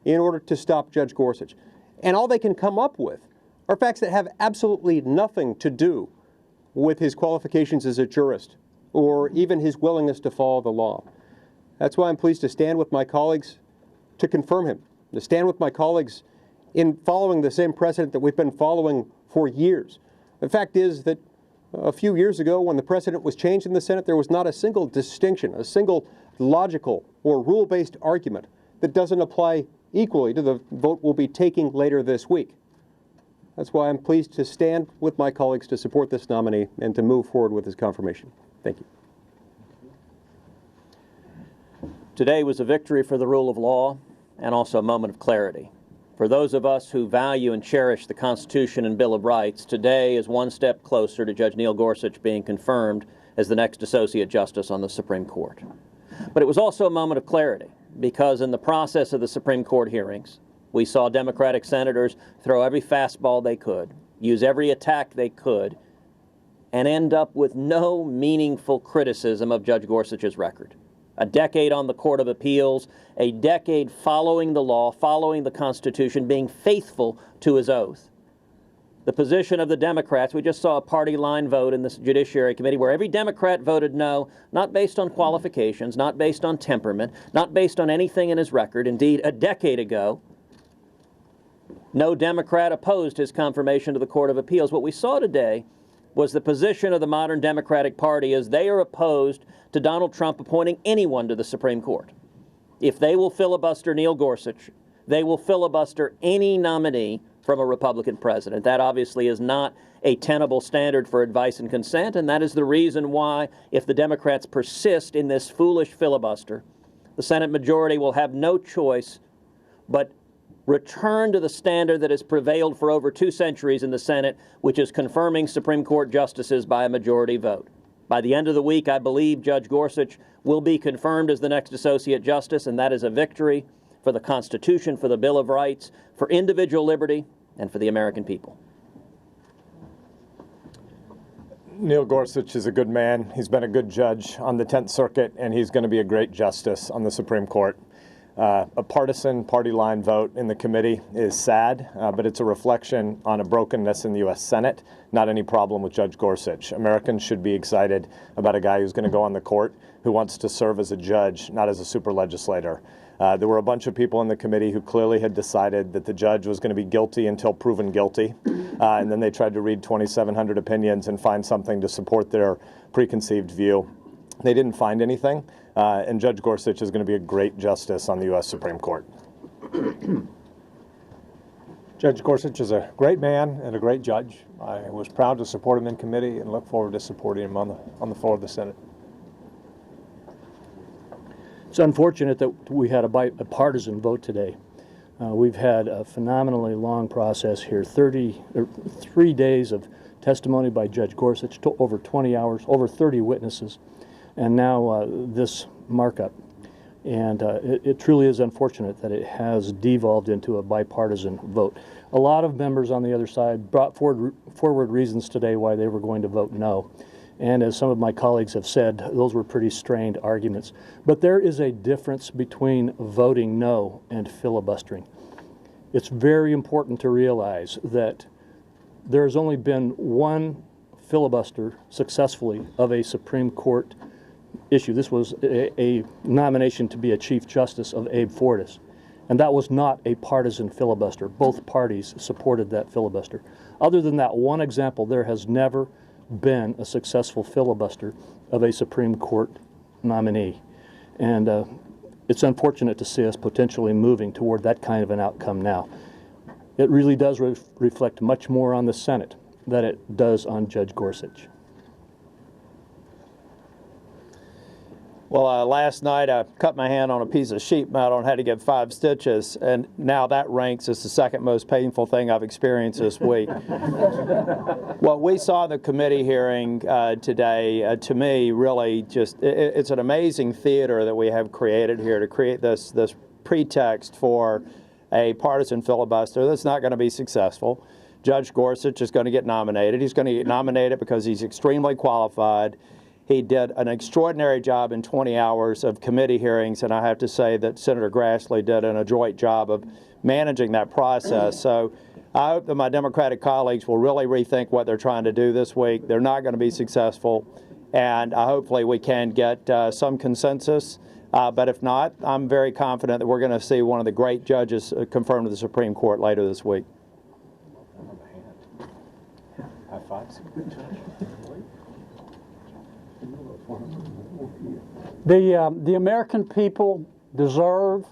in order to stop Judge Gorsuch. And all they can come up with are facts that have absolutely nothing to do with his qualifications as a jurist or even his willingness to follow the law. That's why I'm pleased to stand with my colleagues to confirm him, to stand with my colleagues in following the same precedent that we've been following for years. The fact is that a few years ago, when the precedent was changed in the Senate, there was not a single distinction, a single logical or rule-based argument that doesn't apply equally to the vote we'll be taking later this week. That's why I'm pleased to stand with my colleagues to support this nominee and to move forward with his confirmation. Thank you. Today was a victory for the rule of law and also a moment of clarity. For those of us who value and cherish the Constitution and Bill of Rights, today is one step closer to Judge Neil Gorsuch being confirmed as the next Associate Justice on the Supreme Court. But it was also a moment of clarity, because in the process of the Supreme Court hearings, we saw Democratic senators throw every fastball they could, use every attack they could, and end up with no meaningful criticism of Judge Gorsuch's record. A decade on the Court of Appeals, a decade following the law, following the Constitution, being faithful to his oath. The position of the Democrats, we just saw a party line vote in the Judiciary Committee where every Democrat voted no, not based on qualifications, not based on temperament, not based on anything in his record. Indeed, a decade ago, no Democrat opposed his confirmation to the Court of Appeals. What we saw today was the position of the modern Democratic Party as they are opposed to Donald Trump appointing anyone to the Supreme Court. If they will filibuster Neil Gorsuch, they will filibuster any nominee from a Republican president. That obviously is not a tenable standard for advice and consent, and that is the reason why, if the Democrats persist in this foolish filibuster, the Senate majority will have no choice but return to the standard that has prevailed for over 2 centuries in the Senate, which is confirming Supreme Court justices by a majority vote. By the end of the week, I believe Judge Gorsuch will be confirmed as the next Associate Justice, and that is a victory for the Constitution, for the Bill of Rights, for individual liberty, and for the American people. Neil Gorsuch is a good man. He's been a good judge on the 10th Circuit, and he's going to be a great justice on the Supreme Court. A partisan party line vote in the committee is sad, but it's a reflection on a brokenness in the U.S. Senate, not any problem with Judge Gorsuch. Americans should be excited about a guy who's going to go on the court, who wants to serve as a judge, not as a super legislator. There were a bunch of people in the committee who clearly had decided that the judge was going to be guilty until proven guilty, and then they tried to read 2,700 opinions and find something to support their preconceived view. They didn't find anything, and Judge Gorsuch is going to be a great justice on the U.S. Supreme Court. Judge Gorsuch is a great man and a great judge. I was proud to support him in committee and look forward to supporting him on the floor of the Senate. It's unfortunate that we had a partisan vote today. We've had a phenomenally long process here, 3 days of testimony by Judge Gorsuch, over 20 hours, over 30 witnesses, and now this markup. And it truly is unfortunate that it has devolved into a bipartisan vote. A lot of members on the other side brought forward reasons today why they were going to vote no. And as some of my colleagues have said, those were pretty strained arguments. But there is a difference between voting no and filibustering. It's very important to realize that there has only been one filibuster successfully of a Supreme Court issue. This was a nomination to be a Chief Justice of Abe Fortas. And that was not a partisan filibuster. Both parties supported that filibuster. Other than that one example, there has never been a successful filibuster of a Supreme Court nominee. And it's unfortunate to see us potentially moving toward that kind of an outcome now. It really does reflect much more on the Senate than it does on Judge Gorsuch. Well, last night I cut my hand on a piece of sheet metal and had to get 5 stitches, and now that ranks as the second most painful thing I've experienced this week. What we saw in the committee hearing today, to me, really just, it's an amazing theater that we have created here to create this pretext for a partisan filibuster that's not going to be successful. Judge Gorsuch is going to get nominated. He's going to get nominated because he's extremely qualified. He did an extraordinary job in 20 hours of committee hearings, and I have to say that Senator Grassley did an adroit job of managing that process. So I hope that my Democratic colleagues will really rethink what they're trying to do this week. They're not going to be successful, and hopefully we can get some consensus. But if not, I'm very confident that we're going to see one of the great judges confirmed to the Supreme Court later this week. High fives. The American people deserve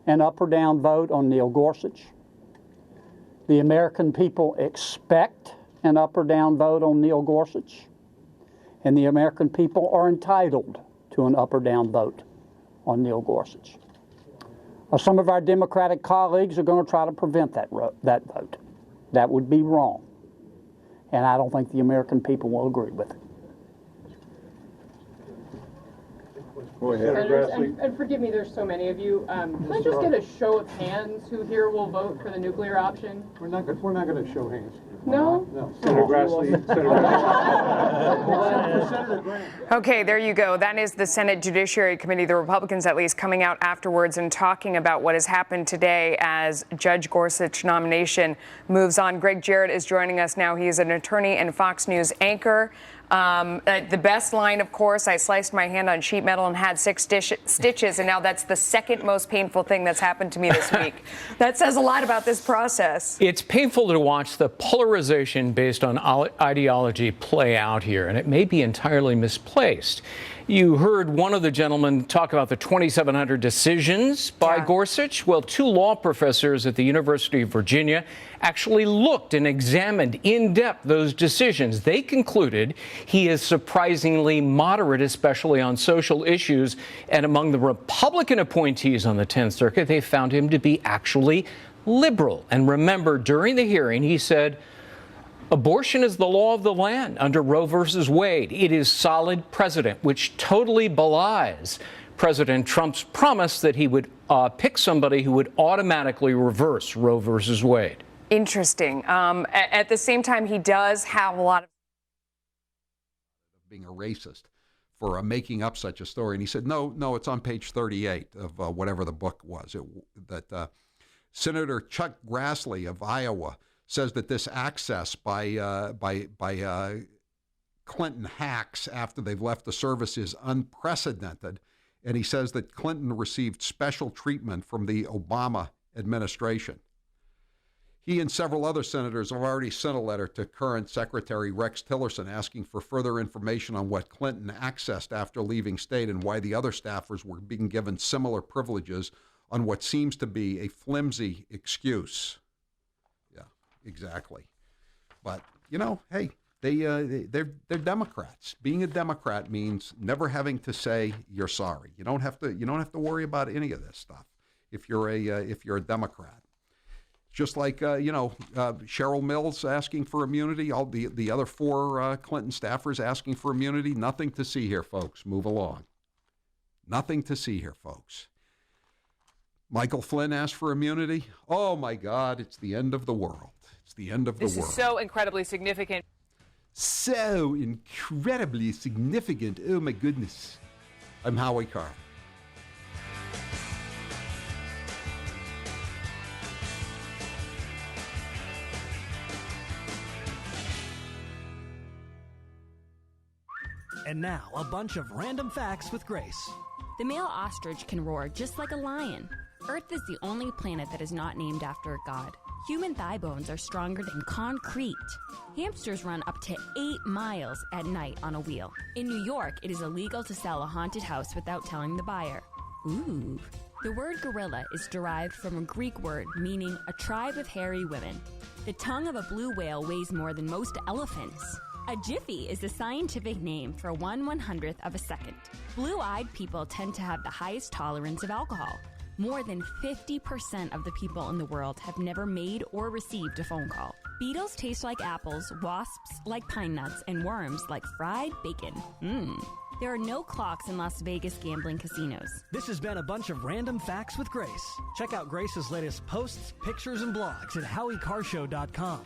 an up or down vote on Neil Gorsuch. The American people expect an up or down vote on Neil Gorsuch. And the American people are entitled to an up or down vote on Neil Gorsuch. Some of our Democratic colleagues are going to try to prevent that vote. That would be wrong. And I don't think the American people will agree with it. Senators, and forgive me, there's so many of you. Can I just get a show of hands who here will vote for the nuclear option? We're not going to show hands. No? No. Senator Grassley. Senator Grant. Okay, there you go. That is the Senate Judiciary Committee, the Republicans at least, coming out afterwards and talking about what has happened today as Judge Gorsuch's nomination moves on. Greg Jarrett is joining us now. He is an attorney and Fox News anchor. The best line, of course, I sliced my hand on sheet metal and had 6 stitches, and now that's the second most painful thing that's happened to me this week. That says a lot about this process. It's painful to watch the polarization based on ideology play out here, and it may be entirely misplaced. You heard one of the gentlemen talk about the 2,700 decisions by Gorsuch. Well, 2 law professors at the University of Virginia actually looked and examined in depth those decisions. They concluded he is surprisingly moderate, especially on social issues. And among the Republican appointees on the 10th Circuit, they found him to be actually liberal. And remember, during the hearing, he said, abortion is the law of the land under Roe versus Wade. It is solid precedent, which totally belies President Trump's promise that he would pick somebody who would automatically reverse Roe versus Wade. Interesting. At the same time, he does have a lot of being a racist for making up such a story. And he said, no, it's on page 38 of whatever the book was. That Senator Chuck Grassley of Iowa says that this access by Clinton hacks after they've left the service is unprecedented. And he says that Clinton received special treatment from the Obama administration. He and several other senators have already sent a letter to current Secretary Rex Tillerson asking for further information on what Clinton accessed after leaving state and why the other staffers were being given similar privileges on what seems to be a flimsy excuse. Yeah, exactly. But, hey, they're Democrats. Being a Democrat means never having to say you're sorry. You don't have to worry about any of this stuff if you're a Democrat. Just like, Cheryl Mills asking for immunity, all the other 4 Clinton staffers asking for immunity. Nothing to see here, folks. Move along. Nothing to see here, folks. Michael Flynn asked for immunity. Oh, my God, it's the end of the world. It's the end of the world. This is so incredibly significant. So incredibly significant. Oh, my goodness. I'm Howie Carr. And now, a bunch of random facts with Grace. The male ostrich can roar just like a lion. Earth is the only planet that is not named after a god. Human thigh bones are stronger than concrete. Hamsters run up to 8 miles at night on a wheel. In New York, it is illegal to sell a haunted house without telling the buyer. Ooh. The word gorilla is derived from a Greek word meaning a tribe of hairy women. The tongue of a blue whale weighs more than most elephants. A jiffy is the scientific name for 1/100th of a second. Blue-eyed people tend to have the highest tolerance of alcohol. More than 50% of the people in the world have never made or received a phone call. Beetles taste like apples, wasps like pine nuts, and worms like fried bacon. There are no clocks in Las Vegas gambling casinos. This has been a bunch of random facts with Grace. Check out Grace's latest posts, pictures, and blogs at HowieCarrshow.com.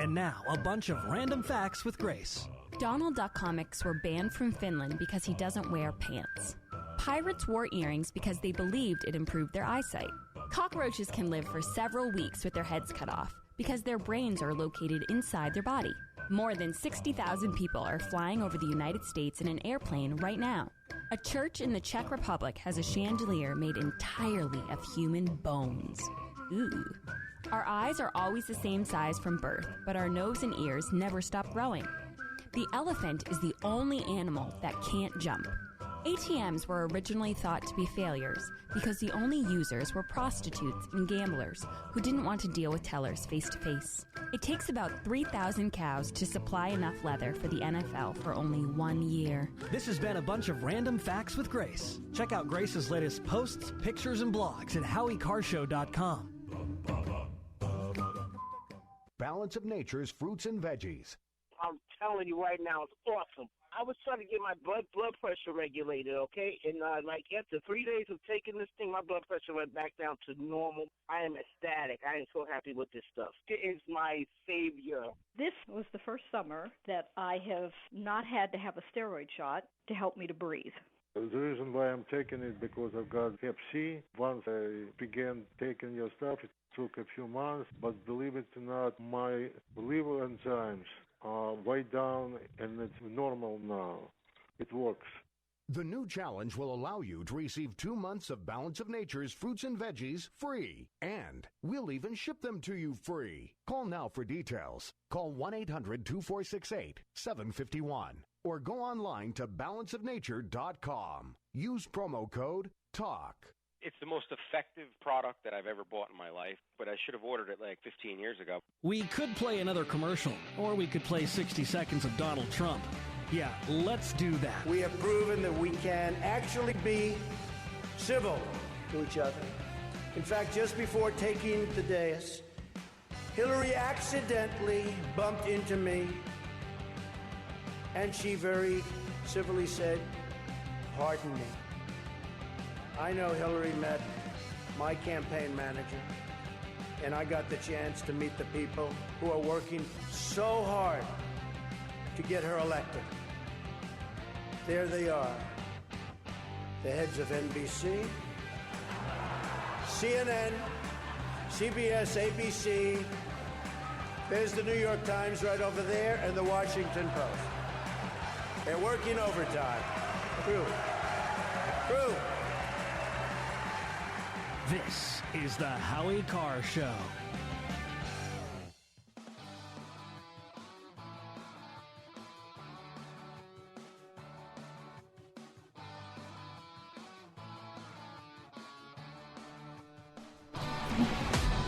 And now, a bunch of random facts with Grace. Donald Duck comics were banned from Finland because he doesn't wear pants. Pirates wore earrings because they believed it improved their eyesight. Cockroaches can live for several weeks with their heads cut off because their brains are located inside their body. More than 60,000 people are flying over the United States in an airplane right now. A church in the Czech Republic has a chandelier made entirely of human bones. Ooh. Our eyes are always the same size from birth, but our nose and ears never stop growing. The elephant is the only animal that can't jump. ATMs were originally thought to be failures because the only users were prostitutes and gamblers who didn't want to deal with tellers face to face. It takes about 3,000 cows to supply enough leather for the NFL for only 1 year. This has been a bunch of random facts with Grace. Check out Grace's latest posts, pictures, and blogs at HowieCarrshow.com. Balance of Nature's fruits and veggies. I'm telling you right now, it's awesome. I was trying to get my blood pressure regulated, okay? And like after 3 days of taking this thing, my blood pressure went back down to normal. I am ecstatic. I am so happy with this stuff. It is my savior. This was the first summer that I have not had to have a steroid shot to help me to breathe. The reason why I'm taking it because I've got Hep C. Once I began taking your stuff, it took a few months, but believe it or not, my liver enzymes are way down and it's normal now. It works. The new challenge will allow you to receive 2 months of Balance of Nature's fruits and veggies free. And we'll even ship them to you free. Call now for details. Call 1-800-246-8751 or go online to balanceofnature.com. Use promo code TALK. It's the most effective product that I've ever bought in my life, but I should have ordered it like 15 years ago. We could play another commercial, or we could play 60 seconds of Donald Trump. Yeah, let's do that. We have proven that we can actually be civil to each other. In fact, just before taking the dais, Hillary accidentally bumped into me, and she very civilly said, "Pardon me." I know Hillary met my campaign manager, and I got the chance to meet the people who are working so hard to get her elected. There they are, the heads of NBC, CNN, CBS, ABC. There's the New York Times right over there, and the Washington Post. They're working overtime. True. This is the Howie Carr Show.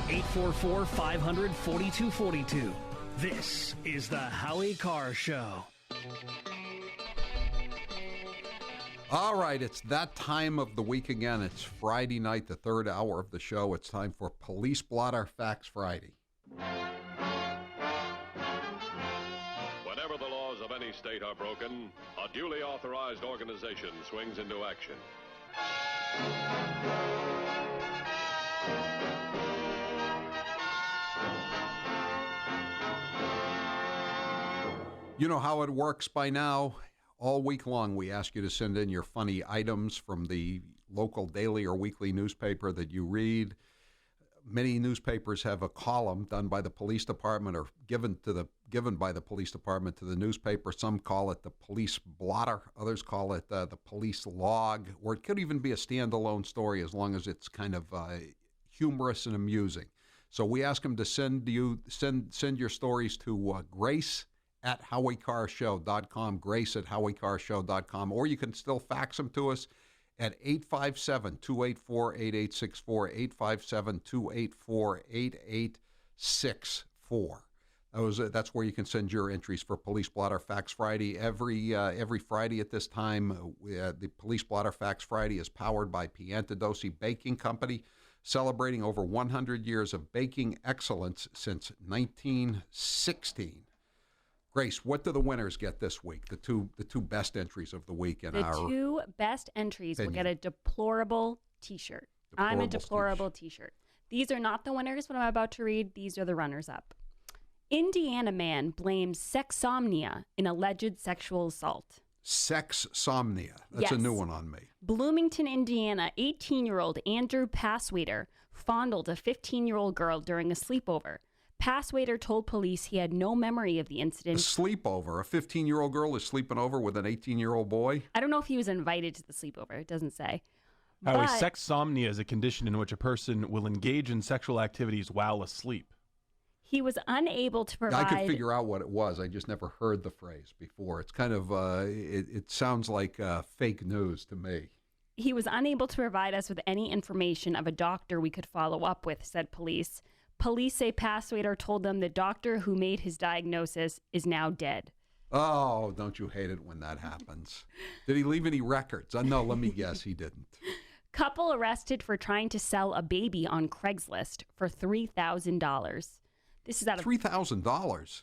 (844) 500-4242. This is the Howie Carr Show. All right, it's that time of the week again. It's Friday night, the third hour of the show. It's time for Police Blotter Facts Friday. Whenever the laws of any state are broken, a duly authorized organization swings into action. You know how it works by now. All week long, we ask you to send in your funny items from the local daily or weekly newspaper that you read. Many newspapers have a column done by the police department or given by the police department to the newspaper. Some call it the police blotter. Others call it the police log. Or it could even be a standalone story as long as it's kind of humorous and amusing. So we ask them to send your stories to Grace at HowieCarrshow.com, Grace at HowieCarrshow.com, or you can still fax them to us at 857-284-8864, 857-284-8864. That's where you can send your entries for Police Blotter Facts Friday. Every Friday at this time, the Police Blotter Facts Friday is powered by Piantadosi Baking Company, celebrating over 100 years of baking excellence since 1916. Grace, what do the winners get this week? The two best entries of the week in our... The two best entries will get a deplorable T-shirt. I'm a deplorable T-shirt. These are not the winners, what I'm about to read. These are the runners-up. Indiana man blames sexsomnia in alleged sexual assault. Sexsomnia. That's Yes. a new one on me. Bloomington, Indiana, 18-year-old Andrew Passwaiter fondled a 15-year-old girl during a sleepover. Passwaiter told police he had no memory of the A incident. sleepover. A 15-year-old girl is sleeping over with an 18-year-old boy? I don't know if he was invited to the sleepover. It doesn't say. Howie, But sexsomnia is a condition in which a person will engage in sexual activities while asleep. he was unable to provide. I could figure out what it was. I just never heard the phrase before. It's kind of, it sounds like fake news to me. He was unable to provide us with any information of a doctor we could follow up with, said police. Police say Passwaiter told them the doctor who made his diagnosis is now dead. Oh, don't you hate it when that happens? Did he leave any records? No, let me guess, he didn't. Couple arrested for trying to sell a baby on Craigslist for $3,000. This is out of $3,000.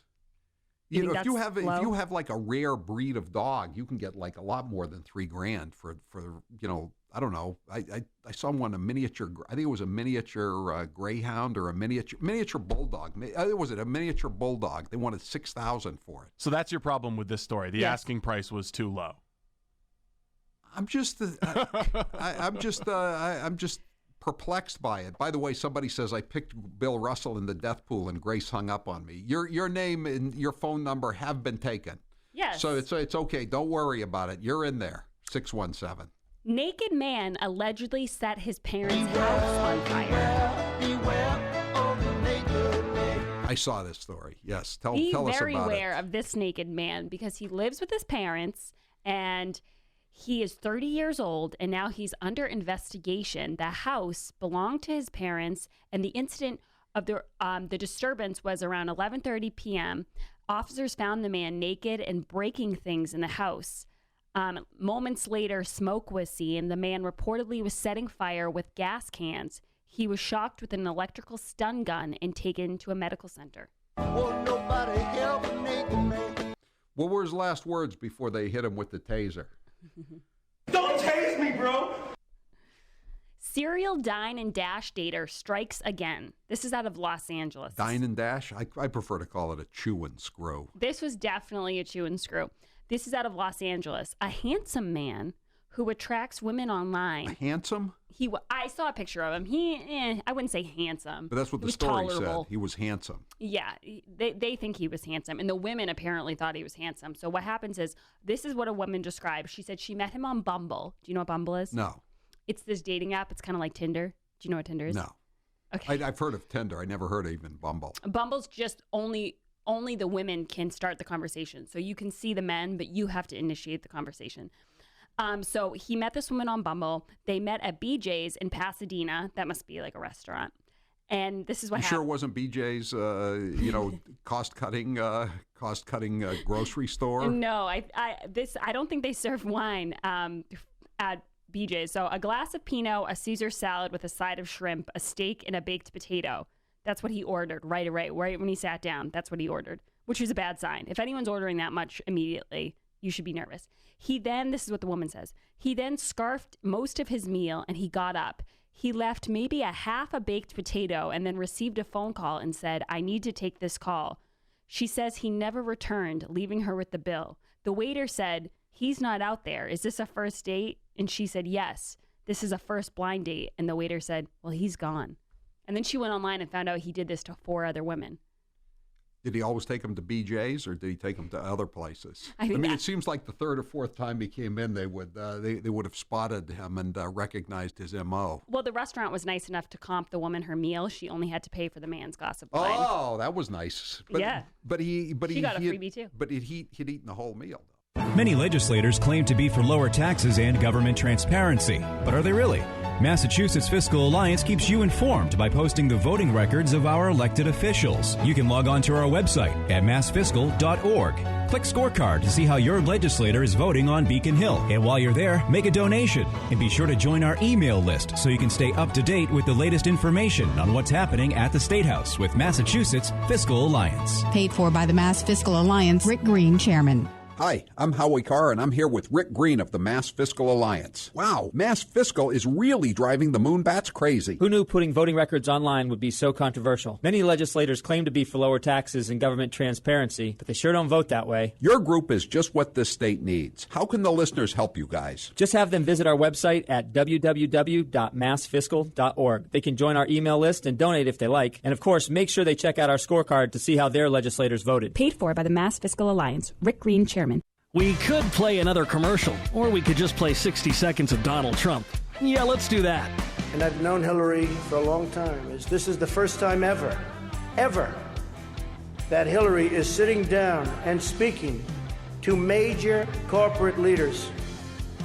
You You know, think if you that's have low? like a rare breed of dog, you can get like a lot more than $3,000 for I don't know. I saw one, a miniature. I think it was a miniature greyhound or a miniature bulldog. Was it a miniature bulldog? They wanted $6,000 for it. So that's your problem with this story. The Yes. asking price was too low. I'm just perplexed by it. By the way, somebody says I picked Bill Russell in the death pool and Grace hung up on me. Your name and your phone number have been taken. Yes. So it's okay. Don't worry about it. You're in there. 617. Naked man allegedly set his parents' house on fire. I saw this story. Yes. Tell Be us very about aware it. of this naked man because he lives with his parents and he is 30 years old and now he's under investigation. The house belonged to his parents and the incident of the disturbance was around 11:30 p.m. Officers found the man naked and breaking things in the house. Moments later, smoke was seen. The man reportedly was setting fire with gas cans. He was shocked with an electrical stun gun and taken to a medical center. What were his last words before they hit him with the taser? Don't tase me, bro! Serial dine and dash dater strikes again. This is out of Los Angeles. Dine and dash? I prefer to call it a chew and screw. This was definitely a chew and screw. This is out of Los Angeles. A handsome man who attracts women online. Handsome? I saw a picture of him. I wouldn't say handsome. But that's what He the was story tolerable. said. He was handsome. Yeah, they think he was handsome. And the women apparently thought he was handsome. So what happens is, this is what a woman described. She said she met him on Bumble. Do you know what Bumble is? No. It's this dating app. It's kind of like Tinder. Do you know what Tinder is? No. Okay. I've heard of Tinder. I never heard of even Bumble. Bumble's just only the women can start the conversation. So you can see the men, but you have to initiate the conversation. So he met this woman on Bumble. They met at BJ's in Pasadena. That must be like a restaurant. And this is what You happened. sure it wasn't BJ's, cost cutting grocery store? No, I don't think they serve wine at BJ's. So a glass of Pinot, a Caesar salad with a side of shrimp, a steak, and a baked potato. That's what he ordered right when he sat down. That's what he ordered, which is a bad sign. If anyone's ordering that much immediately, you should be nervous. This is what the woman says. He then scarfed most of his meal and he got up. He left maybe a half a baked potato and then received a phone call and said, "I need to take this call." She says he never returned, leaving her with the bill. The waiter said, "He's not out there. Is this a first date?" And she said, "Yes, this is a first blind date." And the waiter said, "Well, he's gone." And then she went online and found out he did this to 4 other women. Did he always take them to BJ's or did he take them to other places? I mean, it seems like the third or fourth time he came in, they would have spotted him and recognized his MO. Well, the restaurant was nice enough to comp the woman her meal. She only had to pay for the man's glass of wine. Oh, that was nice. But, Yeah. She got a freebie too. But he'd eaten the whole meal. Many legislators claim to be for lower taxes and government transparency. But are they really? Massachusetts Fiscal Alliance keeps you informed by posting the voting records of our elected officials. You can log on to our website at massfiscal.org. Click Scorecard to see how your legislator is voting on Beacon Hill. And while you're there, make a donation. And be sure to join our email list so you can stay up to date with the latest information on what's happening at the State House with Massachusetts Fiscal Alliance. Paid for by the Mass Fiscal Alliance. Rick Green, Chairman. Hi, I'm Howie Carr, and I'm here with Rick Green of the Mass Fiscal Alliance. Wow, Mass Fiscal is really driving the moonbats crazy. Who knew putting voting records online would be so controversial? Many legislators claim to be for lower taxes and government transparency, but they sure don't vote that way. Your group is just what this state needs. How can the listeners help you guys? Just have them visit our website at www.massfiscal.org. They can join our email list and donate if they like. And of course, make sure they check out our scorecard to see how their legislators voted. Paid for by the Mass Fiscal Alliance. Rick Green, Chairman. We could play another commercial, or we could just play 60 seconds of Donald Trump. Yeah, let's do that. And I've known Hillary for a long time. This is the first time ever, that Hillary is sitting down and speaking to major corporate leaders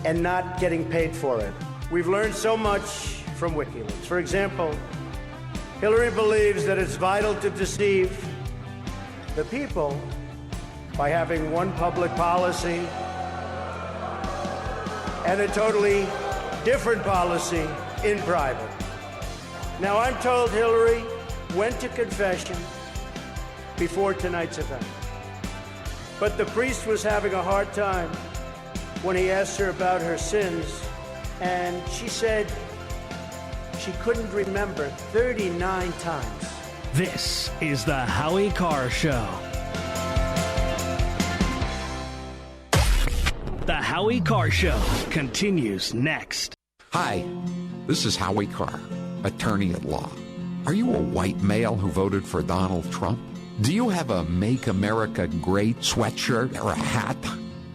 and not getting paid for it. We've learned so much from WikiLeaks. For example, Hillary believes that it's vital to deceive the people by having one public policy and a totally different policy in private. Now, I'm told Hillary went to confession before tonight's event, but the priest was having a hard time when he asked her about her sins, and she said she couldn't remember 39 times. This is the Howie Carr Show. The Howie Carr Show continues next. Hi, this is Howie Carr, attorney at law. Are you a white male who voted for Donald Trump? Do you have a Make America Great sweatshirt or a hat?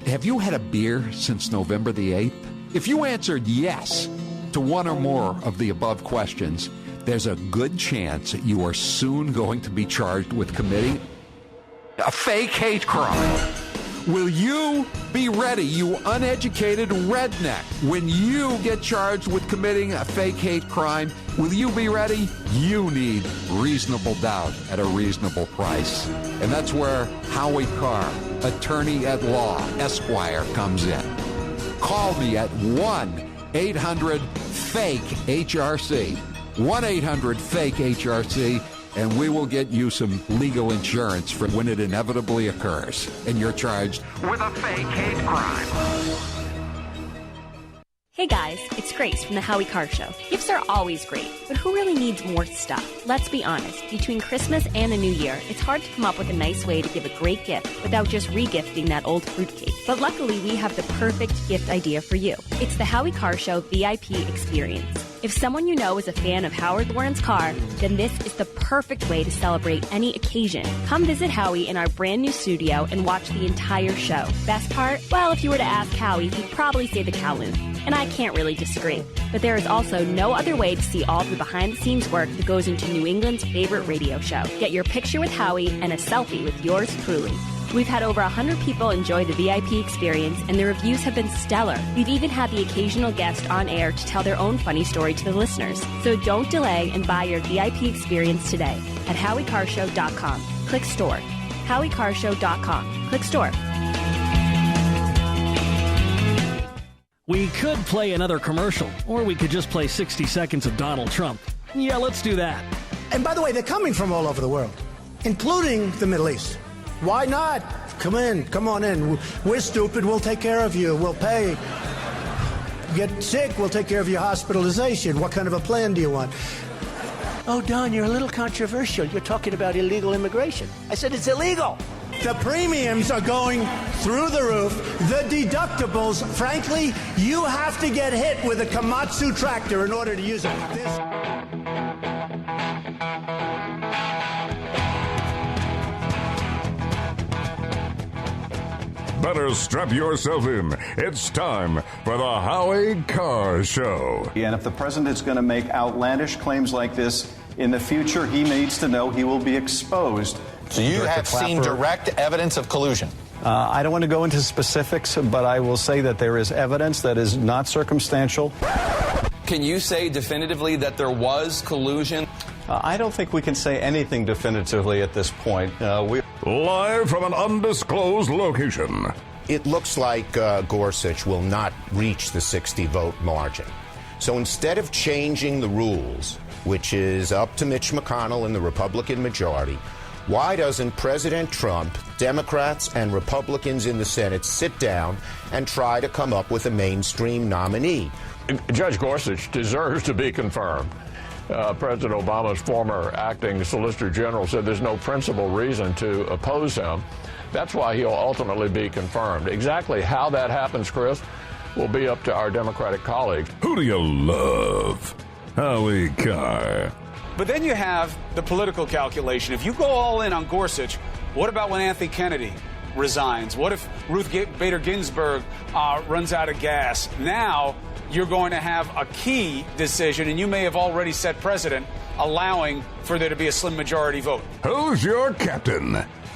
Have you had a beer since November the 8th? If you answered yes to one or more of the above questions, there's a good chance that you are soon going to be charged with committing a fake hate crime. Will you be ready, you uneducated redneck, when you get charged with committing a fake hate crime? Will you be ready? You need reasonable doubt at a reasonable price. And that's where Howie Carr, attorney at law, Esquire, comes in. Call me at 1-800-FAKE-HRC. 1-800-FAKE-HRC. And we will get you some legal insurance for when it inevitably occurs and you're charged with a fake hate crime. Hey guys, it's Grace from the Howie Carr Show. Gifts are always great, but who really needs more stuff? Let's be honest, between Christmas and the New Year, it's hard to come up with a nice way to give a great gift without just regifting that old fruitcake. But luckily, we have the perfect gift idea for you. It's the Howie Carr Show VIP experience. If someone you know is a fan of Howard Lauren's car, then this is the perfect way to celebrate any occasion. Come visit Howie in our brand new studio and watch the entire show. Best part? Well, if you were to ask Howie, he'd probably say the Kowloon. And I can't really disagree. But there is also no other way to see all the behind-the-scenes work that goes into New England's favorite radio show. Get your picture with Howie and a selfie with yours truly. We've had over 100 people enjoy the VIP experience, and the reviews have been stellar. We've even had the occasional guest on air to tell their own funny story to the listeners. So don't delay and buy your VIP experience today at HowieCarrshow.com. Click store. HowieCarrshow.com. Click store. We could play another commercial, or we could just play 60 seconds of Donald Trump. Yeah, let's do that. And by the way, they're coming from all over the world, including the Middle East. Why not? Come on in. We're stupid, we'll take care of you, we'll pay. Get sick, we'll take care of your hospitalization. What kind of a plan do you want? Oh, Don, you're a little controversial. You're talking about illegal immigration. I said it's illegal. The premiums are going through the roof. The deductibles, frankly, you have to get hit with a Komatsu tractor in order to use it. Better strap yourself in. It's time for the Howie Carr Show. And if the president is going to make outlandish claims like this in the future, he needs to know he will be exposed. So you have seen direct evidence of collusion? I don't want to go into specifics, but I will say that there is evidence that is not circumstantial. Can you say definitively that there was collusion? I don't think we can say anything definitively at this point. Live from an undisclosed location. It looks like Gorsuch will not reach the 60-vote margin. So instead of changing the rules, which is up to Mitch McConnell and the Republican majority, Why doesn't President Trump, Democrats, and Republicans in the Senate sit down and try to come up with a mainstream nominee? Judge Gorsuch deserves to be confirmed. President Obama's former acting Solicitor General said there's no principal reason to oppose him. That's why he'll ultimately be confirmed. Exactly how that happens, Chris, will be up to our Democratic colleagues. Who do you love? Howie Carr. But then you have the political calculation. If you go all in on Gorsuch, what about when Anthony Kennedy resigns? What if Ruth Bader Ginsburg runs out of gas? Now you're going to have a key decision, and you may have already set precedent, allowing for there to be a slim majority vote. Who's your captain?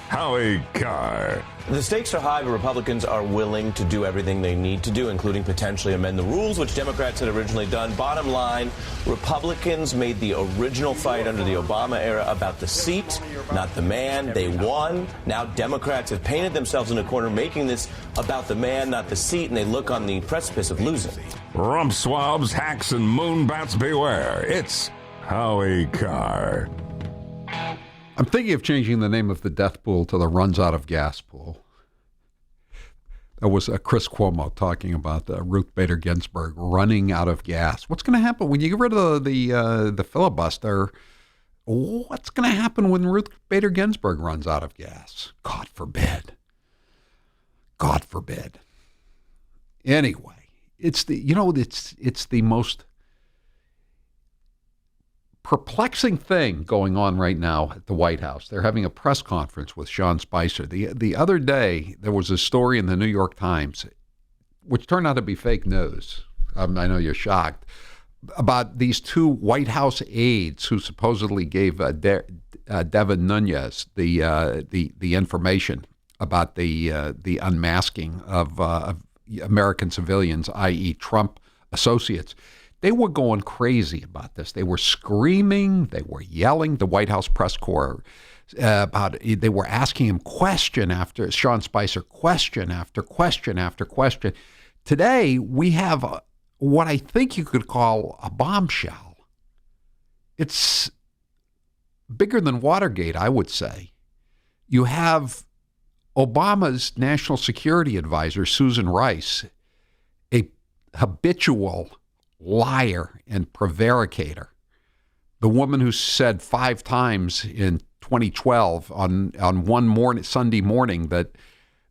Howie Carr. The stakes are high, but Republicans are willing to do everything they need to do, including potentially amend the rules, which Democrats had originally done. Bottom line, Republicans made the original fight under the Obama era about the seat, not the man. They won. Now Democrats have painted themselves in a corner, making this about the man, not the seat, and they look on the precipice of losing. Rump swabs, hacks, and moonbats beware. It's Howie Carr. I'm thinking of changing the name of the death pool to the runs out of gas pool. That was Chris Cuomo talking about Ruth Bader Ginsburg running out of gas. What's going to happen when you get rid of the filibuster? What's going to happen when Ruth Bader Ginsburg runs out of gas? God forbid. God forbid. Anyway, it's the most perplexing thing going on right now at the White House. They're having a press conference with Sean Spicer. The other day, there was a story in the New York Times, which turned out to be fake news. I know you're shocked, about these two White House aides who supposedly gave Devin Nunes the information about the unmasking of American civilians, i.e. Trump associates. They were going crazy about this. They were screaming. They were yelling. The White House press corps they were asking him question after Sean Spicer, question after question after question. Today we have what I think you could call a bombshell. It's bigger than Watergate, I would say. You have Obama's national security advisor, Susan Rice, a habitual liar and prevaricator. The woman who said 5 times in 2012 on one Sunday morning that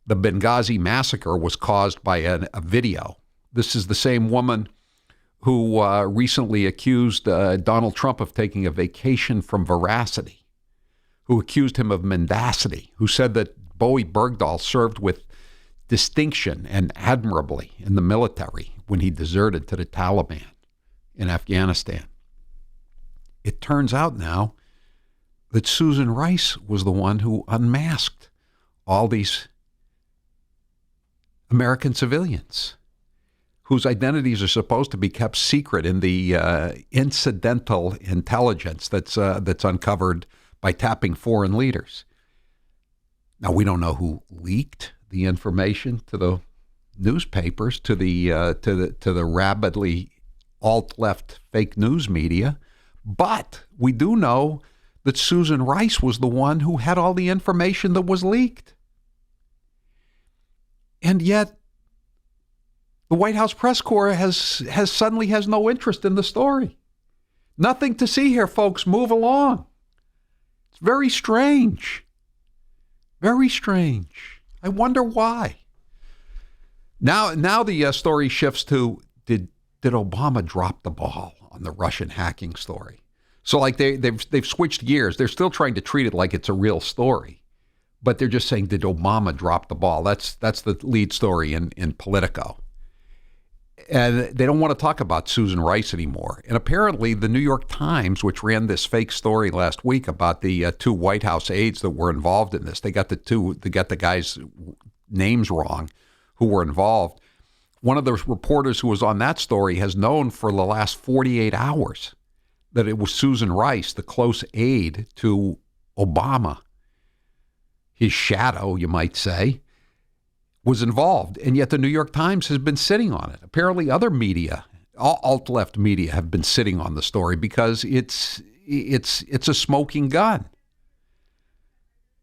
the Benghazi massacre was caused by a video. This is the same woman who recently accused Donald Trump of taking a vacation from veracity, who accused him of mendacity, who said that Bowie Bergdahl served with distinction and admirably in the military when he deserted to the Taliban in Afghanistan. It turns out now that Susan Rice was the one who unmasked all these American civilians whose identities are supposed to be kept secret in the incidental intelligence that's uncovered by tapping foreign leaders. Now, we don't know who leaked the information to the newspapers, to the rabidly alt-left fake news media, but we do know that Susan Rice was the one who had all the information that was leaked. And yet, the White House press corps suddenly has no interest in the story. Nothing to see here, folks. Move along. It's very strange. Very strange. I wonder why. Now the story shifts to did Obama drop the ball on the Russian hacking story? So like they've switched gears. They're still trying to treat it like it's a real story, but they're just saying, did Obama drop the ball? That's the lead story in Politico. And they don't want to talk about Susan Rice anymore. And apparently the New York Times, which ran this fake story last week about the 2 White House aides that were involved in this, they got the guys' names wrong who were involved. One of the reporters who was on that story has known for the last 48 hours that it was Susan Rice, the close aide to Obama, his shadow, you might say, was involved. And yet the New York Times has been sitting on it. Apparently other media, alt-left media, have been sitting on the story because it's a smoking gun.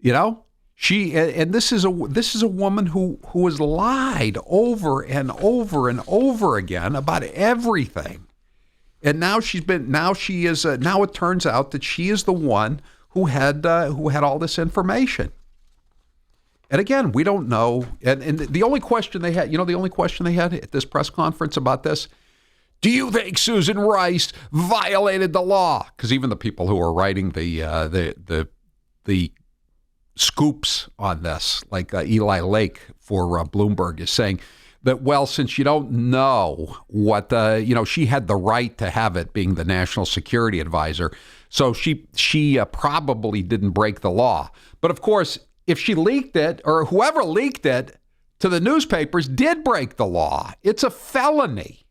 You know, this is a woman who has lied over and over and over again about everything. And now now it turns out that she is the one who had all this information. And again, we don't know. And the only question they had, at this press conference about this, do you think Susan Rice violated the law? Because even the people who are writing the scoops on this, like Eli Lake for Bloomberg, is saying that, well, since you don't know what, she had the right to have it, being the national security advisor, so she probably didn't break the law. But of course, if she leaked it, or whoever leaked it to the newspapers did break the law. It's a felony.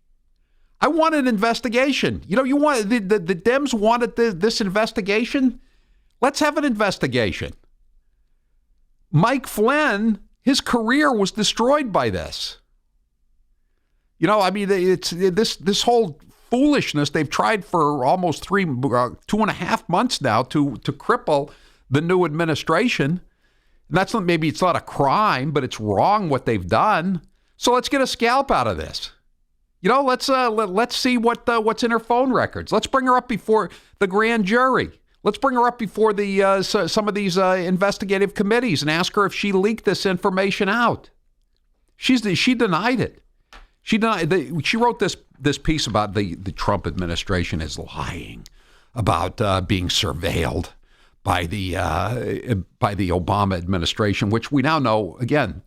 I want an investigation. You want the Dems wanted this investigation? Let's have an investigation. Mike Flynn, his career was destroyed by this. It's this whole foolishness. They've tried for almost 2.5 months now to cripple the new administration. And maybe it's not a crime, but it's wrong what they've done. So let's get a scalp out of this. Let's see what's in her phone records. Let's bring her up before the grand jury. Let's bring her up before some of these investigative committees and ask her if she leaked this information out. She denied it. She wrote this piece about the Trump administration is lying about being surveilled by the Obama administration, which we now know, again,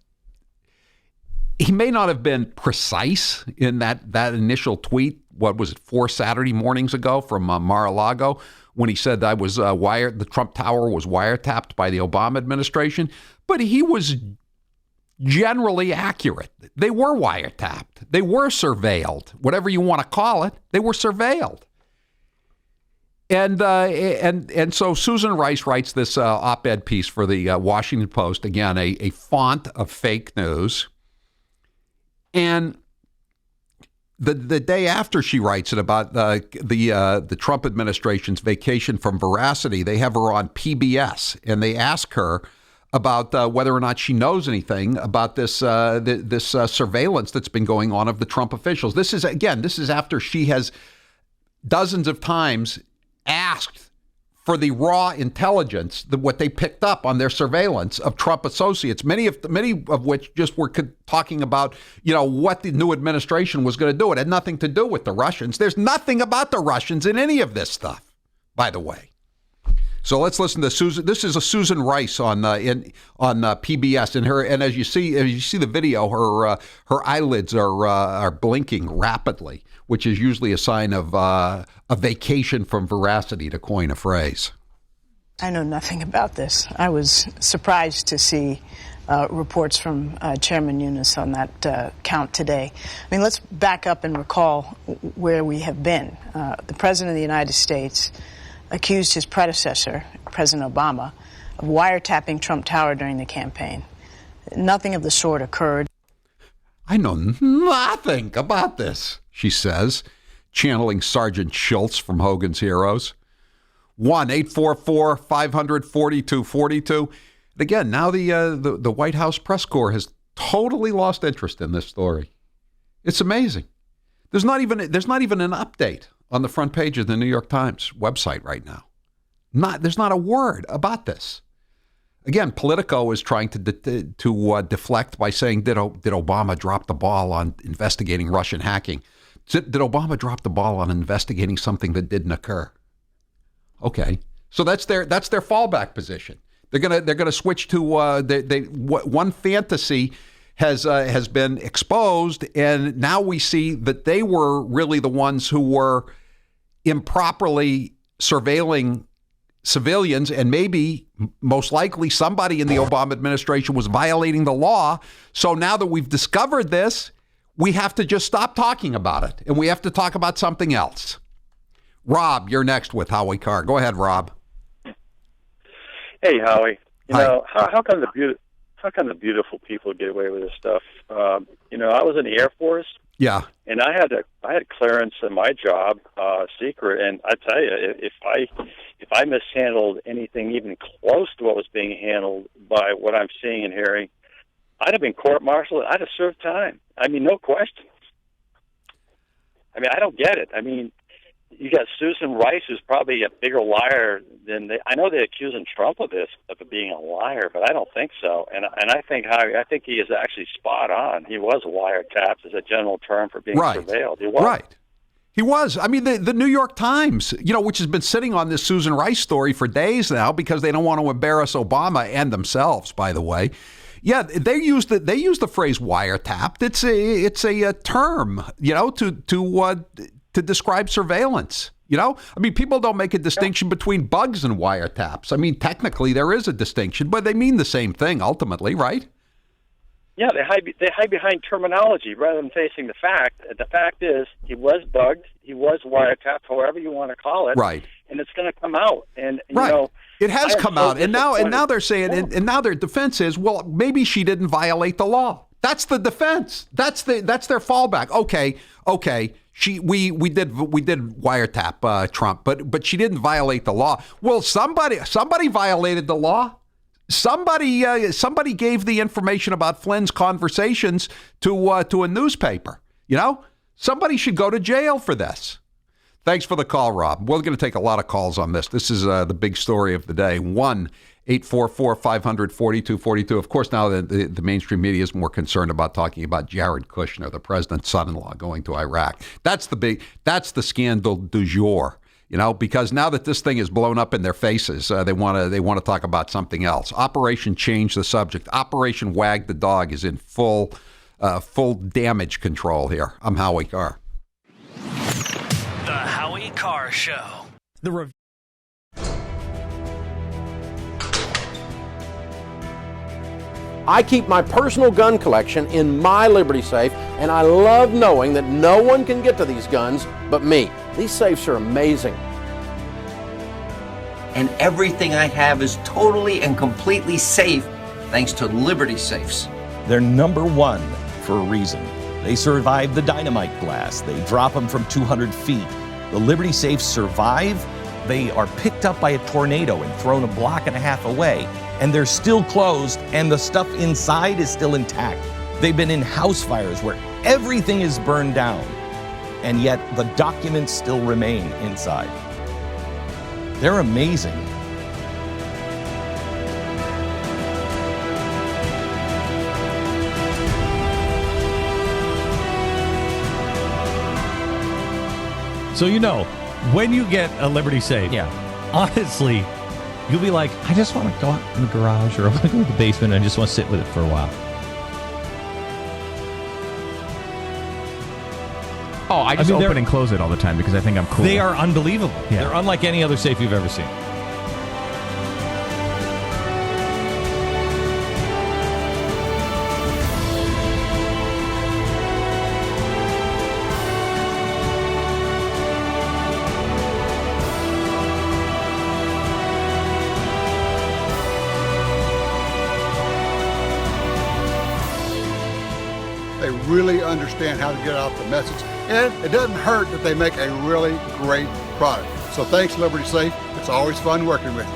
he may not have been precise in that initial tweet. What was it, 4 Saturday mornings ago from Mar-a-Lago, when he said that the Trump Tower was wiretapped by the Obama administration, but he was generally accurate. They were wiretapped. They were surveilled. Whatever you want to call it, they were surveilled. And so Susan Rice writes this op-ed piece for the Washington Post, again, a font of fake news. And the day after she writes it about the Trump administration's vacation from veracity, they have her on PBS, and they ask her about whether or not she knows anything about this surveillance that's been going on of the Trump officials. This is after she has dozens of times asked for the raw intelligence, what they picked up on their surveillance of Trump associates, many of which just were talking about, what the new administration was going to do. It had nothing to do with the Russians. There's nothing about the Russians in any of this stuff, by the way. So let's listen to Susan. This is a Susan Rice on PBS, and as you see the video, her eyelids are blinking rapidly, which is usually a sign of a vacation from veracity, to coin a phrase. I know nothing about this. I was surprised to see reports from Chairman Nunes on that count today. I mean, let's back up and recall where we have been. The President of the United States accused his predecessor, President Obama, of wiretapping Trump Tower during the campaign. Nothing of the sort occurred. I know nothing about this, she says, channeling Sergeant Schultz from Hogan's Heroes. 1-844-500-4242. Again, now the White House press corps has totally lost interest in this story. It's amazing. There's not even an update on the front page of the New York Times website right now. There's not a word about this. Again, Politico is trying to deflect by saying, did Obama drop the ball on investigating Russian hacking? Did Obama drop the ball on investigating something that didn't occur? Okay, so that's their fallback position. They're gonna switch to one fantasy has been exposed, and now we see that they were really the ones who were improperly surveilling civilians, and maybe, most likely, somebody in the Obama administration was violating the law. So now that we've discovered this, we have to just stop talking about it, and we have to talk about something else. Rob, you're next with Howie Carr. Go ahead, Rob. Hey, Howie. Hi. How come the beautiful people get away with this stuff? I was in the Air Force, Yeah. And I had clearance in my job, secret, and I tell you, if I mishandled anything even close to what was being handled by what I'm seeing and hearing, I'd have been court-martialed. I'd have served time. I mean, no question. I mean, I don't get it. I mean, you got Susan Rice, who's probably a bigger liar than I know they're accusing Trump of this, of being a liar, but I don't think so. And I think he is actually spot on. He was wiretapped as a general term for being surveilled. He was. Right. He was. I mean, the New York Times, which has been sitting on this Susan Rice story for days now because they don't want to embarrass Obama and themselves, by the way. Yeah, they use the phrase wiretapped. It's a term, to describe surveillance. I mean, people don't make a distinction between bugs and wiretaps. I mean, technically there is a distinction, but they mean the same thing ultimately, right? Yeah, they hide behind terminology rather than facing the fact. The fact is, he was bugged, he was wiretapped, however you want to call it, right? And it's going to come out. And it has come out, and now they're saying, and now their defense is, well, maybe she didn't violate the law. That's the defense. That's their fallback. Okay. We did wiretap Trump, but she didn't violate the law. Well, somebody violated the law. Somebody gave the information about Flynn's conversations to a newspaper. Somebody should go to jail for this. Thanks for the call, Rob. We're going to take a lot of calls on this. This is the big story of the day. 1-844-500-4242. Of course, now the mainstream media is more concerned about talking about Jared Kushner, the president's son-in-law, going to Iraq. That's the scandal du jour. Because now that this thing is blown up in their faces, they want to talk about something else. Operation Change the Subject. Operation Wag the Dog is in full damage control here. I'm Howie Carr. The Howie Carr Show. I keep my personal gun collection in my Liberty safe, and I love knowing that no one can get to these guns but me. These safes are amazing. And everything I have is totally and completely safe thanks to Liberty safes. They're number one for a reason. They survived the dynamite blast. They drop them from 200 feet. The Liberty safes survive. They are picked up by a tornado and thrown a block and a half away. And they're still closed, and the stuff inside is still intact. They've been in house fires where everything is burned down, and yet the documents still remain inside. They're amazing. So when you get a Liberty safe, honestly, you'll be like, I just want to go out in the garage or I want to go to the basement and I just want to sit with it for a while. Oh, I just open and close it all the time because I think I'm cool. They are unbelievable. Yeah. They're unlike any other safe you've ever seen. They really understand how to get out the message, and it doesn't hurt that they make a really great product. So thanks, Liberty Safe. It's always fun working with you.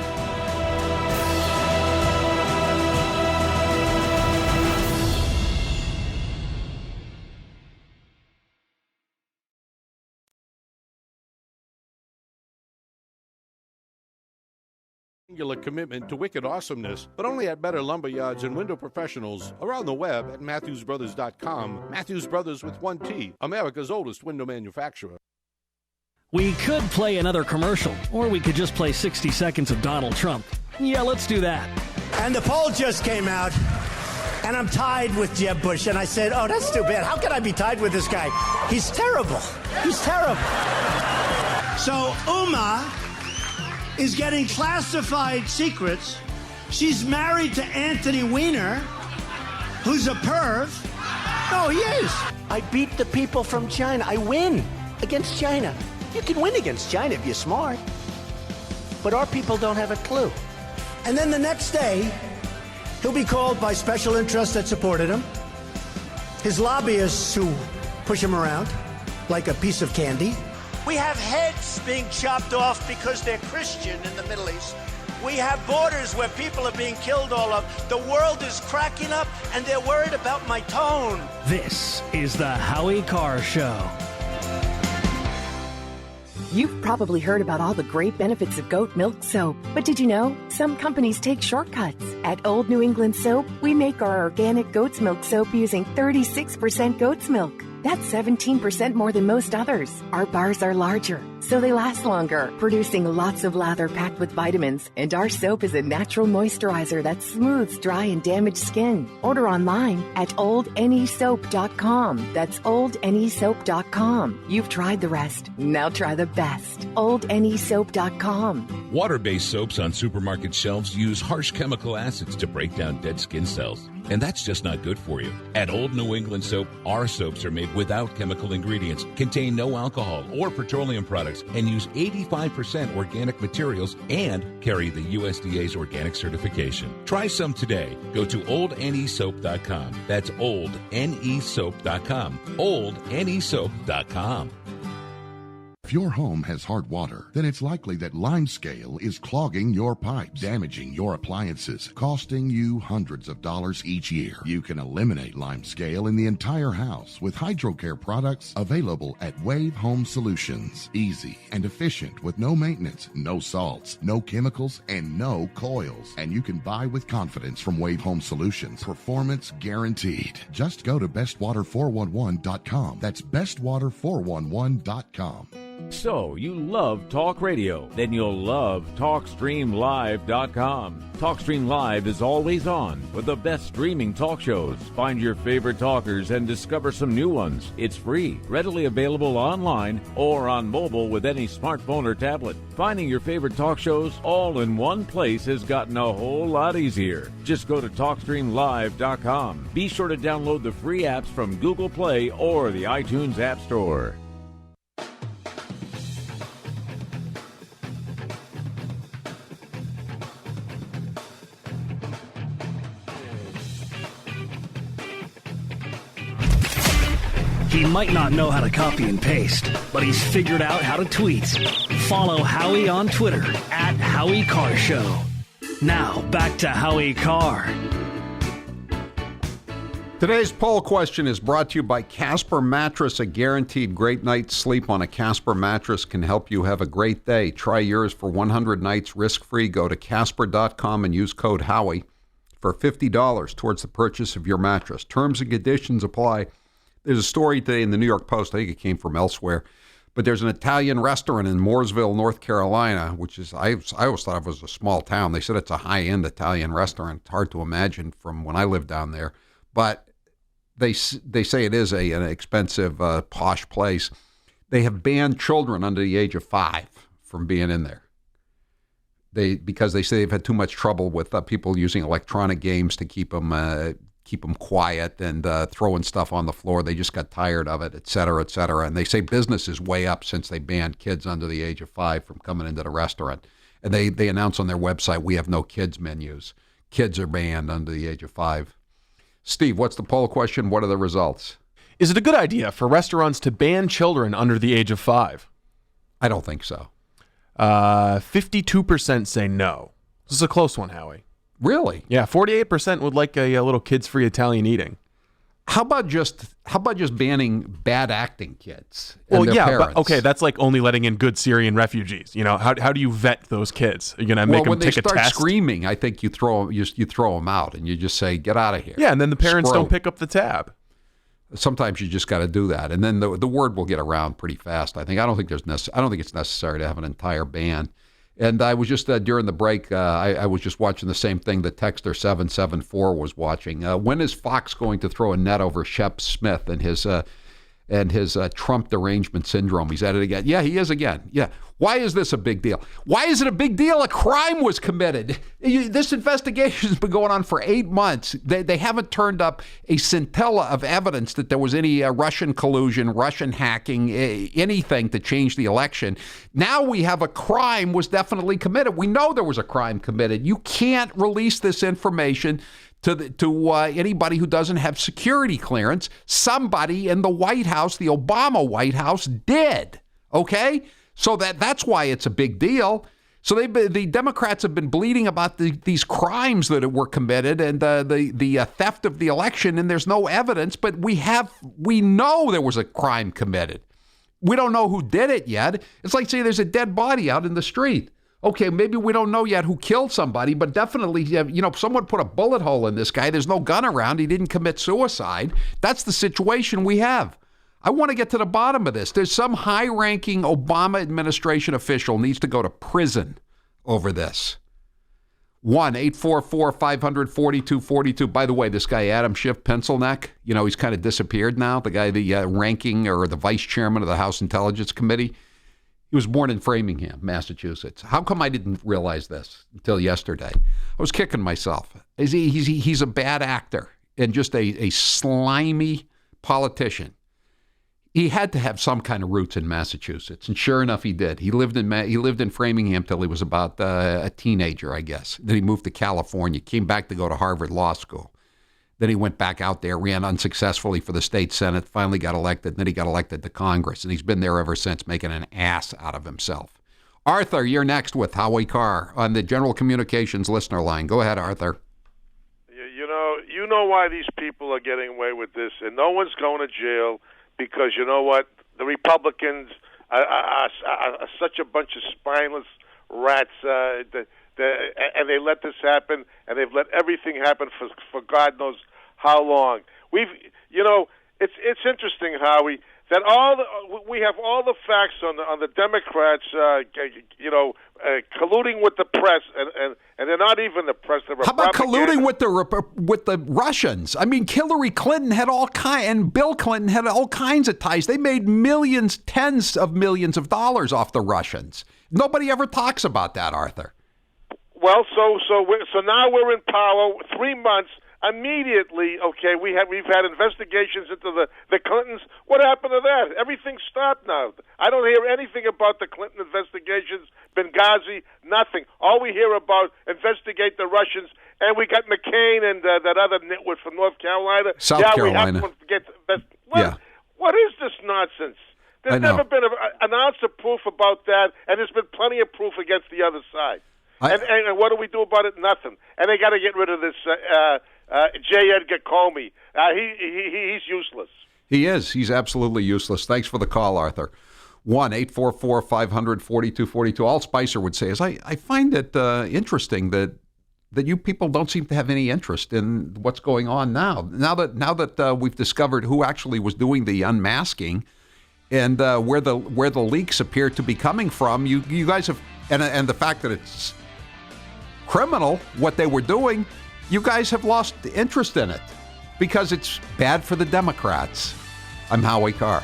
Singular commitment to wicked awesomeness, but only at better lumber yards and window professionals. Around the web at MatthewsBrothers.com. Matthews Brothers with 1 T, America's oldest window manufacturer. We could play another commercial, or we could just play 60 seconds of Donald Trump. Yeah, let's do that. And the poll just came out, and I'm tied with Jeb Bush. And I said, oh, that's too bad. How can I be tied with this guy? He's terrible. He's terrible. So Uma is getting classified secrets. She's married to Anthony Weiner, who's a perv. No, he is. I beat the people from China. I win against China. You can win against China if you're smart. But our people don't have a clue. And then the next day, he'll be called by special interests that supported him, his lobbyists who push them around like a piece of candy. We have heads being chopped off because they're Christian in the Middle East. We have borders where people are being killed all over. The world is cracking up, and they're worried about my tone. This is the Howie Carr Show. You've probably heard about all the great benefits of goat milk soap, but did you know some companies take shortcuts? At Old New England Soap, we make our organic goat's milk soap using 36% goat's milk. That's 17% more than most others. Our bars are larger, so they last longer, producing lots of lather packed with vitamins. And our soap is a natural moisturizer that smooths dry and damaged skin. Order online at oldnesoap.com. That's oldnesoap.com. You've tried the rest. Now try the best. oldnesoap.com. Water-based soaps on supermarket shelves use harsh chemical acids to break down dead skin cells. And that's just not good for you. At Old New England Soap, our soaps are made without chemical ingredients, contain no alcohol or petroleum products, and use 85% organic materials and carry the USDA's organic certification. Try some today. Go to oldnesoap.com. That's oldnesoap.com. oldnesoap.com. If your home has hard water, then it's likely that limescale is clogging your pipes, damaging your appliances, costing you hundreds of dollars each year. You can eliminate limescale in the entire house with HydroCare products available at Wave Home Solutions. Easy and efficient with no maintenance, no salts, no chemicals, and no coils. And you can buy with confidence from Wave Home Solutions. Performance guaranteed. Just go to bestwater411.com. That's bestwater411.com. So, you love talk radio? Then you'll love TalkStreamLive.com. TalkStream Live is always on with the best streaming talk shows. Find your favorite talkers and discover some new ones. It's free, readily available online or on mobile with any smartphone or tablet. Finding your favorite talk shows all in one place has gotten a whole lot easier. Just go to TalkStreamLive.com. Be sure to download the free apps from Google Play or the iTunes App Store. He might not know how to copy and paste, but he's figured out how to tweet. Follow Howie on Twitter at Howie Carr Show. Now, back to Howie Carr. Today's poll question is brought to you by Casper Mattress. A guaranteed great night's sleep on a Casper mattress can help you have a great day. Try yours for 100 nights risk-free. Go to Casper.com and use code Howie for $50 towards the purchase of your mattress. Terms and conditions apply. There's a story today in the New York Post, I think it came from elsewhere, but there's an Italian restaurant in Mooresville, North Carolina, which is, I always thought it was a small town. They said it's a high-end Italian restaurant. It's hard to imagine from when I lived down there. But they say it is an expensive, posh place. They have banned children under the age of 5 from being in there. Because they say they've had too much trouble with people using electronic games to keep them quiet and throwing stuff on the floor. They just got tired of it, et cetera, et cetera. And they say business is way up since they banned kids under the age of 5 from coming into the restaurant. And they announce on their website, we have no kids menus. Kids are banned under the age of 5. Steve, what's the poll question? What are the results? Is it a good idea for restaurants to ban children under the age of 5? I don't think so. 52% say no. This is a close one, Howie. Really? Yeah, 48% would like a little kids-free Italian eating. How about just banning bad acting kids? And Well, their yeah, parents? but okay, that's like only letting in good Syrian refugees. You know, how do you vet those kids? Are you gonna make them take a test? When they start screaming, I think you throw them out and you just say, "Get out of here." Yeah, and then the parents don't pick up the tab. Sometimes you just got to do that, and then the word will get around pretty fast. I don't think it's necessary to have an entire ban. And I was just during the break, I was just watching the same thing that Texter 774 was watching. When is Fox going to throw a net over Shep Smith and his Trump derangement syndrome? He's at it again. Yeah, he is again. Yeah. Why is this a big deal? Why is it a big deal? A crime was committed. This investigation has been going on for 8 months. They haven't turned up a scintilla of evidence that there was any Russian collusion, Russian hacking, anything to change the election. Now we have a crime was definitely committed. We know there was a crime committed. You can't release this information to anybody who doesn't have security clearance. Somebody in the White House, the Obama White House, did. Okay? So that's why it's a big deal. So the Democrats have been bleating about these crimes that were committed and the theft of the election, and there's no evidence, but we know there was a crime committed. We don't know who did it yet. It's like saying there's a dead body out in the street. Okay, maybe we don't know yet who killed somebody, but definitely, someone put a bullet hole in this guy. There's no gun around. He didn't commit suicide. That's the situation we have. I want to get to the bottom of this. There's some high-ranking Obama administration official needs to go to prison over this. 1-844-500-4242. By the way, this guy, Adam Schiff, pencil neck, he's kind of disappeared now. The guy, the ranking or the vice chairman of the House Intelligence Committee. He was born in Framingham, Massachusetts. How come I didn't realize this until yesterday? I was kicking myself. He's a bad actor and just a slimy politician. He had to have some kind of roots in Massachusetts, and sure enough, he did. He lived in Framingham till he was about a teenager, I guess. Then he moved to California, came back to go to Harvard Law School. Then he went back out there, ran unsuccessfully for the state Senate, finally got elected, and then he got elected to Congress, and he's been there ever since, making an ass out of himself. Arthur, you're next with Howie Carr on the General Communications listener line. Go ahead, Arthur. You know why these people are getting away with this, and no one's going to jail. Because you know what? The Republicans are such a bunch of spineless rats, and they let this happen, and they've let everything happen for God knows how long. It's interesting, Howie, that we have all the facts on the Democrats, colluding with the press, and they're not even the press. How about colluding with the Russians? I mean, Hillary Clinton had and Bill Clinton had all kinds of ties. They made millions, tens of millions of dollars off the Russians. Nobody ever talks about that, Arthur. Well, so now we're in power 3 months. Immediately, we've had investigations into the Clintons. What happened to that? Everything stopped now. I don't hear anything about the Clinton investigations, Benghazi, nothing. All we hear about, investigate the Russians, and we got McCain and that other nitwit from North Carolina. South Carolina. What is this nonsense? There's never been an ounce of proof about that, and there's been plenty of proof against the other side. And what do we do about it? Nothing. And they got to get rid of this J. Edgar Comey. He's useless. He is. He's absolutely useless. Thanks for the call, Arthur. 1-844-500-4242. All Spicer would say is, I find it interesting that you people don't seem to have any interest in what's going on now. Now that we've discovered who actually was doing the unmasking and where the leaks appear to be coming from, you guys have, and the fact that it's criminal what they were doing, you guys have lost interest in it because it's bad for the Democrats. I'm Howie Carr.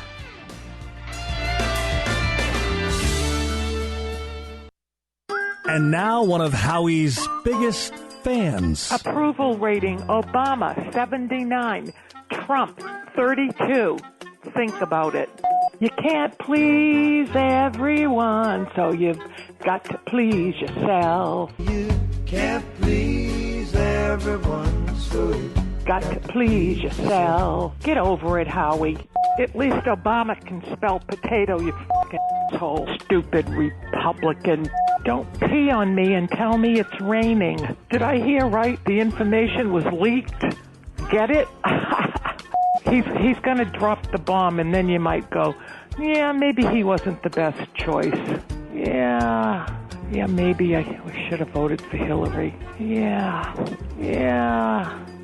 And now one of Howie's biggest fans. Approval rating, Obama 79, Trump 32. Think about it. You can't please everyone, so you've got to please yourself. You can't please everyone, so you've got to please yourself. Get over it, Howie. At least Obama can spell potato, you fucking asshole. Stupid Republican. Don't pee on me and tell me it's raining. Did I hear right? The information was leaked? Get it? He's going to drop the bomb, and then you might go, yeah, maybe he wasn't the best choice. Yeah, maybe I should have voted for Hillary. Yeah.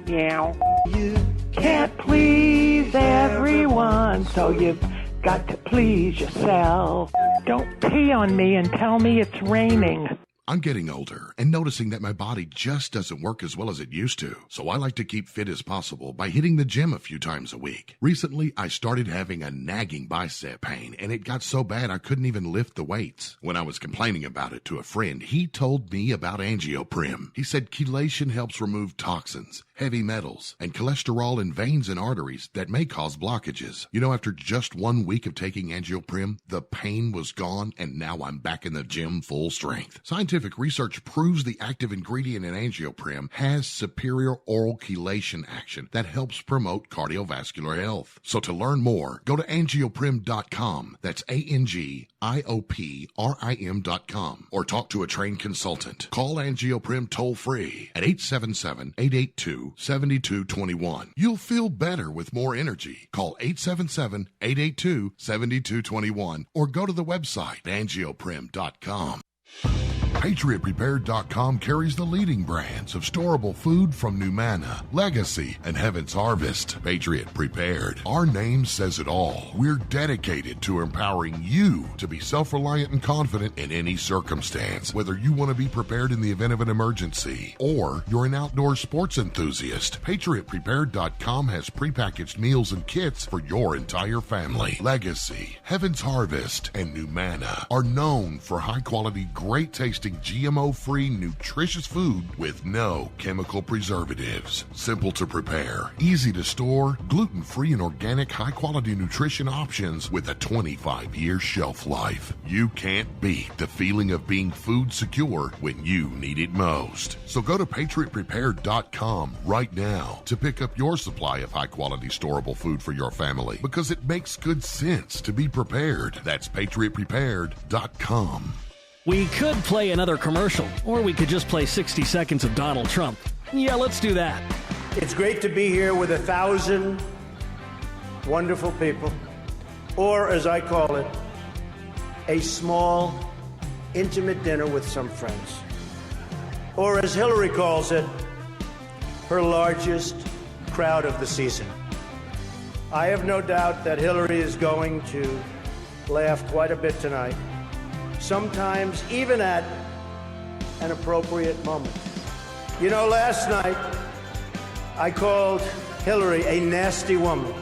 You can't please everyone, so you've got to please yourself. Don't pee on me and tell me it's raining. I'm getting older and noticing that my body just doesn't work as well as it used to. So I like to keep fit as possible by hitting the gym a few times a week. Recently, I started having a nagging bicep pain, and it got so bad I couldn't even lift the weights. When I was complaining about it to a friend, he told me about Angioprim. He said chelation helps remove toxins, heavy metals, and cholesterol in veins and arteries that may cause blockages. You know, after just 1 week of taking Angioprim, the pain was gone, and now I'm back in the gym full strength. Scientific research proves the active ingredient in Angioprim has superior oral chelation action that helps promote cardiovascular health. So to learn more, go to angioprim.com. That's ANGIOPRIM.com, or talk to a trained consultant. Call Angioprim toll free at 877-882-7221. You'll feel better with more energy. Call 877-882-7221 or go to the website angioprim.com. PatriotPrepared.com carries the leading brands of storable food from Numanna, Legacy, and Heaven's Harvest. Patriot Prepared. Our name says it all. We're dedicated to empowering you to be self-reliant and confident in any circumstance. Whether you want to be prepared in the event of an emergency or you're an outdoor sports enthusiast, PatriotPrepared.com has prepackaged meals and kits for your entire family. Legacy, Heaven's Harvest, and Numanna are known for high-quality, great-tasting, GMO-free, nutritious food with no chemical preservatives. Simple to prepare, easy to store, gluten-free and organic high-quality nutrition options with a 25-year shelf life. You can't beat the feeling of being food secure when you need it most. So go to PatriotPrepared.com right now to pick up your supply of high-quality storable food for your family, because it makes good sense to be prepared. That's PatriotPrepared.com. We could play another commercial, or we could just play 60 seconds of Donald Trump. Yeah, let's do that. It's great to be here with 1,000 wonderful people, or as I call it, a small, intimate dinner with some friends. Or as Hillary calls it, her largest crowd of the season. I have no doubt that Hillary is going to laugh quite a bit tonight, sometimes even at an appropriate moment. You know, last night I called Hillary a nasty woman.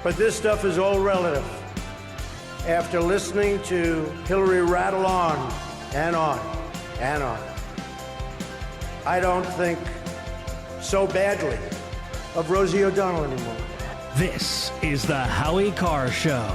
But this stuff is all relative. After listening to Hillary rattle on and on and on, I don't think so badly of Rosie O'Donnell anymore. This is the Howie Carr Show.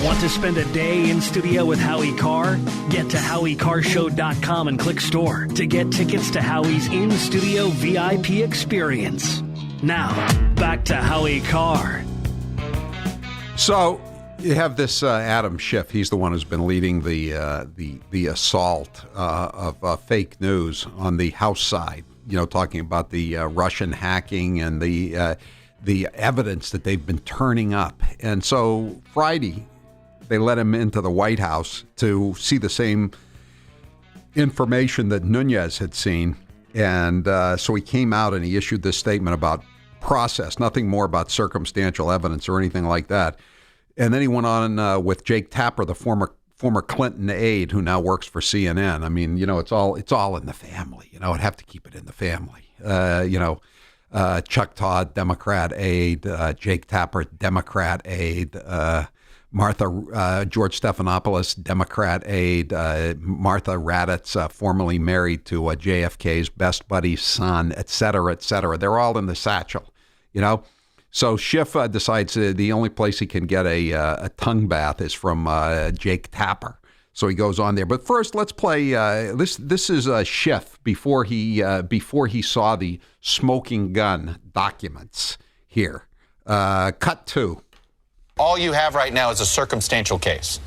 Want to spend a day in studio with Howie Carr? Get to HowieCarrShow.com and click store to get tickets to Howie's in-studio VIP experience. Now, back to Howie Carr. So you have this Adam Schiff. He's the one who's been leading the assault of fake news on the House side. You know, talking about the Russian hacking and the evidence that they've been turning up. And so Friday, they let him into the White House to see the same information that Nunez had seen. And so he came out and he issued this statement about process, nothing more about circumstantial evidence or anything like that. And then he went on with Jake Tapper, the former Clinton aide who now works for CNN. I mean, you know, it's all in the family. You know, I'd have to keep it in the family. Chuck Todd, Democrat aide, Jake Tapper, Democrat aide, George Stephanopoulos, Democrat aide, Martha Raddatz, formerly married to JFK's best buddy's son, et cetera, et cetera. They're all in the satchel, you know. So Schiff decides the only place he can get a tongue bath is from Jake Tapper. So he goes on there. But first, let's play. This is Schiff before he saw the smoking gun documents here. Cut 2. All you have right now is a circumstantial case.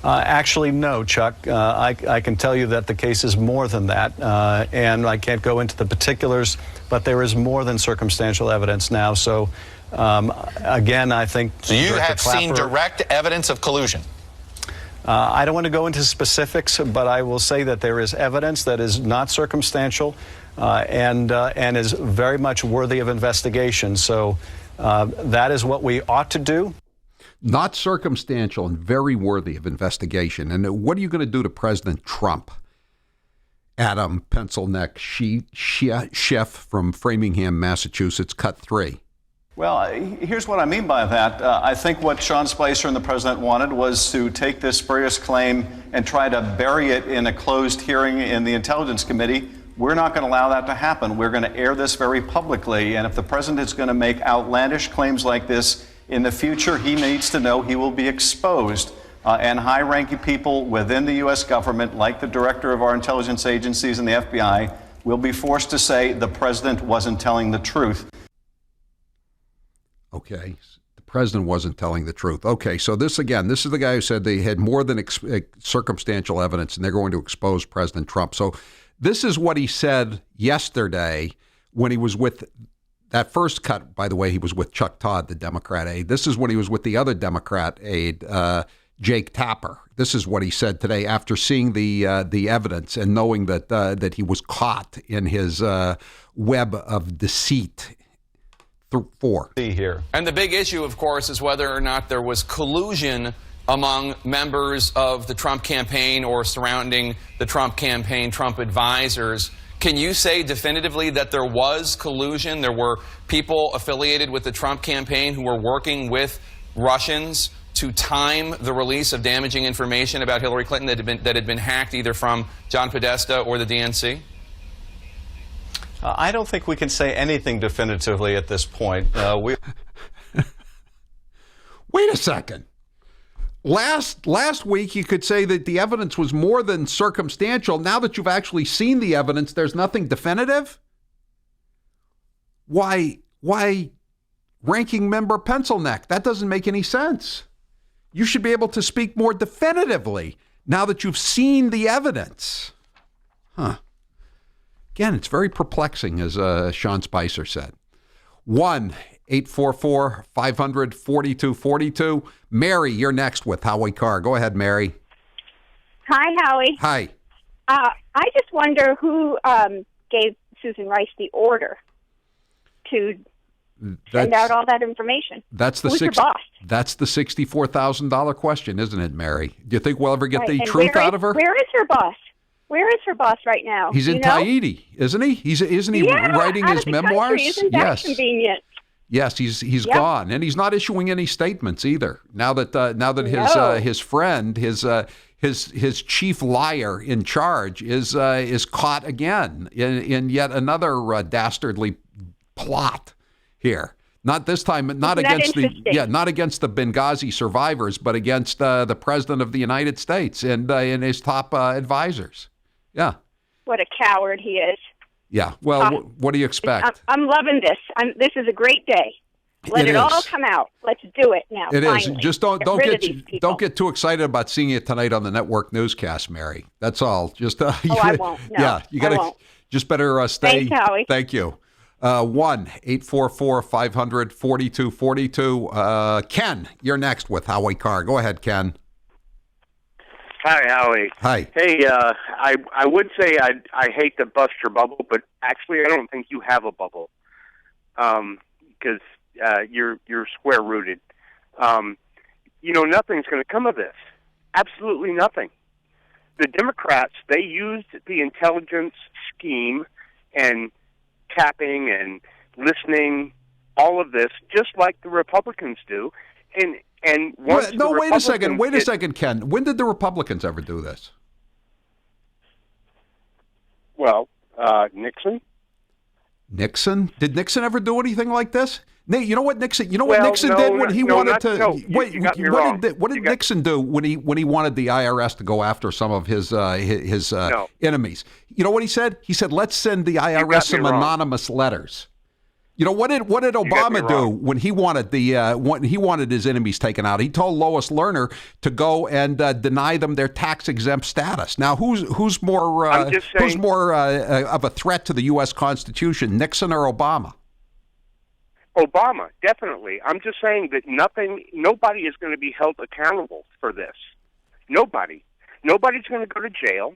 Actually, no, Chuck. I can tell you that the case is more than that, and I can't go into the particulars, but there is more than circumstantial evidence now. So, again, I think... So you have seen direct evidence of collusion? I don't want to go into specifics, but I will say that there is evidence that is not circumstantial and is very much worthy of investigation. So that is what we ought to do. Not circumstantial and very worthy of investigation. And what are you going to do to President Trump? Adam Pencilneck, chef from Framingham, Massachusetts, cut 3. Well, here's what I mean by that. I think what Sean Spicer and the president wanted was to take this spurious claim and try to bury it in a closed hearing in the Intelligence Committee. We're not going to allow that to happen. We're going to air this very publicly. And if the president is going to make outlandish claims like this in the future, he needs to know he will be exposed. And high-ranking people within the U.S. government, like the director of our intelligence agencies and the FBI, will be forced to say the president wasn't telling the truth. Okay, the president wasn't telling the truth. Okay, so this is the guy who said they had more than circumstantial evidence and they're going to expose President Trump. So this is what he said yesterday when he was with that first cut. By the way, he was with Chuck Todd, the Democrat aide. This is when he was with the other Democrat aide, Jake Tapper. This is what he said today after seeing the evidence and knowing that he was caught in his web of deceit. 4. Here. And the big issue, of course, is whether or not there was collusion among members of the Trump campaign or surrounding the Trump campaign, Trump advisors. Can you say definitively that there was collusion? There were people affiliated with the Trump campaign who were working with Russians to time the release of damaging information about Hillary Clinton that had been hacked either from John Podesta or the DNC? I don't think we can say anything definitively at this point. Wait a second. Last week you could say that the evidence was more than circumstantial. Now that you've actually seen the evidence, there's nothing definitive? Why Ranking Member Pencilneck? That doesn't make any sense. You should be able to speak more definitively now that you've seen the evidence. Huh. Again, it's very perplexing, as Sean Spicer said. 1-844-500-4242. Mary, you're next with Howie Carr. Go ahead, Mary. Hi, Howie. Hi. I just wonder who gave Susan Rice the order to send out all that information. That's the Who's her boss? That's the $64,000 question, isn't it, Mary? Do you think we'll ever get the truth out of her? Where is her boss? Where is her boss right now? He's in Tahiti, isn't he? Isn't he writing his memoirs? Isn't that convenient? Yes, he's gone, and he's not issuing any statements either. Now that his friend, his chief liar in charge is caught again in yet another dastardly plot here. Not this time, not against the Benghazi survivors, but against the president of the United States and his top advisors. Yeah. What a coward he is. Yeah. Well, what do you expect? I'm loving this. This is a great day. Let it all come out. Let's do it now. It finally. is. Just don't get too excited about seeing it tonight on the network newscast, Mary. That's all. Just I won't. No, yeah, you gotta just better stay. Thanks, Howie. Thank you. 1-844-500-4242. Ken, you're next with Howie Carr. Go ahead, Ken. Hi, Howie. Hi. Hey, I would say I hate to bust your bubble, but actually I don't think you have a bubble, because you're square rooted. Nothing's going to come of this. Absolutely nothing. The Democrats, they used the intelligence scheme and tapping and listening, all of this, just like the Republicans do. And once wait a second, Ken. When did the Republicans ever do this? Well, Nixon. Nixon? Did Nixon ever do anything like this? Nate, you know what Nixon? You know what Nixon did when he wanted to? No, wait, you got me wrong. What did Nixon do when he wanted the IRS to go after some of his enemies? You know what he said? He said, "Let's send the IRS some anonymous letters." You know what did Obama do when he wanted his enemies taken out? He told Lois Lerner to go and deny them their tax exempt status. Now, who's more of a threat to the U.S. Constitution, Nixon or Obama? Obama, definitely. I'm just saying that nobody is going to be held accountable for this. Nobody. Nobody's going to go to jail.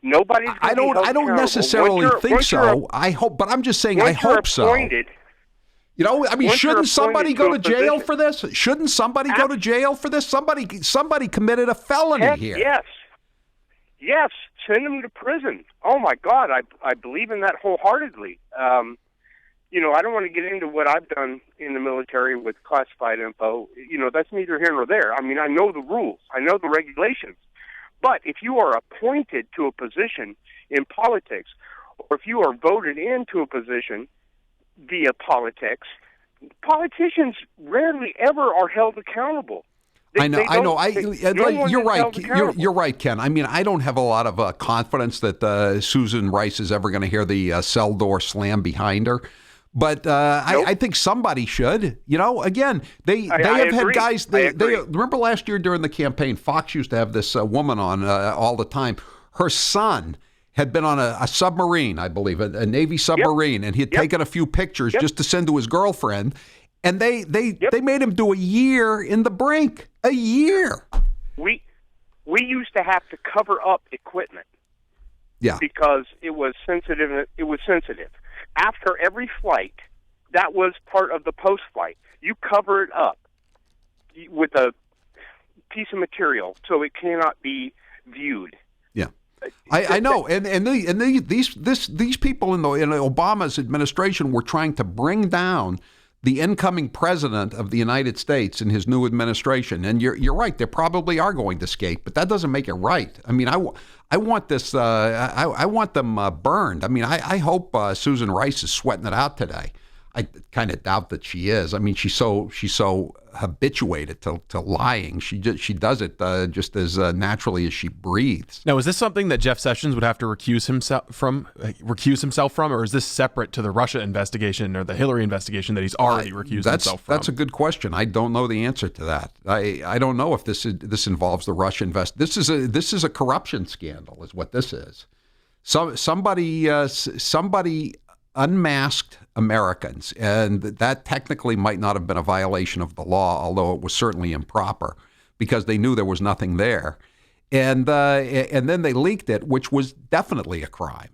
Nobody's. I don't necessarily think so. I hope, but I'm just saying I hope so. You know, I mean, shouldn't somebody go to jail for this? Shouldn't somebody go to jail for this? Somebody committed a felony here. Yes, send them to prison. Oh my God, I believe in that wholeheartedly. You know, I don't want to get into what I've done in the military with classified info. You know, that's neither here nor there. I mean, I know the rules. I know the regulations. But if you are appointed to a position in politics, or if you are voted into a position via politics, politicians rarely ever are held accountable. I know. You're right. You're right, Ken. I mean, I don't have a lot of confidence that Susan Rice is ever going to hear the cell door slam behind her. But I think somebody should. You know, again, they have had guys. They remember last year during the campaign, Fox used to have this woman on all the time. Her son had been on a submarine, I believe, a Navy submarine, and he had taken a few pictures just to send to his girlfriend. And they made him do a year in the brink. A year. We used to have to cover up equipment. Yeah. Because it was sensitive. After every flight, that was part of the post-flight. You cover it up with a piece of material so it cannot be viewed. Yeah, I know, and these people in Obama's administration were trying to bring down the incoming president of the United States in his new administration. And you're right, they probably are going to skate, but that doesn't make it right. I mean, I want this. I want them burned. I mean, I hope Susan Rice is sweating it out today. I kind of doubt that she is. I mean, she's so habituated to lying. She does it just as naturally as she breathes. Now, is this something that Jeff Sessions would have to recuse himself from, or is this separate to the Russia investigation or the Hillary investigation that he's already recused himself from? That's a good question. I don't know the answer to that. I don't know if this involves the Russia This is a corruption scandal, is what this is. Somebody unmasked Americans, and that technically might not have been a violation of the law, although it was certainly improper because they knew there was nothing there. And then they leaked it, which was definitely a crime.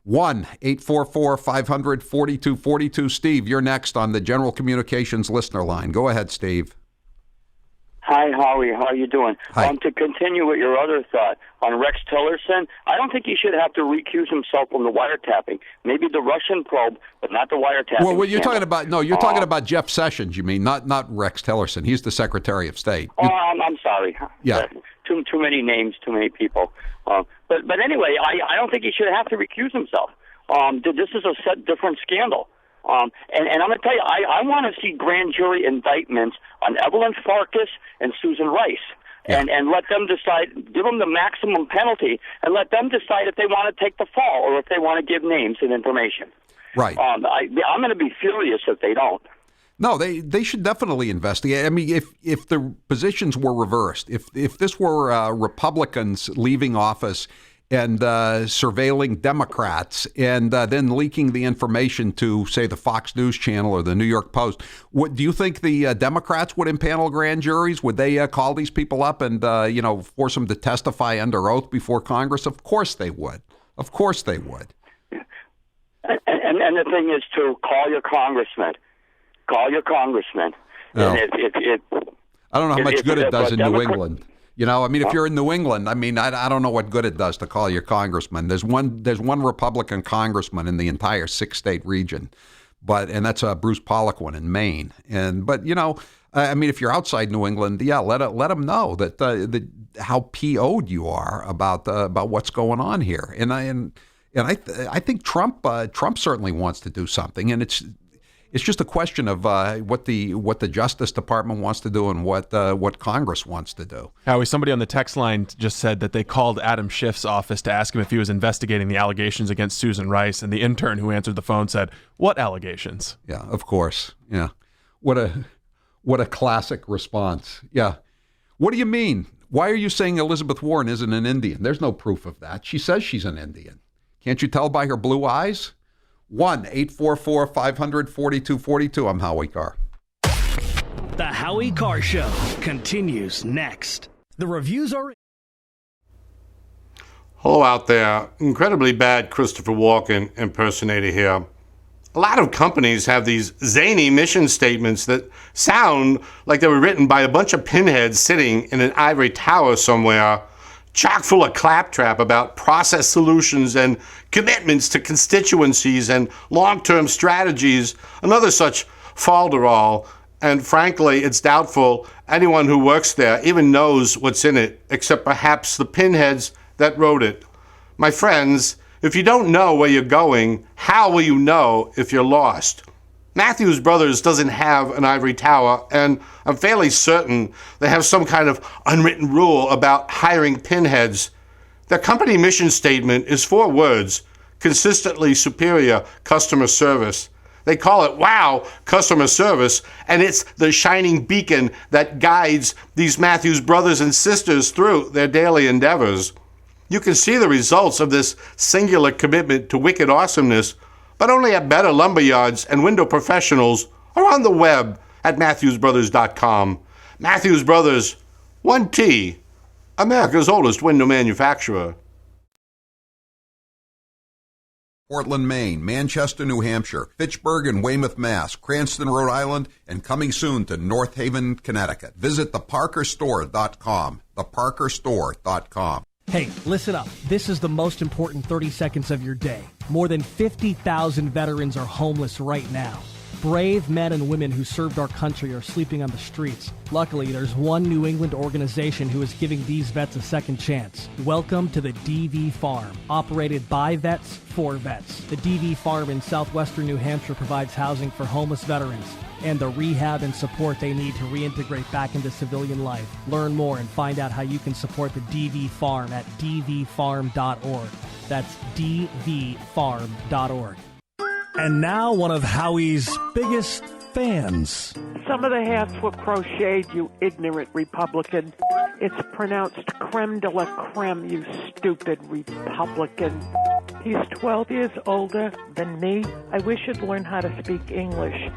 1-844-500-4242. Steve, you're next on the General Communications listener line. Go ahead, Steve. Hi, Howie. How are you doing? Hi. To continue with your other thought on Rex Tillerson, I don't think he should have to recuse himself from the wiretapping. Maybe the Russian probe, but not the wiretapping. Well, you're talking about talking about Jeff Sessions. You mean not Rex Tillerson? He's the Secretary of State. I'm sorry. Yeah. Too many names, too many people. But anyway, I don't think he should have to recuse himself. This is a different scandal. And I'm going to tell you, I want to see grand jury indictments on Evelyn Farkas and Susan Rice. Yeah. And let them decide, give them the maximum penalty, and let them decide if they want to take the fall or if they want to give names and information. Right. I'm going to be furious if they don't. No, they should definitely investigate. I mean, if the positions were reversed, if this were Republicans leaving office and surveilling Democrats and then leaking the information to, say, the Fox News Channel or the New York Post, do you think the Democrats would impanel grand juries? Would they call these people up and force them to testify under oath before Congress? Of course they would. Of course they would. And the thing is to call your congressman. Call your congressman. No. And I don't know how much good it does in New England. You know, I mean, if you're in New England, I mean, I don't know what good it does to call your congressman. There's one Republican congressman in the entire 6-state region, and that's Bruce Poliquin in Maine. But I mean, if you're outside New England, yeah, let them know that how PO'd you are about what's going on here. And I think Trump certainly wants to do something, and it's just a question of what the Justice Department wants to do and what Congress wants to do. Howie, somebody on the text line just said that they called Adam Schiff's office to ask him if he was investigating the allegations against Susan Rice, and the intern who answered the phone said, "What allegations?" Yeah, of course. Yeah, what a classic response. Yeah, what do you mean? Why are you saying Elizabeth Warren isn't an Indian? There's no proof of that. She says she's an Indian. Can't you tell by her blue eyes? 1-844-500-4242. I'm Howie Carr. The Howie Carr Show continues next. The reviews are Hello out there. Incredibly bad Christopher Walken impersonator here. A lot of companies have these zany mission statements that sound like they were written by a bunch of pinheads sitting in an ivory tower somewhere, chock full of claptrap about process solutions and commitments to constituencies and long-term strategies, another such falderall. And frankly, it's doubtful anyone who works there even knows what's in it, except perhaps the pinheads that wrote it. My friends, if you don't know where you're going, how will you know if you're lost? Matthews Brothers doesn't have an ivory tower, and I'm fairly certain they have some kind of unwritten rule about hiring pinheads. Their company mission statement is 4 words: consistently superior customer service. They call it WOW customer service, and it's the shining beacon that guides these Matthews brothers and sisters through their daily endeavors. You can see the results of this singular commitment to wicked awesomeness, but only at better lumberyards and window professionals or on the web at MatthewsBrothers.com. Matthews Brothers, 1T, America's oldest window manufacturer. Portland, Maine, Manchester, New Hampshire, Fitchburg and Weymouth, Mass., Cranston, Rhode Island, and coming soon to North Haven, Connecticut. Visit theparkerstore.com, theparkerstore.com. Hey, listen up. This is the most important 30 seconds of your day. More than 50,000 veterans are homeless right now. Brave men and women who served our country are sleeping on the streets. Luckily, there's one New England organization who is giving these vets a second chance. Welcome to the DV Farm, operated by vets for vets. The DV Farm in southwestern New Hampshire provides housing for homeless veterans and the rehab and support they need to reintegrate back into civilian life. Learn more and find out how you can support the DV Farm at dvfarm.org. That's dvfarm.org. And now one of Howie's biggest fans. Some of the hats were crocheted, you ignorant Republican. It's pronounced creme de la creme, you stupid Republican. He's 12 years older than me. I wish he'd learn how to speak English.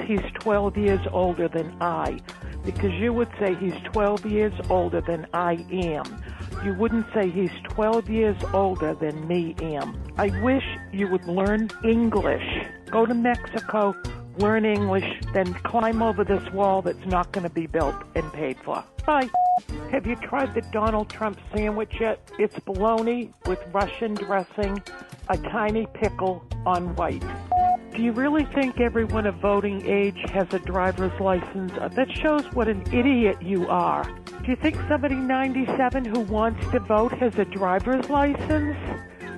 He's 12 years older than I, because you would say he's 12 years older than I am. You wouldn't say he's 12 years older than me am. I wish you would learn English. Go to Mexico, learn English, then climb over this wall that's not going to be built and paid for. Bye. Have you tried the Donald Trump sandwich yet? It's bologna with Russian dressing, a tiny pickle on white. Do you really think everyone of voting age has a driver's license? That shows what an idiot you are. Do you think somebody 97 who wants to vote has a driver's license?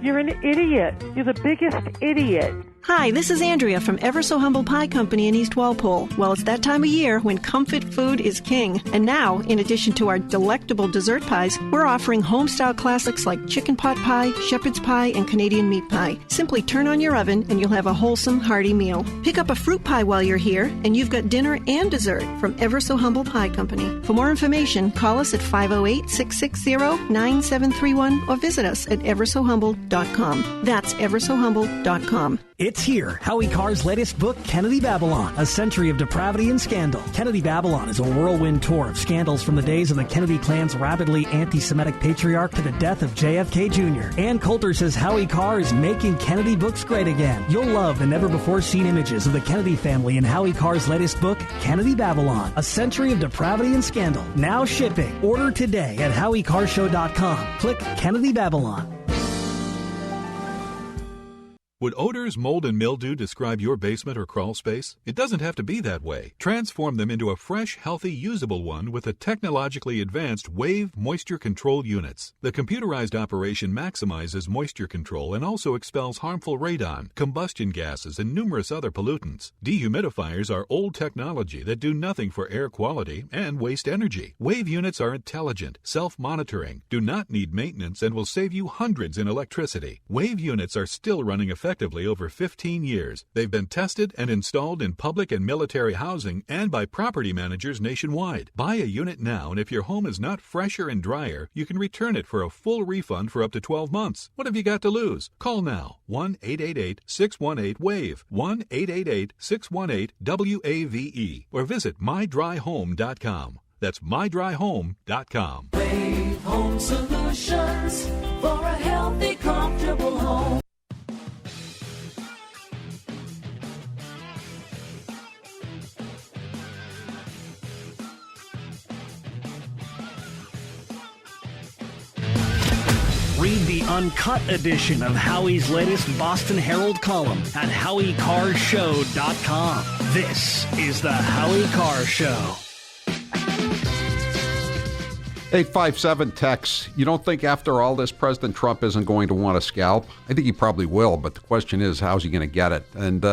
You're an idiot. You're the biggest idiot. Hi, this is Andrea from Ever So Humble Pie Company in East Walpole. Well, it's that time of year when comfort food is king. And now, in addition to our delectable dessert pies, we're offering home-style classics like chicken pot pie, shepherd's pie, and Canadian meat pie. Simply turn on your oven and you'll have a wholesome, hearty meal. Pick up a fruit pie while you're here, and you've got dinner and dessert from Ever So Humble Pie Company. For more information, call us at 508-660-9731 or visit us at eversohumble.com. That's eversohumble.com. It's here, Howie Carr's latest book, Kennedy Babylon, A Century of Depravity and Scandal. Kennedy Babylon is a whirlwind tour of scandals from the days of the Kennedy clan's rapidly anti-Semitic patriarch to the death of JFK Jr. Ann Coulter says Howie Carr is making Kennedy books great again. You'll love the never-before-seen images of the Kennedy family in Howie Carr's latest book, Kennedy Babylon, A Century of Depravity and Scandal. Now shipping. Order today at HowieCarrShow.com. Click Kennedy Babylon. Would odors, mold, and mildew describe your basement or crawl space? It doesn't have to be that way. Transform them into a fresh, healthy, usable one with the technologically advanced Wave Moisture Control Units. The computerized operation maximizes moisture control and also expels harmful radon, combustion gases, and numerous other pollutants. Dehumidifiers are old technology that do nothing for air quality and waste energy. Wave units are intelligent, self-monitoring, do not need maintenance, and will save you hundreds in electricity. Wave units are still running effectively over 15 years. They've been tested and installed in public and military housing and by property managers nationwide. Buy a unit now, and if your home is not fresher and drier, you can return it for a full refund for up to 12 months. What have you got to lose? Call now. 1-888-618-WAVE. 1-888-618-WAVE. Or visit mydryhome.com. That's mydryhome.com. Wave Home Solutions for a healthy, comfortable home. Read the uncut edition of Howie's latest Boston Herald column at HowieCarrShow.com. This is the Howie Carr Show. 857 Tex, you don't think after all this President Trump isn't going to want a scalp? I think he probably will, but the question is, how's he going to get it? And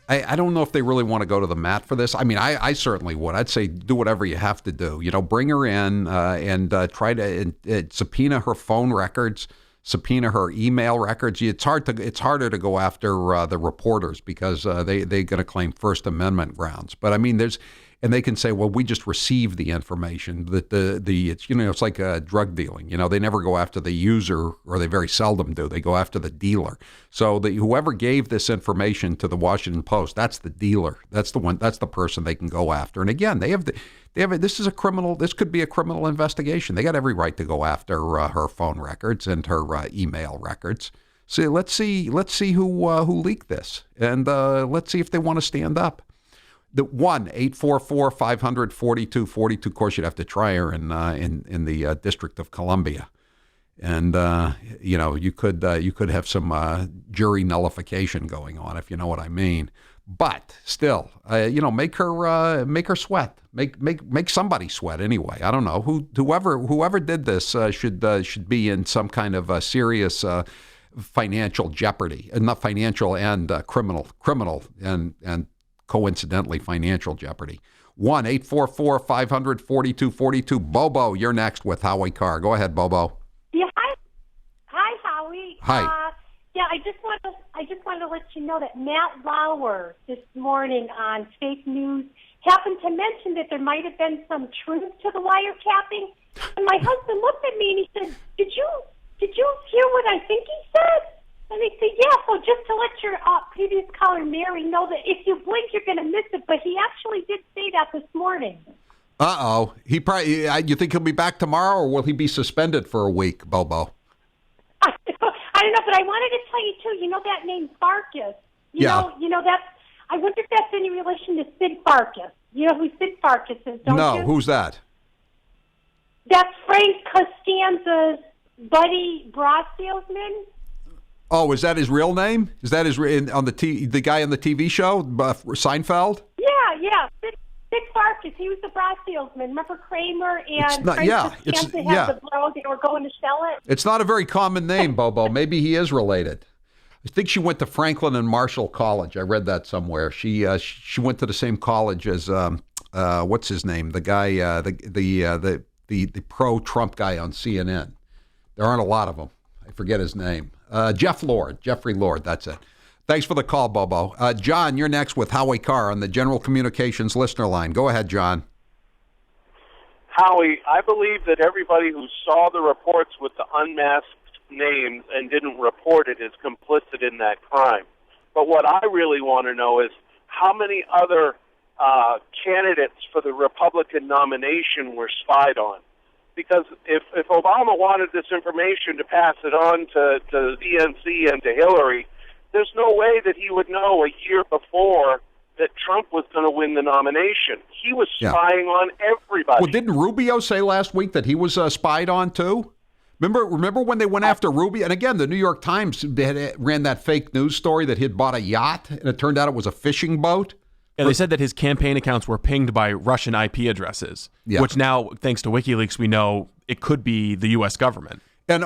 I don't know if they really want to go to the mat for this. I mean, I certainly would. I'd say do whatever you have to do. You know, bring her in and try to subpoena her phone records, subpoena her email records. It's harder to go after the reporters because they're going to claim First Amendment grounds. But I mean, and they can say, well, we just received the information that it's like drug dealing. You know, they never go after the user, or they very seldom do. They go after the dealer. So whoever gave this information to the Washington Post, that's the dealer. That's the one. That's the person they can go after. And again, this is a criminal. This could be a criminal investigation. They got every right to go after her phone records and her email records. So let's see who leaked this, and let's see if they want to stand up. The 1-844-500-4242. Of course, you'd have to try her in the District of Columbia, and you could have some jury nullification going on, if you know what I mean. But still, make her sweat. Make somebody sweat anyway. I don't know whoever did this should be in some kind of serious financial jeopardy, and not financial and criminal and coincidentally financial jeopardy. 1-844-500-4242. Bobo, you're next with Howie Carr. Go ahead, Bobo. Yeah, hi, Howie. Hi. I just wanted to let you know that Matt Lauer this morning on fake news happened to mention that there might have been some truth to the wiretapping, and my husband looked at me and he said, "Did you hear what I think he said?" And they say, yeah, so just to let your previous caller, Mary, know that if you blink, you're going to miss it. But he actually did say that this morning. Uh-oh. He probably. You think he'll be back tomorrow, or will he be suspended for a week, Bobo? I don't know, but I wanted to tell you, too, you know that name Farkas? You know that's, I wonder if that's any relation to Sid Farkas. You know who Sid Farkas is, don't you? No, who's that? That's Frank Costanza's buddy bra salesman. Oh, is that his real name? Is that the guy on the TV show, Seinfeld? Yeah. Sid Farkas. He was the bra salesman. Remember Kramer and Frank Costanza had the bra. They were going to sell it. It's not a very common name, Bobo. Maybe he is related. I think she went to Franklin and Marshall College. I read that somewhere. She went to the same college as what's his name? The guy, the pro-Trump guy on CNN. There aren't a lot of them. I forget his name. Jeffrey Lord, that's it. Thanks for the call, Bobo. John, you're next with Howie Carr on the General Communications listener line. Go ahead, John. Howie, I believe that everybody who saw the reports with the unmasked names and didn't report it is complicit in that crime. But what I really want to know is how many other candidates for the Republican nomination were spied on. Because if Obama wanted this information to pass it on to the DNC and to Hillary, there's no way that he would know a year before that Trump was going to win the nomination. He was spying on everybody. Well, didn't Rubio say last week that he was spied on too? Remember when they went after Rubio? And again, the New York Times ran that fake news story that he'd bought a yacht, and it turned out it was a fishing boat. Yeah, they said that his campaign accounts were pinged by Russian IP addresses, which now, thanks to WikiLeaks, we know it could be the U.S. government. And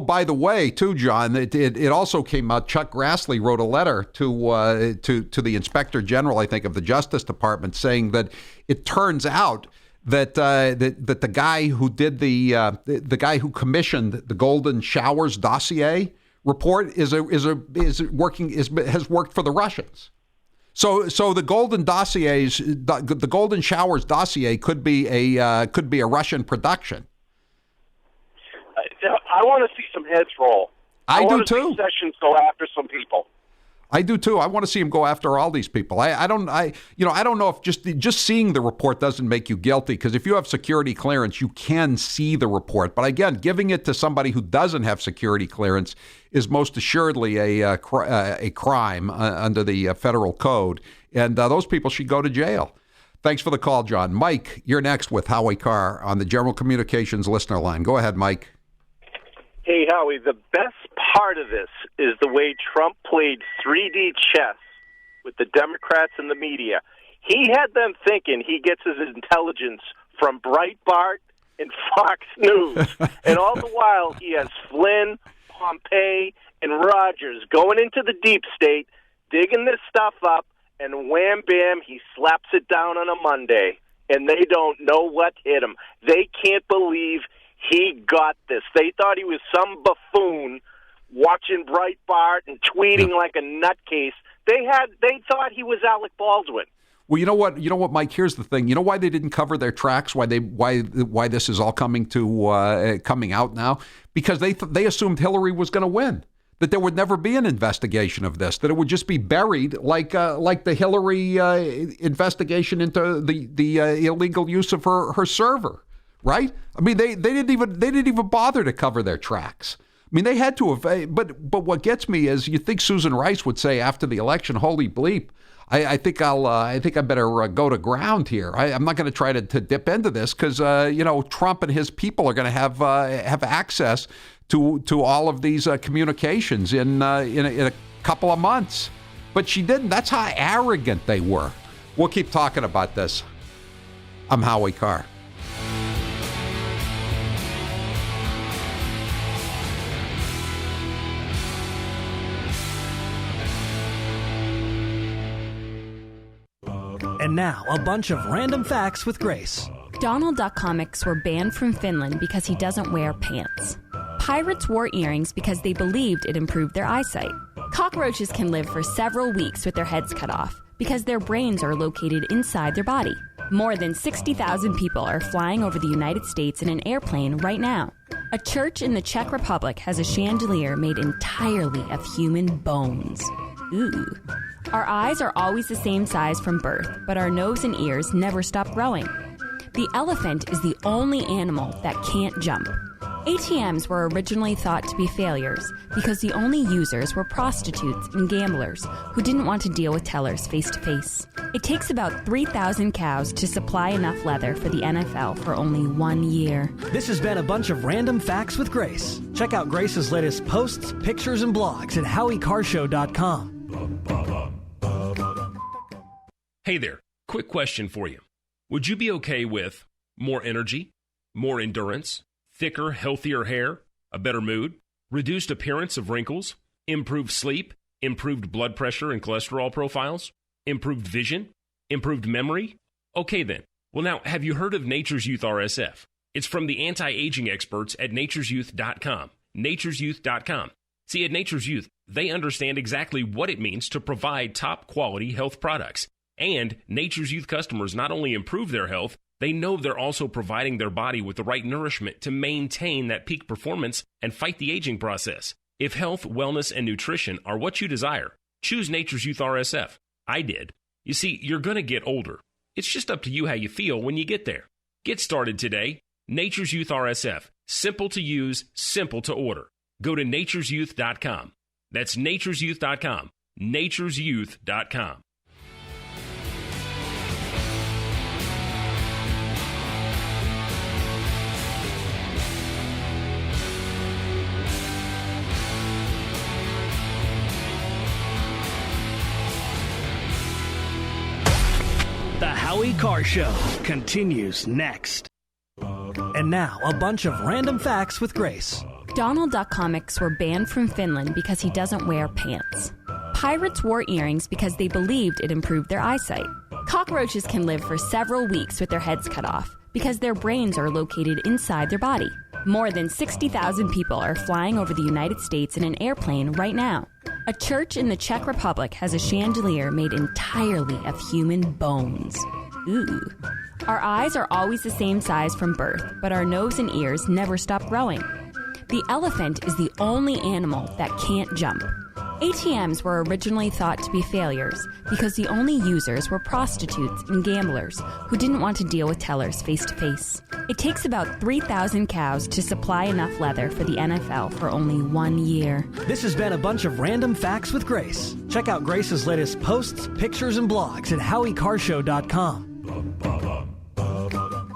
by the way, too, John, it also came out. Chuck Grassley wrote a letter to the Inspector General, I think, of the Justice Department, saying that it turns out that the guy who did the guy who commissioned the Golden Showers dossier report has worked for the Russians. So the Golden Showers dossier could be a Russian production. I want to see some heads roll. I do want to too. See Sessions go after some people. I do too. I want to see him go after all these people. I don't know if just seeing the report doesn't make you guilty, because if you have security clearance, you can see the report. But again, giving it to somebody who doesn't have security clearance is most assuredly a crime under the federal code, and those people should go to jail. Thanks for the call, John. Mike, you're next with Howie Carr on the General Communications listener line. Go ahead, Mike. Hey, Howie, the best part of this is the way Trump played 3D chess with the Democrats and the media. He had them thinking he gets his intelligence from Breitbart and Fox News. And all the while, he has Flynn, Pompey, and Rogers going into the deep state, digging this stuff up, and wham, bam, he slaps it down on a Monday. And they don't know what hit him. They can't believe he got this. They thought he was some buffoon watching Breitbart and tweeting like a nutcase. They thought he was Alec Baldwin. Well, you know what, Mike. Here's the thing. You know why they didn't cover their tracks? Why this is all coming out now? Because they assumed Hillary was going to win. That there would never be an investigation of this. That it would just be buried like the Hillary investigation into the illegal use of her server. Right? I mean, they didn't even bother to cover their tracks. I mean, they had to have. But what gets me is, you think Susan Rice would say after the election, "Holy bleep! I think I better go to ground here. I'm not going to try to dip into this, because Trump and his people are going to have access to all of these communications in a couple of months." But she didn't. That's how arrogant they were. We'll keep talking about this. I'm Howie Carr. And now, a bunch of random facts with Grace. Donald Duck comics were banned from Finland because he doesn't wear pants. Pirates wore earrings because they believed it improved their eyesight. Cockroaches can live for several weeks with their heads cut off because their brains are located inside their body. More than 60,000 people are flying over the United States in an airplane right now. A church in the Czech Republic has a chandelier made entirely of human bones. Ooh. Our eyes are always the same size from birth, but our nose and ears never stop growing. The elephant is the only animal that can't jump. ATMs were originally thought to be failures because the only users were prostitutes and gamblers who didn't want to deal with tellers face to face. It takes about 3,000 cows to supply enough leather for the NFL for only 1 year. This has been a bunch of random facts with Grace. Check out Grace's latest posts, pictures, and blogs at HowieCarrshow.com. Hey there, quick question for you. Would you be okay with more energy, more endurance, thicker, healthier hair, a better mood, reduced appearance of wrinkles, improved sleep, improved blood pressure and cholesterol profiles, improved vision, improved memory? Okay then. Well now, have you heard of Nature's Youth RSF? It's from the anti-aging experts at nature'syouth.com. nature'syouth.com. See, at Nature's Youth, they understand exactly what it means to provide top-quality health products. And Nature's Youth customers not only improve their health, they know they're also providing their body with the right nourishment to maintain that peak performance and fight the aging process. If health, wellness, and nutrition are what you desire, choose Nature's Youth RSF. I did. You see, you're going to get older. It's just up to you how you feel when you get there. Get started today. Nature's Youth RSF. Simple to use, simple to order. Go to nature'syouth.com. That's nature'syouth.com. nature'syouth.com. The Howie Carr Show continues next. And now, a bunch of random facts with Grace. Donald Duck comics were banned from Finland because he doesn't wear pants. Pirates wore earrings because they believed it improved their eyesight. Cockroaches can live for several weeks with their heads cut off because their brains are located inside their body. More than 60,000 people are flying over the United States in an airplane right now. A church in the Czech Republic has a chandelier made entirely of human bones. Ooh. Our eyes are always the same size from birth, but our nose and ears never stop growing. The elephant is the only animal that can't jump. ATMs were originally thought to be failures because the only users were prostitutes and gamblers who didn't want to deal with tellers face to face. It takes about 3,000 cows to supply enough leather for the NFL for only 1 year. This has been a bunch of random facts with Grace. Check out Grace's latest posts, pictures, and blogs at HowieCarrshow.com.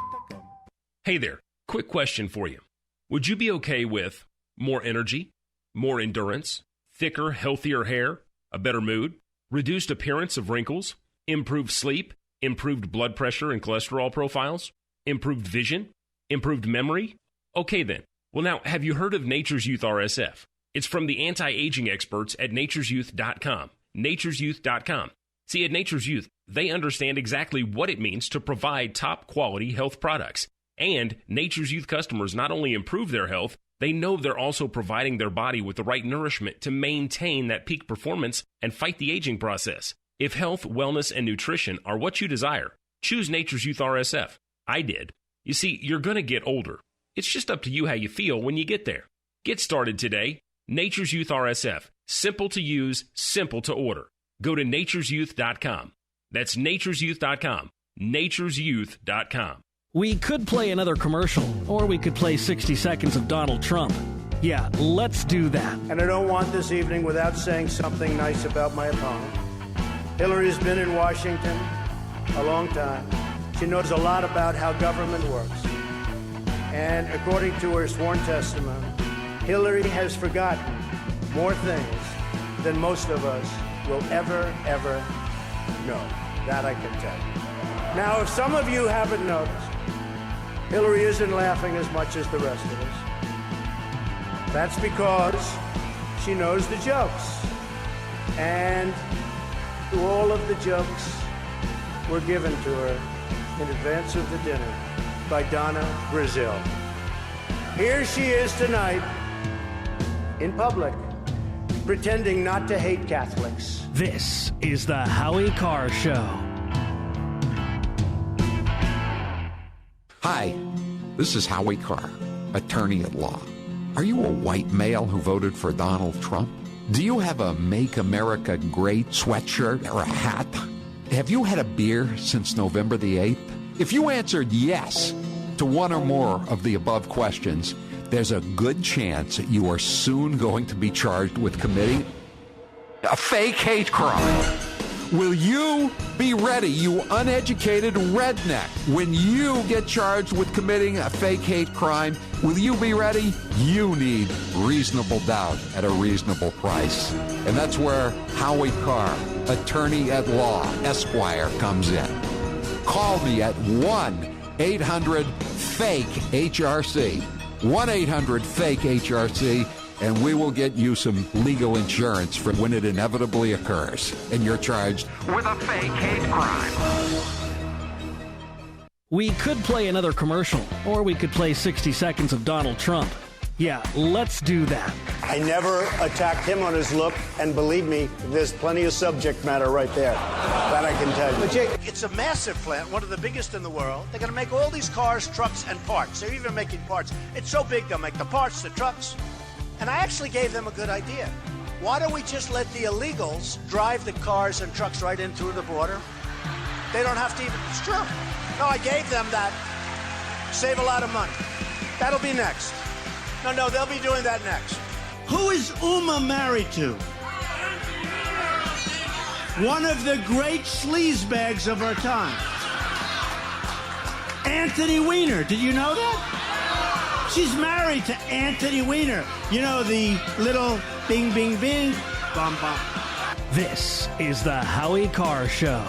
Hey there, quick question for you. Would you be okay with more energy, more endurance, thicker, healthier hair, a better mood, reduced appearance of wrinkles, improved sleep, improved blood pressure and cholesterol profiles, improved vision, improved memory? Okay then. Well now, have you heard of Nature's Youth RSF? It's from the anti-aging experts at nature'syouth.com. nature'syouth.com. See, at Nature's Youth, they understand exactly what it means to provide top-quality health products. And Nature's Youth customers not only improve their health, they know they're also providing their body with the right nourishment to maintain that peak performance and fight the aging process. If health, wellness, and nutrition are what you desire, choose Nature's Youth RSF. I did. You see, you're going to get older. It's just up to you how you feel when you get there. Get started today. Nature's Youth RSF. Simple to use, simple to order. Go to nature'syouth.com. That's nature'syouth.com. nature'syouth.com. We could play another commercial, or we could play 60 seconds of Donald Trump. Yeah, let's do that. And I don't want this evening without saying something nice about my opponent. Hillary's been in Washington a long time. She knows a lot about how government works. And according to her sworn testimony, Hillary has forgotten more things than most of us will ever know. That I can tell you. Now, if some of you haven't noticed, Hillary isn't laughing as much as the rest of us. That's because she knows the jokes. And all of the jokes were given to her in advance of the dinner by Donna Brazile. Here she is tonight in public, pretending not to hate Catholics. This is the Howie Carr Show. Hi, this is Howie Carr, attorney at law. Are you a white male who voted for Donald Trump? Do you have a Make America Great sweatshirt or a hat? Have you had a beer since November the 8th? If you answered yes to one or more of the above questions, there's a good chance that you are soon going to be charged with committing a fake hate crime. Will you be ready, you uneducated redneck? When you get charged with committing a fake hate crime, will you be ready? You need reasonable doubt at a reasonable price. And that's where Howie Carr, attorney at law, Esquire, comes in. Call me at 1-800-FAKE-HRC. 1-800-FAKE-HRC. And we will get you some legal insurance for when it inevitably occurs and you're charged with a fake hate crime. We could play another commercial, or we could play 60 seconds of Donald Trump. Yeah, let's do that. I never attacked him on his look, and believe me, there's plenty of subject matter right there. That I can tell you. But Jake, it's a massive plant, one of the biggest in the world. They're going to make all these cars, trucks, and parts. They're even making parts. It's so big, they'll make the parts, the trucks. And I actually gave them a good idea. Why don't we just let the illegals drive the cars and trucks right in through the border? They don't have to even, it's true. No, I gave them that. Save a lot of money. That'll be next. No, they'll be doing that next. Who is Uma married to? One of the great sleazebags of our time. Anthony Weiner. Did you know that? She's married to Anthony Weiner. You know, the little bing, bing, bing, bum, bum. This is the Howie Carr Show.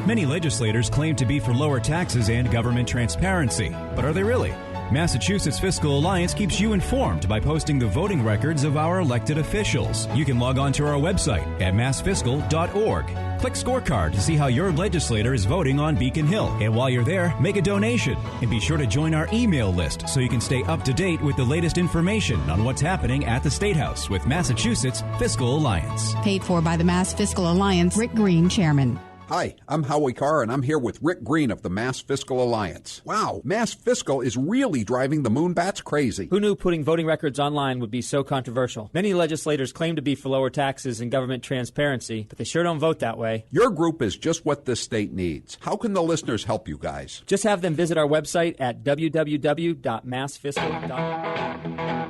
Many legislators claim to be for lower taxes and government transparency. But are they really? Massachusetts Fiscal Alliance keeps you informed by posting the voting records of our elected officials. You can log on to our website at massfiscal.org. Click Scorecard to see how your legislator is voting on Beacon Hill. And while you're there, make a donation. And be sure to join our email list so you can stay up to date with the latest information on what's happening at the State House with Massachusetts Fiscal Alliance. Paid for by the Mass Fiscal Alliance, Rick Green, Chairman. Hi, I'm Howie Carr, and I'm here with Rick Green of the Mass Fiscal Alliance. Wow, Mass Fiscal is really driving the Moonbats crazy. Who knew putting voting records online would be so controversial? Many legislators claim to be for lower taxes and government transparency, but they sure don't vote that way. Your group is just what this state needs. How can the listeners help you guys? Just have them visit our website at www.massfiscal.com.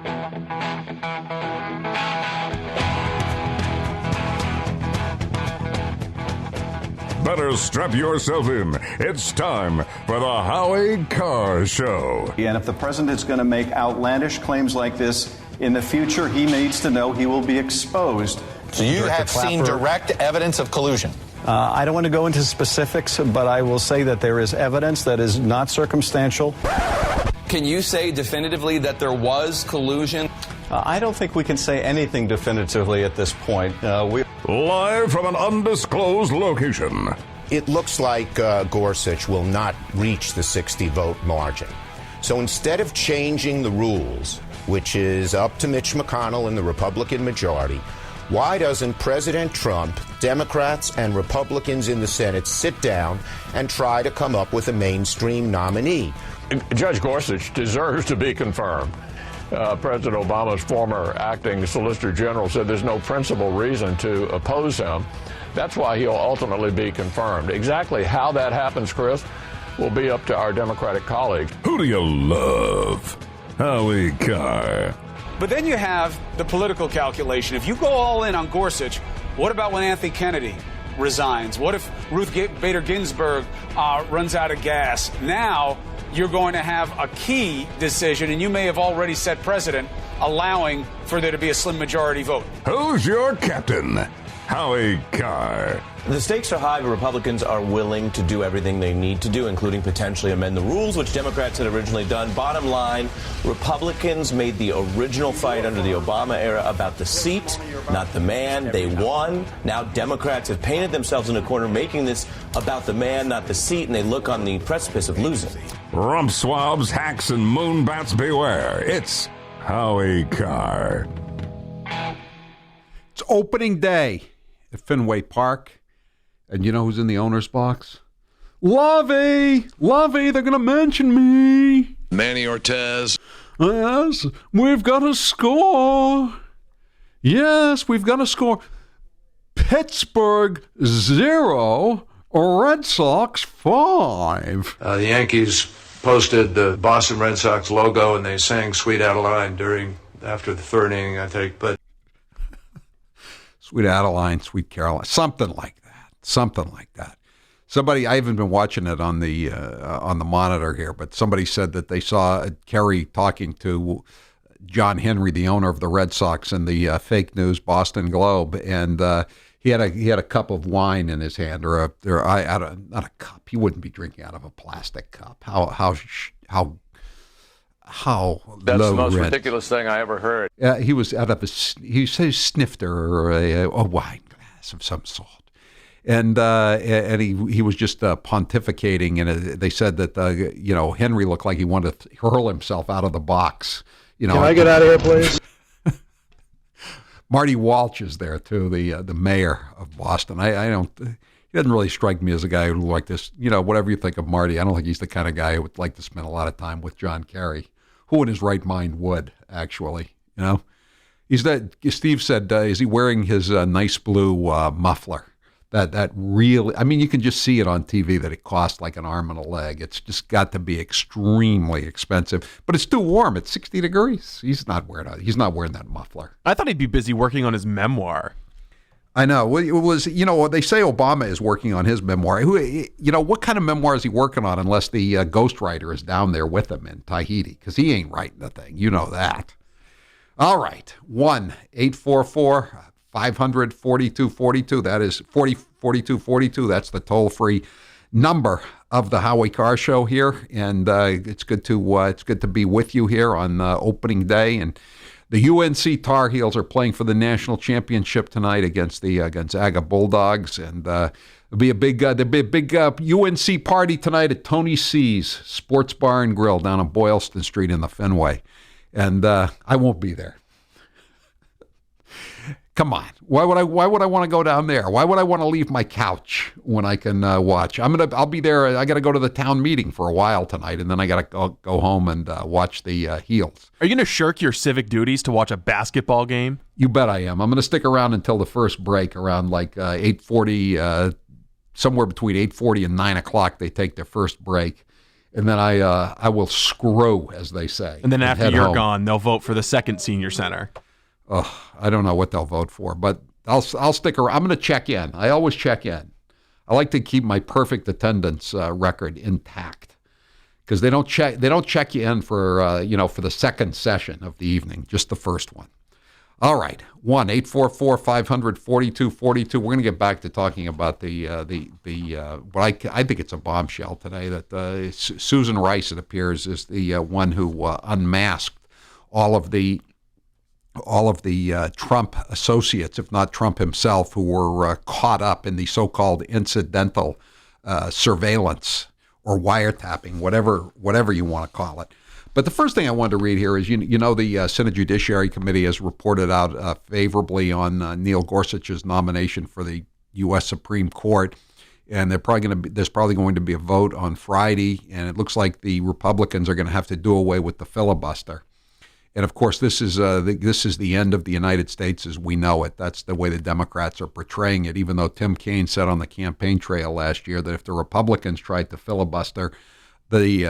Better strap yourself in. It's time for the Howie Carr Show. And if the president is going to make outlandish claims like this in the future, he needs to know he will be exposed. So you have seen direct evidence of collusion? I don't want to go into specifics, but I will say that there is evidence that is not circumstantial. Can you say definitively that there was collusion? I don't think we can say anything definitively at this point. Live from an undisclosed location. It looks like Gorsuch will not reach the 60-vote margin. So instead of changing the rules, which is up to Mitch McConnell and the Republican majority, why doesn't President Trump, Democrats, and Republicans in the Senate sit down and try to come up with a mainstream nominee? Judge Gorsuch deserves to be confirmed. President Obama's former acting Solicitor General said there's no principal reason to oppose him. That's why he'll ultimately be confirmed. Exactly how that happens, Chris, will be up to our Democratic colleagues. Who do you love? Howie Carr. But then you have the political calculation. If you go all in on Gorsuch, what about when Anthony Kennedy resigns? What if Ruth Bader Ginsburg runs out of gas? Now you're going to have a key decision, and you may have already set precedent, allowing for there to be a slim majority vote. Who's your captain? Howie Carr. The stakes are high, but Republicans are willing to do everything they need to do, including potentially amend the rules, which Democrats had originally done. Bottom line, Republicans made the original fight under the Obama era about the seat, not the man. They won. Now Democrats have painted themselves in a corner, making this about the man, not the seat, and they look on the precipice of losing. Rump swabs, hacks, and moonbats beware. It's Howie Carr. It's opening day at Fenway Park. And you know who's in the owner's box? Lovey! Lovey, they're going to mention me. Manny Ortez. Yes, we've got a score. Yes, we've got a score. Pittsburgh 0, Red Sox 5. The Yankees posted the Boston Red Sox logo, and they sang Sweet Adeline after the third inning, I think. But Sweet Adeline, Sweet Caroline, something like that. Somebody, I haven't been watching it on the monitor here, but somebody said that they saw Kerry talking to John Henry, the owner of the Red Sox, in the fake news Boston Globe, and he had a cup of wine in his hand, not a cup. He wouldn't be drinking out of a plastic cup. How that's low the most rent. ridiculous thing I ever heard. He was out of he says snifter or a wine glass of some sort. And he was just pontificating, and they said that Henry looked like he wanted to hurl himself out of the box. Can I get out of here, please? Marty Walsh is there too, the mayor of Boston. He doesn't really strike me as a guy who would like this. Whatever you think of Marty, I don't think he's the kind of guy who would like to spend a lot of time with John Kerry. Who in his right mind would actually? He's that. Steve said, is he wearing his nice blue muffler? That really, you can just see it on TV that it costs like an arm and a leg. It's just got to be extremely expensive. But it's too warm. It's 60 degrees. He's not wearing that muffler. I thought he'd be busy working on his memoir. I know. It was, they say Obama is working on his memoir. What kind of memoir is he working on unless the ghostwriter is down there with him in Tahiti? Because he ain't writing the thing. You know that. All right. 1-844-500-4242. That is 4242. That's the toll-free number of the Howie Carr Show here, and it's good to be with you here on opening day. And the UNC Tar Heels are playing for the national championship tonight against Aga Bulldogs, and there'll be a big UNC party tonight at Tony C's Sports Bar and Grill down on Boylston Street in the Fenway, and I won't be there. Come on. Why would I want to go down there? Why would I want to leave my couch when I can watch? I'll be there. I got to go to the town meeting for a while tonight, and then I got to go home and watch the Heels. Are you going to shirk your civic duties to watch a basketball game? You bet I am. I'm going to stick around until the first break around like 8:40, somewhere between 8:40 and 9 o'clock. They take their first break. And then I will screw, as they say. And then after you're home. gone, they'll vote for the second senior center. Oh, I don't know what they'll vote for, but I'll stick around. I'm going to check in. I always check in. I like to keep my perfect attendance record intact because they don't check you in for for the second session of the evening, just the first one. All right, 1-844-500-4242. We're going to get back to talking about the what I think it's a bombshell today that Susan Rice, it appears, is the one who unmasked all of the Trump associates, if not Trump himself, who were caught up in the so-called incidental surveillance or wiretapping, whatever you want to call it. But the first thing I wanted to read here is, the Senate Judiciary Committee has reported out favorably on Neil Gorsuch's nomination for the U.S. Supreme Court, and there's probably going to be a vote on Friday, and it looks like the Republicans are going to have to do away with the filibuster. And of course, this is the end of the United States as we know it. That's the way the Democrats are portraying it. Even though Tim Kaine said on the campaign trail last year that if the Republicans tried to filibuster the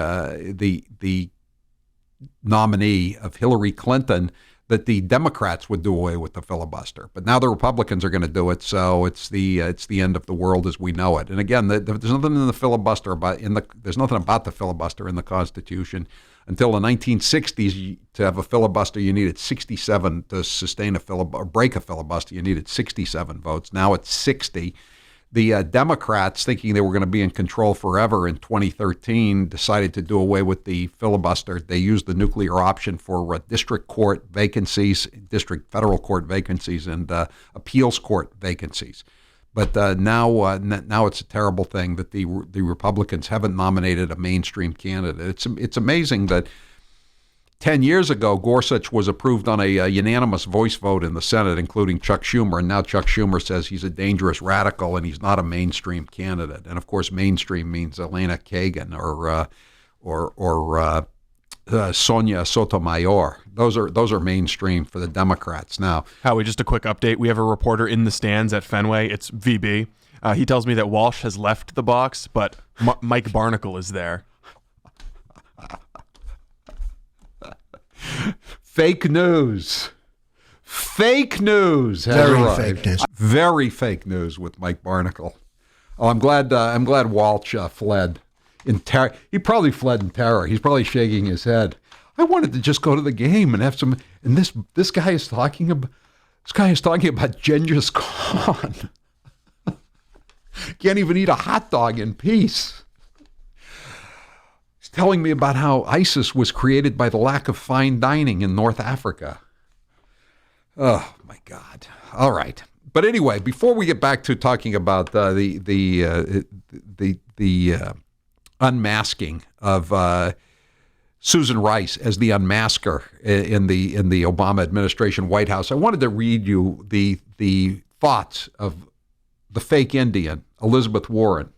nominee of Hillary Clinton, that the Democrats would do away with the filibuster. But now the Republicans are going to do it, so it's the end of the world as we know it. And again, there's nothing in the filibuster there's nothing about the filibuster in the Constitution. Until the 1960s, to have a filibuster, you needed 67 to sustain or break a filibuster. You needed 67 votes. Now it's 60. The Democrats, thinking they were going to be in control forever in 2013, decided to do away with the filibuster. They used the nuclear option for district court vacancies, district federal court vacancies, and appeals court vacancies. But now it's a terrible thing that the Republicans haven't nominated a mainstream candidate. It's amazing that 10 years ago, Gorsuch was approved on a unanimous voice vote in the Senate, including Chuck Schumer, and now Chuck Schumer says he's a dangerous radical and he's not a mainstream candidate. And of course, mainstream means Elena Kagan or Sonia Sotomayor. Those are mainstream for the Democrats now. Howie, just a quick update. We have a reporter in the stands at Fenway. It's VB. He tells me that Walsh has left the box, but Mike Barnacle is there. Fake news. Fake news. Very fake news. Very fake news with Mike Barnacle. Oh, I'm glad Walsh fled in terror. He probably fled in terror. He's probably shaking his head. I wanted to just go to the game and have some. And this guy is talking about Genghis Khan. Can't even eat a hot dog in peace. He's telling me about how ISIS was created by the lack of fine dining in North Africa. Oh my God! All right, but anyway, before we get back to talking about the unmasking of Susan Rice as the unmasker in the Obama administration White House, I wanted to read you the thoughts of the fake Indian Elizabeth Warren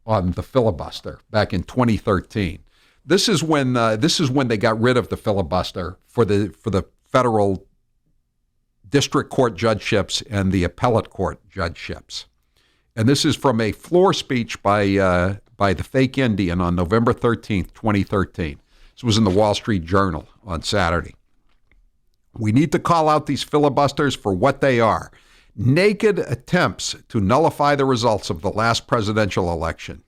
on the filibuster back in 2013. This is when they got rid of the filibuster for the federal district court judgeships and the appellate court judgeships. And this is from a floor speech by the fake Indian on November 13th, 2013. This was in the Wall Street Journal on Saturday. We need to call out these filibusters for what they are: naked attempts to nullify the results of the last presidential election.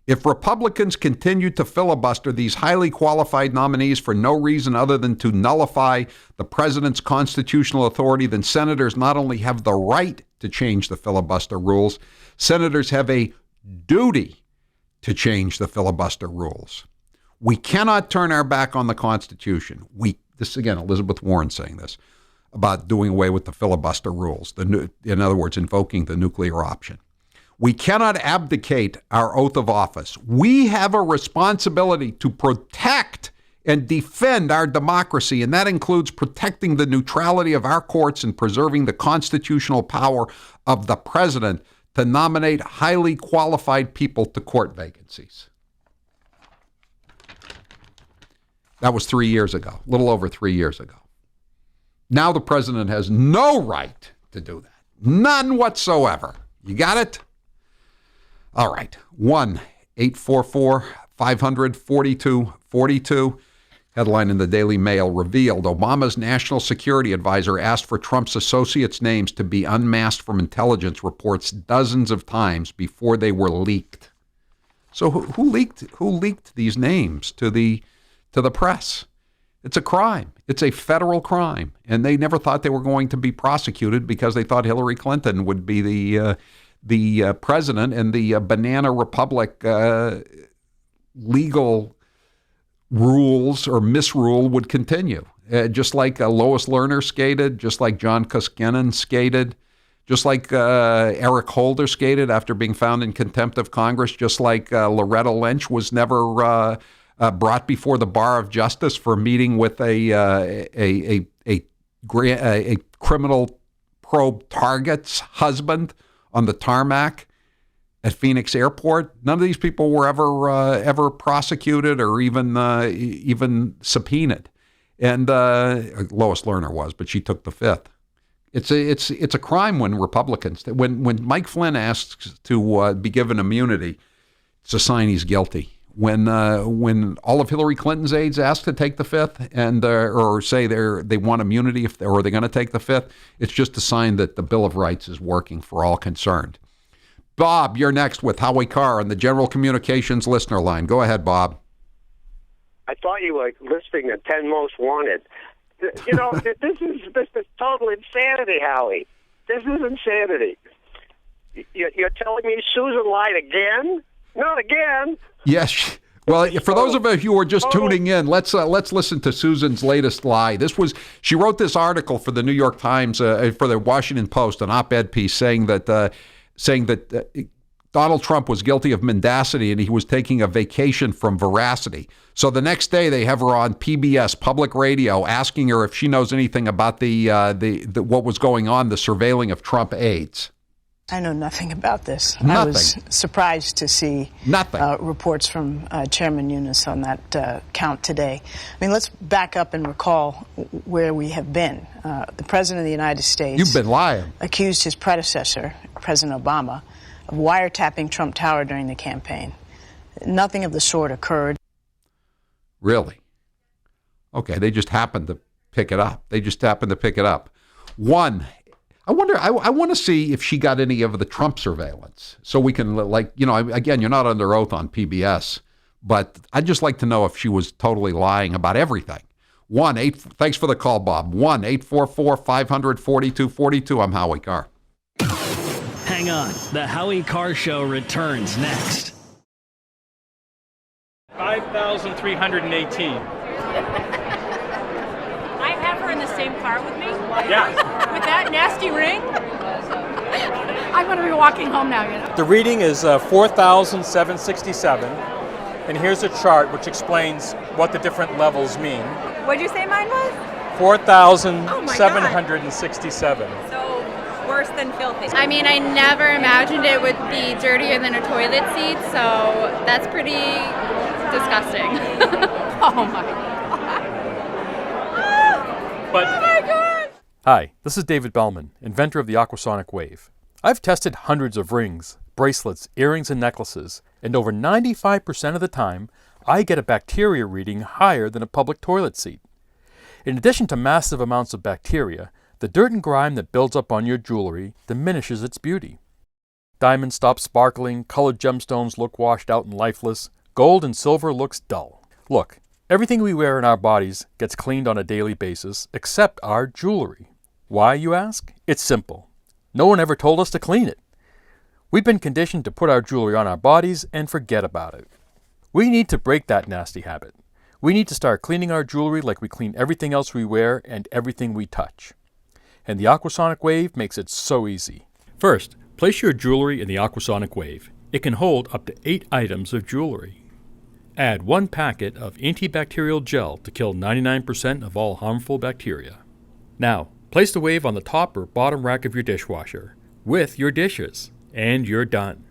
If Republicans continue to filibuster these highly qualified nominees for no reason other than to nullify the president's constitutional authority, then senators not only have the right to change the filibuster rules, senators have a duty to change the filibuster rules. We cannot turn our back on the Constitution. This again, Elizabeth Warren saying this about doing away with the filibuster rules. In other words, invoking the nuclear option. We cannot abdicate our oath of office. We have a responsibility to protect and defend our democracy, and that includes protecting the neutrality of our courts and preserving the constitutional power of the president to nominate highly qualified people to court vacancies. That was 3 years ago, a little over 3 years ago. Now the president has no right to do that. None whatsoever. You got it? All right. 1-844-500-4242. Headline in the Daily Mail revealed Obama's national security advisor asked for Trump's associates' names to be unmasked from intelligence reports dozens of times before they were leaked. So who leaked these names to the press? It's a crime. It's a federal crime, and they never thought they were going to be prosecuted because they thought Hillary Clinton would be the president, and the banana republic legal rules or misrule would continue. Just like Lois Lerner skated, just like John Koskinen skated, just like Eric Holder skated after being found in contempt of Congress, just like Loretta Lynch was never brought before the bar of justice for meeting with a criminal probe target's husband on the tarmac at Phoenix Airport. None of these people were ever prosecuted or even subpoenaed. And Lois Lerner was, but she took the fifth. It's a crime when Republicans, when Mike Flynn asks to be given immunity, it's a sign he's guilty. When all of Hillary Clinton's aides ask to take the fifth and or say they want immunity or they're going to take the fifth, it's just a sign that the Bill of Rights is working for all concerned. Bob, you're next with Howie Carr on the General Communications listener line. Go ahead, Bob. I thought you were listing the 10 most wanted. You know, this is total insanity, Howie. This is insanity. You're telling me Susan lied again? Not again. Yes. Well, for those of you who are just tuning in, let's listen to Susan's latest lie. She wrote this article for the New York Times, for the Washington Post, an op-ed piece saying that Donald Trump was guilty of mendacity and he was taking a vacation from veracity. So the next day they have her on PBS public radio asking her if she knows anything about the what was going on, the surveilling of Trump aides. I know nothing about this. Nothing. I was surprised to see reports from Chairman Eunice on that count today. I mean, let's back up and recall where we have been. The President of the United States... You've been lying. ...accused his predecessor, President Obama, of wiretapping Trump Tower during the campaign. Nothing of the sort occurred. Really? Okay, they just happened to pick it up. I want to see if she got any of the Trump surveillance, so we can, again, you're not under oath on PBS, but I'd just like to know if she was totally lying about everything. Thanks for the call, Bob. 1-844-500-4242. I'm Howie Carr. Hang on, the Howie Carr Show returns next. 5,318. I have her in the same car with me? Yeah. With that nasty ring? I'm going to be walking home now, you know. The reading is 4,767. And here's a chart which explains what the different levels mean. What did you say mine was? 4,767. So worse than filthy. I mean, I never imagined it would be dirtier than a toilet seat, so that's pretty disgusting. Oh my God. But, oh my God! Hi, this is David Bellman, inventor of the aquasonic wave. I've tested hundreds of rings, bracelets, earrings, and necklaces, and over 95% of the time, I get a bacteria reading higher than a public toilet seat. In addition to massive amounts of bacteria, the dirt and grime that builds up on your jewelry diminishes its beauty. Diamonds stop sparkling, colored gemstones look washed out and lifeless, gold and silver looks dull. Look, everything we wear in our bodies gets cleaned on a daily basis, except our jewelry. Why, you ask? It's simple. No one ever told us to clean it. We've been conditioned to put our jewelry on our bodies and forget about it. We need to break that nasty habit. We need to start cleaning our jewelry like we clean everything else we wear and everything we touch. And the aquasonic wave makes it so easy. First, place your jewelry in the aquasonic wave. It can hold up to 8 items of jewelry. Add 1 packet of antibacterial gel to kill 99% of all harmful bacteria. Now, place the wave on the top or bottom rack of your dishwasher with your dishes, and you're done.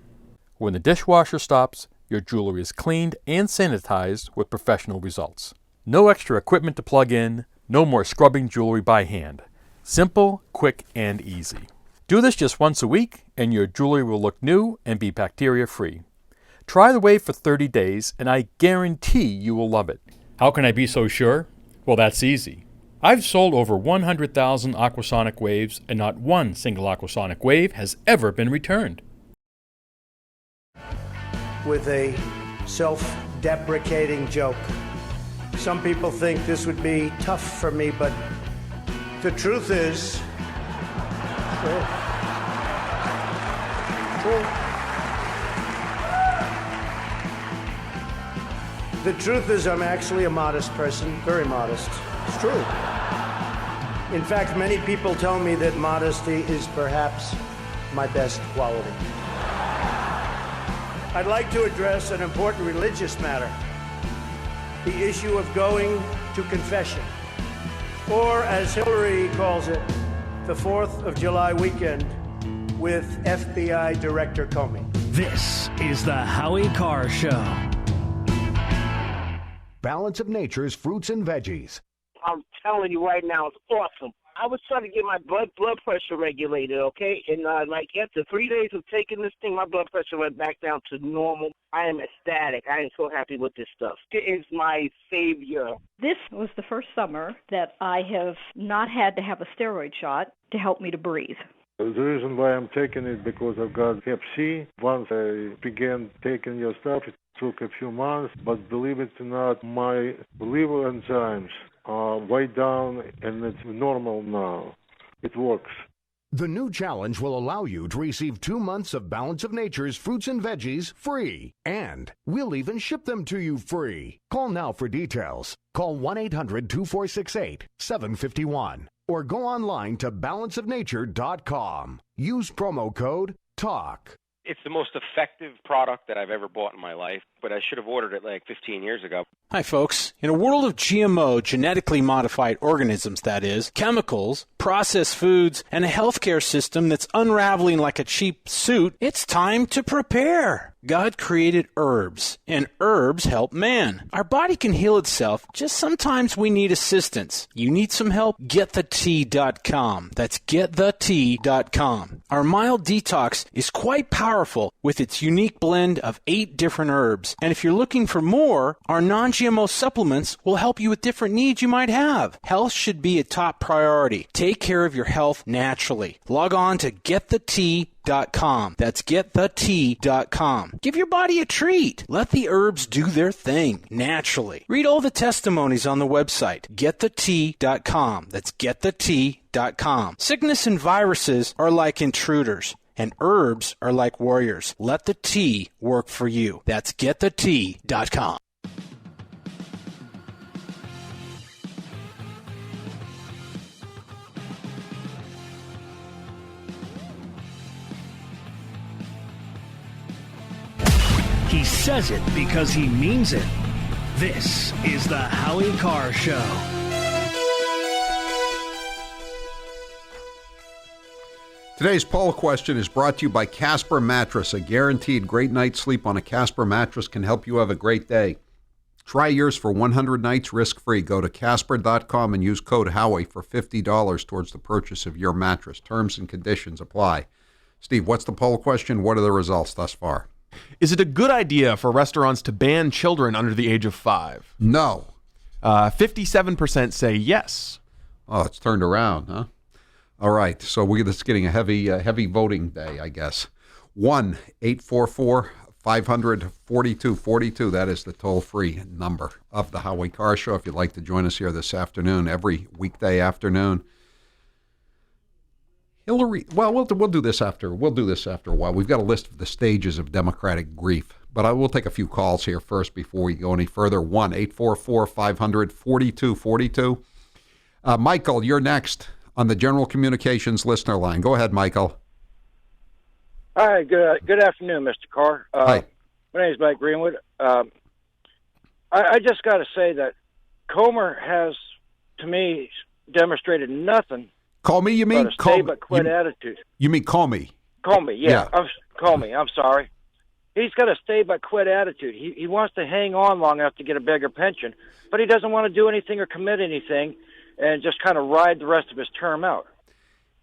When the dishwasher stops, your jewelry is cleaned and sanitized with professional results. No extra equipment to plug in, no more scrubbing jewelry by hand. Simple, quick, and easy. Do this just once a week, and your jewelry will look new and be bacteria-free. Try the wave for 30 days, and I guarantee you will love it. How can I be so sure? Well, that's easy. I've sold over 100,000 aquasonic waves, and not one single aquasonic wave has ever been returned. With a self-deprecating joke. Some people think this would be tough for me, but the truth is... The truth is I'm actually a modest person, very modest. It's true. In fact, many people tell me that modesty is perhaps my best quality. I'd like to address an important religious matter, the issue of going to confession, or as Hillary calls it, the 4th of July weekend with FBI Director Comey. This is the Howie Carr Show. Balance of Nature's fruits and veggies. I'm telling you right now, it's awesome. I was trying to get my blood pressure regulated, okay? And after 3 days of taking this thing, my blood pressure went back down to normal. I am ecstatic. I am so happy with this stuff. It is my savior. This was the first summer that I have not had to have a steroid shot to help me to breathe. The reason why I'm taking it because I've got Hep C. Once I began taking your stuff, it took a few months, but believe it or not, my liver enzymes are way down and it's normal now. It works. The new challenge will allow you to receive 2 months of Balance of Nature's fruits and veggies free. And we'll even ship them to you free. Call now for details. Call 1-800-246-8751 or go online to balanceofnature.com. Use promo code TALK. It's the most effective product that I've ever bought in my life, but I should have ordered it like 15 years ago. Hi, folks. In a world of GMO, genetically modified organisms, that is, chemicals, processed foods, and a healthcare system that's unraveling like a cheap suit, it's time to prepare. God created herbs, and herbs help man. Our body can heal itself, just sometimes we need assistance. You need some help? GetTheTea.com. That's GetTheTea.com. Our mild detox is quite powerful with its unique blend of 8 different herbs. And if you're looking for more, our non-GMO supplements will help you with different needs you might have. Health should be a top priority. Take care of your health naturally. Log on to GetTheTea.com. That's GetTheTea.com. Give your body a treat. Let the herbs do their thing naturally. Read all the testimonies on the website, GetTheTea.com. That's GetTheTea.com. Sickness and viruses are like intruders, and herbs are like warriors. Let the tea work for you. That's GetTheTea.com. He says it because he means it. This is the Howie Carr Show. Today's poll question is brought to you by Casper Mattress. A guaranteed great night's sleep on a Casper mattress can help you have a great day. Try yours for 100 nights risk-free. Go to Casper.com and use code Howie for $50 towards the purchase of your mattress. Terms and conditions apply. Steve, what's the poll question? What are the results thus far? Is it a good idea for restaurants to ban children under the age of 5? No. 57% say yes. Oh, it's turned around, huh? All right, so this is getting a heavy voting day, I guess. 1-844-500-4242. That is the toll-free number of the Howie Carr Show. If you'd like to join us here this afternoon, every weekday afternoon. Hillary, well, we'll do this after a while. We've got a list of the stages of Democratic grief, but I will take a few calls here first before we go any further. 1-844-500-4242. Michael, you're next on the General Communications listener line. Go ahead, Michael. Hi, good afternoon, Mr. Carr. Hi. My name is Mike Greenwood. I just got to say that Comer has, to me, demonstrated nothing. Comey, you mean? But a stay but quit attitude. You mean Comey? Comey, yeah. Comey, I'm sorry. He's got a stay but quit attitude. He wants to hang on long enough to get a bigger pension, but he doesn't want to do anything or commit anything and just kind of ride the rest of his term out.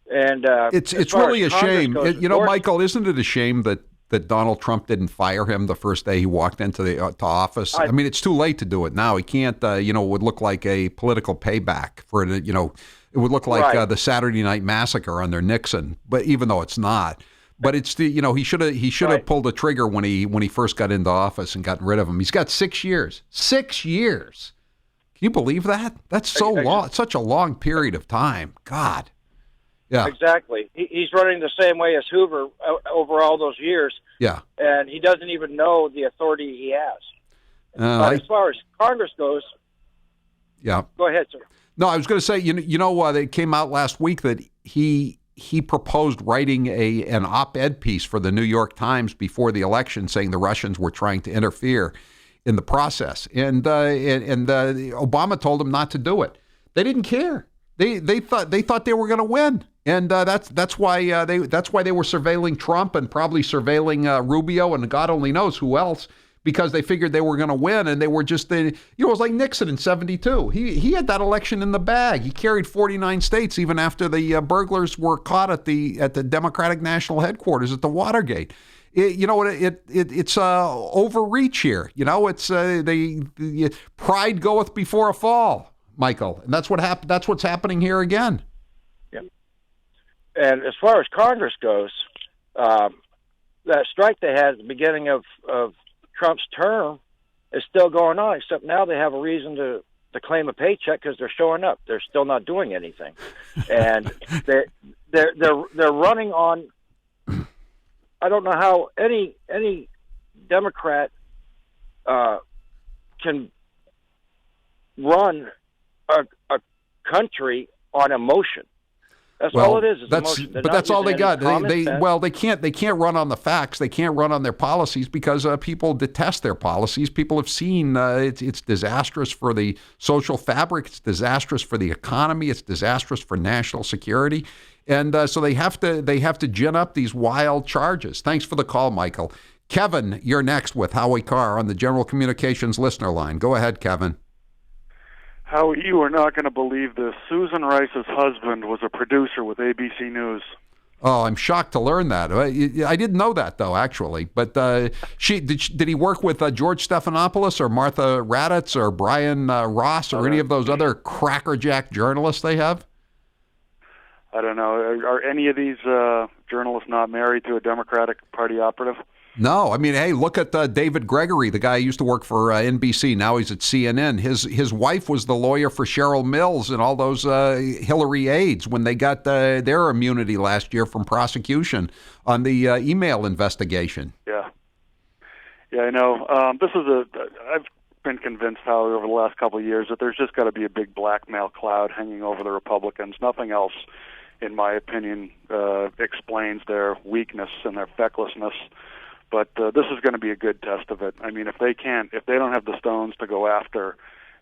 And it's really a shame. Michael, isn't it a shame that Donald Trump didn't fire him the first day he walked into the to office? I mean, it's too late to do it now. He can't, it would look like a political payback for it. It would look like the Saturday Night Massacre under Nixon, but even though it's not. But it's he should have pulled the trigger when he first got into office and gotten rid of him. He's got 6 years. 6 years. Can you believe that? That's so long. Such a long period of time. God. Yeah. Exactly. He's running the same way as Hoover over all those years. Yeah. And he doesn't even know the authority he has. As far as Congress goes. Yeah. Go ahead, sir. No, I was going to say, it came out last week that he proposed writing an op-ed piece for the New York Times before the election, saying the Russians were trying to interfere in the process, and Obama told him not to do it. They didn't care. They thought they were going to win, and that's why they were surveilling Trump and probably surveilling Rubio and God only knows who else, because they figured they were going to win, and they were just it was like Nixon in '72. He had that election in the bag. He carried 49 states even after the burglars were caught at the Democratic National Headquarters at the Watergate. It's overreach here. It's the pride goeth before a fall, Michael, and that's what happened. That's what's happening here again. Yeah. And as far as Congress goes, that strike they had at the beginning of Trump's term is still going on, except now they have a reason to claim a paycheck because they're showing up. They're still not doing anything, and they're running on. I don't know how any Democrat can run a country on emotion. That's all it is emotion. But that's all they got. They can't run on the facts. They can't run on their policies because people detest their policies. People have seen it's disastrous for the social fabric. It's disastrous for the economy. It's disastrous for national security. And so they have to gin up these wild charges. Thanks for the call, Michael. Kevin, you're next with Howie Carr on the General Communications listener line. Go ahead, Kevin. Howie, you are not going to believe this. Susan Rice's husband was a producer with ABC News. Oh, I'm shocked to learn that. I didn't know that, though, actually. But did he work with George Stephanopoulos or Martha Raddatz or Brian Ross or any of those other crackerjack journalists they have? I don't know. Are any of these journalists not married to a Democratic Party operative? No. I mean, hey, look at David Gregory, the guy who used to work for NBC. Now he's at CNN. His wife was the lawyer for Cheryl Mills and all those Hillary aides when they got their immunity last year from prosecution on the email investigation. Yeah, I know. I've been convinced, Howie, over the last couple of years that there's just got to be a big blackmail cloud hanging over the Republicans. Nothing else, in my opinion, explains their weakness and their fecklessness. But this is going to be a good test of it. I mean, if they don't have the stones to go after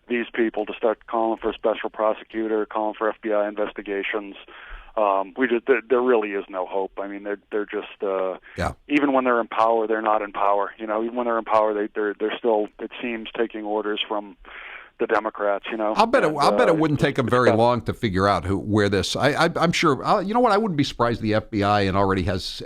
these people, to start calling for a special prosecutor, calling for FBI investigations, there really is no hope. I mean, they're just even when they're in power, they're not in power. Even when they're in power, they're still, it seems, taking orders from the Democrats. I'll bet it wouldn't take them very long to figure out where this. I'm sure. You know what? I wouldn't be surprised the FBI and already has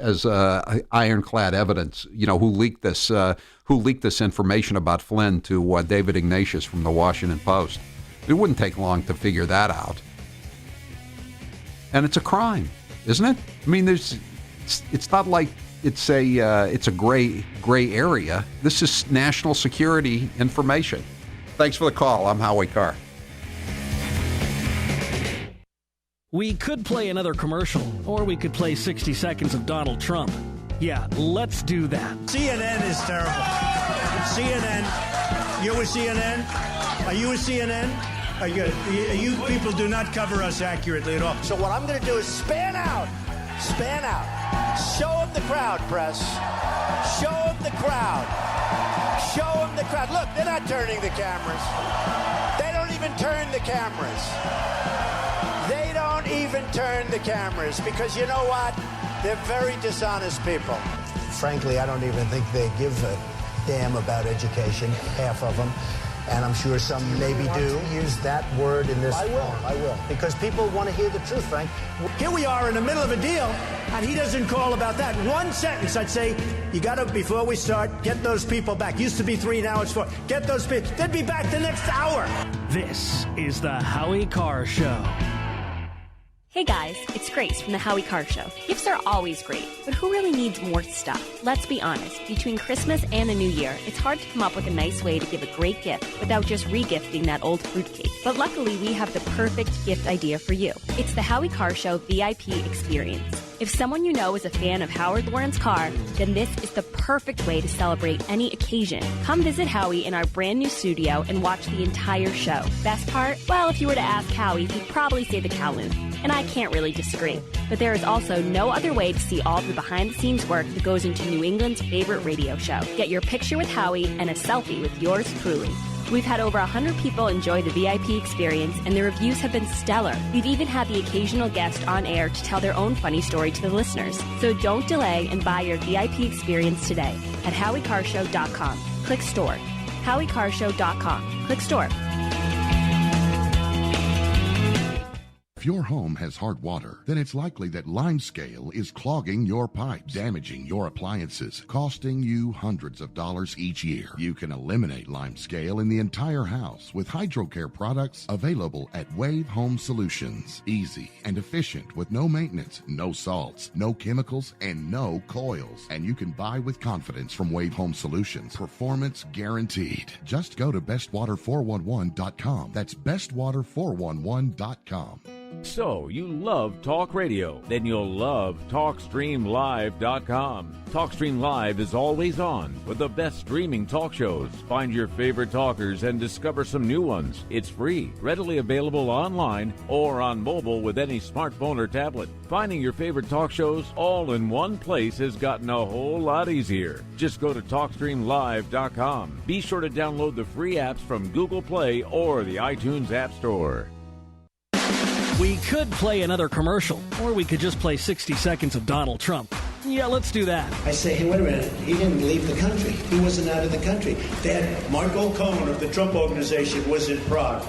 ironclad evidence. Who leaked this information about Flynn to David Ignatius from the Washington Post. It wouldn't take long to figure that out. And it's a crime, isn't it? I mean, it's not like it's a gray area. This is national security information. Thanks for the call. I'm Howie Carr. We could play another commercial, or we could play 60 seconds of Donald Trump. Yeah, let's do that. CNN is terrible. CNN. You're with CNN? Are you with CNN? You people do not cover us accurately at all. So what I'm going to do is span out. Show them the crowd, press. Show them the crowd. Show them the crowd. Look, they're not turning the cameras. They don't even turn the cameras. They don't even turn the cameras because you know what? They're very dishonest people. Frankly, I don't even think they give a damn about education, half of them. And I'm sure some maybe do. Use that word in this form. I will. Because people want to hear the truth, Frank. Here we are in the middle of a deal, and he doesn't call about that. One sentence, I'd say, you got to, before we start, get those people back. Used to be 3, now it's 4. Get those people. They'd be back the next hour. This is the Howie Carr Show. Hey guys, it's Grace from the Howie Carr Show. Gifts are always great, but who really needs more stuff? Let's be honest, between Christmas and the New Year, it's hard to come up with a nice way to give a great gift without just regifting that old fruitcake. But luckily, we have the perfect gift idea for you. It's the Howie Carr Show VIP experience. If someone you know is a fan of Howard Lawrence Carr, then this is the perfect way to celebrate any occasion. Come visit Howie in our brand new studio and watch the entire show. Best part? Well, if you were to ask Howie, he'd probably say the Kowloon. And I can't really disagree. But there is also no other way to see all the behind-the-scenes work that goes into New England's favorite radio show. Get your picture with Howie and a selfie with yours truly. We've had over 100 people enjoy the VIP experience, and the reviews have been stellar. We've even had the occasional guest on air to tell their own funny story to the listeners. So don't delay and buy your VIP experience today at HowieCarrshow.com. Click store. HowieCarrshow.com. Click store. If your home has hard water, then it's likely that limescale is clogging your pipes, damaging your appliances, costing you hundreds of dollars each year. You can eliminate limescale in the entire house with HydroCare products available at Wave Home Solutions. Easy and efficient with no maintenance, no salts, no chemicals, and no coils. And you can buy with confidence from Wave Home Solutions. Performance guaranteed. Just go to bestwater411.com. That's bestwater411.com. So, you love talk radio? Then you'll love TalkStreamLive.com. TalkStream Live is always on with the best streaming talk shows. Find your favorite talkers and discover some new ones. It's free, readily available online or on mobile with any smartphone or tablet. Finding your favorite talk shows all in one place has gotten a whole lot easier. Just go to TalkStreamLive.com. Be sure to download the free apps from Google Play or the iTunes App Store. We could play another commercial, or we could just play 60 seconds of Donald Trump. Yeah, let's do that. I say, hey, wait a minute. He didn't leave the country. He wasn't out of the country. Michael Cohen of the Trump Organization was in Prague.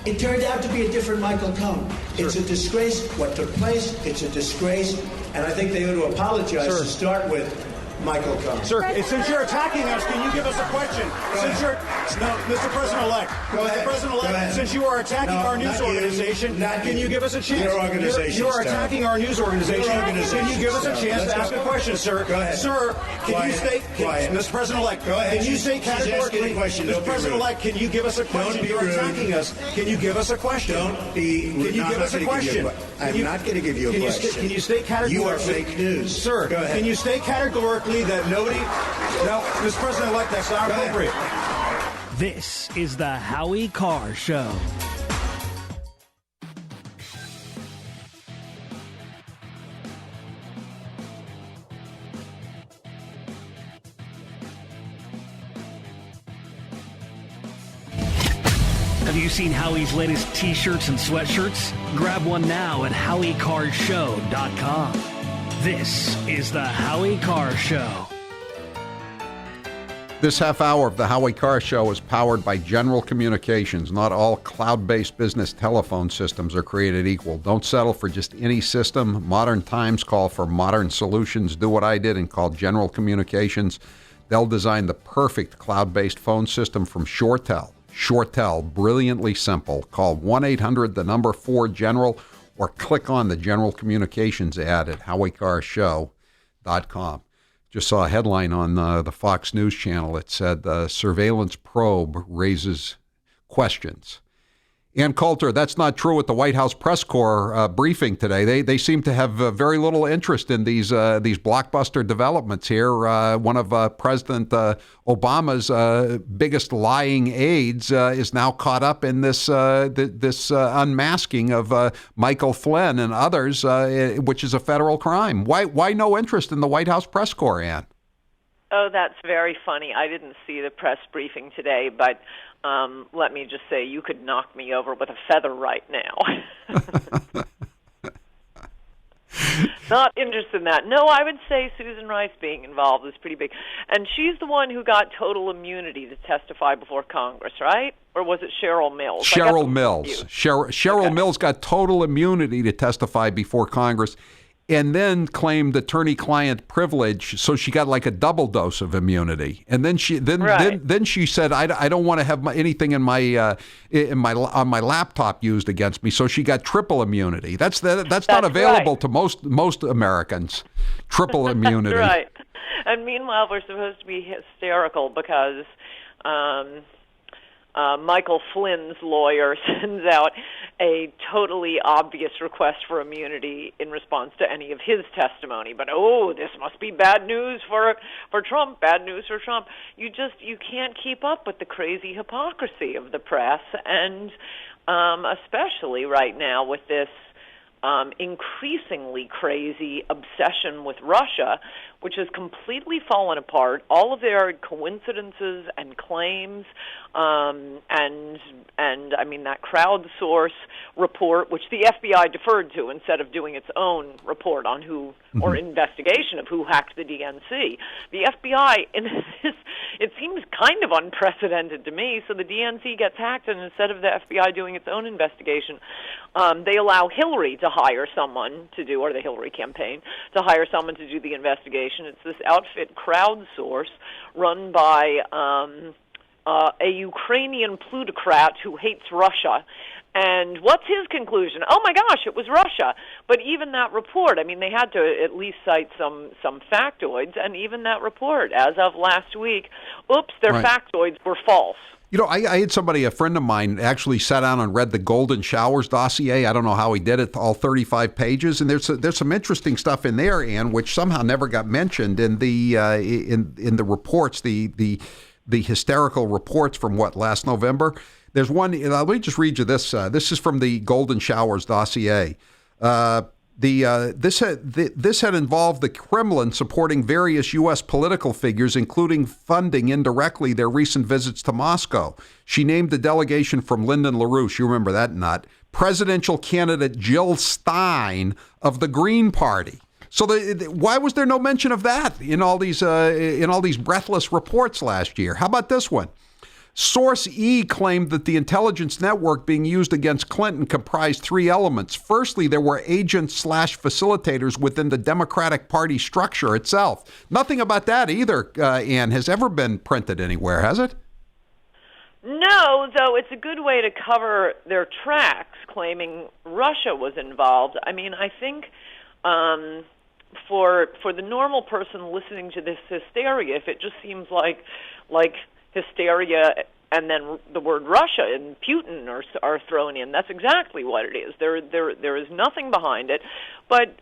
It turned out to be a different Michael Cohen. It's a disgrace what took place. It's a disgrace. And I think they ought to apologize to start with Michael Cohen. Sir, since you're attacking us, can you give us a question? Mr. President-elect. Go ahead. Mr. President-elect, since you are attacking our news organization, can you give us a chance? Your organization. You are attacking our news organization. Can you give us a chance to ask a question, sir? Go ahead. Sir, can you state, Mr. President-elect, go ahead. Can you say categorically, Mr. President-elect, can you give us a question? You're attacking us. Can you give us a question? Don't be rude. Can you give us a question? I'm not going to give you a question. Can you state categorically? You are fake news. Sir, go ahead. Can you state categorically that nobody... No, Mr. President-elect, that's not appropriate. This is the Howie Carr Show. Have you seen Howie's latest t-shirts and sweatshirts? Grab one now at HowieCarrshow.com. This is the Howie Carr Show. This half hour of the Howie Carr Show is powered by General Communications. Not all cloud-based business telephone systems are created equal. Don't settle for just any system. Modern times call for modern solutions. Do what I did and call General Communications. They'll design the perfect cloud-based phone system from ShoreTel. ShoreTel, brilliantly simple. Call 1-800-4GENERAL or click on the General Communications ad at HowieCarrshow.com. Just saw a headline on the Fox News channel. It said the surveillance probe raises questions. Ann Coulter, that's not true at the White House press corps briefing today. They seem to have very little interest in these blockbuster developments here. One of President Obama's biggest lying aides is now caught up in this unmasking of Michael Flynn and others, which is a federal crime. Why no interest in the White House press corps, Ann? Oh, that's very funny. I didn't see the press briefing today, but let me just say, you could knock me over with a feather right now. Not interested in that. No, I would say Susan Rice being involved is pretty big. And she's the one who got total immunity to testify before Congress, right? Or was it Cheryl Mills? Cheryl Mills. Cheryl Mills got total immunity to testify before Congress, and then claimed attorney-client privilege, so she got like a double dose of immunity. And then she she said, "I don't want to have anything on my laptop used against me." So she got triple immunity. That's not available to most Americans. Triple immunity. That's right. And meanwhile, we're supposed to be hysterical because Michael Flynn's lawyer sends out a totally obvious request for immunity in response to any of his testimony. But, this must be bad news for Trump, bad news for Trump. You can't keep up with the crazy hypocrisy of the press, and especially right now with this increasingly crazy obsession with Russia, which has completely fallen apart. All of their coincidences and claims, and I mean that crowdsource report, which the FBI deferred to instead of doing its own report on who or investigation of who hacked the DNC. The FBI, it seems kind of unprecedented to me. So the DNC gets hacked, and instead of the FBI doing its own investigation, they allow Hillary to hire someone to do, or the Hillary campaign, to hire someone to do the investigation. It's this outfit, Crowdsource, run by a Ukrainian plutocrat who hates Russia. And what's his conclusion? Oh my gosh, it was Russia. But even that report, I mean, they had to at least cite some factoids, and even that report, as of last week, their factoids were false. You know, I had a friend of mine actually sat down and read the Golden Showers dossier. I don't know how he did it, all 35 pages, and there's some interesting stuff in there, Ann, which somehow never got mentioned in the in the reports, the hysterical reports from last November. There's one. Let me just read you this. This is from the Golden Showers dossier. This had involved the Kremlin supporting various U.S. political figures, including funding indirectly their recent visits to Moscow. She named the delegation from Lyndon LaRouche, you remember that nut, presidential candidate Jill Stein of the Green Party. So why was there no mention of that in all these breathless reports last year? How about this one? Source E claimed that the intelligence network being used against Clinton comprised three elements. Firstly, there were agents/facilitators within the Democratic Party structure itself. Nothing about that either, Ann, has ever been printed anywhere, has it? No, though it's a good way to cover their tracks, claiming Russia was involved. I mean, I think for the normal person listening to this hysteria, if it just seems like hysteria and then the word Russia and Putin are thrown in, that's exactly what it is. There is nothing behind it, but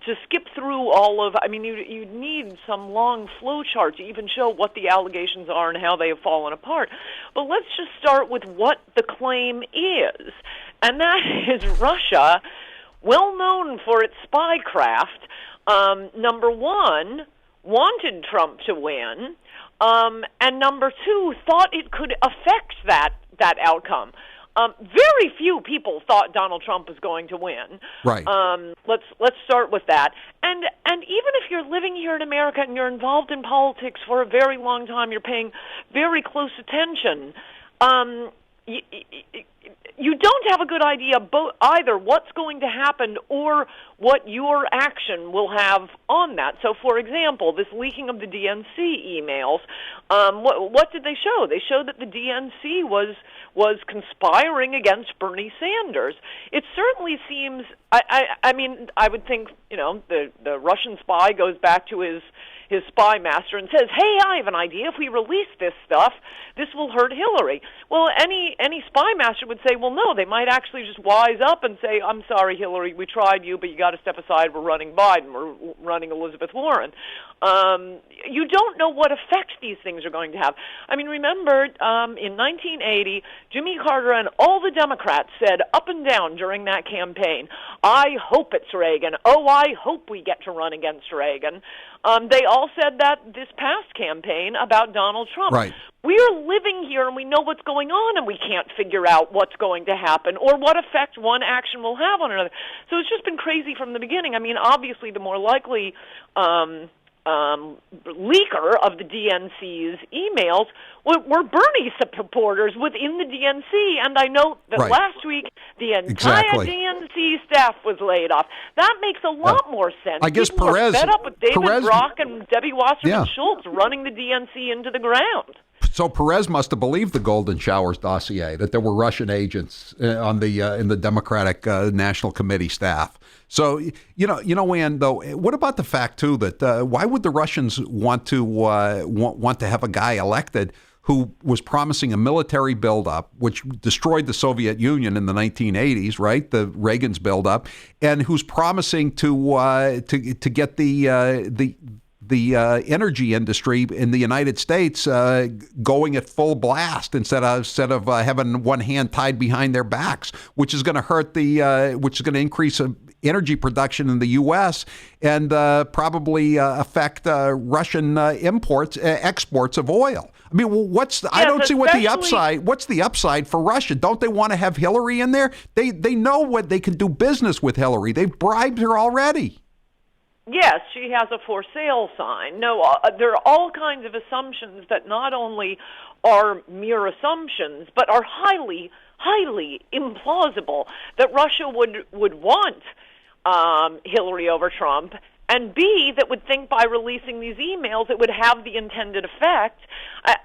to skip through all of, I mean, you need some long flow chart to even show what the allegations are and how they have fallen apart. But let's just start with what the claim is, and that is Russia, well known for its spycraft, number one, wanted Trump to win, and number two, thought it could affect that outcome. Very few people thought Donald Trump was going to win. Right. Let's start with that. And even if you're living here in America and you're involved in politics for a very long time, you're paying very close attention. You don't have a good idea either what's going to happen or what your action will have on that. So, for example, this leaking of the DNC emails, what did they show? They showed that the DNC was conspiring against Bernie Sanders. It certainly seems, I mean, I would think, the Russian spy goes back to his spy master and says, hey, I have an idea. If we release this stuff, this will hurt Hillary. Well, any spy master would say, well, no, they might actually just wise up and say, I'm sorry, Hillary, we tried you, but you got to step aside. We're running Biden. We're running Elizabeth Warren. You don't know what effect these things are going to have. I mean, remember, in 1980, Jimmy Carter and all the Democrats said up and down during that campaign, I hope it's Reagan. Oh, I hope we get to run against Reagan. They all said that this past campaign about Donald Trump. Right. We're living here and we know what's going on, and we can't figure out what's going to happen or what effect one action will have on another. So it's just been crazy from the beginning. I mean, obviously, the more likely leaker of the DNC's emails were Bernie supporters within the DNC, and I note that last week the entire DNC staff was laid off. That makes a lot more sense. I guess People Perez were fed up with David Perez, Brock and Debbie Wasserman Schultz running the DNC into the ground. So Perez must have believed the Golden Showers dossier, that there were Russian agents on the in the Democratic National Committee staff. So Ann, though, what about the fact too that why would the Russians want to have a guy elected who was promising a military buildup, which destroyed the Soviet Union in the 1980s, right? The Reagan's buildup, and who's promising to get the energy industry in the United States going at full blast instead of having one hand tied behind their backs, which is going to which is going to increase energy production in the U.S. and probably affect Russian exports of oil. I mean, I don't see what the upside. What's the upside for Russia? Don't they want to have Hillary in there? They know what they can do business with Hillary. They've bribed her already. Yes, she has a for sale sign. No, there are all kinds of assumptions that not only are mere assumptions, but are highly, highly implausible that Russia would want Hillary over Trump, and B, that would think by releasing these emails it would have the intended effect.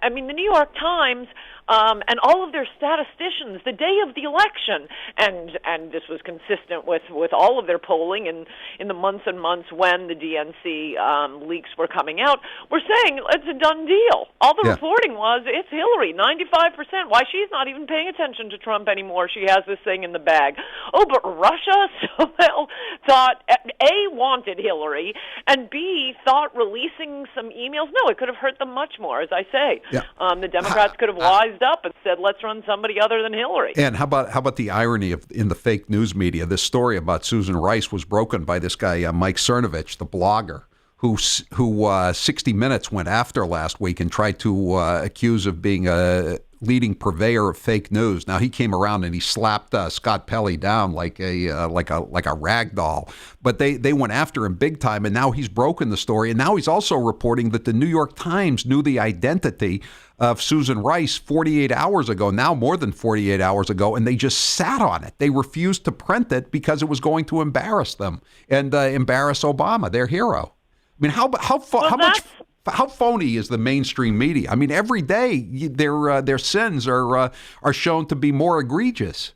I mean, the New York Times and all of their statisticians, the day of the election, and this was consistent with all of their polling in the months and months when the DNC leaks were coming out, were saying it's a done deal. All the reporting was it's Hillary, 95%. Why, she's not even paying attention to Trump anymore. She has this thing in the bag. Oh, but Russia somehow thought, A, wanted Hillary, and B, thought releasing some emails, no, it could have hurt them much more, as I say. The Democrats could have wised up and said, let's run somebody other than Hillary. And how about the irony in the fake news media? This story about Susan Rice was broken by this guy, Mike Cernovich, the blogger, who 60 Minutes went after last week and tried to accuse of being a leading purveyor of fake news. Now he came around and he slapped Scott Pelley down like a rag doll. But they went after him big time, and now he's broken the story. And now he's also reporting that the New York Times knew the identity of Susan Rice 48 hours ago, now more than 48 hours ago, and they just sat on it. They refused to print it because it was going to embarrass them and embarrass Obama, their hero. I mean, how phony is the mainstream media? I mean, every day their sins are shown to be more egregious.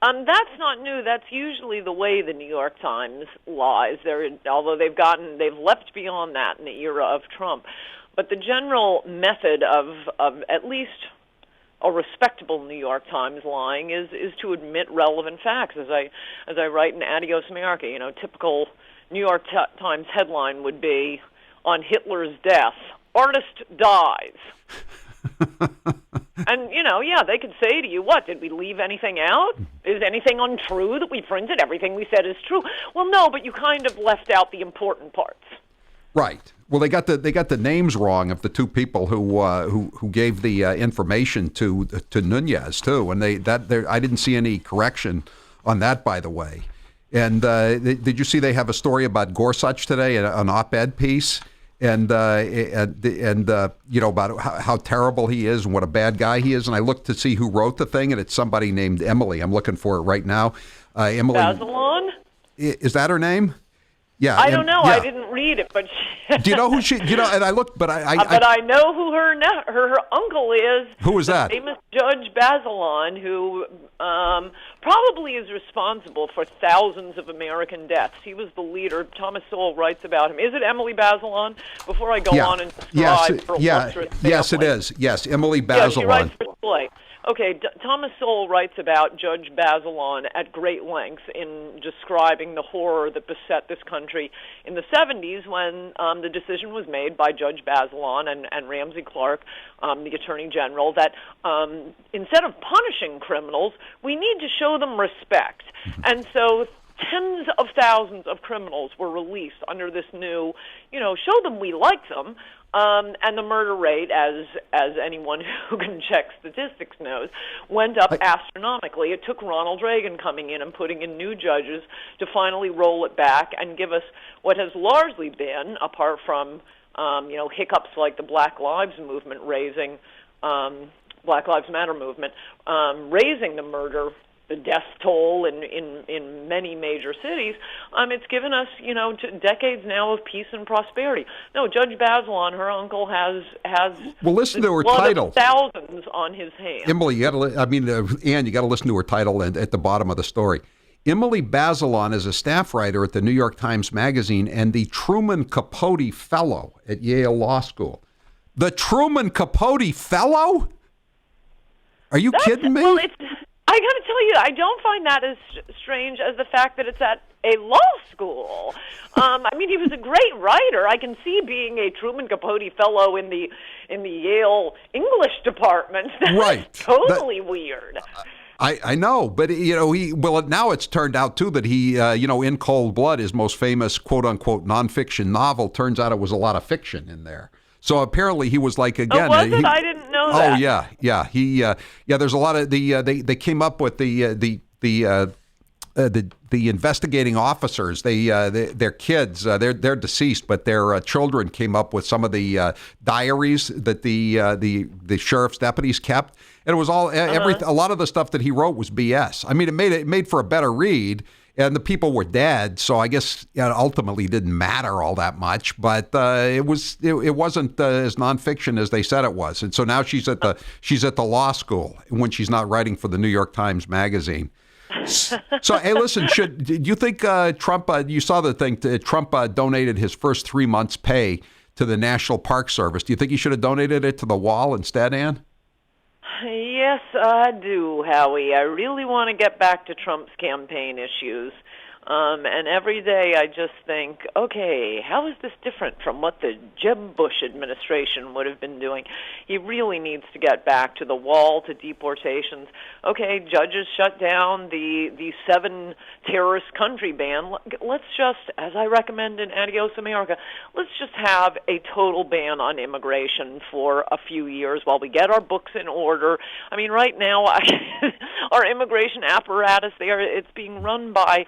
That's not new. That's usually the way the New York Times lies. Although they've leapt beyond that in the era of Trump. But the general method of at least a respectable New York Times lying is to admit relevant facts. As I write in Adios America, typical New York Times headline would be, on Hitler's death, artist dies. And, they could say to you, what, did we leave anything out? Is anything untrue that we printed? Everything we said is true. Well, no, but you kind of left out the important parts. Right. Well, they got the names wrong of the two people who gave the information to Nunez too, and I didn't see any correction on that, by the way. And did you see they have a story about Gorsuch today, an op-ed piece, and about how terrible he is and what a bad guy he is. And I looked to see who wrote the thing, and it's somebody named Emily. I'm looking for it right now. Emily Bazelon? Is that her name? Yeah, I don't know. Yeah. I didn't read it, but do you know who she? And I looked, but I know who her uncle is. Who is that? Famous Judge Bazelon, who probably is responsible for thousands of American deaths. He was the leader. Thomas Sowell writes about him. Is it Emily Bazelon? Before I go on and describe her illustrious family. Yes, it is. Yes, Emily Bazelon. Yeah, she writes for Slate. Okay, Thomas Sowell writes about Judge Bazelon at great length in describing the horror that beset this country in the 70s when the decision was made by Judge Bazelon and Ramsey Clark, the Attorney General, that instead of punishing criminals, we need to show them respect. And so tens of thousands of criminals were released under this new, show them we like them. And the murder rate, as anyone who can check statistics knows, went up astronomically. It took Ronald Reagan coming in and putting in new judges to finally roll it back and give us what has largely been, apart from hiccups like the Black Lives Movement Black Lives Matter movement, raising the death toll in many major cities. It's given us, decades now of peace and prosperity. No, Judge Bazelon, her uncle, has well, listen to her blood title. Of thousands on his hands. Emily, Ann, you got to listen to her title at the bottom of the story. Emily Bazelon is a staff writer at the New York Times Magazine and the Truman Capote Fellow at Yale Law School. The Truman Capote Fellow? Are you kidding me? Well, I got to tell you, I don't find that as strange as the fact that it's at a law school. He was a great writer. I can see being a Truman Capote Fellow in the Yale English department. That's right. Totally weird. I know, but now it's turned out too that he, In Cold Blood, his most famous quote unquote nonfiction novel, turns out it was a lot of fiction in there. So apparently he was like, again. Oh, was it? I didn't know that. Oh yeah. There's a lot of they came up with the investigating officers. Their kids, they're deceased, but their children came up with some of the diaries that the sheriff's deputies kept, and it was all a lot of the stuff that he wrote was BS. I mean, it made for a better read. And the people were dead, so I guess it ultimately didn't matter all that much. But it wasn't as nonfiction as they said it was. And so now she's at the law school when she's not writing for the New York Times Magazine. So hey, listen, do you think Trump? You saw the thing. Trump donated his first 3 months' pay to the National Park Service. Do you think he should have donated it to the wall instead, Ann? Yes, I do, Howie. I really want to get back to Trump's campaign issues. And every day I just think, okay, how is this different from what the Jeb Bush administration would have been doing? He really needs to get back to the wall, to deportations. Okay, judges shut down the 7 terrorist country ban. Let's just, as I recommend in Adios America, let's just have a total ban on immigration for a few years while we get our books in order. I mean, right now, our immigration apparatus there, it's being run by,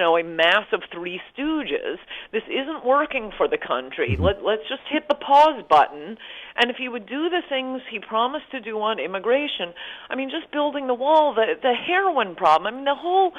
a mass of 3 stooges. This isn't working for the country. Let's just hit the pause button. And if he would do the things he promised to do on immigration, just building the wall, the heroin problem, the whole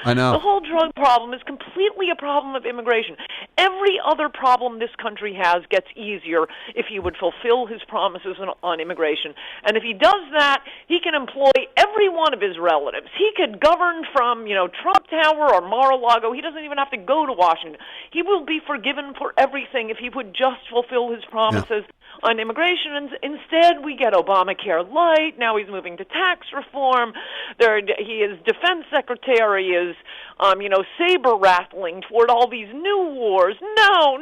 drug problem is completely a problem of immigration. Every other problem this country has gets easier if he would fulfill his promises on immigration. And if he does that, he can employ every one of his relatives. He could govern from, Trump Tower or Mar-a-Lago. He doesn't even have to go to Washington. He will be forgiven for everything if he would just fulfill his promises on immigration. And instead, we get Obamacare light. Now he's moving to tax reform. His defense secretary is, saber-rattling toward all these new wars. No,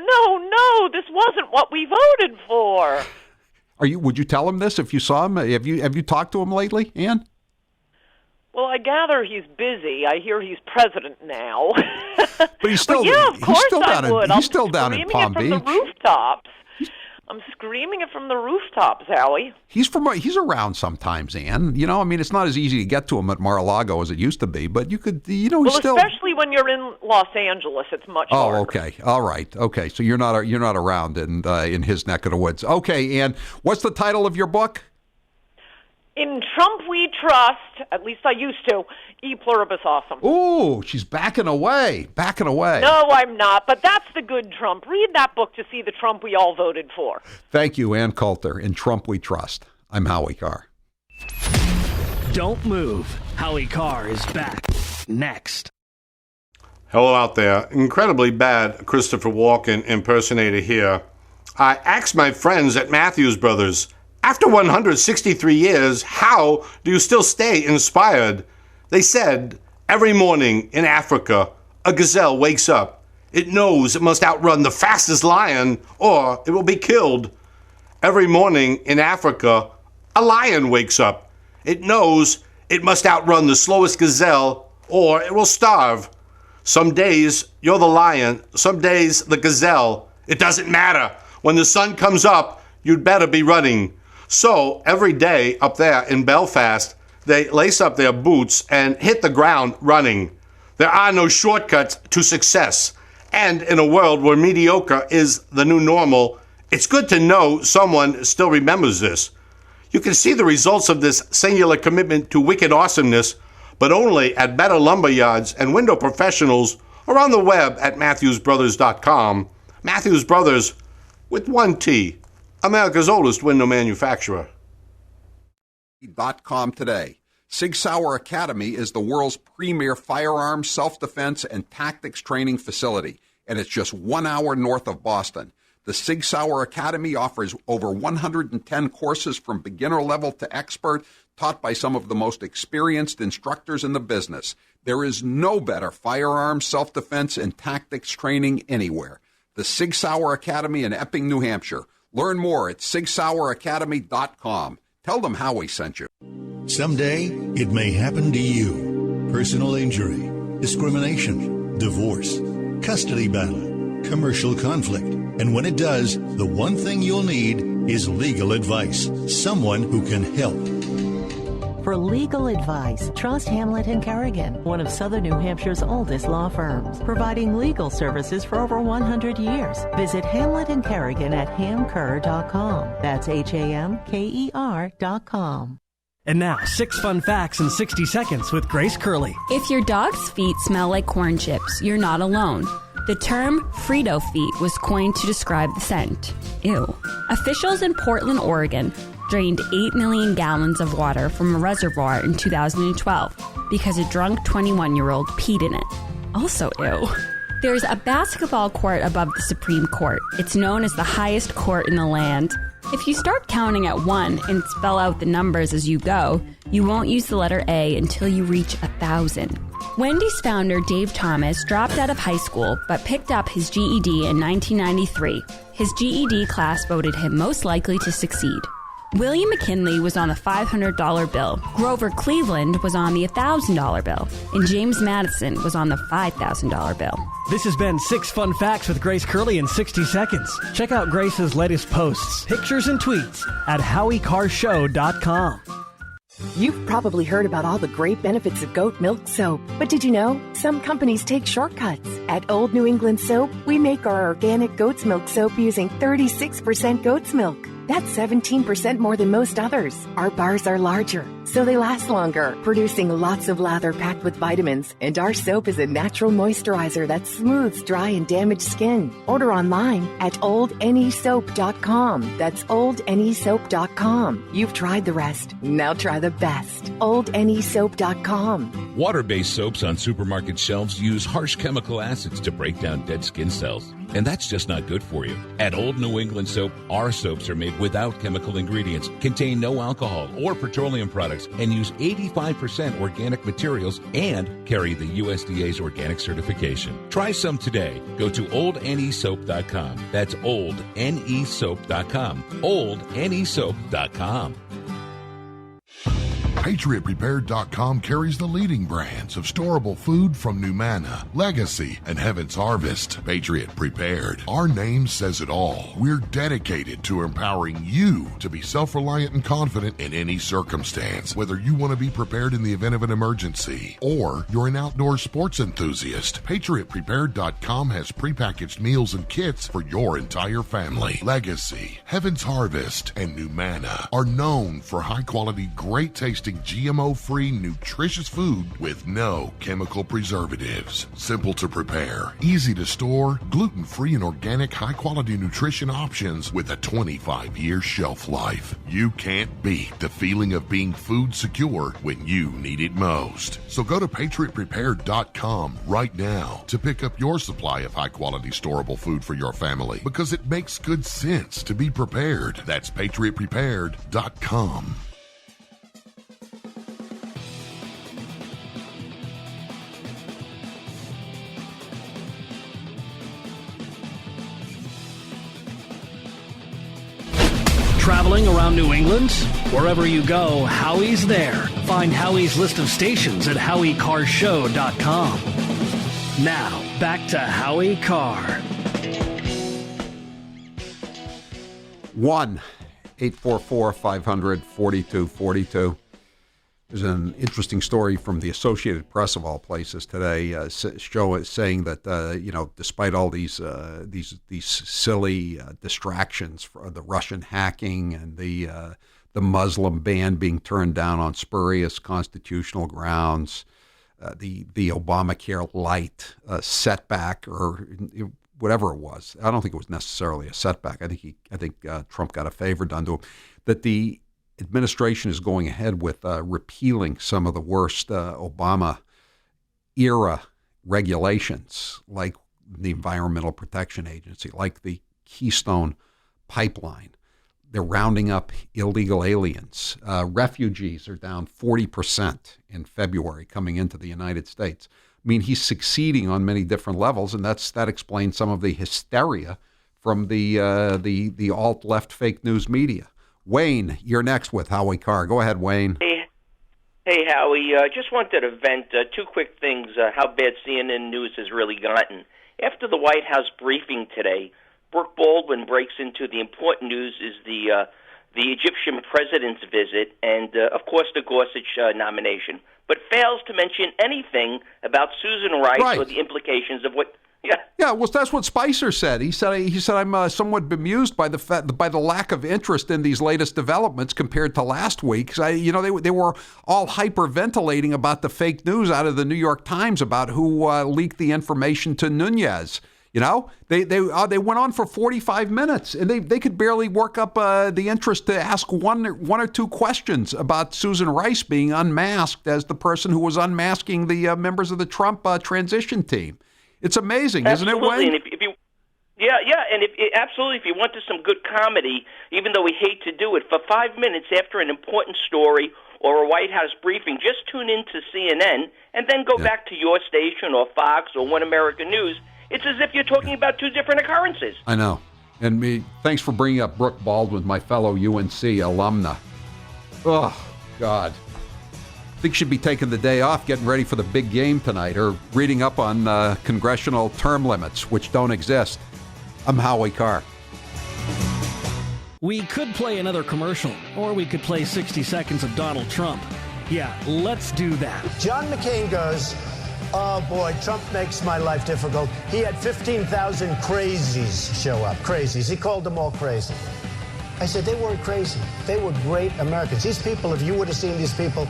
this wasn't what we voted for. Would you tell him this if you saw him? Have you talked to him lately, Ann? Well, I gather he's busy. I hear he's president now. But he's still, of course I would. He's still down in Palm Beach. From the rooftops. I'm screaming it from the rooftops, Howie. He's around sometimes, Ann. It's not as easy to get to him at Mar-a-Lago as it used to be, but you could, especially when you're in Los Angeles, it's much harder. Oh, okay. All right. Okay. So you're not around in his neck of the woods. Okay, Ann, what's the title of your book? In Trump we trust, at least I used to, E pluribus awesome. Ooh, she's backing away. No, I'm not, but that's the good Trump. Read that book to see the Trump we all voted for. Thank you, Ann Coulter. In Trump we trust. I'm Howie Carr. Don't move. Howie Carr is back next. Hello out there. Incredibly bad Christopher Walken impersonator here. I asked my friends at Matthews Brothers, After 163 years, how do you still stay inspired? They said, every morning in Africa, a gazelle wakes up. It knows it must outrun the fastest lion or it will be killed. Every morning in Africa, a lion wakes up. It knows it must outrun the slowest gazelle or it will starve. Some days you're the lion, some days the gazelle. It doesn't matter. When the sun comes up, you'd better be running. So every day up there in Belfast, they lace up their boots and hit the ground running. There are no shortcuts to success. And in a world where mediocre is the new normal, it's good to know someone still remembers this. You can see the results of this singular commitment to wicked awesomeness, but only at better lumber yards and window professionals or on the web at MatthewsBrothers.com. Matthews Brothers with one T, America's oldest window manufacturer. .com today. Sig Sauer Academy is the world's premier firearms, self-defense, and tactics training facility, and it's just 1 hour north of Boston. The Sig Sauer Academy offers over 110 courses from beginner level to expert, taught by some of the most experienced instructors in the business. There is no better firearms, self-defense, and tactics training anywhere. The Sig Sauer Academy in Epping, New Hampshire. Learn more at SigSauerAcademy.com. Tell them Howie sent you. Someday, it may happen to you. Personal injury, discrimination, divorce, custody battle, commercial conflict. And when it does, the one thing you'll need is legal advice. Someone who can help. For legal advice, trust Hamlet & Carrigan, one of Southern New Hampshire's oldest law firms, providing legal services for over 100 years. Visit Hamlet & Carrigan at hamker.com. That's HAMKER.com. And now, 6 fun facts in 60 seconds with Grace Curley. If your dog's feet smell like corn chips, you're not alone. The term Frito feet was coined to describe the scent. Ew. Officials in Portland, Oregon drained 8 million gallons of water from a reservoir in 2012 because a drunk 21-year-old peed in it. Also ew. There's a basketball court above the Supreme Court. It's known as the highest court in the land. If you start counting at 1 and spell out the numbers as you go, you won't use the letter A until you reach 1,000. Wendy's founder Dave Thomas dropped out of high school but picked up his GED in 1993. His GED class voted him most likely to succeed. William McKinley was on the $500 bill, Grover Cleveland was on the $1,000 bill, and James Madison was on the $5,000 bill. This has been 6 fun facts with Grace Curley in 60 seconds. Check out Grace's latest posts, pictures, and tweets at HowieCarrShow.com. You've probably heard about all the great benefits of goat milk soap, but did you know some companies take shortcuts? At Old New England Soap, we make our organic goat's milk soap using 36% goat's milk. That's 17% more than most others. Our bars are larger, so they last longer, producing lots of lather packed with vitamins. And our soap is a natural moisturizer that smooths dry and damaged skin. Order online at oldnesoap.com. That's oldnesoap.com. You've tried the rest. Now try the best. oldnesoap.com. Water-based soaps on supermarket shelves use harsh chemical acids to break down dead skin cells. And that's just not good for you. At Old New England Soap, our soaps are made without chemical ingredients, contain no alcohol or petroleum products, and use 85% organic materials and carry the USDA's organic certification. Try some today. Go to oldnesoap.com. That's oldnesoap.com. oldnesoap.com. PatriotPrepared.com carries the leading brands of storable food from Numanna, Legacy, and Heaven's Harvest. Patriot Prepared. Our name says it all. We're dedicated to empowering you to be self-reliant and confident in any circumstance. Whether you want to be prepared in the event of an emergency or you're an outdoor sports enthusiast, PatriotPrepared.com has prepackaged meals and kits for your entire family. Legacy, Heaven's Harvest, and Numanna are known for high-quality, great-tasting tasting GMO-free, nutritious food with no chemical preservatives. Simple to prepare, easy to store, gluten-free and organic high-quality nutrition options with a 25-year shelf life. You can't beat the feeling of being food secure when you need it most. So go to PatriotPrepared.com right now to pick up your supply of high-quality storable food for your family, because it makes good sense to be prepared. That's PatriotPrepared.com. Traveling around New England? Wherever you go, Howie's there. Find Howie's list of stations at HowieCarrShow.com. Now, back to Howie Carr. 1-844-500-4242. There's an interesting story from the Associated Press of all places today, saying that despite all these silly distractions for the Russian hacking and the Muslim ban being turned down on spurious constitutional grounds, the Obamacare light setback or whatever it was. I don't think it was necessarily a setback. I think Trump got a favor done to him. That the administration is going ahead with repealing some of the worst Obama-era regulations, like the Environmental Protection Agency, like the Keystone Pipeline. They're rounding up illegal aliens. Refugees are down 40% in February coming into the United States. I mean, he's succeeding on many different levels, and that explains some of the hysteria from the alt-left fake news media. Wayne, you're next with Howie Carr. Go ahead, Wayne. Hey, Howie. Just wanted to vent two quick things, how bad CNN News has really gotten. After the White House briefing today, Brooke Baldwin breaks into the important news is the Egyptian president's visit and, of course, the Gorsuch nomination, but fails to mention anything about Susan Rice or the implications of what... Yeah, well, that's what Spicer said. He said I'm somewhat bemused by the lack of interest in these latest developments compared to last week. They were all hyperventilating about the fake news out of the New York Times about who leaked the information to Nunez. They went on for 45 minutes, and they could barely work up the interest to ask one or two questions about Susan Rice being unmasked as the person who was unmasking the members of the Trump transition team. It's amazing, isn't it, Wayne? And if you want some good comedy, even though we hate to do it, for 5 minutes after an important story or a White House briefing, just tune into CNN and then go back to your station or Fox or One American News. It's as if you're talking about two different occurrences. I know. And thanks for bringing up Brooke Baldwin, my fellow UNC alumna. Oh, God. I think she'd be taking the day off, getting ready for the big game tonight, or reading up on congressional term limits, which don't exist. I'm Howie Carr. We could play another commercial, or we could play 60 seconds of Donald Trump. Yeah, let's do that. John McCain goes, oh boy, Trump makes my life difficult. He had 15,000 crazies show up. Crazies. He called them all crazy. I said, they weren't crazy. They were great Americans. These people, if you would have seen these people,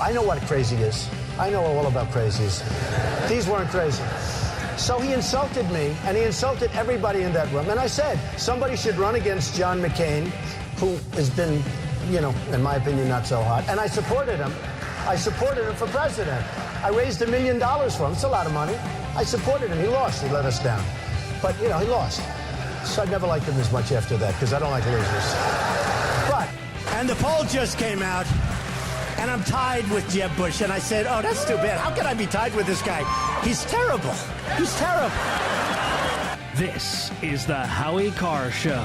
I know what a crazy is. I know all about crazies. These weren't crazy. So he insulted me, and he insulted everybody in that room. And I said, somebody should run against John McCain, who has been, in my opinion, not so hot. And I supported him. I supported him for president. I raised $1 million for him. It's a lot of money. I supported him. He lost. He let us down. But, he lost. So I never liked him as much after that, because I don't like losers. And the poll just came out, and I'm tied with Jeb Bush. And I said, oh, that's too bad. How can I be tied with this guy? He's terrible. He's terrible. This is the Howie Carr Show.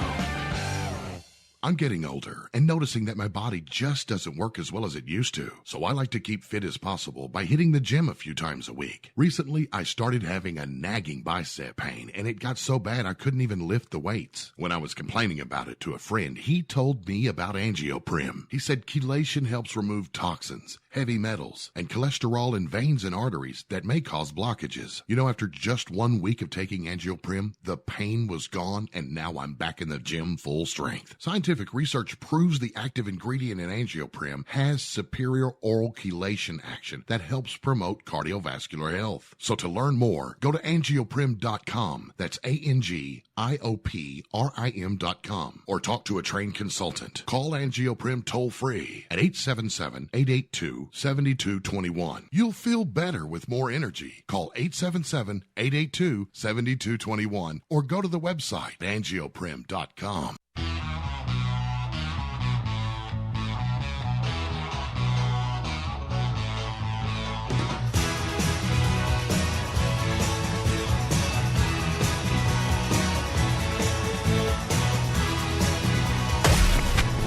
I'm getting older and noticing that my body just doesn't work as well as it used to. So I like to keep fit as possible by hitting the gym a few times a week. Recently, I started having a nagging bicep pain, and it got so bad I couldn't even lift the weights. When I was complaining about it to a friend, he told me about Angioprim. He said chelation helps remove toxins, heavy metals, and cholesterol in veins and arteries that may cause blockages. After just 1 week of taking Angioprim, the pain was gone, and now I'm back in the gym full strength. Scientific Scientific research proves the active ingredient in Angioprim has superior oral chelation action that helps promote cardiovascular health. So to learn more, go to angioprim.com. That's ANGIOPRIM.com, or talk to a trained consultant. Call Angioprim toll-free at 877-882-7221. You'll feel better with more energy. Call 877-882-7221 or go to the website angioprim.com.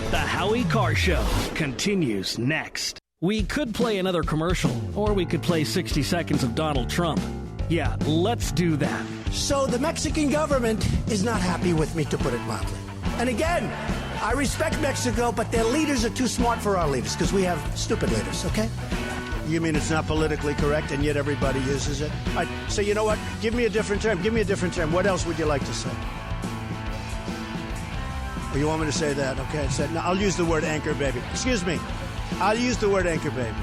The Howie Carr Show continues next. We could play another commercial, or we could play 60 seconds of Donald Trump. Yeah, let's do that. So the Mexican government is not happy with me, to put it mildly. And again, I respect Mexico, but their leaders are too smart for our leaders, because we have stupid leaders, okay? You mean it's not politically correct, and yet everybody uses it? So you know what? Give me a different term. Give me a different term. What else would you like to say? Oh, you want me to say that? Okay, no, I'll use the word anchor baby. Excuse me. I'll use the word anchor baby.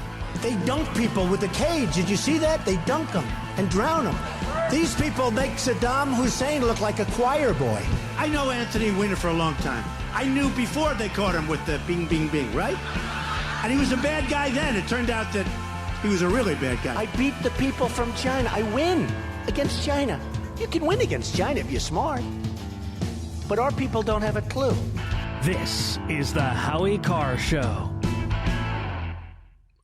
They dunk people with a cage. Did you see that? They dunk them and drown them. These people make Saddam Hussein look like a choir boy. I know Anthony Weiner for a long time. I knew before they caught him with the bing, bing, bing, right? And he was a bad guy then. It turned out that he was a really bad guy. I beat the people from China. I win against China. You can win against China if you're smart. But our people don't have a clue. This is the Howie Carr Show.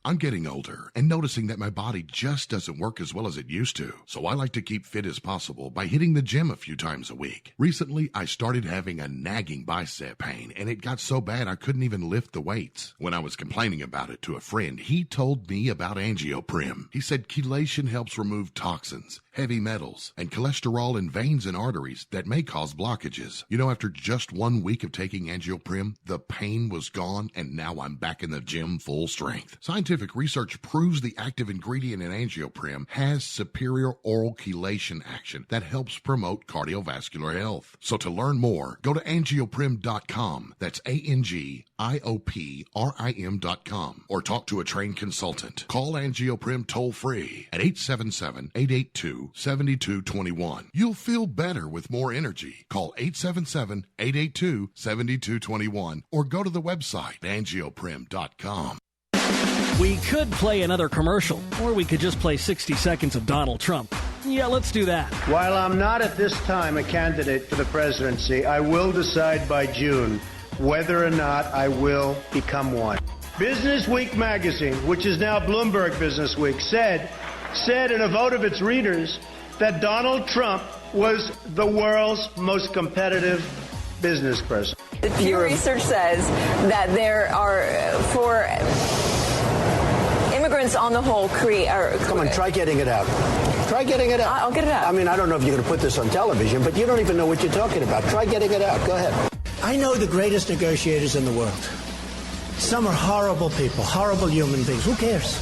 I'm getting older and noticing that my body just doesn't work as well as it used to. So I like to keep fit as possible by hitting the gym a few times a week. Recently, I started having a nagging bicep pain, and it got so bad I couldn't even lift the weights. When I was complaining about it to a friend, he told me about Angioprim. He said chelation helps remove toxins, heavy metals, and cholesterol in veins and arteries that may cause blockages. You know, after just 1 week of taking Angioprim, the pain was gone, and now I'm back in the gym full strength. Scientific research proves the active ingredient in Angioprim has superior oral chelation action that helps promote cardiovascular health. So to learn more, go to angioprim.com. That's ANGIOPRIM.com, or talk to a trained consultant. Call Angioprim toll-free at 877-882-7221. You'll feel better with more energy. Call 877-882-7221 or go to the website angioprim.com. We could play another commercial, or we could just play 60 seconds of Donald Trump. Yeah, let's do that. While I'm not at this time a candidate for the presidency, I will decide by June whether or not I will become one. Business Week magazine, which is now Bloomberg Business Week, said in a vote of its readers that Donald Trump was the world's most competitive business person. The Pew Research says that there are, for immigrants on the whole, Come on, try getting it out. Try getting it out. I'll get it out. I mean, I don't know if you're going to put this on television, but you don't even know what you're talking about. Try getting it out. Go ahead. I know the greatest negotiators in the world. Some are horrible people, horrible human beings. Who cares?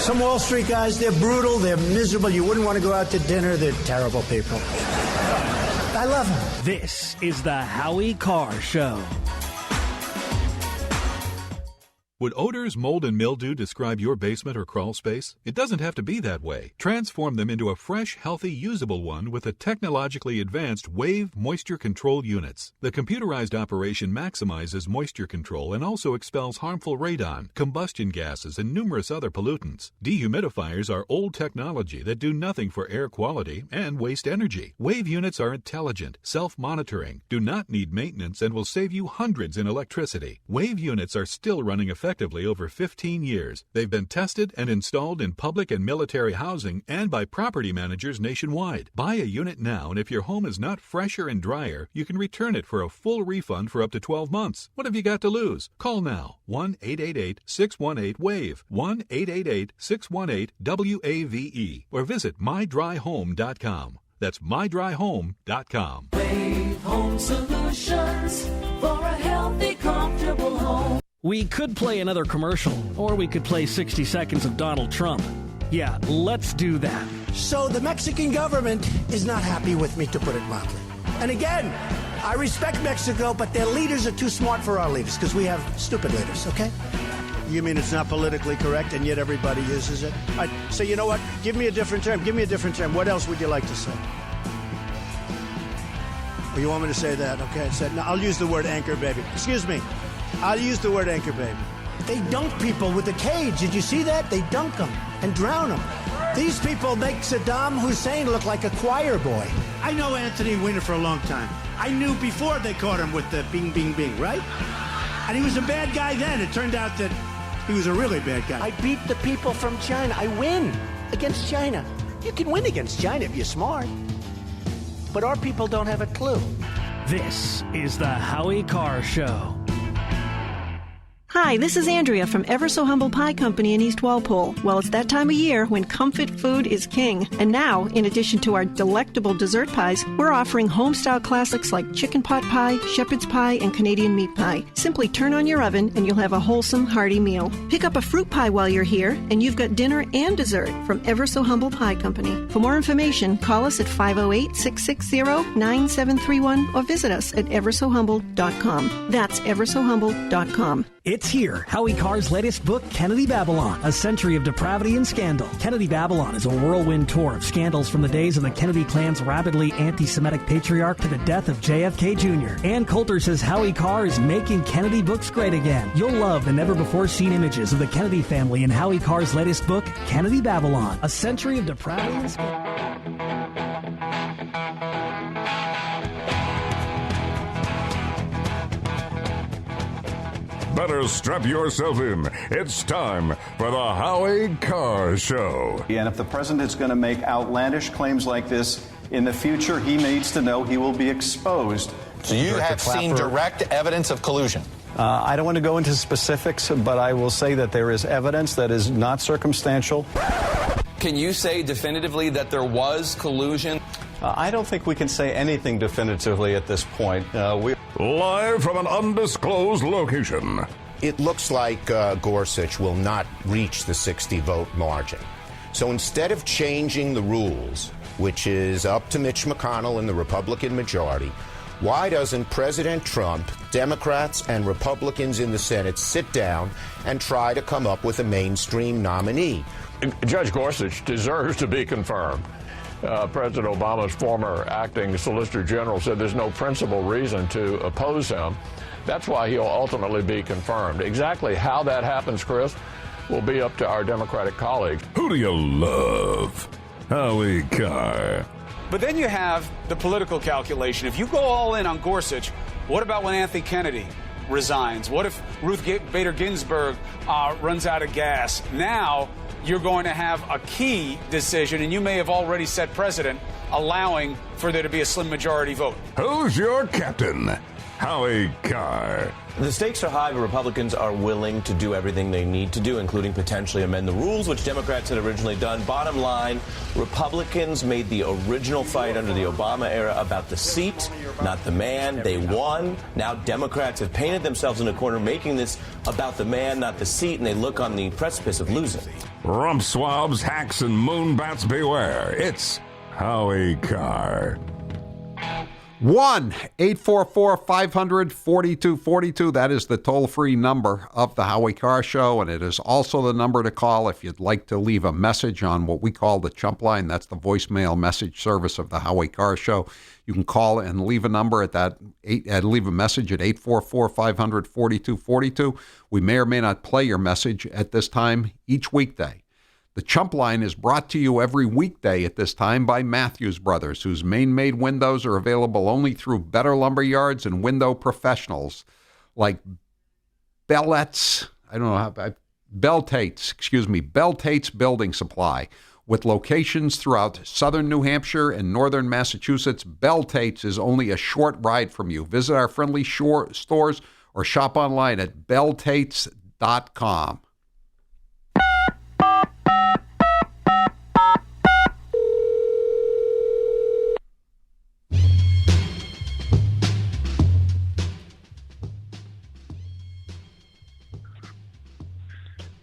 Some Wall Street guys, they're brutal, they're miserable. You wouldn't want to go out to dinner. They're terrible people. I love them. This is the Howie Carr Show. Would odors, mold, and mildew describe your basement or crawl space? It doesn't have to be that way. Transform them into a fresh, healthy, usable one with the technologically advanced Wave Moisture Control Units. The computerized operation maximizes moisture control and also expels harmful radon, combustion gases, and numerous other pollutants. Dehumidifiers are old technology that do nothing for air quality and waste energy. Wave units are intelligent, self-monitoring, do not need maintenance, and will save you hundreds in electricity. Wave units are still running effectively over 15 years. They've been tested and installed in public and military housing and by property managers nationwide. Buy a unit now, and if your home is not fresher and drier, you can return it for a full refund for up to 12 months. What have you got to lose? Call now. 1-888-618-WAVE. 1-888-618-WAVE. Or visit mydryhome.com. That's mydryhome.com. Wave Home Solutions for a healthy, comfortable home. We could play another commercial, or we could play 60 seconds of Donald Trump. Yeah, let's do that. So the Mexican government is not happy with me, to put it mildly. And again, I respect Mexico, but their leaders are too smart for our leaders because we have stupid leaders, okay? You mean it's not politically correct and yet everybody uses it? So you know what? Give me a different term. Give me a different term. What else would you like to say? Or you want me to say that? Okay, no, I'll use the word anchor baby. Excuse me. I'll use the word anchor baby. They dunk people with a cage. Did you see that? They dunk them and drown them. These people make Saddam Hussein look like a choir boy. I know Anthony Weiner for a long time. I knew before they caught him with the bing, bing, bing, right? And he was a bad guy then. It turned out that he was a really bad guy. I beat the people from China. I win against China. You can win against China if you're smart. But our people don't have a clue. This is the Howie Carr Show. Hi, this is Andrea from Ever So Humble Pie Company in East Walpole. Well, it's that time of year when comfort food is king. And now, in addition to our delectable dessert pies, we're offering home-style classics like chicken pot pie, shepherd's pie, and Canadian meat pie. Simply turn on your oven and you'll have a wholesome, hearty meal. Pick up a fruit pie while you're here, and you've got dinner and dessert from Ever So Humble Pie Company. For more information, call us at 508-660-9731 or visit us at eversohumble.com. That's eversohumble.com. It's here, Howie Carr's latest book, Kennedy Babylon, A Century of Depravity and Scandal. Kennedy Babylon is a whirlwind tour of scandals from the days of the Kennedy clan's rabidly anti-Semitic patriarch to the death of JFK Jr. Ann Coulter says Howie Carr is making Kennedy books great again. You'll love the never-before-seen images of the Kennedy family in Howie Carr's latest book, Kennedy Babylon, A Century of Depravity and Scandal. Better strap yourself in. It's time for the Howie Carr Show. And if the president is going to make outlandish claims like this in the future, he needs to know he will be exposed. So you have seen direct evidence of collusion? I don't want to go into specifics, but I will say that there is evidence that is not circumstantial. Can you say definitively that there was collusion? I don't think we can say anything definitively at this point. Live from an undisclosed location. It looks like Gorsuch will not reach the 60-vote margin. So instead of changing the rules, which is up to Mitch McConnell and the Republican majority, why doesn't President Trump, Democrats, and Republicans in the Senate sit down and try to come up with a mainstream nominee? Judge Gorsuch deserves to be confirmed. President Obama's former acting Solicitor General said there's no principal reason to oppose him. That's why he'll ultimately be confirmed. Exactly how that happens, Chris, will be up to our Democratic colleagues. Who do you love? Howie Carr. But then you have the political calculation. If you go all in on Gorsuch, what about when Anthony Kennedy resigns? What if Ruth Bader Ginsburg runs out of gas? Now you're going to have a key decision, and you may have already set precedent, allowing for there to be a slim majority vote. Who's your captain? Howie Carr. The stakes are high, but Republicans are willing to do everything they need to do, including potentially amend the rules, which Democrats had originally done. Bottom line, Republicans made the original fight under the Obama era about the seat, not the man. They won. Now Democrats have painted themselves in a corner, making this about the man, not the seat, and they look on the precipice of losing. Rump swabs, hacks, and moonbats beware. It's Howie Carr. 1-844-500-4242. That is the toll-free number of the Howie Carr Show, and it is also the number to call if you'd like to leave a message on what we call the Chump Line. That's the voicemail message service of the Howie Carr Show. You can call and leave a number at that. Leave a message at 844-500-4242. We may or may not play your message at this time each weekday. The Chump Line is brought to you every weekday at this time by Matthews Brothers, whose Maine-made windows are available only through Better Lumber Yards and window professionals like Beltates Building Supply. With locations throughout southern New Hampshire and northern Massachusetts, Beltates is only a short ride from you. Visit our friendly stores or shop online at beltates.com.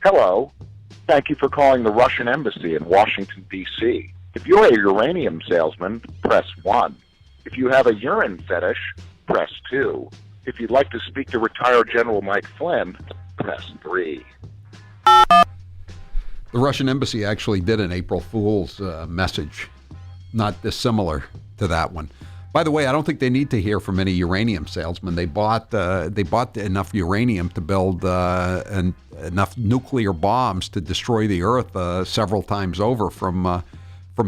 Hello. Thank you for calling the Russian Embassy in Washington, D.C. If you're a uranium salesman, press 1. If you have a urine fetish, press 2. If you'd like to speak to retired General Mike Flynn, press 3. The Russian embassy actually did an April Fool's message, not dissimilar to that one. By the way, I don't think they need to hear from any uranium salesmen. They bought enough uranium to build enough nuclear bombs to destroy the Earth several times over from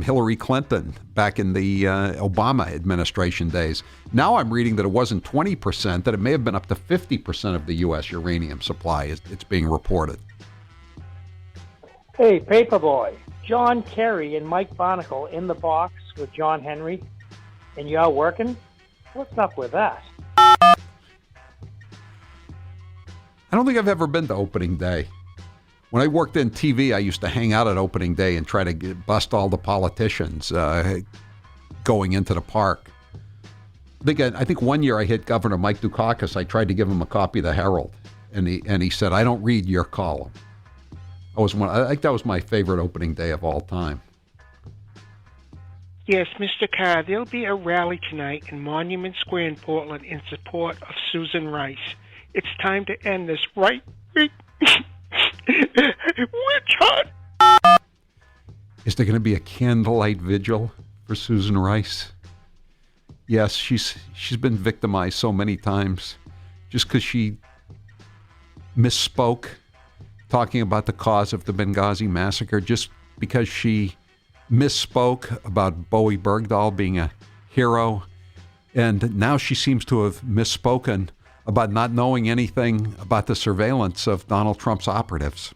Hillary Clinton back in the Obama administration days. Now I'm reading that it wasn't 20%, that it may have been up to 50% of the U.S. uranium supply. It's being reported. Hey, Paperboy, John Kerry and Mike Barnacle in the box with John Henry, and you're working? What's up with that? I don't think I've ever been to opening day. When I worked in TV, I used to hang out at opening day and try to bust all the politicians going into the park. I think one year I hit Governor Mike Dukakis. I tried to give him a copy of the Herald, and he said, "I don't read your column." I think that was my favorite opening day of all time. Yes, Mr. Carr, there'll be a rally tonight in Monument Square in Portland in support of Susan Rice. It's time to end this right witch hunt. Is there going to be a candlelight vigil for Susan Rice? Yes, she's been victimized so many times just because she misspoke talking about the cause of the Benghazi massacre, just because she misspoke about Bowie Bergdahl being a hero, and now she seems to have misspoken about not knowing anything about the surveillance of Donald Trump's operatives.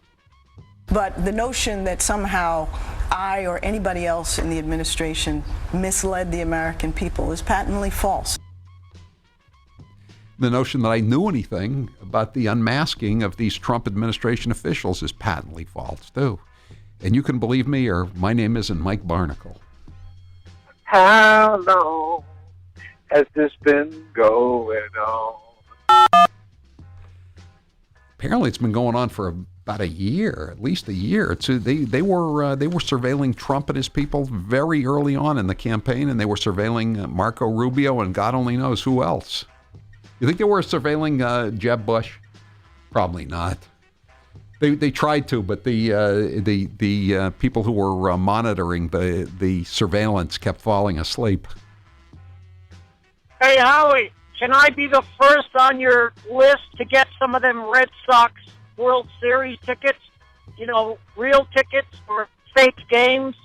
But the notion that somehow I or anybody else in the administration misled the American people is patently false. The notion that I knew anything about the unmasking of these Trump administration officials is patently false, too. And you can believe me, or my name isn't Mike Barnacle. How long has this been going on? Apparently it's been going on for about a year, at least a year. They were surveilling Trump and his people very early on in the campaign, and they were surveilling Marco Rubio and God only knows who else. You think they were surveilling Jeb Bush? Probably not. They tried to, but the people who were monitoring the surveillance kept falling asleep. Hey, Howie, can I be the first on your list to get some of them Red Sox World Series tickets? You know, real tickets for fake games?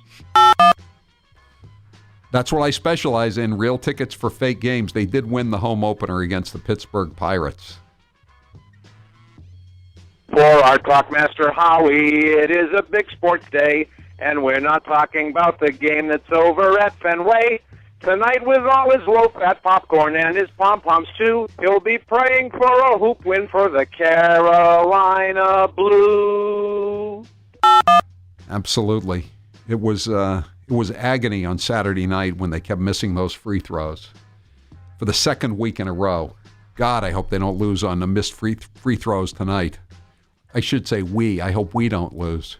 That's what I specialize in, real tickets for fake games. They did win the home opener against the Pittsburgh Pirates. For our Clockmaster Howie, it is a big sports day, and we're not talking about the game that's over at Fenway. Tonight, with all his low-fat popcorn and his pom-poms, too, he'll be praying for a hoop win for the Carolina Blues. Absolutely. It was agony on Saturday night when they kept missing those free throws for the second week in a row. God, I hope they don't lose on the missed free throws tonight. I should say we. I hope we don't lose.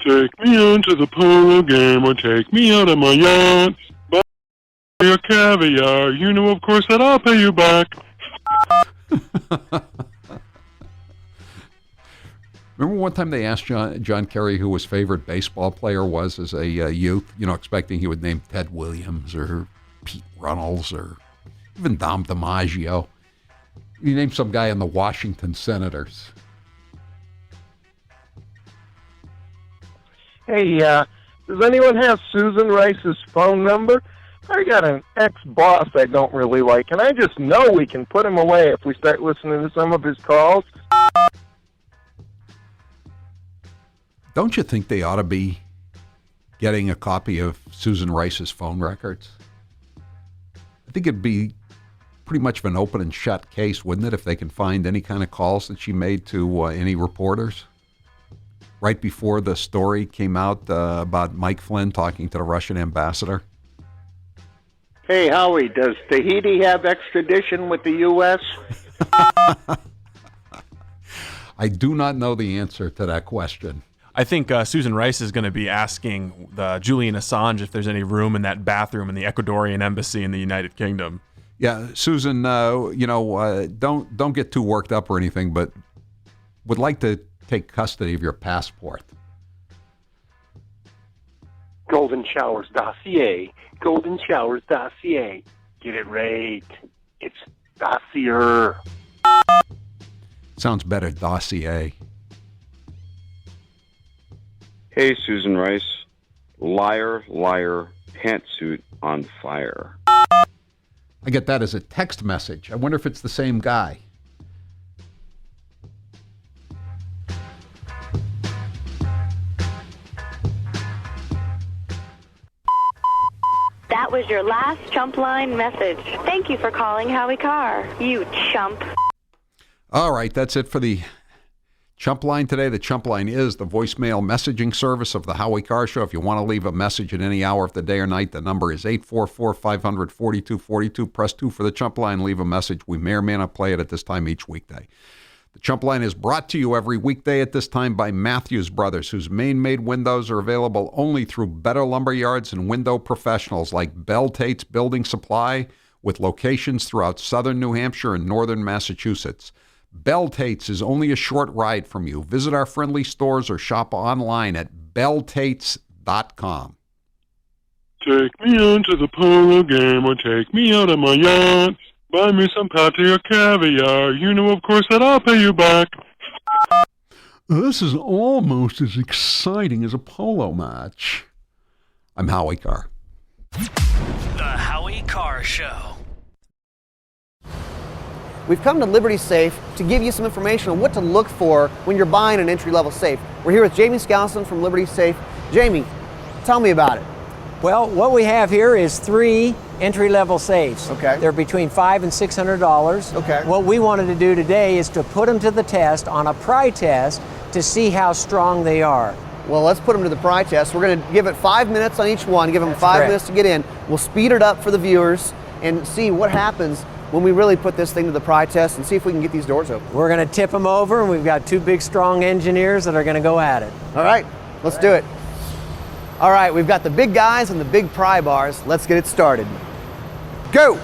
Take me into the polo game or take me out of my yacht. Buy your caviar. You know, of course, that I'll pay you back. Remember one time they asked John Kerry who his favorite baseball player was as a youth, expecting he would name Ted Williams or Pete Runnels or even Dom DiMaggio. He named some guy in the Washington Senators. Hey, does anyone have Susan Rice's phone number? I got an ex-boss I don't really like, and I just know we can put him away if we start listening to some of his calls. Don't you think they ought to be getting a copy of Susan Rice's phone records? I think it'd be pretty much of an open and shut case, wouldn't it, if they can find any kind of calls that she made to any reporters? Right before the story came out about Mike Flynn talking to the Russian ambassador. Hey, Howie, does Tahiti have extradition with the U.S.? I do not know the answer to that question. I think Susan Rice is going to be asking Julian Assange if there's any room in that bathroom in the Ecuadorian embassy in the United Kingdom. Yeah, Susan, don't get too worked up or anything, but would like to take custody of your passport. Golden Showers dossier. Golden Showers dossier. Get it right. It's dossier. Sounds better, dossier. Hey, Susan Rice. Liar, liar, pantsuit on fire. I get that as a text message. I wonder if it's the same guy. That was your last chump line message. Thank you for calling Howie Carr, you chump. All right, that's it for the Chump Line today. The Chump Line is the voicemail messaging service of the Howie Carr Show. If you want to leave a message at any hour of the day or night, the number is 844-500-4242. Press 2 for the Chump Line. Leave a message. We may or may not play it at this time each weekday. The Chump Line is brought to you every weekday at this time by Matthews Brothers, whose Maine-made windows are available only through Better Lumber Yards and window professionals like Bell Tate's Building Supply, with locations throughout southern New Hampshire and northern Massachusetts. Bell Tate's is only a short ride from you. Visit our friendly stores or shop online at belltates.com. Take me on to the polo game or take me out of my yacht. Buy me some pate or caviar. You know, of course, that I'll pay you back. This is almost as exciting as a polo match. I'm Howie Carr. The Howie Carr Show. We've come to Liberty Safe to give you some information on what to look for when you're buying an entry-level safe. We're here with Jamie Skousen from Liberty Safe. Jamie, tell me about it. Well, what we have here is 3 entry-level safes. Okay. They're between $500 and $600. Okay. What we wanted to do today is to put them to the test on a pry test to see how strong they are. Well, let's put them to the pry test. We're going to give it 5 minutes on each one, give them 5 minutes to get in. We'll speed it up for the viewers and see what happens when we really put this thing to the pry test and see if we can get these doors open. We're going to tip them over, and we've got 2 big, strong engineers that are going to go at it. All right, let's do it. All right, we've got the big guys and the big pry bars. Let's get it started. Go!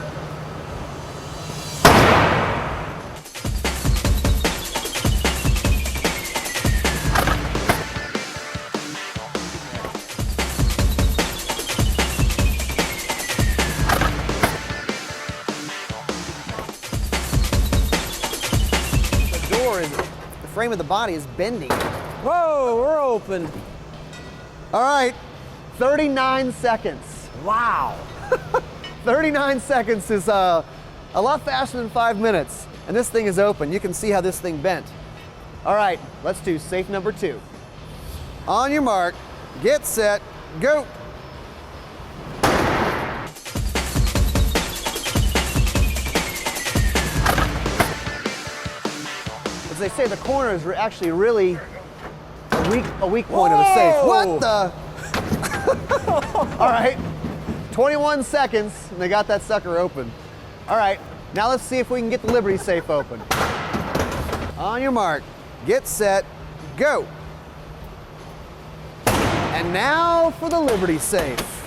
The frame of the body is bending. Whoa, we're open. All right, 39 seconds. Wow. 39 seconds is a lot faster than 5 minutes. And this thing is open. You can see how this thing bent. All right, let's do safe number 2. On your mark, get set, go. As they say, the corner is actually really a weak point of the safe. What the? All right, 21 seconds, and they got that sucker open. All right, now let's see if we can get the Liberty Safe open. On your mark, get set, go. And now for the Liberty Safe.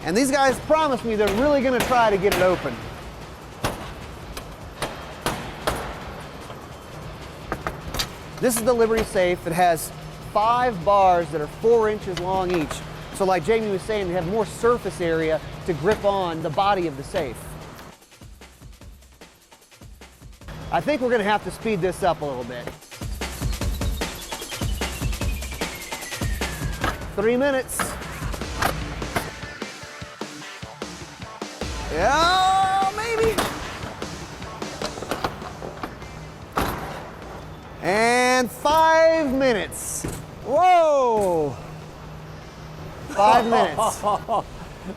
And these guys promised me they're really gonna try to get it open. This is the Liberty Safe. It has 5 bars that are 4 inches long each. So like Jamie was saying, they have more surface area to grip on the body of the safe. I think we're gonna have to speed this up a little bit. 3 minutes. Yeah, maybe. And 5 minutes. Whoa! 5 minutes.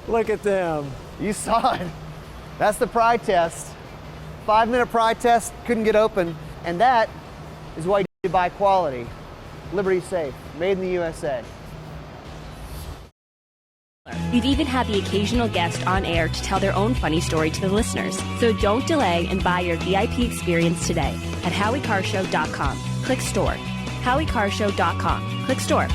Look at them. You saw it. That's the pry test. 5-minute pry test, couldn't get open. And that is why you buy quality. Liberty Safe, made in the USA. We've even had the occasional guest on air to tell their own funny story to the listeners. So don't delay and buy your VIP experience today at HowieCarrshow.com. Click store. HowieCarrShow.com. Click store.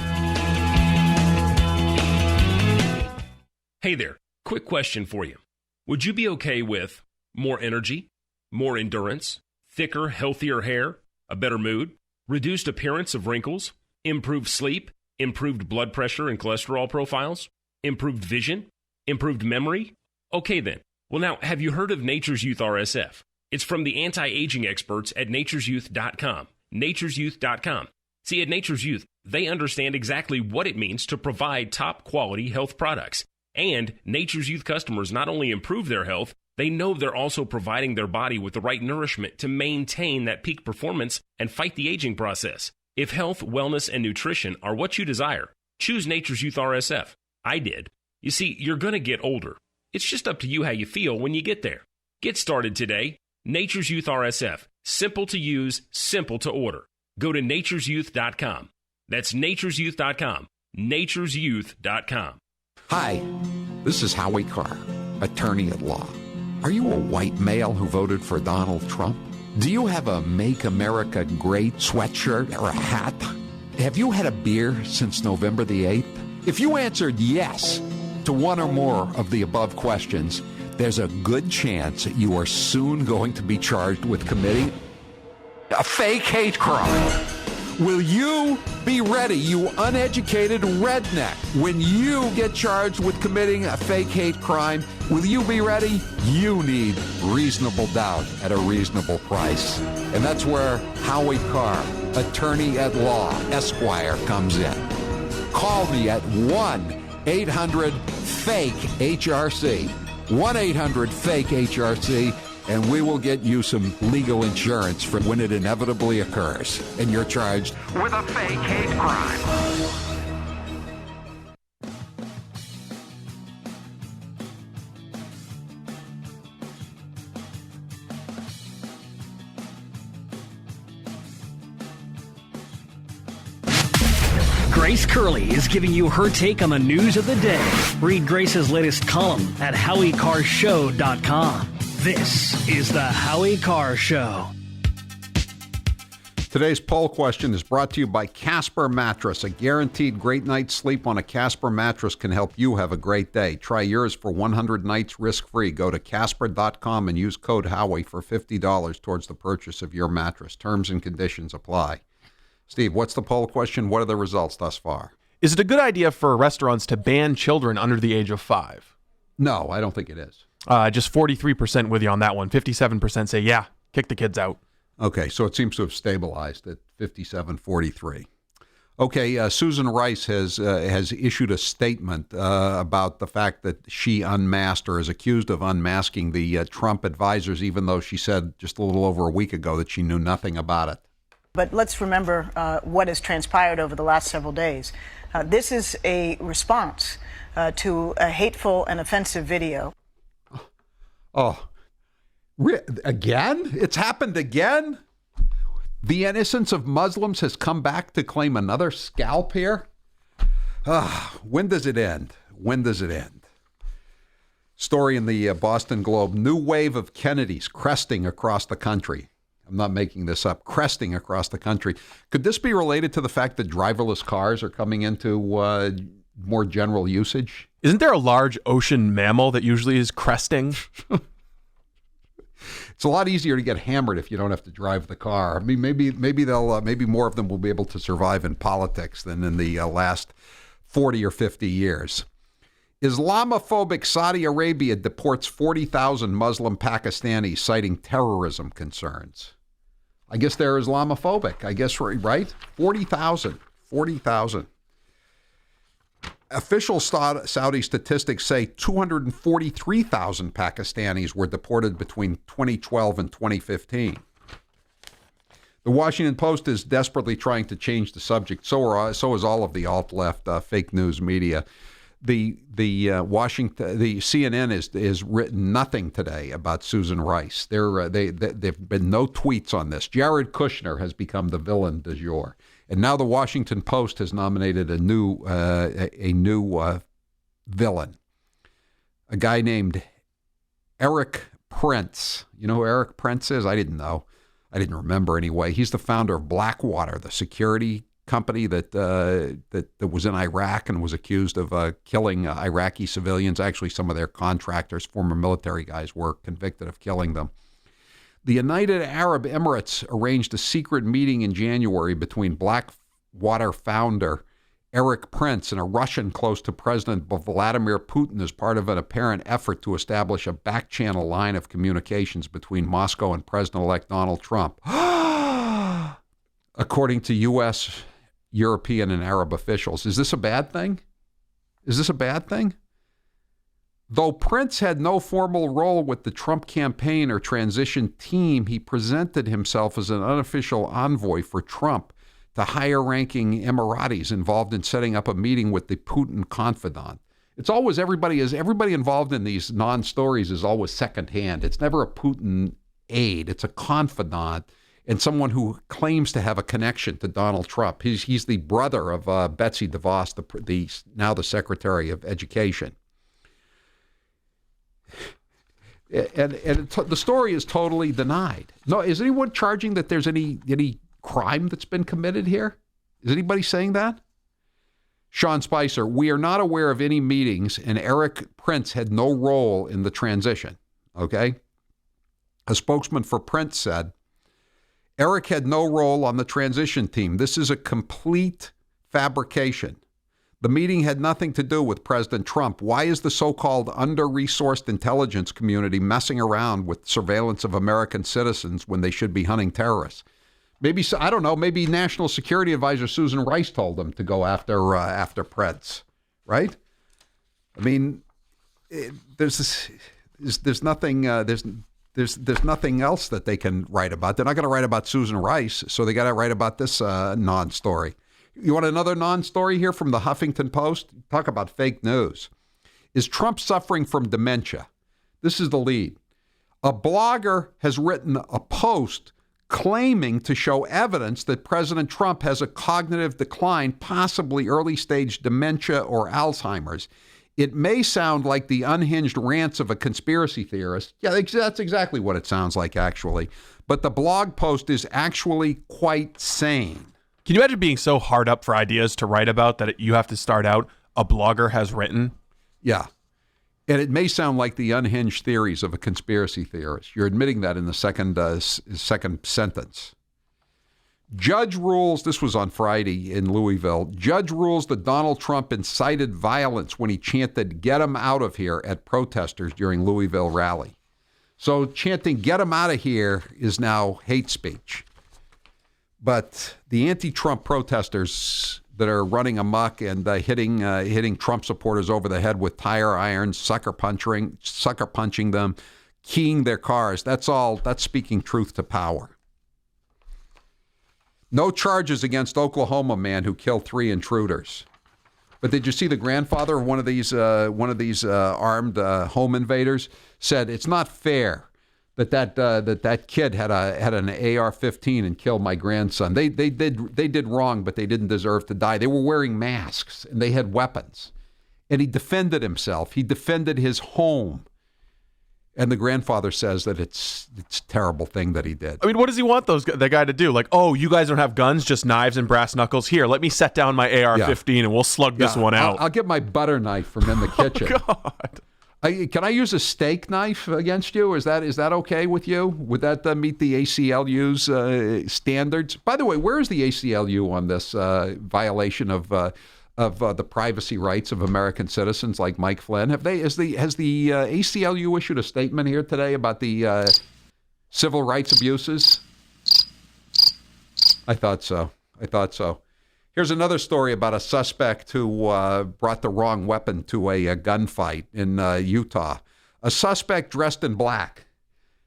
Hey there, quick question for you. Would you be okay with more energy, more endurance, thicker, healthier hair, a better mood, reduced appearance of wrinkles, improved sleep, improved blood pressure and cholesterol profiles, improved vision, improved memory? Okay then. Well now, have you heard of Nature's Youth RSF? It's from the anti-aging experts at nature'syouth.com. nature'syouth.com. See, at Nature's Youth, they understand exactly what it means to provide top-quality health products. And Nature's Youth customers not only improve their health, they know they're also providing their body with the right nourishment to maintain that peak performance and fight the aging process. If health, wellness, and nutrition are what you desire, choose Nature's Youth RSF. I did. You see, you're going to get older. It's just up to you how you feel when you get there. Get started today. Nature's Youth RSF. Simple to use, simple to order. Go to nature'syouth.com. That's nature'syouth.com. nature'syouth.com. Hi, this is Howie Carr, attorney at law. Are you a white male who voted for Donald Trump? Do you have a Make America Great sweatshirt or a hat? Have you had a beer since November the 8th? If you answered yes to one or more of the above questions, there's a good chance that you are soon going to be charged with committing a fake hate crime. Will you be ready, you uneducated redneck? When you get charged with committing a fake hate crime, will you be ready? You need reasonable doubt at a reasonable price. And that's where Howie Carr, attorney at law, Esquire, comes in. Call me at 1-800-FAKE-HRC. 1-800-FAKE-HRC. And we will get you some legal insurance for when it inevitably occurs and you're charged with a fake hate crime. Grace Curley is giving you her take on the news of the day. Read Grace's latest column at HowieCarrShow.com. This is the Howie Carr Show. Today's poll question is brought to you by Casper Mattress. A guaranteed great night's sleep on a Casper mattress can help you have a great day. Try yours for 100 nights risk-free. Go to Casper.com and use code Howie for $50 towards the purchase of your mattress. Terms and conditions apply. Steve, what's the poll question? What are the results thus far? Is it a good idea for restaurants to ban children under the age of 5? No, I don't think it is. Just 43% with you on that one. 57% say, yeah, kick the kids out. Okay, so it seems to have stabilized at 57-43. Okay, Susan Rice has issued a statement about the fact that she unmasked or is accused of unmasking the Trump advisors, even though she said just a little over a week ago that she knew nothing about it. But let's remember what has transpired over the last several days. This is a response to a hateful and offensive video. Oh, again? It's happened again? The innocence of Muslims has come back to claim another scalp here? When does it end? When does it end? Story in the Boston Globe. New wave of Kennedys cresting across the country. I'm not making this up. Cresting across the country. Could this be related to the fact that driverless cars are coming into more general usage? Isn't there a large ocean mammal that usually is cresting? It's a lot easier to get hammered if you don't have to drive the car. I mean, maybe more of them will be able to survive in politics than in the last 40 or 50 years. Islamophobic Saudi Arabia deports 40,000 Muslim Pakistanis, citing terrorism concerns. I guess they're Islamophobic. I guess, right? 40,000. 40,000. Official Saudi statistics say 243,000 Pakistanis were deported between 2012 and 2015. The Washington Post is desperately trying to change the subject. So is all of the alt-left fake news media. The CNN is written nothing today about Susan Rice. There've been no tweets on this. Jared Kushner has become the villain du jour. And now the Washington Post has nominated a new villain, a guy named Eric Prince. You know who Eric Prince is? I didn't know. I didn't remember anyway. He's the founder of Blackwater, the security company that was in Iraq and was accused of killing Iraqi civilians. Actually, some of their contractors, former military guys, were convicted of killing them. The United Arab Emirates arranged a secret meeting in January between Blackwater founder Eric Prince and a Russian close to President Vladimir Putin as part of an apparent effort to establish a back-channel line of communications between Moscow and President-elect Donald Trump. According to U.S., European, and Arab officials. Is this a bad thing? Is this a bad thing? Though Prince had no formal role with the Trump campaign or transition team, he presented himself as an unofficial envoy for Trump to higher-ranking Emiratis involved in setting up a meeting with the Putin confidant. It's always everybody involved in these non-stories is always secondhand. It's never a Putin aide. It's a confidant and someone who claims to have a connection to Donald Trump. He's the brother of Betsy DeVos, now the Secretary of Education. And the story is totally denied. No, is anyone charging that there's any crime that's been committed here? Is anybody saying that? Sean Spicer, we are not aware of any meetings, and Eric Prince had no role in the transition. Okay? A spokesman for Prince said, Eric had no role on the transition team. This is a complete fabrication. The meeting had nothing to do with President Trump. Why is the so-called under-resourced intelligence community messing around with surveillance of American citizens when they should be hunting terrorists? Maybe, I don't know, maybe National Security Advisor Susan Rice told them to go after Prince, right? I mean, there's nothing else that they can write about. They're not going to write about Susan Rice, so they got to write about this non-story. You want another non-story here from the Huffington Post? Talk about fake news. Is Trump suffering from dementia? This is the lead. A blogger has written a post claiming to show evidence that President Trump has a cognitive decline, possibly early-stage dementia or Alzheimer's. It may sound like the unhinged rants of a conspiracy theorist. Yeah, that's exactly what it sounds like, actually. But the blog post is actually quite sane. Can you imagine being so hard up for ideas to write about that you have to start out, a blogger has written? Yeah. And it may sound like the unhinged theories of a conspiracy theorist. You're admitting that in the second sentence. Judge rules, this was on Friday in Louisville, judge rules that Donald Trump incited violence when he chanted, "Get him out of here," at protesters during Louisville rally. So chanting, "Get him out of here," is now hate speech. But the anti-Trump protesters that are running amok and hitting Trump supporters over the head with tire irons, sucker punching them, keying their cars, that's speaking truth to power. No charges against Oklahoma man who killed 3 intruders. But did you see the grandfather of one of these armed home invaders said it's not fair that kid had an AR-15 and killed my grandson. They did wrong, but they didn't deserve to die. They were wearing masks and they had weapons. And he defended himself. He defended his home. And the grandfather says that it's a terrible thing that he did. I mean, what does he want that guy to do? Like, oh, you guys don't have guns, just knives and brass knuckles. Here, let me set down my AR-15 and we'll slug this one out. I'll get my butter knife from in the kitchen. Oh, God. Can I use a steak knife against you? Is that okay with you? Would that meet the ACLU's standards? By the way, where is the ACLU on this violation of the privacy rights of American citizens like Mike Flynn? Has the ACLU issued a statement here today about the civil rights abuses? I thought so. Here's another story about a suspect who brought the wrong weapon to a gunfight in Utah. A suspect dressed in black.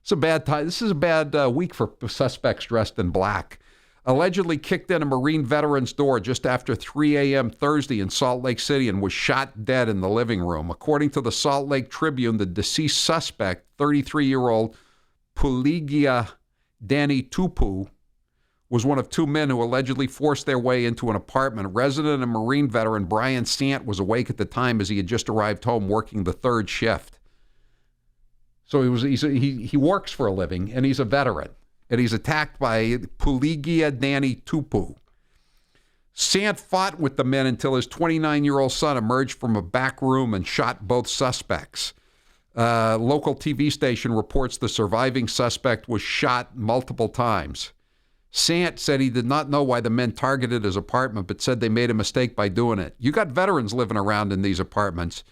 It's a bad time. This is a bad week for suspects dressed in black. Allegedly kicked in a Marine veteran's door just after 3 a.m. Thursday in Salt Lake City and was shot dead in the living room. According to the Salt Lake Tribune, the deceased suspect, 33-year-old Puligia Danny Tupu, was one of 2 men who allegedly forced their way into an apartment. Resident and Marine veteran Brian Sant was awake at the time as he had just arrived home working the 3rd shift. So he works for a living and he's a veteran. and he's attacked by Puligia Danny Tupu. Sant fought with the men until his 29-year-old son emerged from a back room and shot both suspects. Local TV station reports the surviving suspect was shot multiple times. Sant said he did not know why the men targeted his apartment, but said they made a mistake by doing it. You got veterans living around in these apartments.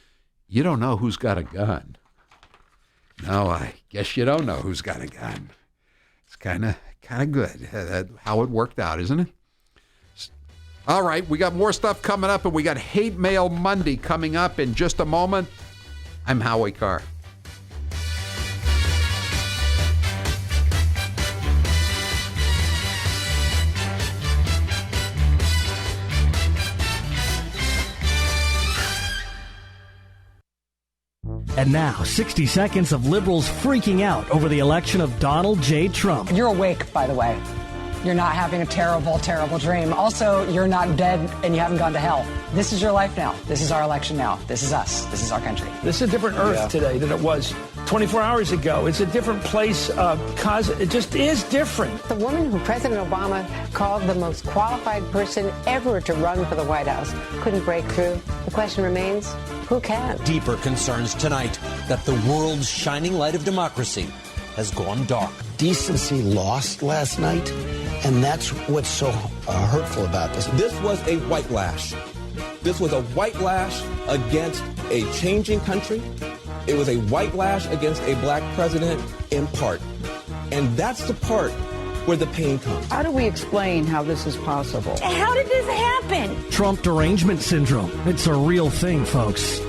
You don't know who's got a gun. No, I guess you don't know who's got a gun. It's kind of good how it worked out, isn't it? All right, we got more stuff coming up, and we got Hate Mail Monday coming up in just a moment. I'm Howie Carr. And now, 60 seconds of liberals freaking out over the election of Donald J. Trump. You're awake, by the way. You're not having a terrible, terrible dream. Also, you're not dead and you haven't gone to hell. This is your life now. This is our election now. This is us. This is our country. This is a different Earth today than it was 24 hours ago. It's a different place. It just is different. The woman who President Obama called the most qualified person ever to run for the White House couldn't break through. The question remains, who can? Deeper concerns tonight that the world's shining light of democracy has gone dark. Decency lost last night, and that's what's so hurtful about this. This was a white lash. This was a white lash against a changing country. It was a white lash against a black president in part. And that's the part where the pain comes. How do we explain how this is possible? How did this happen? Trump derangement syndrome. It's a real thing, folks.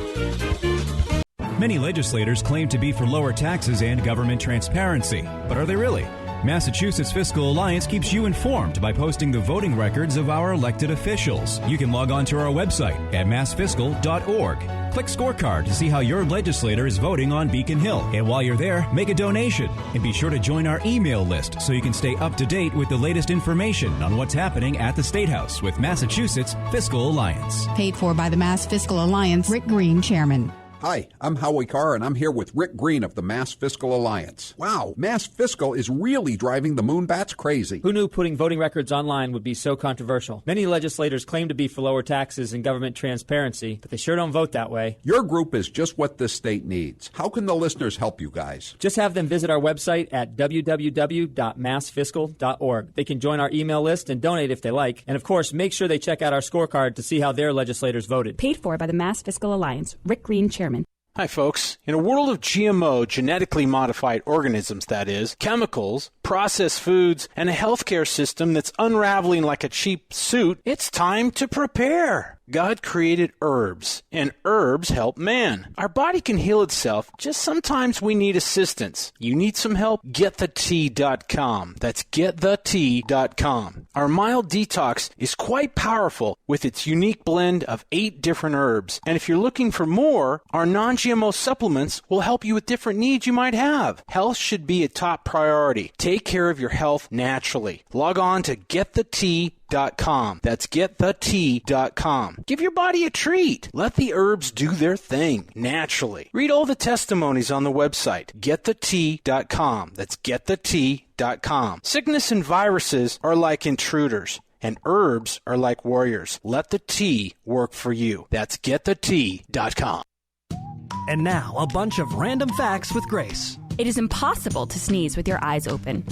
Many legislators claim to be for lower taxes and government transparency, but are they really? Massachusetts Fiscal Alliance keeps you informed by posting the voting records of our elected officials. You can log on to our website at massfiscal.org. Click Scorecard to see how your legislator is voting on Beacon Hill. And while you're there, make a donation. And be sure to join our email list so you can stay up to date with the latest information on what's happening at the State House with Massachusetts Fiscal Alliance. Paid for by the Mass Fiscal Alliance, Rick Green, Chairman. Hi, I'm Howie Carr, and I'm here with Rick Green of the Mass Fiscal Alliance. Wow, Mass Fiscal is really driving the moonbats crazy. Who knew putting voting records online would be so controversial? Many legislators claim to be for lower taxes and government transparency, but they sure don't vote that way. Your group is just what this state needs. How can the listeners help you guys? Just have them visit our website at www.massfiscal.org. They can join our email list and donate if they like. And of course, make sure they check out our scorecard to see how their legislators voted. Paid for by the Mass Fiscal Alliance. Rick Green, Chairman. Hi, folks. In a world of GMO, genetically modified organisms, that is, chemicals, processed foods, and a healthcare system that's unraveling like a cheap suit, it's time to prepare. God created herbs, and herbs help man. Our body can heal itself, just sometimes we need assistance. You need some help? GetTheTea.com. That's GetTheTea.com. Our mild detox is quite powerful with its unique blend of 8 different herbs. And if you're looking for more, our non-GMO supplements will help you with different needs you might have. Health should be a top priority. Take care of your health naturally. Log on to GetTheTea.com. That's GetTheTea.com. Give your body a treat. Let the herbs do their thing naturally. Read all the testimonies on the website, GetTheTea.com. That's GetTheTea.com. Sickness and viruses are like intruders, and herbs are like warriors. Let the tea work for you. That's GetTheTea.com. And now, a bunch of random facts with Grace. It is impossible to sneeze with your eyes open.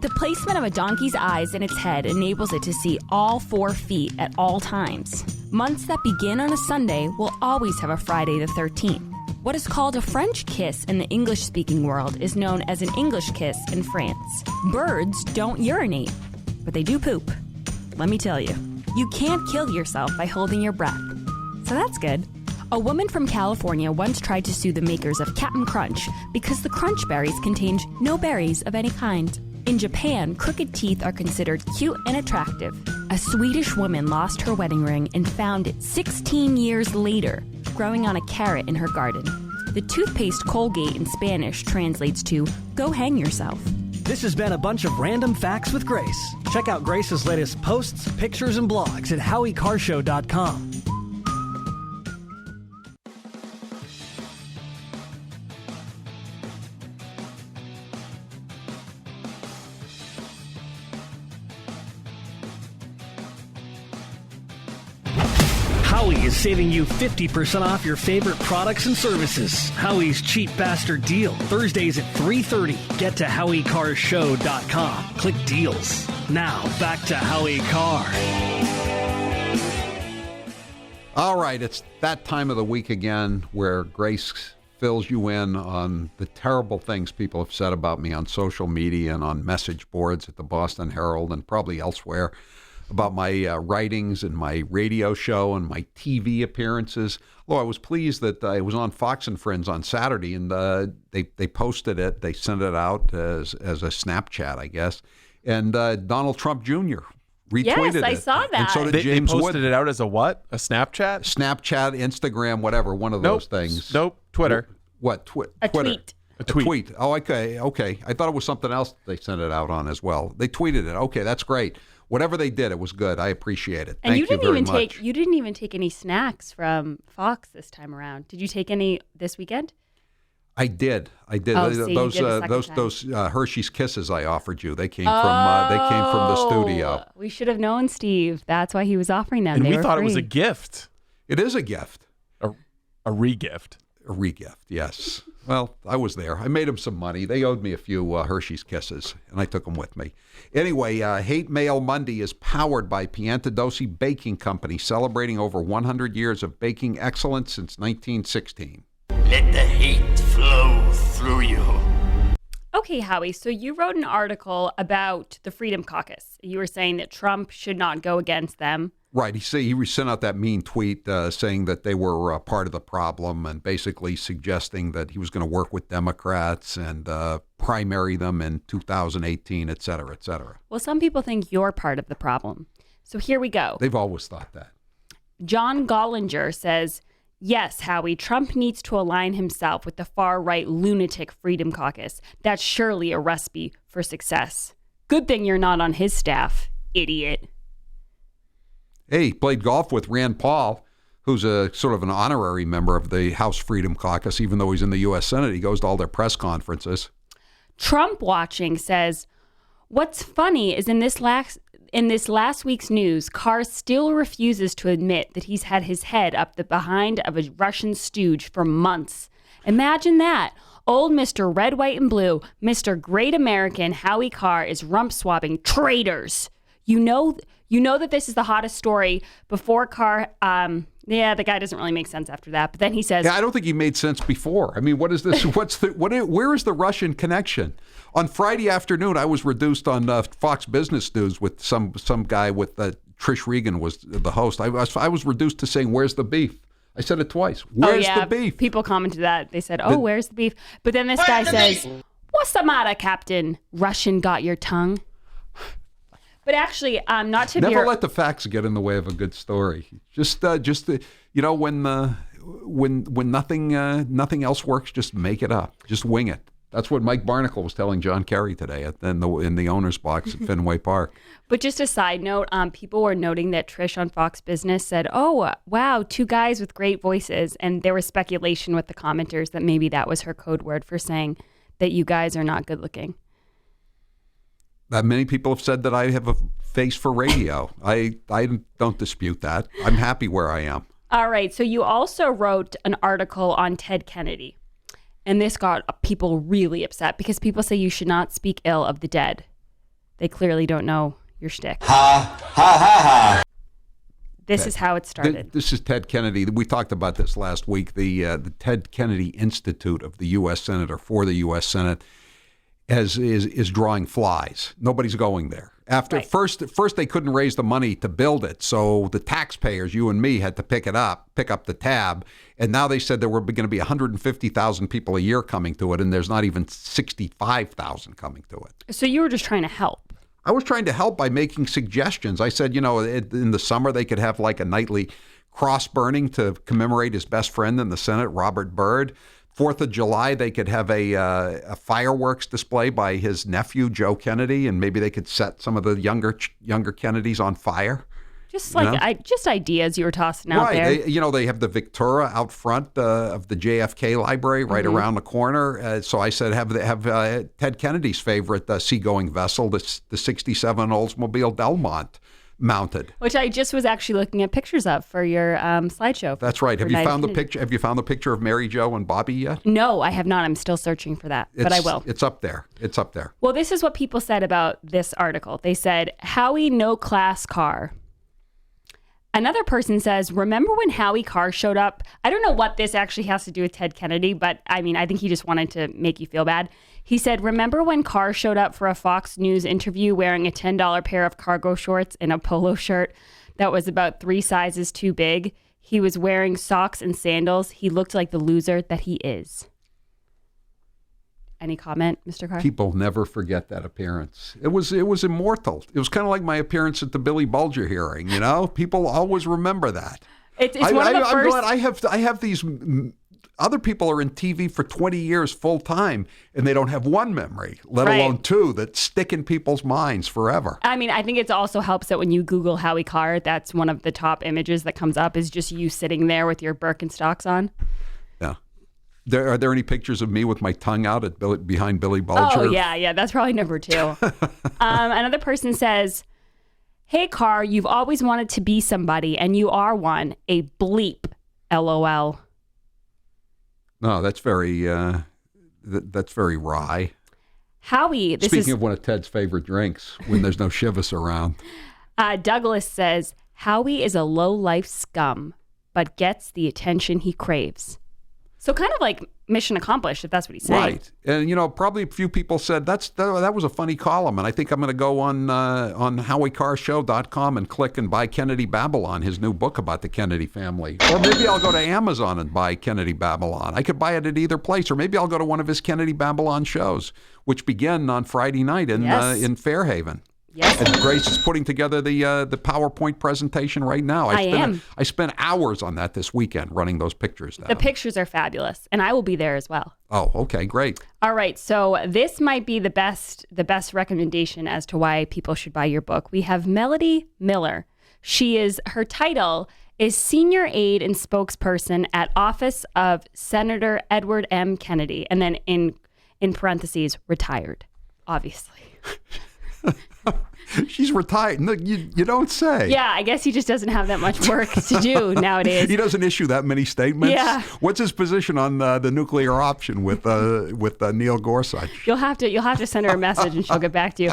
The placement of a donkey's eyes in its head enables it to see all 4 feet at all times. Months that begin on a Sunday will always have a Friday the 13th. What is called a French kiss in the English-speaking world is known as an English kiss in France. Birds don't urinate, but they do poop. Let me tell you, you can't kill yourself by holding your breath. So that's good. A woman from California once tried to sue the makers of Cap'n Crunch because the Crunch berries contained no berries of any kind. In Japan, crooked teeth are considered cute and attractive. A Swedish woman lost her wedding ring and found it 16 years later, growing on a carrot in her garden. The toothpaste Colgate in Spanish translates to, go hang yourself. This has been a bunch of random facts with Grace. Check out Grace's latest posts, pictures, and blogs at HowieCarrshow.com. Howie is saving you 50% off your favorite products and services. Howie's Cheap Bastard Deal, Thursdays at 3:30. Get to HowieCarrShow.com. Click deals. Now, back to Howie Carr. All right, it's that time of the week again where Grace fills you in on the terrible things people have said about me on social media and on message boards at the Boston Herald and probably elsewhere about my writings and my radio show and my TV appearances. Although I was pleased that I was on Fox and Friends on Saturday, and they posted it. They sent it out as a Snapchat, I guess. And Donald Trump Jr. retweeted it. Yes, I saw that. And so did James They Wood. posted it out as a what? A Snapchat? Snapchat, Instagram, whatever, one of those things. Nope. Twitter. What? A Twitter. tweet. A tweet. Oh, okay. I thought it was something else they sent it out on as well. They tweeted it. Okay, that's great. Whatever they did, it was good. I appreciate it. And Thank you didn't very even much. you didn't even take any snacks from Fox this time around. Did you take any this weekend? I did. Oh, so you those did the second time. those Hershey's Kisses I offered you. They came from the studio. We should have known, Steve. That's why he was offering them. And They we were thought it was free. a gift. It is a gift. A re-gift. A re-gift, yes. Well, I was there. I made them some money. They owed me a few Hershey's Kisses, and I took them with me. Anyway, Hate Mail Monday is powered by Piantadosi Baking Company, celebrating over 100 years of baking excellence since 1916. Let the hate flow through you. Okay, Howie, so you wrote an article about the Freedom Caucus. You were saying that Trump should not go against them. Right. He sent out that mean tweet saying that they were part of the problem and basically suggesting that he was going to work with Democrats and primary them in 2018, et cetera, et cetera. Well, some people think you're part of the problem. So here we go. They've always thought that. John Gollinger says, yes, Howie, Trump needs to align himself with the far-right lunatic Freedom Caucus. That's surely a recipe for success. Good thing you're not on his staff, idiot. Hey, he played golf with Rand Paul, who's a sort of an honorary member of the House Freedom Caucus. Even though he's in the U.S. Senate, he goes to all their press conferences. Trump watching says, what's funny is in this last week's news, Carr still refuses to admit that he's had his head up the behind of a Russian stooge for months. Imagine that. Old Mr. Red, White, and Blue, Mr. Great American Howie Carr is rump swabbing traitors. You know that this is the hottest story before Carr. The guy doesn't really make sense after that. But then he says, "Yeah, I don't think he made sense before. I mean, what is this? Where is the Russian connection?" On Friday afternoon, I was reduced on Fox Business News with some guy with Trish Regan was the host. I was reduced to saying, "Where's the beef?" I said it twice. Where's the beef? People commented that. They said, where's the beef? But then this guy says, what's the matter, Captain? Russian got your tongue? But actually, not to never let the facts get in the way of a good story. When nothing else works, just make it up. Just wing it. That's what Mike Barnacle was telling John Kerry today in the owner's box at Fenway Park. But just a side note, people were noting that Trish on Fox Business said, oh, wow, two guys with great voices. And there was speculation with the commenters that maybe that was her code word for saying that you guys are not good looking. Many people have said that I have a face for radio. I don't dispute that. I'm happy where I am. All right. So you also wrote an article on Ted Kennedy. And this got people really upset because people say you should not speak ill of the dead. They clearly don't know your shtick. Ha, ha, ha, ha. This is how it started. This is Ted Kennedy. We talked about this last week. The Ted Kennedy Institute of the U.S. Senate, or for the U.S. Senate, is drawing flies. Nobody's going there. First they couldn't raise the money to build it, so the taxpayers, you and me, had to pick up the tab. And now they said there were going to be 150,000 people a year coming to it, and there's not even 65,000 coming to it. So you were just trying to help. I was trying to help by making suggestions. I said, in the summer they could have like a nightly cross burning to commemorate his best friend in the Senate, Robert Byrd. 4th of July, they could have a fireworks display by his nephew, Joe Kennedy, and maybe they could set some of the younger Kennedys on fire. Just just ideas you were tossing out there. Right. They have the Victoria out front of the JFK library right around the corner. So I said, have Ted Kennedy's favorite seagoing vessel, the 67 Oldsmobile Delmont. mounted. Which I just was actually looking at pictures of for your slideshow. That's right. Have you found the Kennedy. picture? Have you found the picture of Mary Jo and Bobby yet? No, I have not. I'm still searching for that, but I will. It's up there. It's up there. Well, this is what people said about this article. They said, Howie no class Carr. Another person says, remember when Howie Carr showed up? I don't know what this actually has to do with Ted Kennedy, but I mean, I think he just wanted to make you feel bad. He said, remember when Carr showed up for a Fox News interview wearing a $10 pair of cargo shorts and a polo shirt that was about 3 sizes too big? He was wearing socks and sandals. He looked like the loser that he is. Any comment, Mr. Carr? People never forget that appearance. It was immortal. It was kind of like my appearance at the Billy Bulger hearing. You know, people always remember that. It's one of the I'm first. glad I have these. Other people are in TV for 20 years full time, and they don't have one memory, let alone 2 that stick in people's minds forever. I mean, I think it also helps that when you Google Howie Carr, that's one of the top images that comes up is just you sitting there with your Birkenstocks on. Yeah. Are there any pictures of me with my tongue out behind Billy Bulger? Oh, yeah. That's probably number 2. Another person says, hey, Carr, you've always wanted to be somebody, and you are one. A bleep, LOL. No, that's very wry. Howie, Speaking of one of Ted's favorite drinks, when there's no Chivas around. Douglas says, Howie is a low-life scum, but gets the attention he craves. So kind of like mission accomplished, if that's what he's saying. Right. And, probably a few people said that was a funny column. And I think I'm going to go on HowieCarrShow.com and click and buy Kennedy Babylon, his new book about the Kennedy family. Or maybe I'll go to Amazon and buy Kennedy Babylon. I could buy it at either place. Or maybe I'll go to one of his Kennedy Babylon shows, which begin on Friday night in Fairhaven. Yes. And Grace is putting together the PowerPoint presentation right now. I spent hours on that this weekend running those pictures down. The pictures are fabulous, and I will be there as well. Oh, okay, great. All right, so this might be the best recommendation as to why people should buy your book. We have Melody Miller. Her title is Senior Aide and Spokesperson at Office of Senator Edward M. Kennedy, and then in parentheses, retired, obviously. She's retired. No, you don't say. Yeah, I guess he just doesn't have that much work to do nowadays. He doesn't issue that many statements. Yeah. What's his position on the nuclear option with Neil Gorsuch? You'll have to send her a message and she'll get back to you.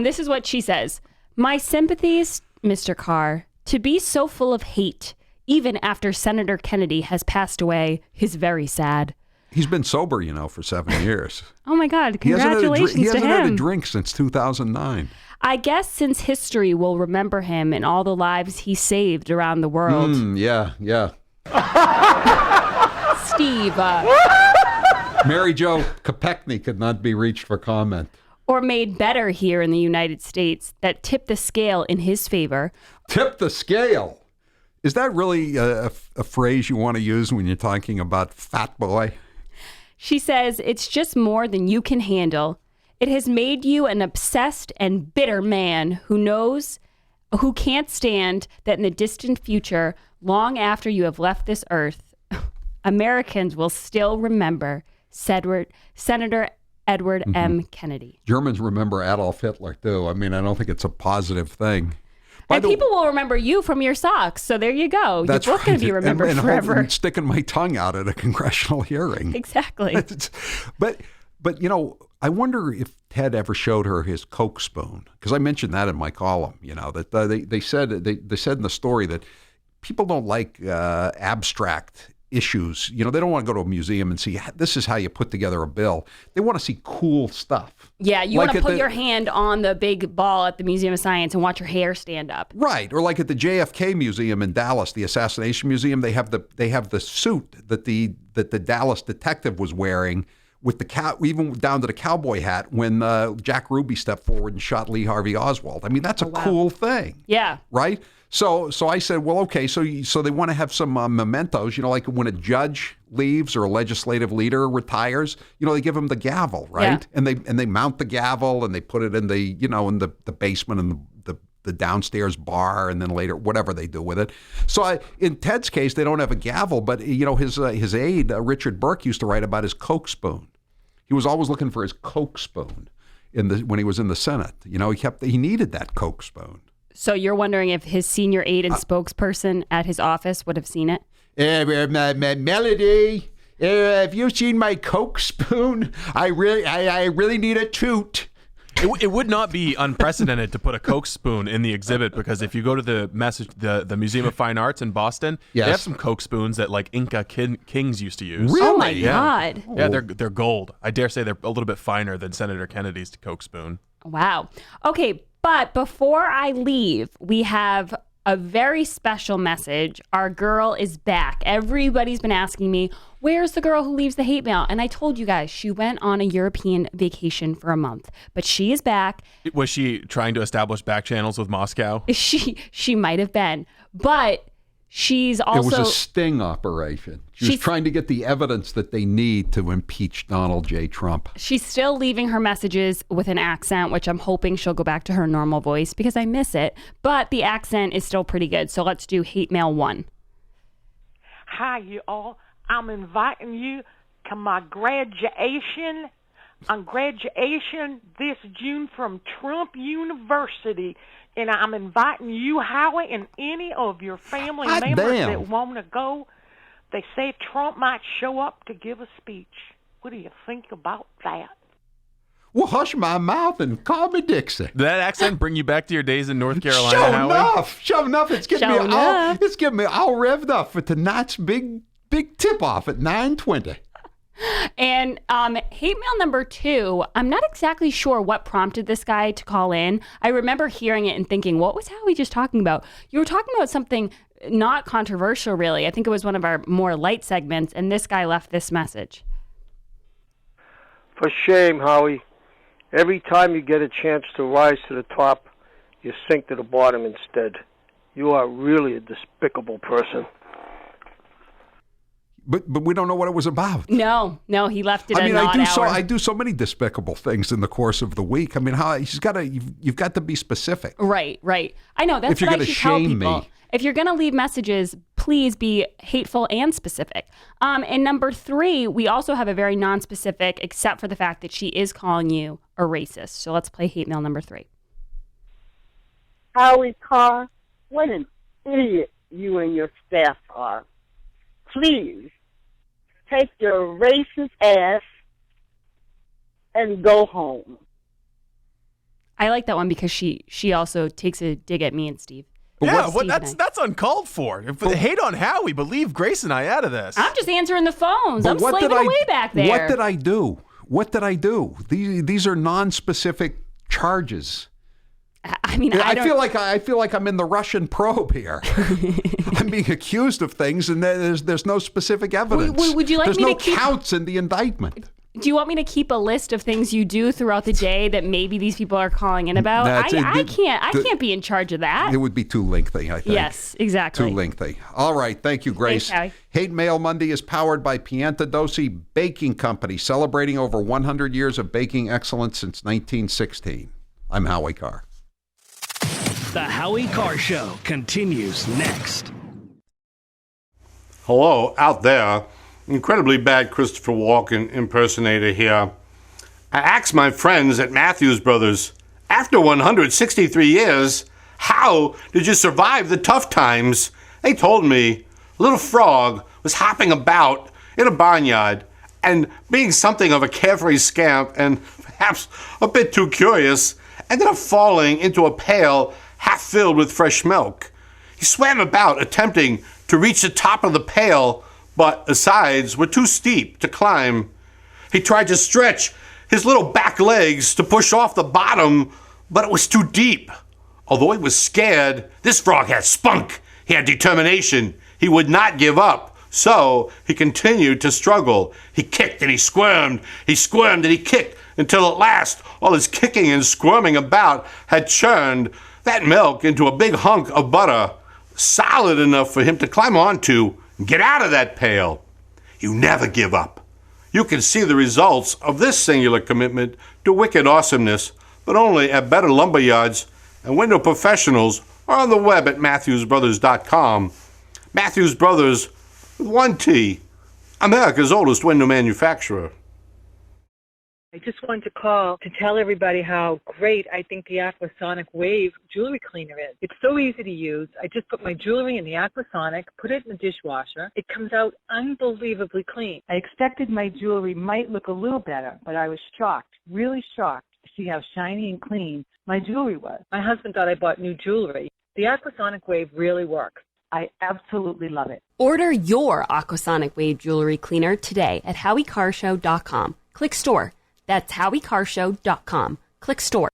This is what she says. My sympathies, Mr. Carr, to be so full of hate, even after Senator Kennedy has passed away, is very sad. He's been sober, for 7 years. Oh my God! Congratulations to him. He hasn't had a drink since 2009. I guess since history will remember him and all the lives he saved around the world. Yeah. Steve. Mary Jo Kopechne could not be reached for comment. Or made better here in the United States that tipped the scale in his favor. Tip the scale? Is that really a phrase you want to use when you're talking about fat boy? She says, it's just more than you can handle. It has made you an obsessed and bitter man who can't stand that in the distant future, long after you have left this earth, Americans will still remember Senator Edward M. Kennedy. Germans remember Adolf Hitler, too. I mean, I don't think it's a positive thing. And people will remember you from your socks. So there you go. That's You're both going to be remembered forever. And sticking my tongue out at a congressional hearing. Exactly. But I wonder if Ted ever showed her his Coke spoon, because I mentioned that in my column. That they said in the story that people don't like abstract issues. They don't want to go to a museum and see this is how you put together a bill. They want to see cool stuff. Yeah, you want to put your hand on the big ball at the Museum of Science and watch your hair stand up. Right, or like at the JFK Museum in Dallas, the Assassination Museum, they have the suit that the Dallas detective was wearing with even down to the cowboy hat when Jack Ruby stepped forward and shot Lee Harvey Oswald. I mean, that's a cool thing. Yeah. Right? So I said, well, okay, so they want to have some mementos, like when a judge leaves or a legislative leader retires, they give them the gavel, right? Yeah. And they mount the gavel and they put it in the, in the basement and the downstairs bar, and then later whatever they do with it. So in Ted's case, they don't have a gavel, but his aide Richard Burke used to write about his Coke spoon. He was always looking for his Coke spoon when he was in the Senate. He needed that Coke spoon. So you're wondering if his senior aide and spokesperson at his office would have seen it? Melody, have you seen my Coke spoon? I really need a toot. It would not be unprecedented to put a Coke spoon in the exhibit, because if you go to the Museum of Fine Arts in Boston, Yes. they have some Coke spoons that like Inca kings used to use. Really? Oh my God. Yeah, they're gold. I dare say they're a little bit finer than Senator Kennedy's Coke spoon. Wow. Okay, but before I leave, we have a very special message. Our girl is back. Everybody's been asking me, where's the girl who leaves the hate mail? And I told you guys, she went on a European vacation for a month, but she is back. Was she trying to establish back channels with Moscow? She might have been, but she's also... It was a sting operation. She was trying to get the evidence that they need to impeach Donald J. Trump. She's still leaving her messages with an accent, which I'm hoping she'll go back to her normal voice because I miss it. But the accent is still pretty good. So let's do hate mail 1. Hi, you all. I'm inviting you to my graduation. On graduation this June from Trump University. And I'm inviting you, Howie, and any of your family members that want to go. They say Trump might show up to give a speech. What do you think about that? Well, hush my mouth and call me Dixie. Did that accent bring you back to your days in North Carolina, Howie? Sure enough. It's getting me all revved up for tonight's big tip-off at 9:20. And hate mail number 2, I'm not exactly sure what prompted this guy to call in. I remember hearing it and thinking, what was Howie just talking about? You were talking about something not controversial, really. I think it was one of our more light segments, and this guy left this message. For shame, Howie. Every time you get a chance to rise to the top, you sink to the bottom instead. You are really a despicable person. But we don't know what it was about. No, he left it. I do so many despicable things in the course of the week. I mean, you've got to be specific. Right. I know that's if you're what I should tell people. Me. If you're going to leave messages, please be hateful and specific. And number 3, we also have a very non-specific, except for the fact that she is calling you a racist. So let's play hate mail number 3. Howie Carr, what an idiot you and your staff are. Please take your racist ass and go home. I like that one because she also takes a dig at me and Steve. Yeah, that's uncalled for. Hate on Howie, but leave Grace and I out of this. I'm just answering the phones. I'm slaving away back there. What did I do? These are non-specific charges. I mean, I feel like I'm in the Russian probe here. I'm being accused of things, and there's no specific evidence. Would you like there's me no to keep... counts in the indictment. Do you want me to keep a list of things you do throughout the day that maybe these people are calling in about? I can't be in charge of that. It would be too lengthy, I think. Yes, exactly. Too lengthy. All right. Thank you, Grace. Thanks, Howie. Hate Mail Monday is powered by Piantadosi Baking Company, celebrating over 100 years of baking excellence since 1916. I'm Howie Carr. The Howie Carr Show continues next. Hello, out there. Incredibly bad Christopher Walken impersonator here. I asked my friends at Matthews Brothers, after 163 years, how did you survive the tough times? They told me a little frog was hopping about in a barnyard and being something of a carefree scamp and perhaps a bit too curious, ended up falling into a pail half filled with fresh milk. He swam about attempting to reach the top of the pail, but the sides were too steep to climb. He tried to stretch his little back legs to push off the bottom, but it was too deep. Although he was scared, this frog had spunk. He had determination. He would not give up. So he continued to struggle. He kicked and he squirmed. He squirmed and he kicked until at last all his kicking and squirming about had churned that milk into a big hunk of butter, solid enough for him to climb onto and get out of that pail. You never give up. You can see the results of this singular commitment to wicked awesomeness, but only at better lumber yards and window professionals or on the web at MatthewsBrothers.com. Matthews Brothers with one T, America's oldest window manufacturer. I just wanted to call to tell everybody how great I think the Aquasonic Wave jewelry cleaner is. It's so easy to use. I just put my jewelry in the Aquasonic, put it in the dishwasher. It comes out unbelievably clean. I expected my jewelry might look a little better, but I was shocked, really shocked to see how shiny and clean my jewelry was. My husband thought I bought new jewelry. The Aquasonic Wave really works. I absolutely love it. Order your Aquasonic Wave jewelry cleaner today at HowieCarrshow.com. Click store. That's HowieCarrshow.com. Click store.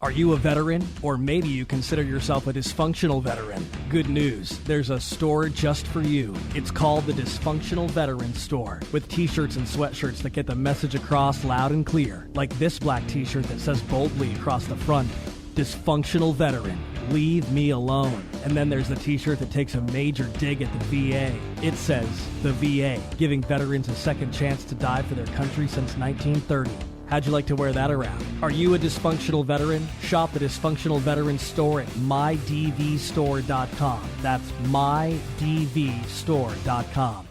Are you a veteran? Or maybe you consider yourself a dysfunctional veteran. Good news. There's a store just for you. It's called the Dysfunctional Veteran Store, with t-shirts and sweatshirts that get the message across loud and clear. Like this black t-shirt that says boldly across the front, Dysfunctional Veteran, leave me alone. And then there's the t-shirt that takes a major dig at the VA. It says, the VA, giving veterans a second chance to die for their country since 1930. How'd you like to wear that around? Are you a dysfunctional veteran? Shop the Dysfunctional Veteran Store at mydvstore.com. That's mydvstore.com.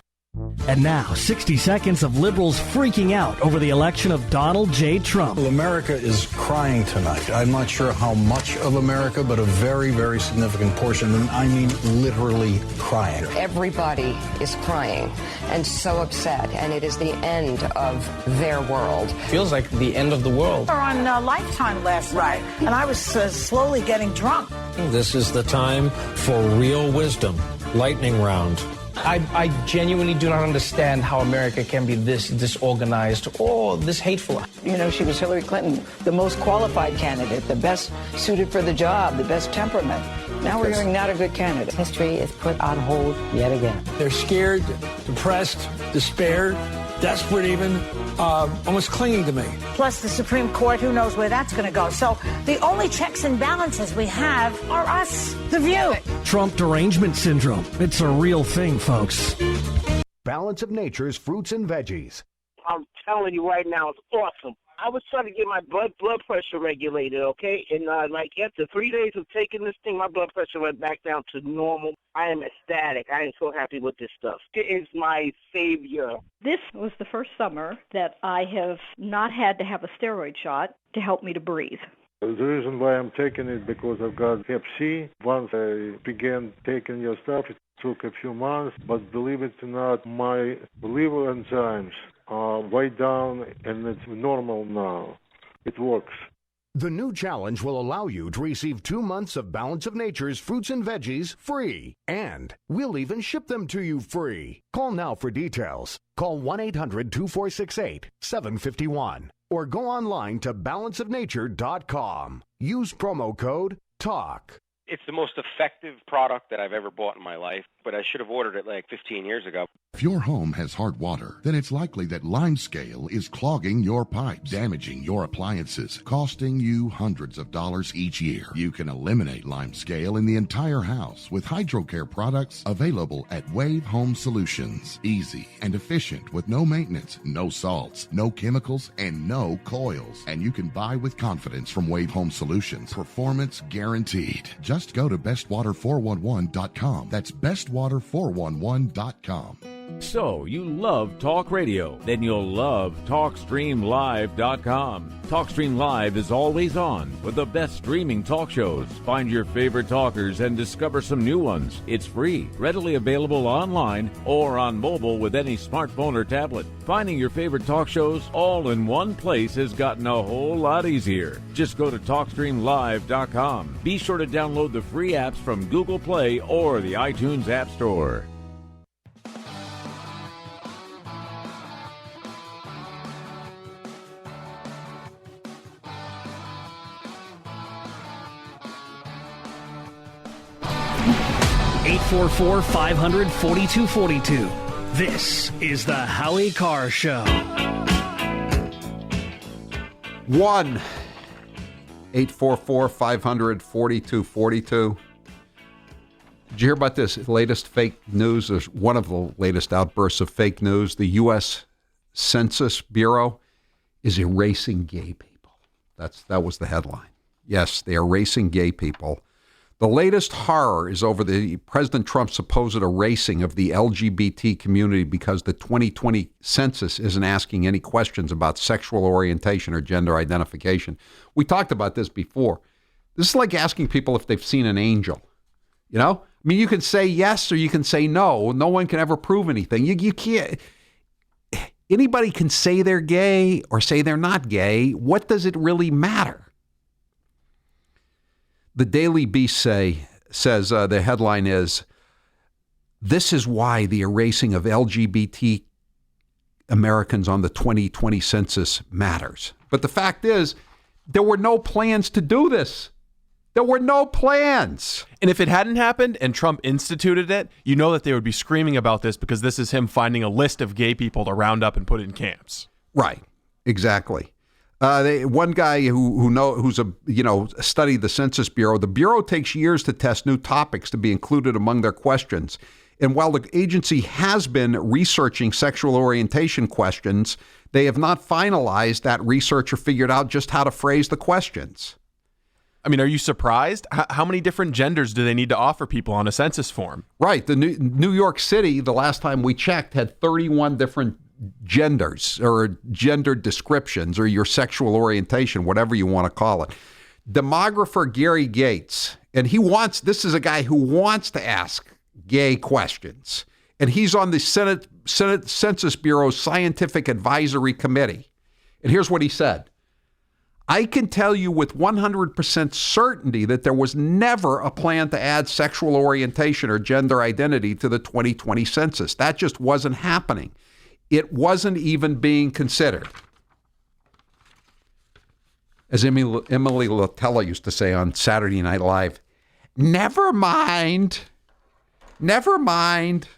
And now, 60 seconds of liberals freaking out over the election of Donald J. Trump. Well, America is crying tonight. I'm not sure how much of America, but a very, very significant portion. And I mean literally crying. Everybody is crying and so upset, and it is the end of their world. Feels like the end of the world. We were on Lifetime last night, and I was slowly getting drunk. This is the time for real wisdom. Lightning round. I genuinely do not understand how America can be this disorganized or this hateful. You know, she was Hillary Clinton, the most qualified candidate, the best suited for the job, the best temperament. Now we're hearing not a good candidate. History is put on hold yet again. They're scared, depressed, despaired, desperate even, almost clinging to me. Plus the Supreme Court, who knows where that's going to go. So the only checks and balances we have are us, the View. Trump derangement syndrome. It's a real thing, folks. Balance of Nature's fruits and veggies. I'm telling you right now, it's awesome. I was trying to get my blood pressure regulated, okay? And like after 3 days of taking this thing, my blood pressure went back down to normal. I am ecstatic. I am so happy with this stuff. It is my savior. This was the first summer that I have not had to have a steroid shot to help me to breathe. The reason why I'm taking it because I've got Hep C. Once I began taking your stuff, it took a few months, but believe it or not, my liver enzymes are way down and it's normal now. It works. The new challenge will allow you to receive 2 months of Balance of Nature's fruits and veggies free. And we'll even ship them to you free. Call now for details. Call 1-800-246-8751 or go online to balanceofnature.com. Use promo code TALK. It's the most effective product that I've ever bought in my life, but I should have ordered it like 15 years ago. If your home has hard water, then it's likely that limescale is clogging your pipes, damaging your appliances, costing you hundreds of dollars each year. You can eliminate limescale in the entire house with HydroCare products available at Wave Home Solutions. Easy and efficient with no maintenance, no salts, no chemicals, and no coils. And you can buy with confidence from Wave Home Solutions. Performance guaranteed. Just go to bestwater411.com. That's bestwater411.com. So, you love talk radio? Then you'll love TalkStreamLive.com. TalkStream Live is always on with the best streaming talk shows. Find your favorite talkers and discover some new ones. It's free, readily available online or on mobile with any smartphone or tablet. Finding your favorite talk shows all in one place has gotten a whole lot easier. Just go to TalkStreamLive.com. Be sure to download the free apps from Google Play or the iTunes App Store. Eight 844-500-4242. This is the Howie Carr Show. 1-844-500-4242. Did you hear about this latest fake news? There's one of the latest outbursts of fake news. The U.S. Census Bureau is erasing gay people. That was the headline. Yes, they are erasing gay people. The latest horror is over the President Trump's supposed erasing of the LGBT community because the 2020 census isn't asking any questions about sexual orientation or gender identification. We talked about this before. This is like asking people if they've seen an angel. You know? I mean, you can say yes or you can say no. No one can ever prove anything. You can't. Anybody can say they're gay or say they're not gay. What does it really matter? The Daily Beast says the headline is, "This is why the erasing of LGBT Americans on the 2020 census matters." But the fact is, there were no plans to do this. There were no plans. And if it hadn't happened and Trump instituted it, you know that they would be screaming about this because this is him finding a list of gay people to round up and put in camps. Right. Exactly. One guy who's studied the Census Bureau. The Bureau takes years to test new topics to be included among their questions. And while the agency has been researching sexual orientation questions, they have not finalized that research or figured out just how to phrase the questions. I mean, are you surprised? How many different genders do they need to offer people on a census form? Right. The New York City, the last time we checked, had 31 different genders or gender descriptions or your sexual orientation, whatever you want to call it. Demographer Gary Gates, and this is a guy who wants to ask gay questions, and he's on the Senate Census Bureau's Scientific Advisory Committee. And here's what he said. "I can tell you with 100% certainty that there was never a plan to add sexual orientation or gender identity to the 2020 census. That just wasn't happening. It wasn't even being considered." As Emily Latella used to say on Saturday Night Live, never mind. Never mind.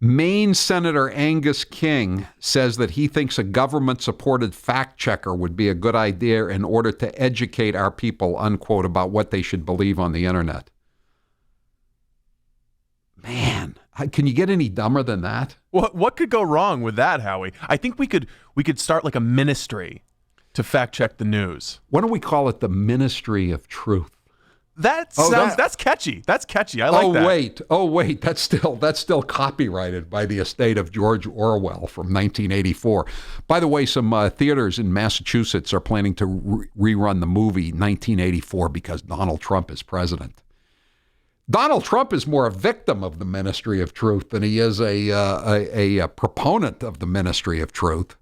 Maine Senator Angus King says that he thinks a government-supported fact checker would be a good idea in order to educate our people, unquote, about what they should believe on the internet. Man, can you get any dumber than that? What could go wrong with that, Howie? I think we could start like a ministry to fact check the news. Why don't we call it the Ministry of Truth? That's catchy. That's catchy. I like that. Oh wait, that's still copyrighted by the estate of George Orwell from 1984. By the way, some theaters in Massachusetts are planning to rerun the movie 1984 because Donald Trump is president. Donald Trump is more a victim of the Ministry of Truth than he is a proponent of the Ministry of Truth.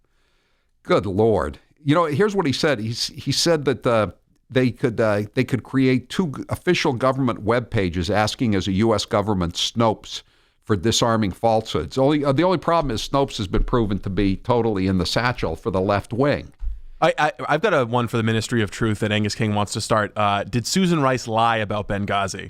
Good Lord. You know, here's what he said. He said that they could create 2 official government web pages asking as a U.S. government Snopes for disarming falsehoods. The only problem is Snopes has been proven to be totally in the satchel for the left wing. I've got one for the Ministry of Truth that Angus King wants to start. Did Susan Rice lie about Benghazi?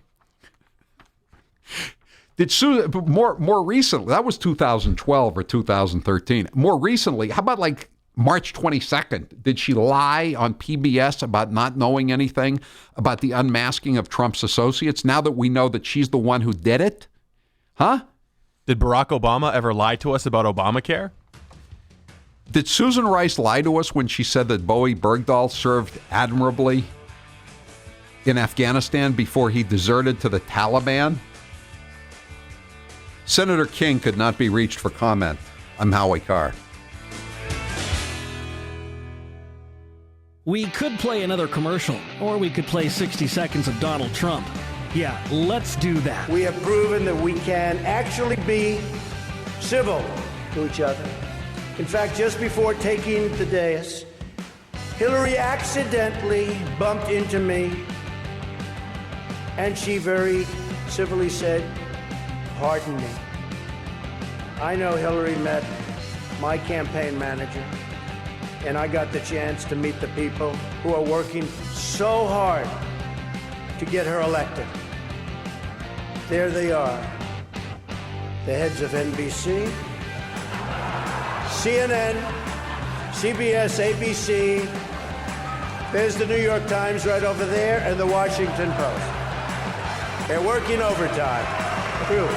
Did Susan more recently? That was 2012 or 2013. More recently, how about like March 22nd? Did she lie on PBS about not knowing anything about the unmasking of Trump's associates? Now that we know that she's the one who did it, huh? Did Barack Obama ever lie to us about Obamacare? Did Susan Rice lie to us when she said that Bowie Bergdahl served admirably in Afghanistan before he deserted to the Taliban? Senator King could not be reached for comment. I'm Howie Carr. We could play another commercial, or we could play 60 seconds of Donald Trump. Yeah, let's do that. We have proven that we can actually be civil to each other. In fact, just before taking the dais, Hillary accidentally bumped into me, and she very civilly said, "Pardon me." I know Hillary met my campaign manager, and I got the chance to meet the people who are working so hard to get her elected. There they are, the heads of NBC, CNN, CBS, ABC. There's the New York Times right over there, and the Washington Post. They're working overtime. True.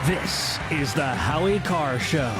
This is the Howie Carr Show.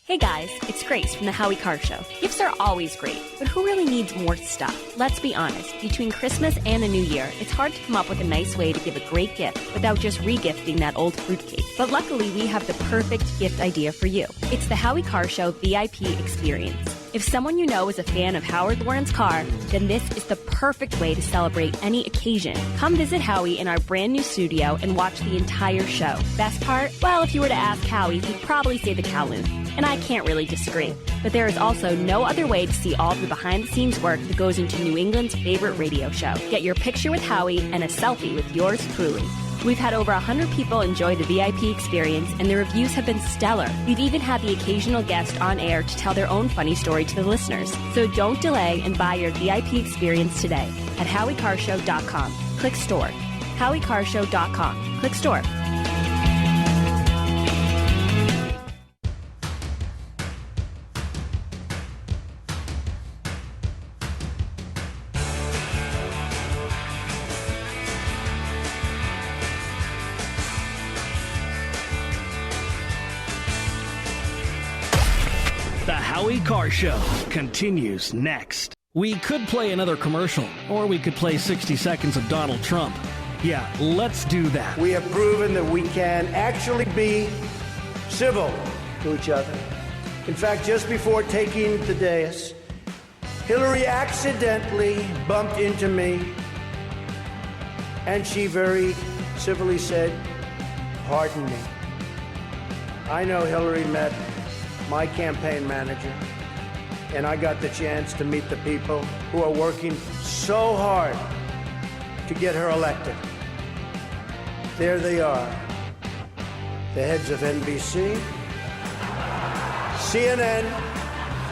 Hey guys, it's Grace from the Howie Carr Show. Gifts are always great, but who really needs more stuff? Let's be honest, between Christmas and the New Year, it's hard to come up with a nice way to give a great gift without just regifting that old fruitcake. But luckily, we have the perfect gift idea for you. It's the Howie Carr Show VIP experience. If someone you know is a fan of Howard Lauren's car, then this is the perfect way to celebrate any occasion. Come visit Howie in our brand new studio and watch the entire show. Best part? Well, if you were to ask Howie, he'd probably say the Kowloon. And I can't really disagree. But there is also no other way to see all the behind-the-scenes work that goes into New England's favorite radio show. Get your picture with Howie and a selfie with yours truly. We've had over 100 people enjoy the VIP experience, and the reviews have been stellar. We've even had the occasional guest on air to tell their own funny story to the listeners. So don't delay and buy your VIP experience today at HowieCarrshow.com. Click store. HowieCarrshow.com. Click store. The Howie Carr Show continues next. We could play another commercial, or we could play 60 seconds of Donald Trump. Yeah, let's do that. We have proven that we can actually be civil to each other. In fact, just before taking the dais, Hillary accidentally bumped into me, and she very civilly said, "Pardon me." I know Hillary met my campaign manager, and I got the chance to meet the people who are working so hard to get her elected. There they are, the heads of NBC, CNN,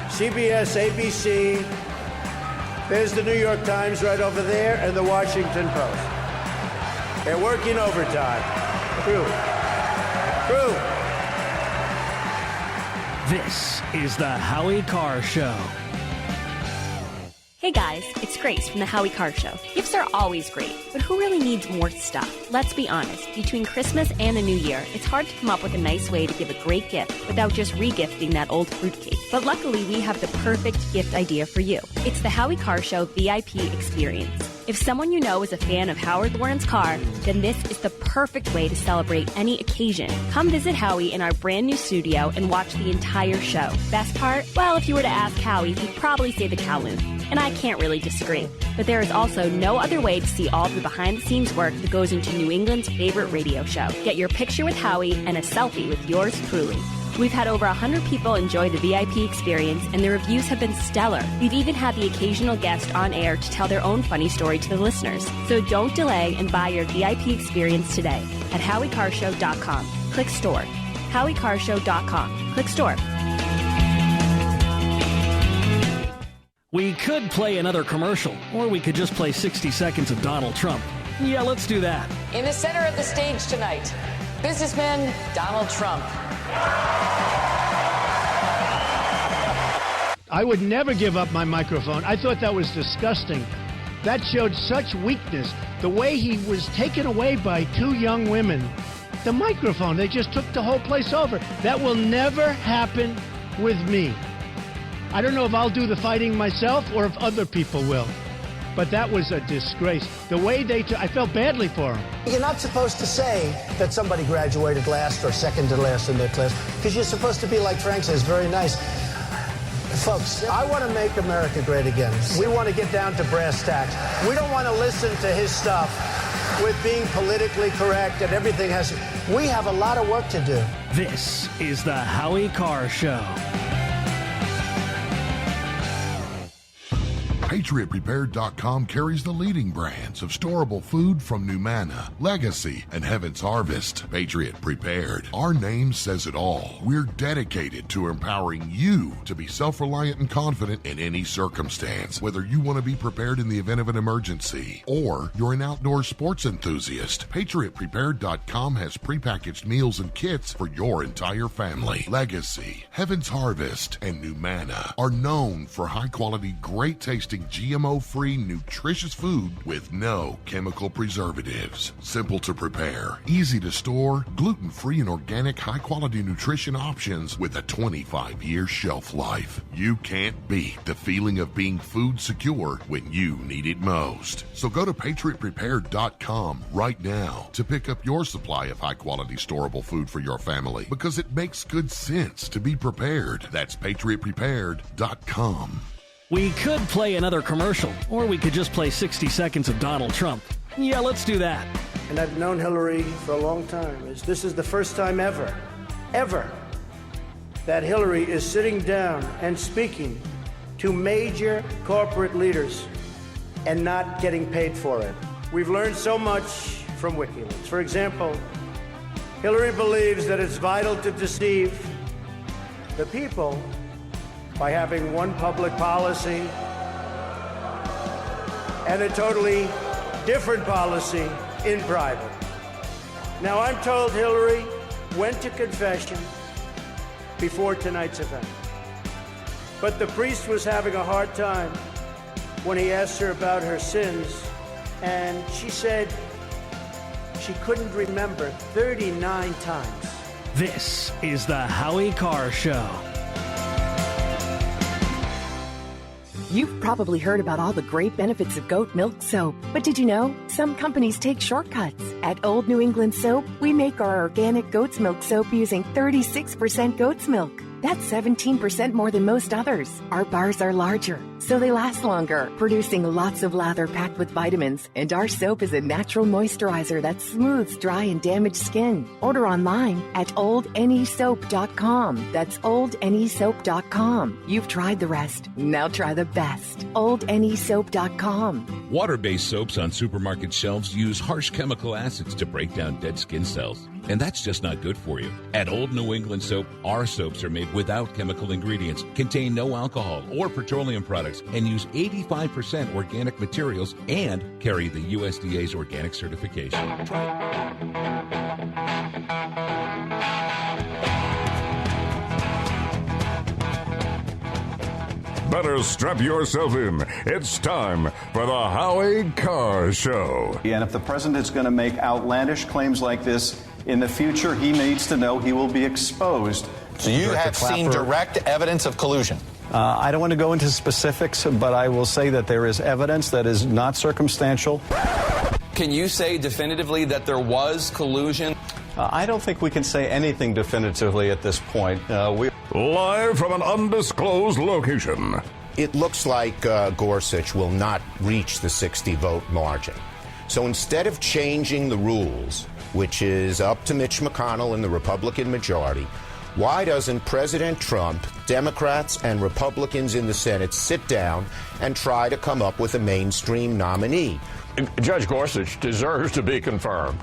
CBS, ABC. There's the New York Times right over there, and the Washington Post. They're working overtime. True. This is the Howie Carr Show. Hey guys, it's Grace from the Howie Carr Show. Gifts are always great, but who really needs more stuff? Let's be honest, between Christmas and the New Year, it's hard to come up with a nice way to give a great gift without just regifting that old fruitcake. But luckily, we have the perfect gift idea for you. It's the Howie Carr Show VIP experience. If someone you know is a fan of Howard Lauren's car, then this is the perfect way to celebrate any occasion. Come visit Howie in our brand new studio and watch the entire show. Best part? Well, if you were to ask Howie, he'd probably say the Kowloon. And I can't really disagree. But there is also no other way to see all the behind-the-scenes work that goes into New England's favorite radio show. Get your picture with Howie and a selfie with yours truly. We've had over 100 people enjoy the VIP experience, and the reviews have been stellar. We've even had the occasional guest on air to tell their own funny story to the listeners. So don't delay and buy your VIP experience today at HowieCarrshow.com. Click store. HowieCarrshow.com. Click store. We could play another commercial, or we could just play 60 seconds of Donald Trump. Yeah, let's do that. In the center of the stage tonight, businessman Donald Trump. I would never give up my microphone. I thought that was disgusting. That showed such weakness. The way he was taken away by two young women. The microphone, they just took the whole place over. That will never happen with me. I don't know if I'll do the fighting myself or if other people will. But that was a disgrace. The way I felt badly for him. You're not supposed to say that somebody graduated last or second to last in their class, because you're supposed to be, like Frank says, very nice. Folks, I want to make America great again. We want to get down to brass tacks. We don't want to listen to his stuff with being politically correct and everything has to. We have a lot of work to do. This is the Howie Carr Show. PatriotPrepared.com carries the leading brands of storable food from Numanna, Legacy, and Heaven's Harvest. Patriot Prepared. Our name says it all. We're dedicated to empowering you to be self-reliant and confident in any circumstance. Whether you want to be prepared in the event of an emergency or you're an outdoor sports enthusiast, PatriotPrepared.com has prepackaged meals and kits for your entire family. Legacy, Heaven's Harvest, and Numanna are known for high-quality, great-tasting tasting GMO-free, nutritious food with no chemical preservatives. Simple to prepare, easy to store, gluten-free and organic high-quality nutrition options with a 25-year shelf life. You can't beat the feeling of being food secure when you need it most. So go to PatriotPrepared.com right now to pick up your supply of high-quality storable food for your family, because it makes good sense to be prepared. That's PatriotPrepared.com. We could play another commercial, or we could just play 60 seconds of Donald Trump. Yeah, let's do that. And I've known Hillary for a long time. This is the first time ever, that Hillary is sitting down and speaking to major corporate leaders and not getting paid for it. We've learned so much from WikiLeaks. For example, Hillary believes that it's vital to deceive the people by having one public policy and a totally different policy in private. Now, I'm told Hillary went to confession before tonight's event, but the priest was having a hard time when he asked her about her sins, and she said she couldn't remember 39 times. This is the Howie Carr Show. You've probably heard about all the great benefits of goat milk soap, but did you know some companies take shortcuts? At Old New England Soap, we make our organic goat's milk soap using 36% goat's milk. That's 17% more than most others. Our bars are larger, so they last longer, producing lots of lather packed with vitamins. And our soap is a natural moisturizer that smooths dry and damaged skin. Order online at oldnesoap.com. That's oldnesoap.com. You've tried the rest. Now try the best. oldnesoap.com. Water-based soaps on supermarket shelves use harsh chemical acids to break down dead skin cells. And that's just not good for you. At Old New England Soap, our soaps are made without chemical ingredients, contain no alcohol or petroleum products, and use 85% organic materials and carry the USDA's organic certification. Better strap yourself in. It's time for the Howie Carr Show. And if the president is going to make outlandish claims like this in the future, he needs to know he will be exposed. So you have seen direct evidence of collusion? I don't want to go into specifics, but I will say that there is evidence that is not circumstantial. Can you say definitively that there was collusion? I don't think we can say anything definitively at this point. Live from an undisclosed location. It looks like Gorsuch will not reach the 60-vote margin. So instead of changing the rules, which is up to Mitch McConnell and the Republican majority, why doesn't President Trump, Democrats, and Republicans in the Senate sit down and try to come up with a mainstream nominee? Judge Gorsuch deserves to be confirmed.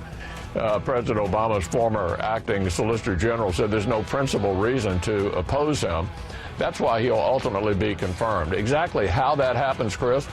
President Obama's former acting Solicitor General said there's no principal reason to oppose him. That's why he'll ultimately be confirmed. Exactly how that happens, Chris,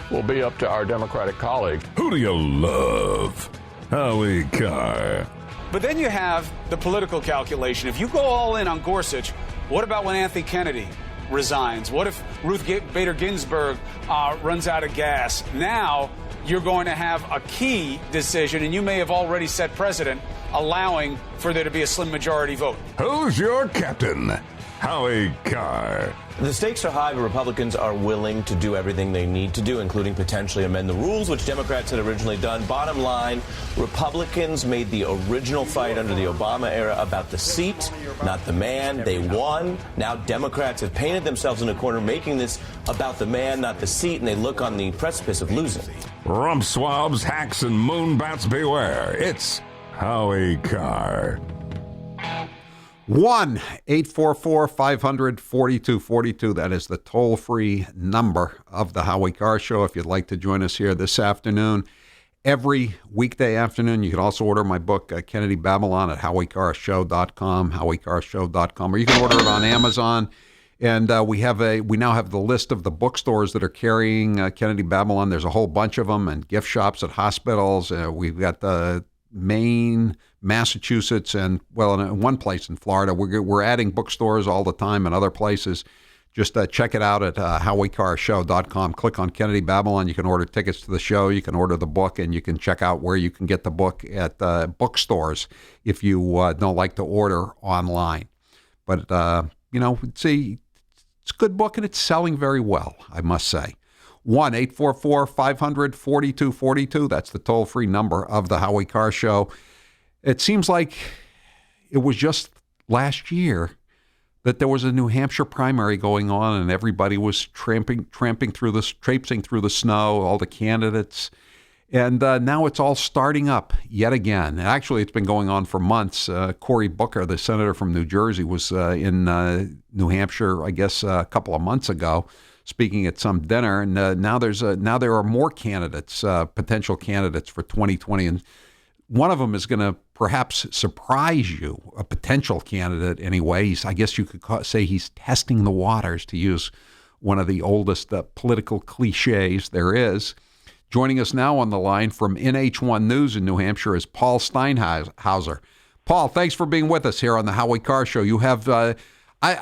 will be up to our Democratic colleagues. Who do you love? Howie Carr. But then you have the political calculation. If you go all in on Gorsuch, what about when Anthony Kennedy resigns? What if Ruth Bader Ginsburg runs out of gas? Now you're going to have a key decision, and you may have already set precedent, allowing for there to be a slim majority vote. Who's your captain? Howie Carr. The stakes are high, but Republicans are willing to do everything they need to do, including potentially amend the rules, which Democrats had originally done. Bottom line, Republicans made the original fight under the Obama era about the seat, not the man. They won. Now Democrats have painted themselves in a corner, making this about the man, not the seat, and they look on the precipice of losing. Rump swabs, hacks, and moonbats beware. It's Howie Carr. 1-844-500-4242. That is the toll-free number of the Howie Carr Show. If you'd like to join us here this afternoon, every weekday afternoon, you can also order my book, Kennedy Babylon, at HowieCarrShow.com, HowieCarrShow.com, or you can order it on Amazon. And we now have the list of the bookstores that are carrying Kennedy Babylon. There's a whole bunch of them, and gift shops at hospitals. We've got the Maine, Massachusetts, and, well, in one place in Florida. We're adding bookstores all the time in other places Just check it out at HowieCarrShow.com. Click on Kennedy Babylon. You can order tickets to the show. You can order the book, and you can check out where you can get the book at bookstores if you don't like to order online. But, it's a good book, and it's selling very well, I must say. 1-844-500-4242. That's the toll-free number of the Howie Carr Show. It seems like it was just last year that there was a New Hampshire primary going on, and everybody was traipsing through the snow, all the candidates. And now it's all starting up yet again. Actually, it's been going on for months. Cory Booker, the senator from New Jersey, was in New Hampshire, I guess, a couple of months ago, speaking at some dinner. And now there are more candidates, potential candidates for 2020. And one of them is going to perhaps surprise you, a potential candidate anyway. I guess you could say he's testing the waters, to use one of the oldest political cliches there is. Joining us now on the line from NH1 News in New Hampshire is Paul Steinhauser. Paul, thanks for being with us here on the Howie Carr Show. You have, I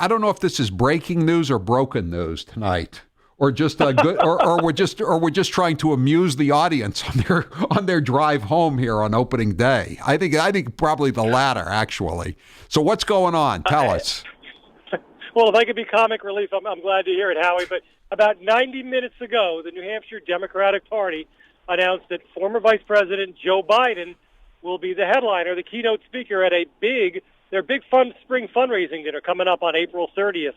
don't know if this is breaking news or broken news tonight, or just good, or we're just trying to amuse the audience on their drive home here on opening day. I think probably the latter, actually. So what's going on? Tell us. Well, if I could be comic relief, I'm glad to hear it, Howie. But about 90 minutes ago, the New Hampshire Democratic Party announced that former Vice President Joe Biden will be the headliner, the keynote speaker at their big spring fundraising dinner coming up on April 30th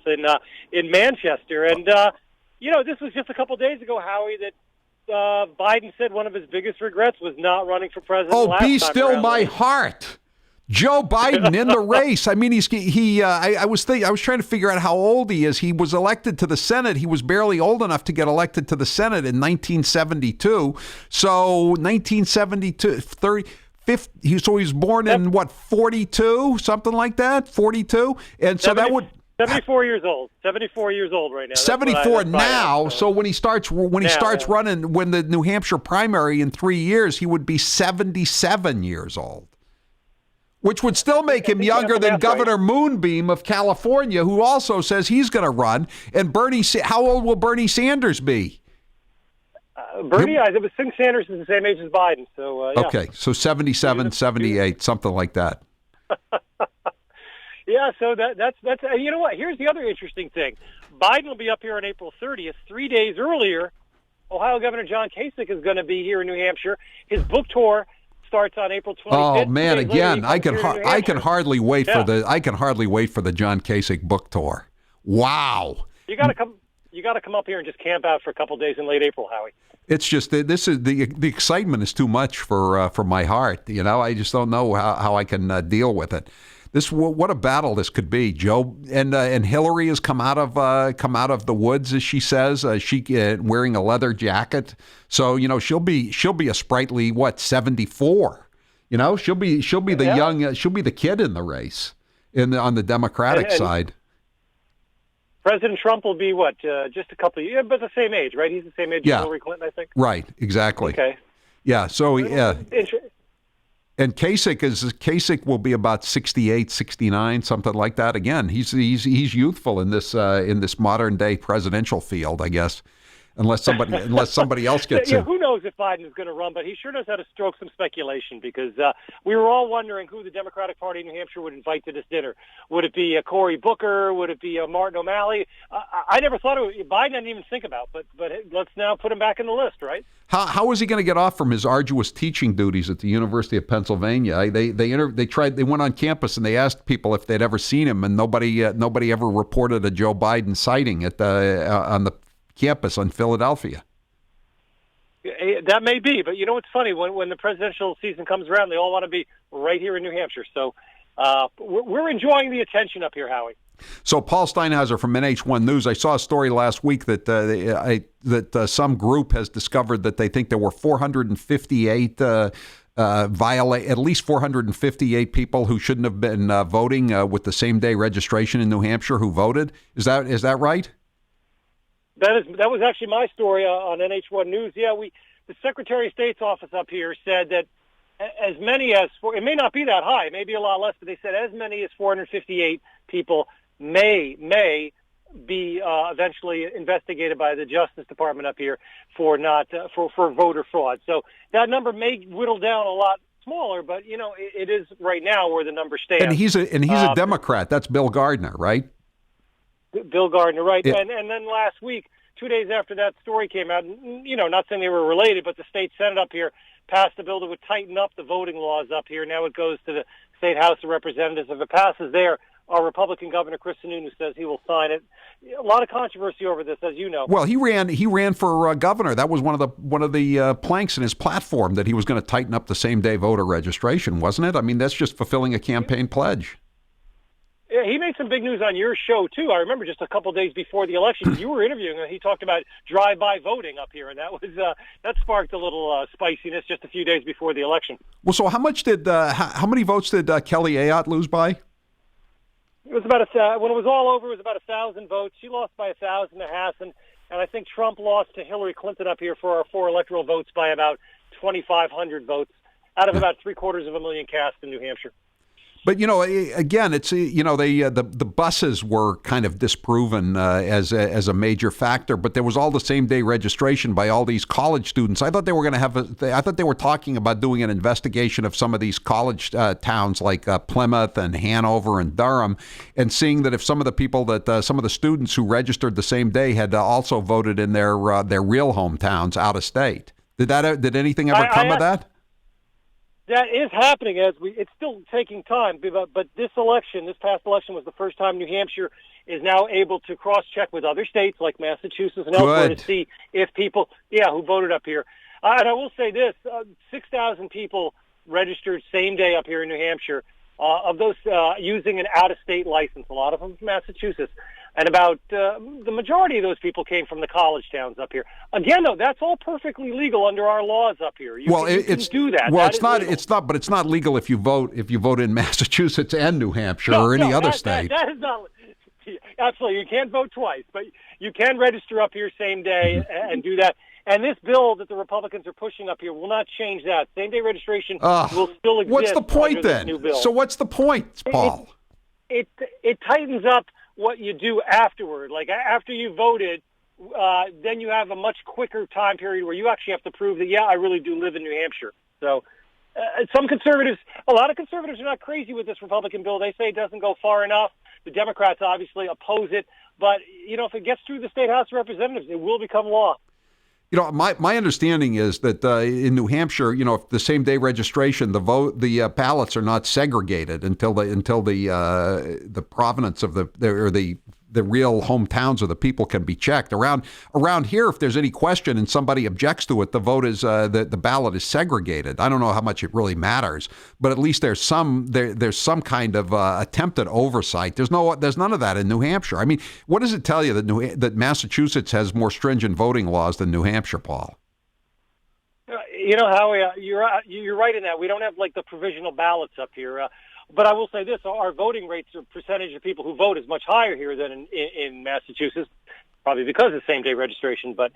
in Manchester. And this was just a couple days ago, Howie, that Biden said one of his biggest regrets was not running for president. Oh, be still my heart. Joe Biden in the race. I mean, I was trying to figure out how old he is. He was elected to the Senate. He was barely old enough to get elected to the Senate in 1972. So 1972, 50. So he was born in what, 42, something like that, 42, and so that would. 74 years old. 74 years old right now. 74 now. So when he starts running, when the New Hampshire primary in 3 years, he would be 77 years old, which would still make him younger than Governor Moonbeam of California, who also says he's going to run. And how old will Bernie Sanders be? Bernie Sanders is the same age as Biden. So yeah. Okay, so 77, 78, something like that. Yeah, so that's you know what? Here's the other interesting thing. Biden will be up here on April 30th. 3 days earlier, Ohio Governor John Kasich is going to be here in New Hampshire. His book tour starts on April 25th. Oh man, again, I can hardly wait for the John Kasich book tour. Wow. You got to come up here and just camp out for a couple days in late April, Howie. It's just this is the excitement is too much for my heart. I just don't know how I can deal with it. What a battle this could be. Joe and Hillary has come out of the woods, as she says. She wearing a leather jacket, so she'll be a sprightly 74. She'll be the young she'll be the kid in the race on the Democratic side. President Trump will be just a couple of years, but the same age, right? He's the same age as Hillary Clinton, I think. Right, exactly. Okay. Yeah. So and Kasich will be about 68, 69, something like that. Again, he's youthful in this modern day presidential field, I guess, unless somebody else gets in. Who knows if Biden is going to run, but he sure knows how to stroke some speculation, because we were all wondering who the Democratic Party in New Hampshire would invite to this dinner. Would it be Cory Booker? Would it be Martin O'Malley? I never thought it was Biden. I didn't even think about, but let's now put him back in the list, right? How is he going to get off from his arduous teaching duties at the University of Pennsylvania? They went on campus and they asked people if they'd ever seen him, and nobody ever reported a Joe Biden sighting on the campus in Philadelphia. That may be, but it's funny, when the presidential season comes around, they all want to be right here in New Hampshire. So we're enjoying the attention up here, Howie. So Paul Steinhauser from NH1 News. I saw a story last week that some group has discovered that they think there were 458 at least 458 people who shouldn't have been voting with the same day registration in New Hampshire who voted. Is that right? That was actually my story on NH1 News. Yeah, the Secretary of State's office up here said that as many as it may not be that high, maybe a lot less, but they said as many as 458 people may be eventually investigated by the Justice Department up here for not for voter fraud. So that number may whittle down a lot smaller, but it is right now where the number stands. And he's a Democrat. That's Bill Gardner, right? Bill Gardner, right? Yeah. And then last week, 2 days after that story came out, not saying they were related, but the state Senate up here passed a bill that would tighten up the voting laws up here. Now it goes to the state House of Representatives. If it passes there, our Republican Governor Chris Sununu says he will sign it. A lot of controversy over this, as you know. Well, he ran for governor. That was one of the planks in his platform, that he was going to tighten up the same-day voter registration, wasn't it? I mean, that's just fulfilling a campaign pledge. Yeah, he made some big news on your show, too. I remember just a couple of days before the election, you were interviewing him. He talked about drive-by voting up here, and that sparked a little spiciness just a few days before the election. Well, so how many votes did Kelly Ayotte lose by? It was about when it was all over, it was about 1,000 votes. She lost by 1,500, and I think Trump lost to Hillary Clinton up here for our 4 electoral votes by about 2,500 votes out of about 750,000 cast in New Hampshire. But again, it's the buses were kind of disproven as a major factor, but there was all the same day registration by all these college students. I thought they were going to I thought they were talking about doing an investigation of some of these college towns like Plymouth and Hanover and Durham, and seeing that if some of the people some of the students who registered the same day had also voted in their real hometowns out of state. Did anything ever come of that? That is happening it's still taking time, but this past election was the first time New Hampshire is now able to cross-check with other states like Massachusetts and elsewhere to see if people, who voted up here. And I will say this, 6,000 people registered same day up here in New Hampshire, of those using an out-of-state license, a lot of them from Massachusetts. And about the majority of those people came from the college towns up here. Again, though, that's all perfectly legal under our laws up here. You can do that. Well, that but it's not legal if you vote in Massachusetts and New Hampshire or any other state. That is not. Absolutely, you can't vote twice, but you can register up here same day and do that. And this bill that the Republicans are pushing up here will not change that. Same day registration will still exist. What's the point then? New bill. So what's the point, Paul? It tightens up what you do afterward. Like after you voted, then you have a much quicker time period where you actually have to prove that, I really do live in New Hampshire. So a lot of conservatives are not crazy with this Republican bill. They say it doesn't go far enough. The Democrats obviously oppose it. But, if it gets through the State House of Representatives, it will become law. My understanding is that in New Hampshire, if the same day registration, the ballots are not segregated until the provenance of the real hometowns of the people can be checked. Around here, if there's any question and somebody objects to it, the vote is the ballot is segregated. I don't know how much it really matters, but at least there's some kind of attempt at oversight. There's none of that in New Hampshire. I mean, what does it tell you that Massachusetts has more stringent voting laws than New Hampshire, Paul? Howie, you're right in that. We don't have like the provisional ballots up here. But I will say this, our voting rates or percentage of people who vote is much higher here than in Massachusetts, probably because of same-day registration. But,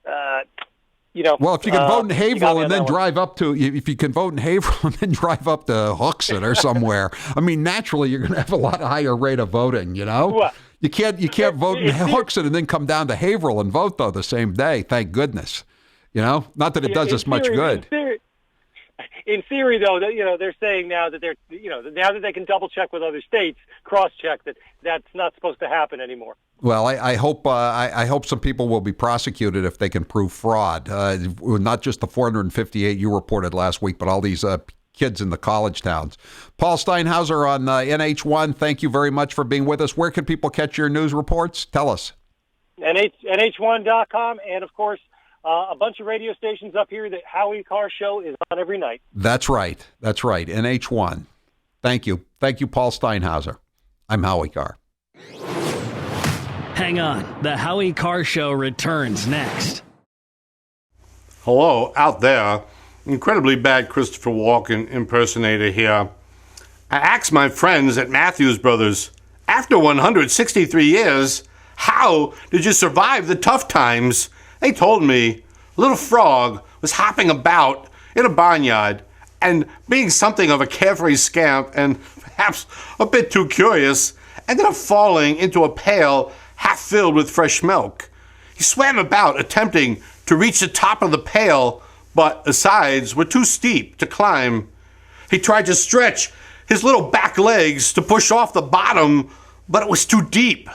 Well, if you can vote in Haverhill and then drive up to, if you can vote in Haverhill and then drive up to Hooksett or somewhere, I mean, naturally you're going to have a lot higher rate of voting, Well, You can't vote in Hooksett and then come down to Haverhill and vote, though, the same day, thank goodness. Not that it does us much good. In theory, though, they're saying now that now that they can double check with other states, cross check that's not supposed to happen anymore. Well, I hope some people will be prosecuted if they can prove fraud. Not just the 458 you reported last week, but all these kids in the college towns. Paul Steinhauser on NH1. Thank you very much for being with us. Where can people catch your news reports? Tell us. NH1.com, and of course, a bunch of radio stations up here. The Howie Carr Show is on every night. That's right. NH1. Thank you, Paul Steinhauser. I'm Howie Carr. Hang on. The Howie Carr Show returns next. Hello, out there. Incredibly bad Christopher Walken impersonator here. I asked my friends at Matthews Brothers, after 163 years, how did you survive the tough times? They told me little frog was hopping about in a barnyard and being something of a carefree scamp and perhaps a bit too curious, ended up falling into a pail half filled with fresh milk. He swam about, attempting to reach the top of the pail, but the sides were too steep to climb. He tried to stretch his little back legs to push off the bottom, but it was too deep.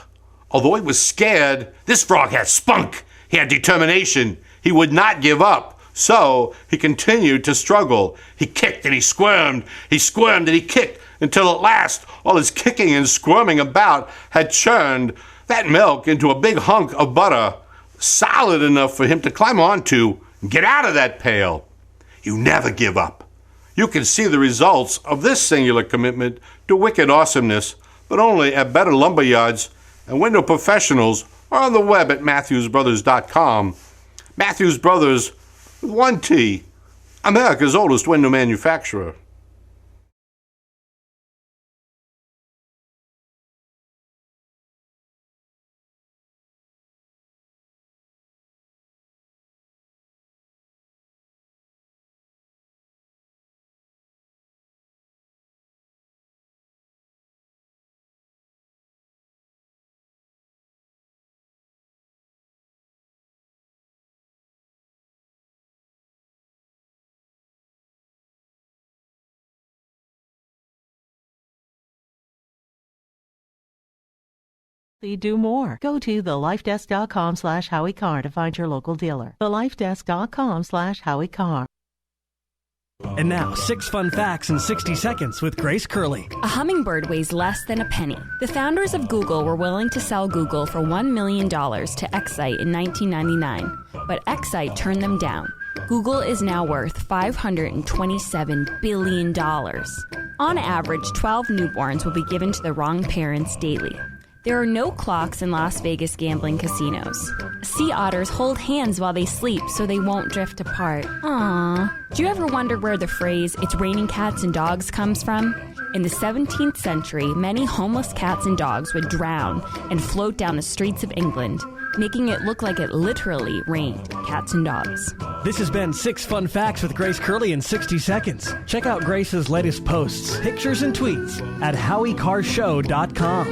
Although he was scared, this frog had spunk. He had determination. He would not give up. So he continued to struggle. He kicked and he squirmed. He squirmed and he kicked until at last all his kicking and squirming about had churned that milk into a big hunk of butter, solid enough for him to climb onto and get out of that pail. You never give up. You can see the results of this singular commitment to wicked awesomeness, but only at better lumber yards and window professionals or on the web at MatthewsBrothers.com. Matthews Brothers with one T, America's oldest window manufacturer. Do more. Go to thelifedesk.com/Howie Carr to find your local dealer. thelifedesk.com/Howie Carr. And now, 6 fun facts in 60 seconds with Grace Curley. A hummingbird weighs less than a penny. The founders of Google were willing to sell Google for $1 million to Excite in 1999, but Excite turned them down. Google is now worth $527 billion. On average, 12 newborns will be given to the wrong parents daily. There are no clocks in Las Vegas gambling casinos. Sea otters hold hands while they sleep so they won't drift apart. Aww. Do you ever wonder where the phrase, "it's raining cats and dogs" comes from? In the 17th century, many homeless cats and dogs would drown and float down the streets of England, making it look like it literally rained cats and dogs. This has been 6 fun facts with Grace Curley in 60 seconds. Check out Grace's latest posts, pictures, and tweets at HowieCarrShow.com.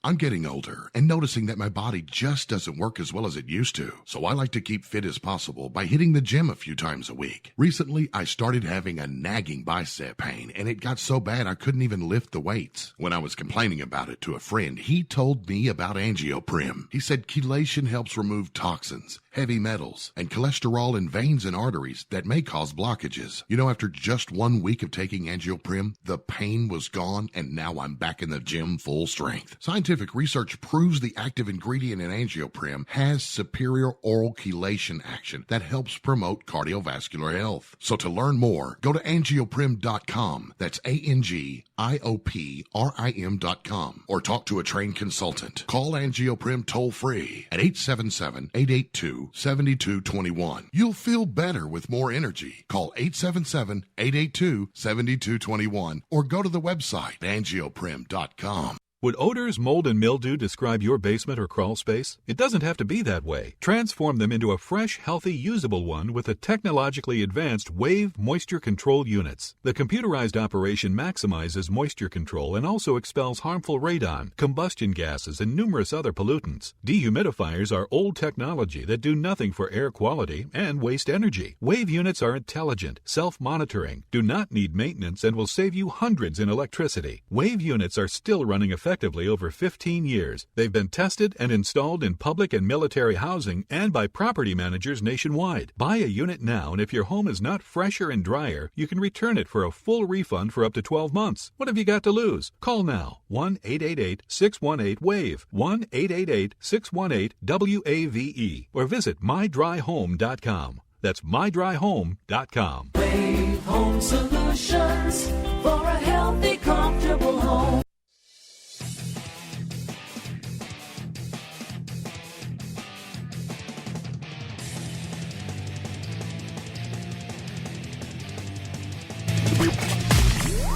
I'm getting older and noticing that my body just doesn't work as well as it used to. So I like to keep fit as possible by hitting the gym a few times a week. Recently, I started having a nagging bicep pain, and it got so bad I couldn't even lift the weights. When I was complaining about it to a friend, he told me about Angioprim. He said chelation helps remove toxins, heavy metals, and cholesterol in veins and arteries that may cause blockages. You know, after just 1 week of taking Angioprim, the pain was gone, and now I'm back in the gym full strength. Scientific research proves the active ingredient in Angioprim has superior oral chelation action that helps promote cardiovascular health. So to learn more, go to angioprim.com. That's ANGIOPRIM.com, or talk to a trained consultant. Call Angioprim toll free at 877-882-7221. You'll feel better with more energy. Call 877-882-7221 or go to the website angioprim.com. Would odors, mold, and mildew describe your basement or crawl space? It doesn't have to be that way. Transform them into a fresh, healthy, usable one with the technologically advanced Wave Moisture Control Units. The computerized operation maximizes moisture control and also expels harmful radon, combustion gases, and numerous other pollutants. Dehumidifiers are old technology that do nothing for air quality and waste energy. Wave units are intelligent, self-monitoring, do not need maintenance, and will save you hundreds in electricity. Wave units are still running effectively over 15 years. They've been tested and installed in public and military housing and by property managers nationwide. Buy a unit now, and if your home is not fresher and drier, you can return it for a full refund for up to 12 months. What have you got to lose? Call now. 1-888-618-WAVE. 1-888-618-WAVE. Or visit mydryhome.com. That's mydryhome.com. Wave Home Solutions for a healthy, comfortable home.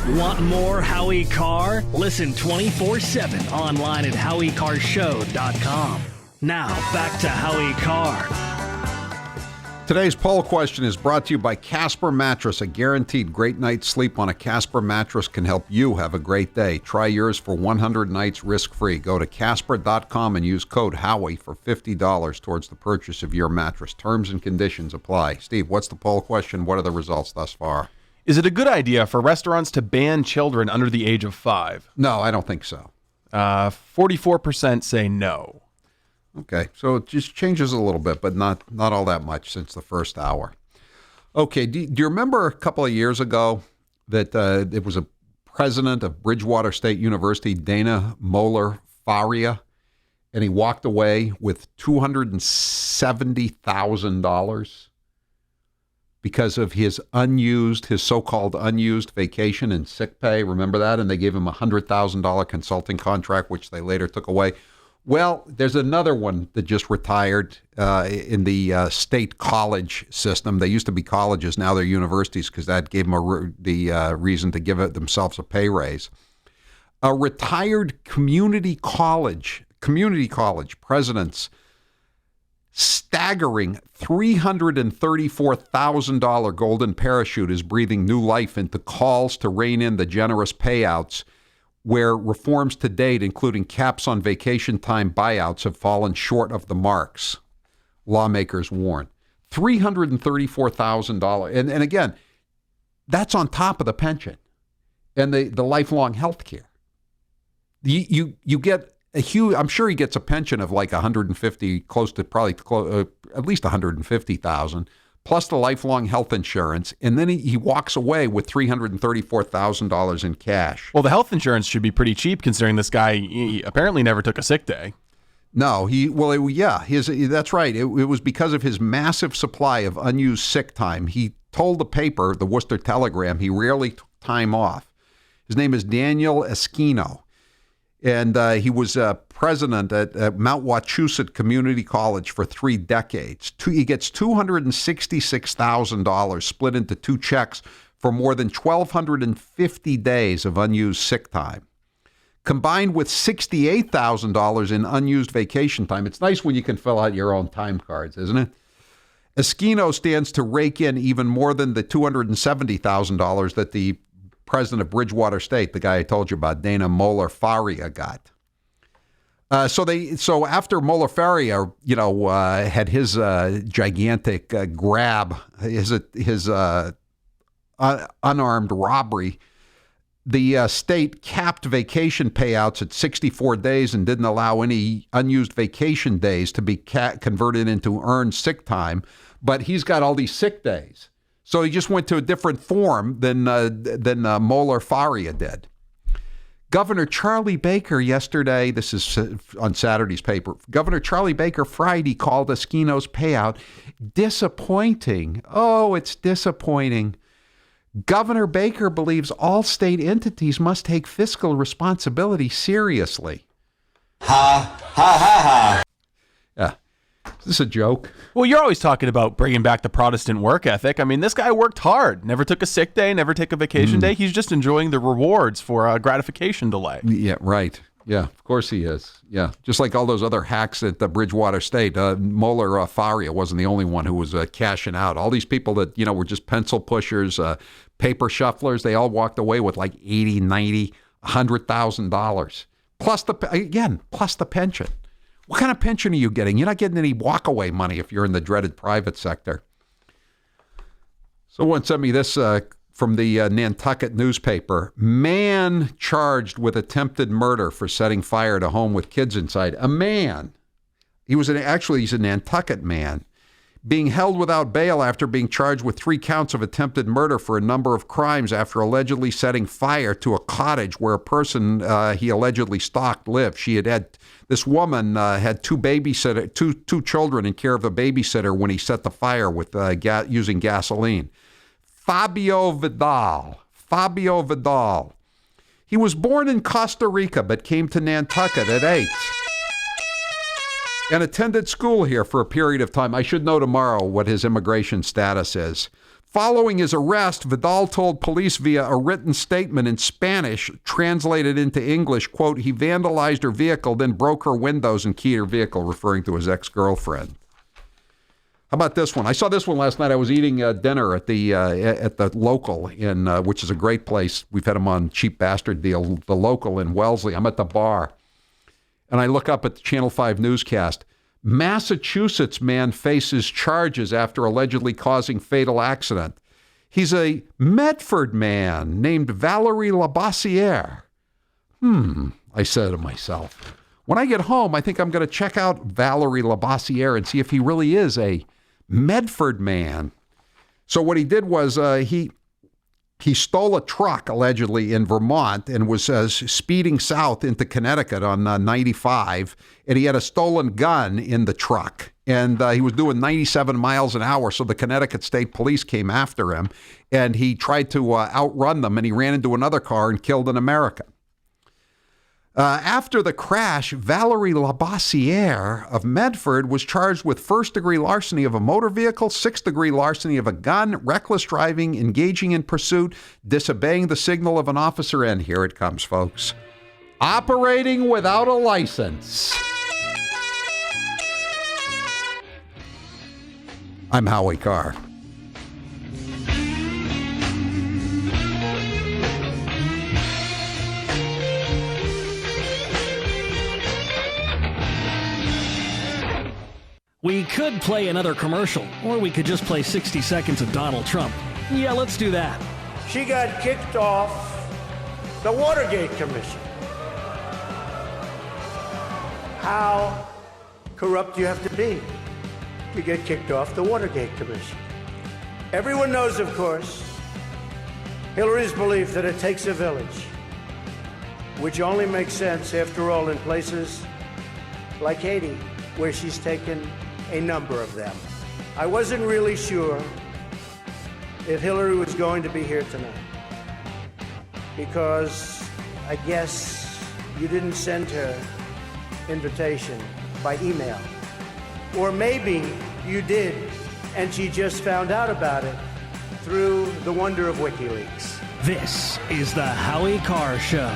Want more Howie Carr? Listen 24/7 online at HowieCarrShow.com. Now, back to Howie Carr. Today's poll question is brought to you by Casper Mattress. A guaranteed great night's sleep on a Casper mattress can help you have a great day. Try yours for 100 nights risk-free. Go to Casper.com and use code Howie for $50 towards the purchase of your mattress. Terms and conditions apply. Steve, what's the poll question? What are the results thus far? Is it a good idea for restaurants to ban children under the age of 5? No, I don't think so. 44% say no. Okay, so it just changes a little bit, but not all that much since the first hour. Okay, do you remember a couple of years ago that it was a president of Bridgewater State University, Dana Moeller Faria, and he walked away with $270,000 because of his so-called unused vacation and sick pay. Remember that? And they gave him a $100,000 consulting contract, which they later took away. Well, there's another one that just retired in the state college system. They used to be colleges, now they're universities, because that gave them the reason to give themselves a pay raise. A retired community college president's staggering $334,000 golden parachute is breathing new life into calls to rein in the generous payouts, where reforms to date, including caps on vacation time buyouts, have fallen short of the marks, lawmakers warn. $334,000. And again, that's on top of the pension and the lifelong health care. You get a huge, I'm sure he gets a pension of like 150, close to probably at least 150,000, plus the lifelong health insurance, and then he walks away with $334,000 in cash. Well, the health insurance should be pretty cheap considering this guy he apparently never took a sick day. No, that's right. It was because of his massive supply of unused sick time. He told the paper, the Worcester Telegram, he rarely took time off. His name is Daniel Esquino, and he was president at Mount Wachusett Community College for 3 decades. He gets $266,000 split into 2 checks for more than 1,250 days of unused sick time. Combined with $68,000 in unused vacation time. It's nice when you can fill out your own time cards, isn't it? Esquino stands to rake in even more than the $270,000 that the president of Bridgewater State, the guy I told you about, Dana Moeller Faria, got. So after Moeller Faria, had his gigantic grab, his unarmed robbery, the state capped vacation payouts at 64 days and didn't allow any unused vacation days to be converted into earned sick time. But he's got all these sick days. So he just went to a different form than Moeller Faria did. Governor Charlie Baker yesterday, this is on Saturday's paper, Governor Charlie Baker Friday called Esquino's payout disappointing. Oh, it's disappointing. Governor Baker believes all state entities must take fiscal responsibility seriously. Ha, ha, ha, ha. Is this a joke? Well, you're always talking about bringing back the Protestant work ethic. I mean, this guy worked hard, never took a sick day, never took a vacation day. He's just enjoying the rewards for a gratification delay. Yeah, right. Yeah, of course he is. Yeah, just like all those other hacks at the Bridgewater State. Moeller Faria wasn't the only one who was cashing out. All these people that, were just pencil pushers, paper shufflers, they all walked away with like $80, $90, $100,000. Plus the pension. What kind of pension are you getting? You're not getting any walkaway money if you're in the dreaded private sector. Someone sent me this from the Nantucket newspaper. Man charged with attempted murder for setting fire to home with kids inside. A man. He's a Nantucket man. Being held without bail after being charged with 3 counts of attempted murder for a number of crimes after allegedly setting fire to a cottage where a person he allegedly stalked lived. This woman had 2 children in care of the babysitter when he set the fire with using gasoline. Fabio Vidal. He was born in Costa Rica but came to Nantucket at 8 and attended school here for a period of time. I should know tomorrow what his immigration status is. Following his arrest, Vidal told police via a written statement in Spanish, translated into English, quote, he vandalized her vehicle, then broke her windows and keyed her vehicle, referring to his ex-girlfriend. How about this one? I saw this one last night. I was eating dinner at the local which is a great place. We've had them on Cheap Bastard Deal. The local in Wellesley. I'm at the bar, and I look up at the Channel 5 newscast. Massachusetts man faces charges after allegedly causing fatal accident. He's a Medford man named Valerie Labossiere. I said to myself, when I get home, I think I'm going to check out Valerie Labossiere and see if he really is a Medford man. So what he did was he stole a truck, allegedly, in Vermont and was speeding south into Connecticut on 95, and he had a stolen gun in the truck. And he was doing 97 miles an hour, so the Connecticut State Police came after him, and he tried to outrun them, and he ran into another car and killed an American. After the crash, Valerie Labossiere of Medford was charged with first-degree larceny of a motor vehicle, sixth-degree larceny of a gun, reckless driving, engaging in pursuit, disobeying the signal of an officer, and here it comes, folks, operating without a license. I'm Howie Carr. We could play another commercial, or we could just play 60 seconds of Donald Trump. Yeah, let's do that. She got kicked off the Watergate Commission. How corrupt do you have to be to get kicked off the Watergate Commission? Everyone knows, of course, Hillary's belief that it takes a village, which only makes sense, after all, in places like Haiti, where she's taken a number of them. I wasn't really sure if Hillary was going to be here tonight, because I guess you didn't send her invitation by email. Or maybe you did, and she just found out about it through the wonder of WikiLeaks. This is the Howie Carr Show.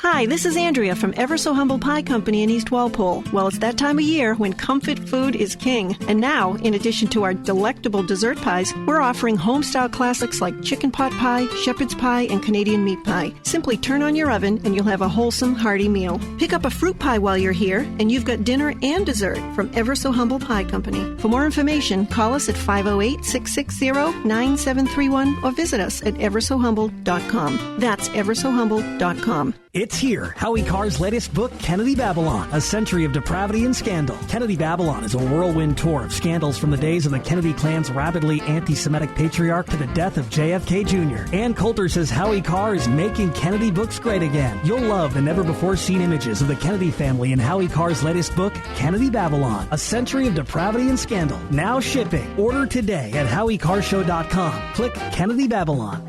Hi, this is Andrea from Ever So Humble Pie Company in East Walpole. Well, it's that time of year when comfort food is king. And now, in addition to our delectable dessert pies, we're offering home-style classics like chicken pot pie, shepherd's pie, and Canadian meat pie. Simply turn on your oven and you'll have a wholesome, hearty meal. Pick up a fruit pie while you're here, and you've got dinner and dessert from Ever So Humble Pie Company. For more information, call us at 508-660-9731 or visit us at eversohumble.com. That's eversohumble.com. It's here, Howie Carr's latest book, Kennedy Babylon, A Century of Depravity and Scandal. Kennedy Babylon is a whirlwind tour of scandals from the days of the Kennedy clan's rabidly anti-Semitic patriarch to the death of JFK Jr. Ann Coulter says Howie Carr is making Kennedy books great again. You'll love the never-before-seen images of the Kennedy family in Howie Carr's latest book, Kennedy Babylon, A Century of Depravity and Scandal. Now shipping. Order today at HowieCarrshow.com. Click Kennedy Babylon.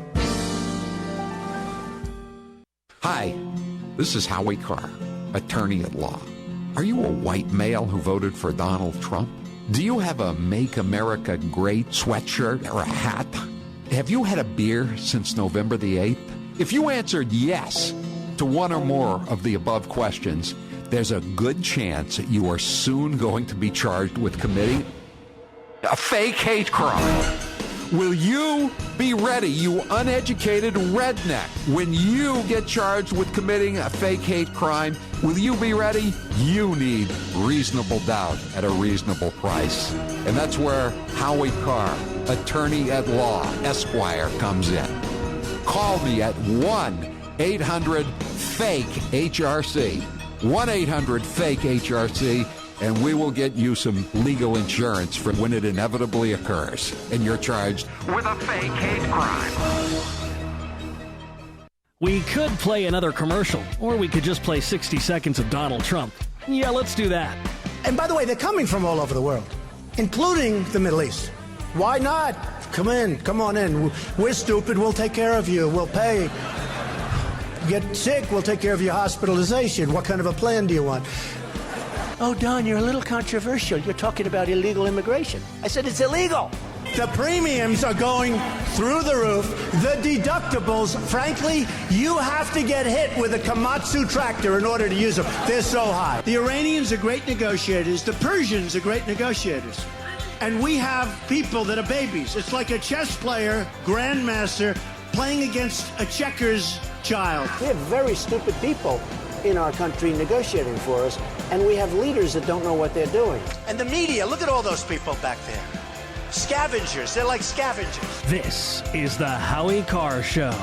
Hi, this is Howie Carr, attorney at law. Are you a white male who voted for Donald Trump? Do you have a Make America Great sweatshirt or a hat? Have you had a beer since November the 8th? If you answered yes to one or more of the above questions, there's a good chance that you are soon going to be charged with committing a fake hate crime. Will you be ready, you uneducated redneck? When you get charged with committing a fake hate crime, will you be ready? You need reasonable doubt at a reasonable price. And that's where Howie Carr, attorney at law, Esquire, comes in. Call me at 1-800-FAKE-HRC. 1-800-FAKE-HRC. And we will get you some legal insurance for when it inevitably occurs and you're charged with a fake hate crime. We could play another commercial, or we could just play 60 seconds of Donald Trump. Yeah, let's do that. And by the way, they're coming from all over the world, including the Middle East. Why not? Come on in. We're stupid, we'll take care of you, we'll pay. Get sick, we'll take care of your hospitalization. What kind of a plan do you want? Oh, Don, you're a little controversial. You're talking about illegal immigration. I said it's illegal. The premiums are going through the roof. The deductibles, frankly, you have to get hit with a Komatsu tractor in order to use them. They're so high. The Iranians are great negotiators. The Persians are great negotiators. And we have people that are babies. It's like a chess player, grandmaster, playing against a checkers child. We have very stupid people in our country negotiating for us, and we have leaders that don't know what they're doing. And the media, look at all those people back there. Scavengers. They're like scavengers. This is the Howie Carr Show.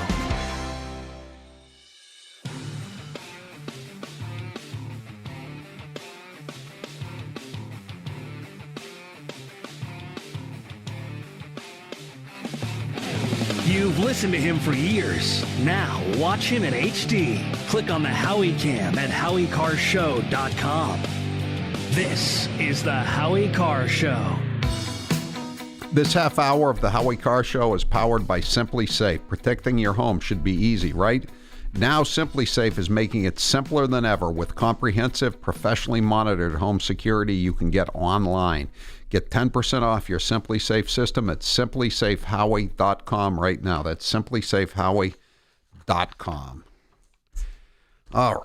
You've listened to him for years. Now watch him in HD. Click on the Howie Cam at HowieCarrShow.com. This is the Howie Carr Show. This half hour of the Howie Carr Show is powered by Simply Safe. Protecting your home should be easy, right? Now Simply Safe is making it simpler than ever with comprehensive, professionally monitored home security you can get online. Get 10% off your Simply Safe system at simplysafehowie.com right now. That's simplysafehowie.com. All right.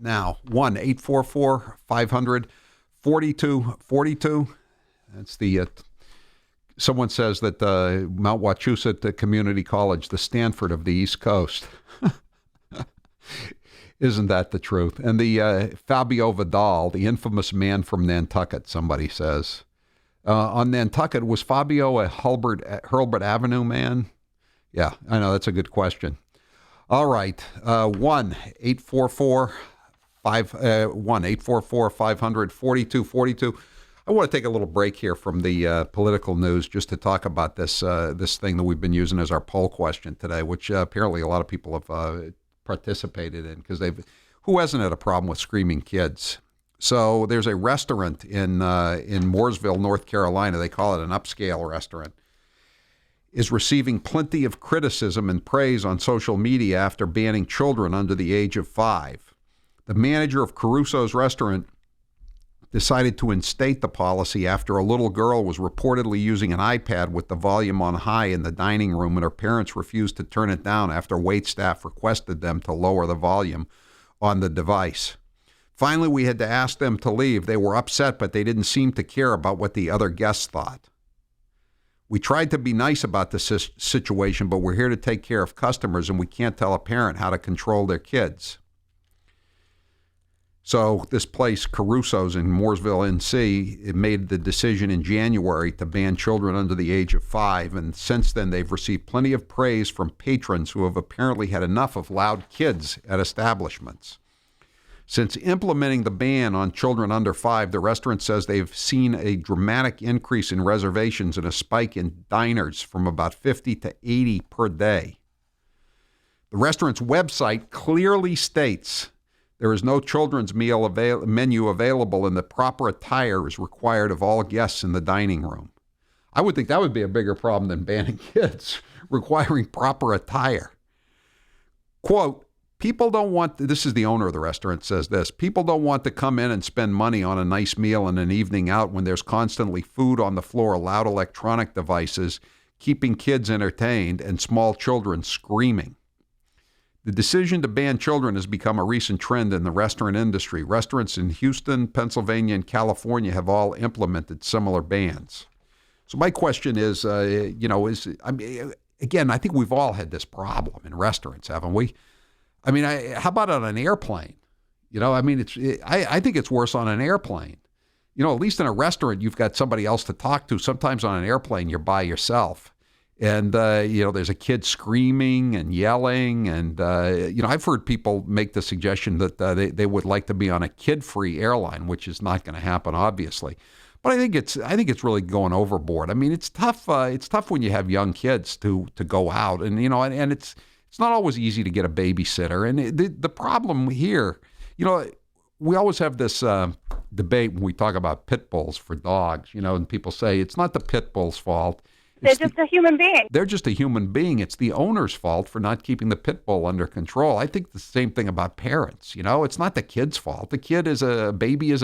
Now, 1-844-500-4242. That's the... Someone says that Mount Wachusett Community College, the Stanford of the East Coast. Isn't that the truth? And the Fabio Vidal, the infamous man from Nantucket, somebody says. On Nantucket, was Fabio a Hurlburt Avenue man? Yeah, I know, that's a good question. All right, 1-844-500-4242. I want to take a little break here from the political news just to talk about this thing that we've been using as our poll question today, which apparently a lot of people have participated in because who hasn't had a problem with screaming kids? So there's a restaurant in Mooresville, North Carolina. They call it an upscale restaurant. Is receiving plenty of criticism and praise on social media after banning children under the age of 5. The manager of Caruso's restaurant decided to instate the policy after a little girl was reportedly using an iPad with the volume on high in the dining room, and her parents refused to turn it down after waitstaff requested them to lower the volume on the device. Finally, we had to ask them to leave. They were upset, but they didn't seem to care about what the other guests thought. We tried to be nice about the situation, but we're here to take care of customers, and we can't tell a parent how to control their kids. So this place, Caruso's in Mooresville, NC, it made the decision in January to ban children under the age of 5, and since then they've received plenty of praise from patrons who have apparently had enough of loud kids at establishments. Since implementing the ban on children under 5, the restaurant says they've seen a dramatic increase in reservations and a spike in diners from about 50 to 80 per day. The restaurant's website clearly states there is no children's menu available, and the proper attire is required of all guests in the dining room. I would think that would be a bigger problem than banning kids, requiring proper attire. Quote, people don't want, this is the owner of the restaurant says this, people don't want to come in and spend money on a nice meal and an evening out when there's constantly food on the floor, loud electronic devices, keeping kids entertained, and small children screaming. The decision to ban children has become a recent trend in the restaurant industry. Restaurants in Houston, Pennsylvania, and California have all implemented similar bans. So my question is, again, I think we've all had this problem in restaurants, haven't we? I mean, how about on an airplane? I think it's worse on an airplane. At least in a restaurant, you've got somebody else to talk to. Sometimes on an airplane, you're by yourself. And, there's a kid screaming and yelling. And, I've heard people make the suggestion that they would like to be on a kid-free airline, which is not going to happen, obviously. But I think it's really going overboard. I mean, it's tough. It's tough when you have young kids to go out. And, and it's not always easy to get a babysitter. And the problem here, we always have this debate when we talk about pit bulls for dogs, and people say it's not the pit bull's fault. They're just a human being. They're just a human being. It's the owner's fault for not keeping the pit bull under control. I think the same thing about parents. It's not the kid's fault. The kid is a baby.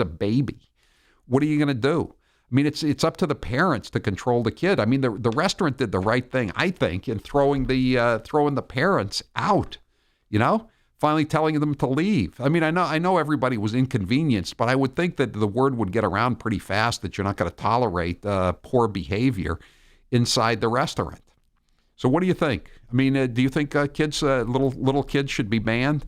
What are you going to do? I I mean, it's up to the parents to control the kid. I mean, the restaurant did the right thing, I think, in throwing the parents out. Finally telling them to leave. I mean, I know everybody was inconvenienced, but I would think that the word would get around pretty fast that you're not going to tolerate poor behavior inside the restaurant. So, what do you think? I mean, do you think little kids should be banned?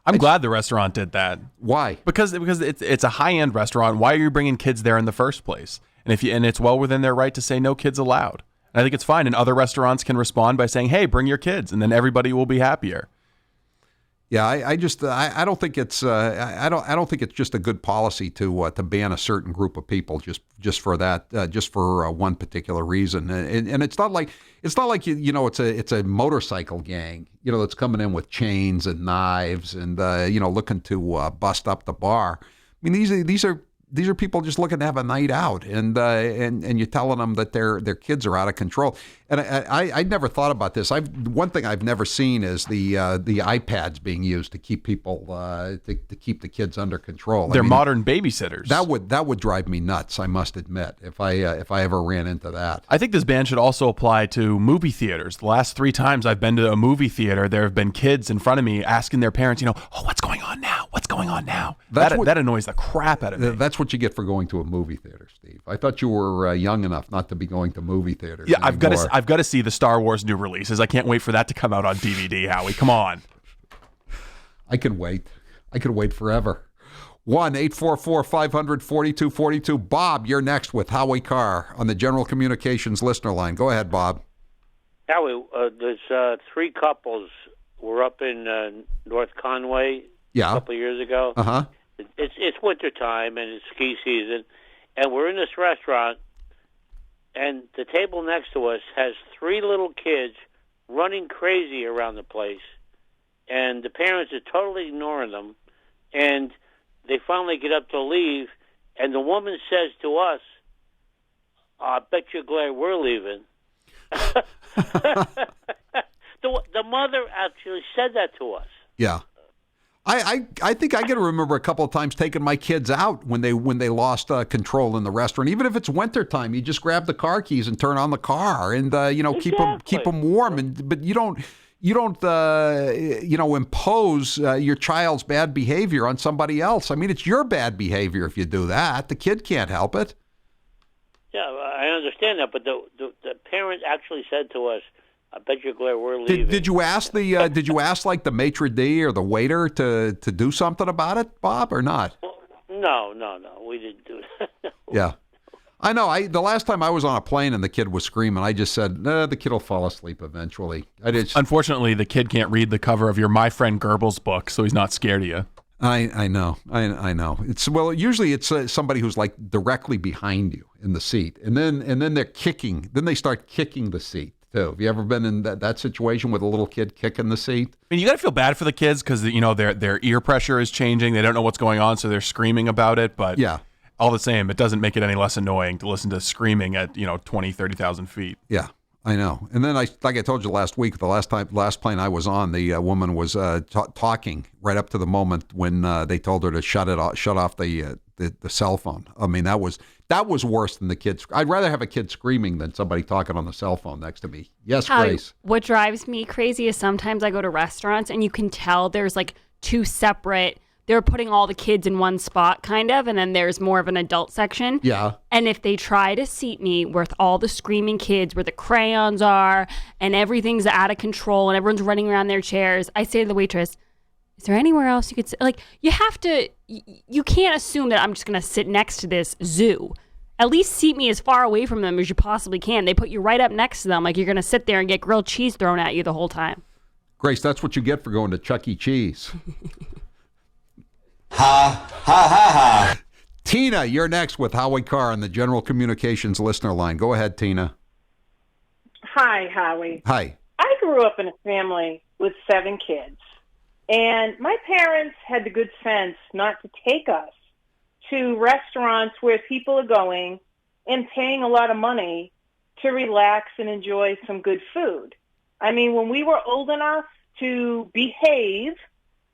I'm glad the restaurant did that. Why? Because it's a high-end restaurant. Why are you bringing kids there in the first place? And it's well within their right to say no kids allowed. And I think it's fine. And other restaurants can respond by saying, "Hey, bring your kids," and then everybody will be happier. Yeah, I don't think it's I don't think it's just a good policy to ban a certain group of people just for one particular reason. And it's not like it's a motorcycle gang that's coming in with chains and knives and looking to bust up the bar. I mean, these are people just looking to have a night out, and you're telling them that their kids are out of control. And I never thought about this. One thing I've never seen is the iPads being used to keep people to keep the kids under control. They're modern babysitters. That would drive me nuts, I must admit, if I ever ran into that. I think this ban should also apply to movie theaters. The last 3 times I've been to a movie theater, there have been kids in front of me asking their parents, "Oh, what's going on now? What's going on now?" That annoys the crap out of me. That's what you get for going to a movie theater, Steve. I thought you were young enough not to be going to movie theaters. Yeah, anymore. I've got to see the Star Wars new releases. I can't wait for that to come out on DVD, Howie. Come on. I can wait. I could wait forever. 1-844-500-4242. Bob, you're next with Howie Carr on the General Communications listener line. Go ahead, Bob. Howie, there's 3 couples were up in North Conway a couple of years ago. Uh-huh. It's wintertime and it's ski season, and we're in this restaurant, and the table next to us has 3 little kids running crazy around the place, and the parents are totally ignoring them, and they finally get up to leave, and the woman says to us, "I bet you're glad we're leaving." The mother actually said that to us. Yeah. I think I can remember a couple of times taking my kids out when they lost control in the restaurant. Even if it's wintertime, you just grab the car keys and turn on the car and keep them warm. But you don't impose your child's bad behavior on somebody else. I mean, it's your bad behavior if you do that. The kid can't help it. Yeah, I understand that, but the parent actually said to us, "I bet you're glad we're leaving." Did you ask like the maitre d' or the waiter to do something about it, Bob, or not? No, we didn't do that. Yeah, I know. The last time I was on a plane and the kid was screaming, I just said, the kid will fall asleep eventually. Unfortunately, the kid can't read the cover of your My Friend Goebbels book, so he's not scared of you. I know. Usually it's somebody who's like directly behind you in the seat, and then they're kicking. Then they start kicking the seat. Too. Have you ever been in that situation with a little kid kicking the seat? I mean, you got to feel bad for the kids because their ear pressure is changing. They don't know what's going on, so they're screaming about it. But yeah, all the same, it doesn't make it any less annoying to listen to screaming at 20, 30,000 feet. Yeah, I know. And then like I told you last week, the last plane I was on, the woman was talking right up to the moment when they told her to shut off the cell phone. I mean, that was worse than the kids. I'd rather have a kid screaming than somebody talking on the cell phone next to me. Yes, Grace. What drives me crazy is sometimes I go to restaurants and you can tell there's like 2 separate. They're putting all the kids in one spot, kind of, and then there's more of an adult section. Yeah. And if they try to seat me with all the screaming kids, where the crayons are, and everything's out of control, and everyone's running around their chairs, I say to the waitress, "Is there anywhere else you could sit?" Like, you have to, you can't assume that I'm just going to sit next to this zoo. At least seat me as far away from them as you possibly can. They put you right up next to them, like you're going to sit there and get grilled cheese thrown at you the whole time. Grace, that's what you get for going to Chuck E. Cheese. Ha, ha, ha, ha. Tina, you're next with Howie Carr on the General Communications listener line. Go ahead, Tina. Hi, Howie. Hi. I grew up in a family with 7 kids, and my parents had the good sense not to take us to restaurants where people are going and paying a lot of money to relax and enjoy some good food. I mean, when we were old enough to behave,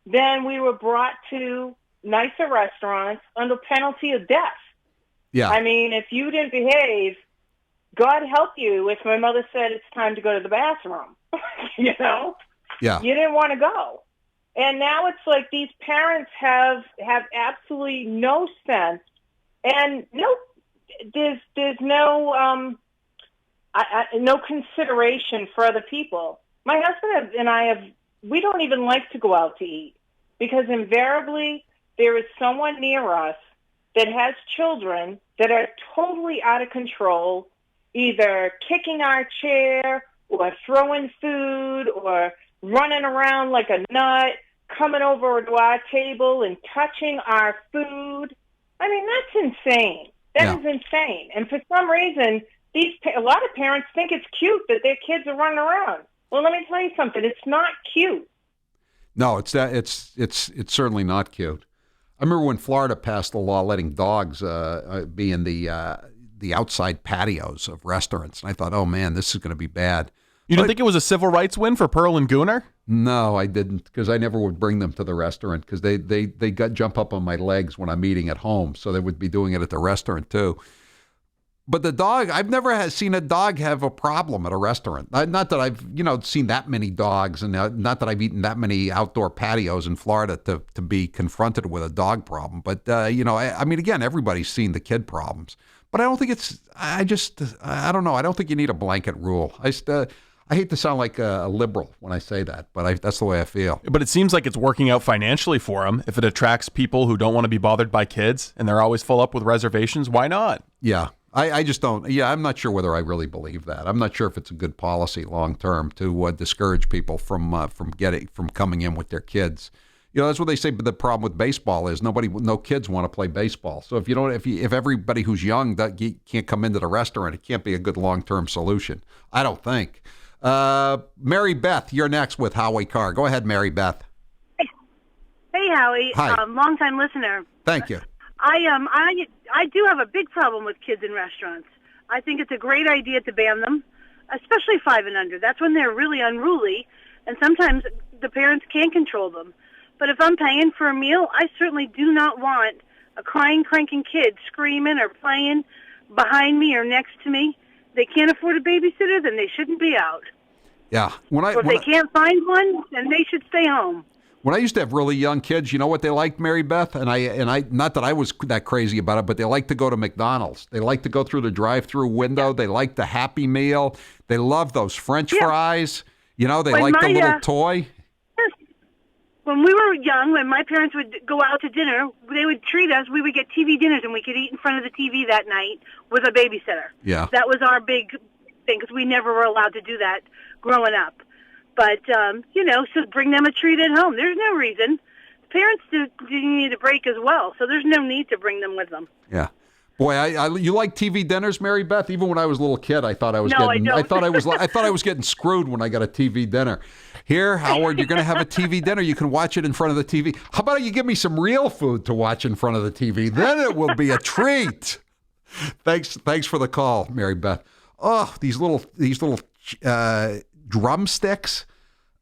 then we were brought to nicer restaurants under penalty of death. Yeah. I mean, if you didn't behave, God help you if my mother said it's time to go to the bathroom. You know? Yeah. You didn't want to go. And now it's like these parents have absolutely no sense and there's no no consideration for other people. My husband and I we don't even like to go out to eat because invariably there is someone near us that has children that are totally out of control, either kicking our chair or throwing food or running around like a nut, coming over to our table and touching our food. I mean, that's insane. That is insane. And for some reason, a lot of parents think it's cute that their kids are running around. Well, let me tell you something. It's not cute. No, it's certainly not cute. I remember when Florida passed a law letting dogs be in the outside patios of restaurants, and I thought, oh man, this is going to be bad. You didn't think it was a civil rights win for Pearl and Gooner? No, I didn't, because I never would bring them to the restaurant because they jump up on my legs when I'm eating at home, so they would be doing it at the restaurant too. But the dog, I've never seen a dog have a problem at a restaurant. Not that I've seen that many dogs, and not that I've eaten that many outdoor patios in Florida to be confronted with a dog problem. But I mean, again, everybody's seen the kid problems. But I don't think I don't know. I don't think you need a blanket rule. I hate to sound like a liberal when I say that, but that's the way I feel. But it seems like it's working out financially for them. If it attracts people who don't want to be bothered by kids and they're always full up with reservations, why not? Yeah. I just don't. Yeah, I'm not sure whether I really believe that. I'm not sure if it's a good policy long term to discourage people from coming in with their kids. That's what they say. But the problem with baseball is no kids want to play baseball. So if everybody who's young can't come into the restaurant, it can't be a good long term solution. I don't think. Mary Beth, you're next with Howie Carr. Go ahead, Mary Beth. Hey, Howie. Hi. Long-time listener. Thank you. I do have a big problem with kids in restaurants. I think it's a great idea to ban them, especially 5 and under. That's when they're really unruly, and sometimes the parents can't control them. But if I'm paying for a meal, I certainly do not want a crying, cranking kid screaming or playing behind me or next to me. They can't afford a babysitter, then they shouldn't be out. Yeah. If they can't find one, then they should stay home. When I used to have really young kids, you know what they liked, Mary Beth? And I not that I was that crazy about it, but they like to go to McDonald's. They like to go through the drive-through window. They like the Happy Meal. They love those French fries. They like the little toy. When we were young, when my parents would go out to dinner, they would treat us. We would get TV dinners, and we could eat in front of the TV that night with a babysitter. Yeah. That was our big thing, because we never were allowed to do that growing up. But, so bring them a treat at home. There's no reason. Parents do need a break as well, so there's no need to bring them with them. Yeah. Boy, you like TV dinners, Mary Beth? Even when I was a little kid, I thought I was I thought I was getting screwed when I got a TV dinner. Here, Howard, you're going to have a TV dinner. You can watch it in front of the TV. How about you give me some real food to watch in front of the TV? Then it will be a treat. Thanks for the call, Mary Beth. Oh, these little drumsticks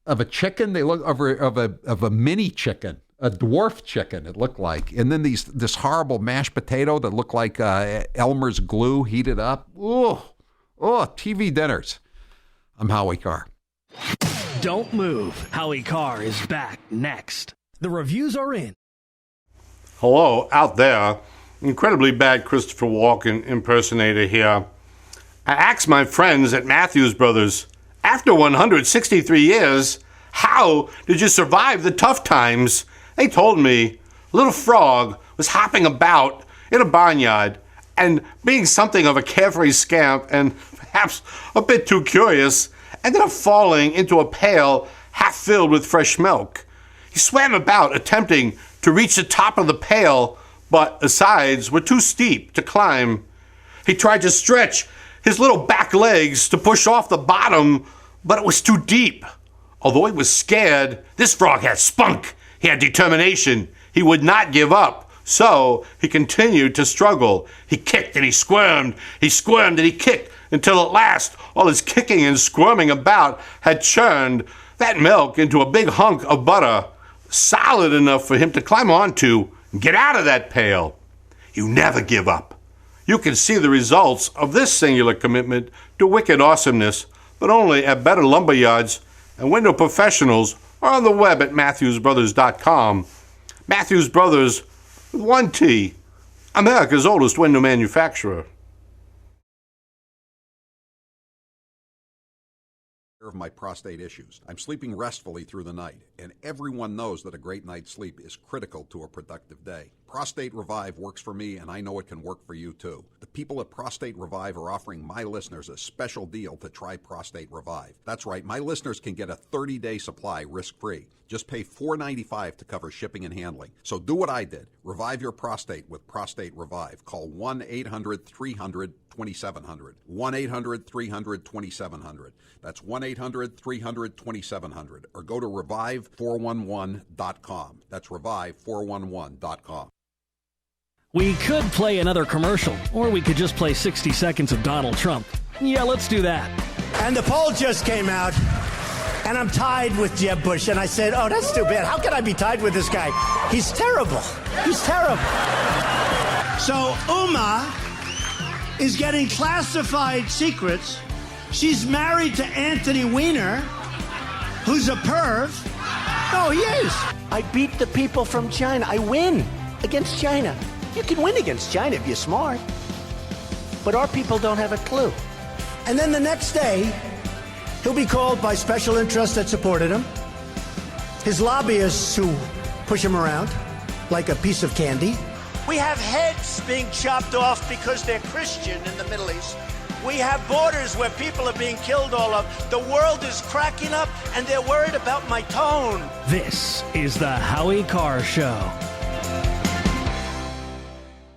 of a chicken. They look of a mini chicken, a dwarf chicken. It looked like, and then this horrible mashed potato that looked like Elmer's glue heated up. Oh, TV dinners. I'm Howie Carr. Don't move. Howie Carr is back next. The reviews are in. Hello, out there. Incredibly bad Christopher Walken impersonator here. I asked my friends at Matthews Brothers, after 163 years, how did you survive the tough times? They told me little frog was hopping about in a barnyard and being something of a carefree scamp and perhaps a bit too curious, ended up falling into a pail half filled with fresh milk. He swam about attempting to reach the top of the pail, but the sides were too steep to climb. He tried to stretch his little back legs to push off the bottom, but it was too deep. Although he was scared, this frog had spunk. He had determination. He would not give up. So he continued to struggle. He kicked and he squirmed. He squirmed and he kicked until at last all his kicking and squirming about had churned that milk into a big hunk of butter, solid enough for him to climb onto and get out of that pail. You never give up. You can see the results of this singular commitment to wicked awesomeness, but only at better lumber yards and window professionals or on the web at MatthewsBrothers.com. Matthews Brothers with one T, America's oldest window manufacturer. Of my prostate issues. I'm sleeping restfully through the night, and everyone knows that a great night's sleep is critical to a productive day. Prostate Revive works for me, and I know it can work for you too. The people at Prostate Revive are offering my listeners a special deal to try Prostate Revive. That's right, my listeners can get a 30-day supply risk-free. Just pay $4.95 to cover shipping and handling. So do what I did. Revive your prostate with Prostate Revive. Call 1-800-300-2700. 1-800-300-2700. That's 1-800-300-2700. Or go to revive411.com. That's revive411.com. We could play another commercial, or we could just play 60 seconds of Donald Trump. Yeah, let's do that. And the poll just came out, and I'm tied with Jeb Bush. And I said, oh, that's too bad. How can I be tied with this guy? He's terrible. He's terrible. So Uma is getting classified secrets. She's married to Anthony Weiner, who's a perv. No, he is. I beat the people from China. I win against China. You can win against China if you're smart. But our people don't have a clue. And then the next day, he'll be called by special interests that supported him, his lobbyists who push him around like a piece of candy. We have heads being chopped off because they're Christian in the Middle East. We have borders where people are being killed all over. The world is cracking up, and they're worried about my tone. This is the Howie Carr Show.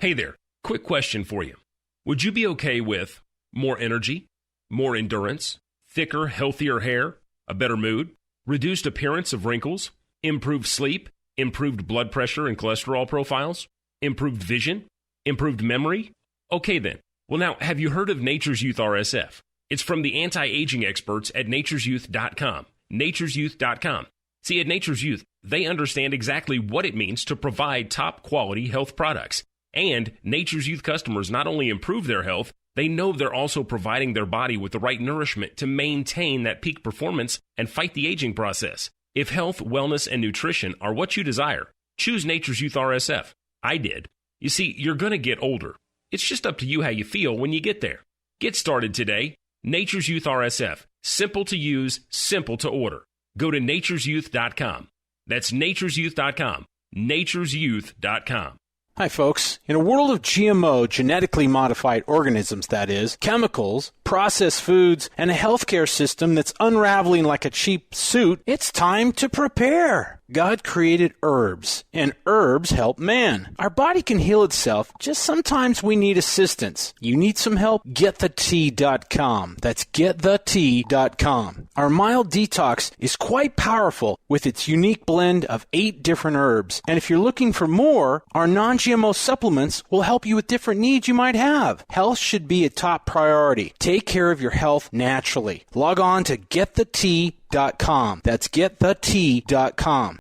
Hey there, quick question for you. Would you be okay with more energy, more endurance, thicker, healthier hair, a better mood, reduced appearance of wrinkles, improved sleep, improved blood pressure and cholesterol profiles, improved vision, improved memory? Okay then. Well now, have you heard of Nature's Youth RSF? It's from the anti-aging experts at nature'syouth.com. nature'syouth.com. See, at Nature's Youth, they understand exactly what it means to provide top-quality health products. And Nature's Youth customers not only improve their health, they know they're also providing their body with the right nourishment to maintain that peak performance and fight the aging process. If health, wellness, and nutrition are what you desire, choose Nature's Youth RSF. I did. You see, you're going to get older. It's just up to you how you feel when you get there. Get started today. Nature's Youth RSF. Simple to use, simple to order. Go to nature'syouth.com. That's nature'syouth.com. nature'syouth.com. Hi, folks. In a world of GMO, genetically modified organisms, that is, chemicals, processed foods, and a healthcare system that's unraveling like a cheap suit, it's time to prepare. God created herbs, and herbs help man. Our body can heal itself, just sometimes we need assistance. You need some help? GetTheTea.com. That's GetTheTea.com. Our mild detox is quite powerful with its unique blend of 8 different herbs. And if you're looking for more, our non-GMO supplements will help you with different needs you might have. Health should be a top priority. Take care of your health naturally. Log on to GetTheTea.com. That's GetTheTea.com.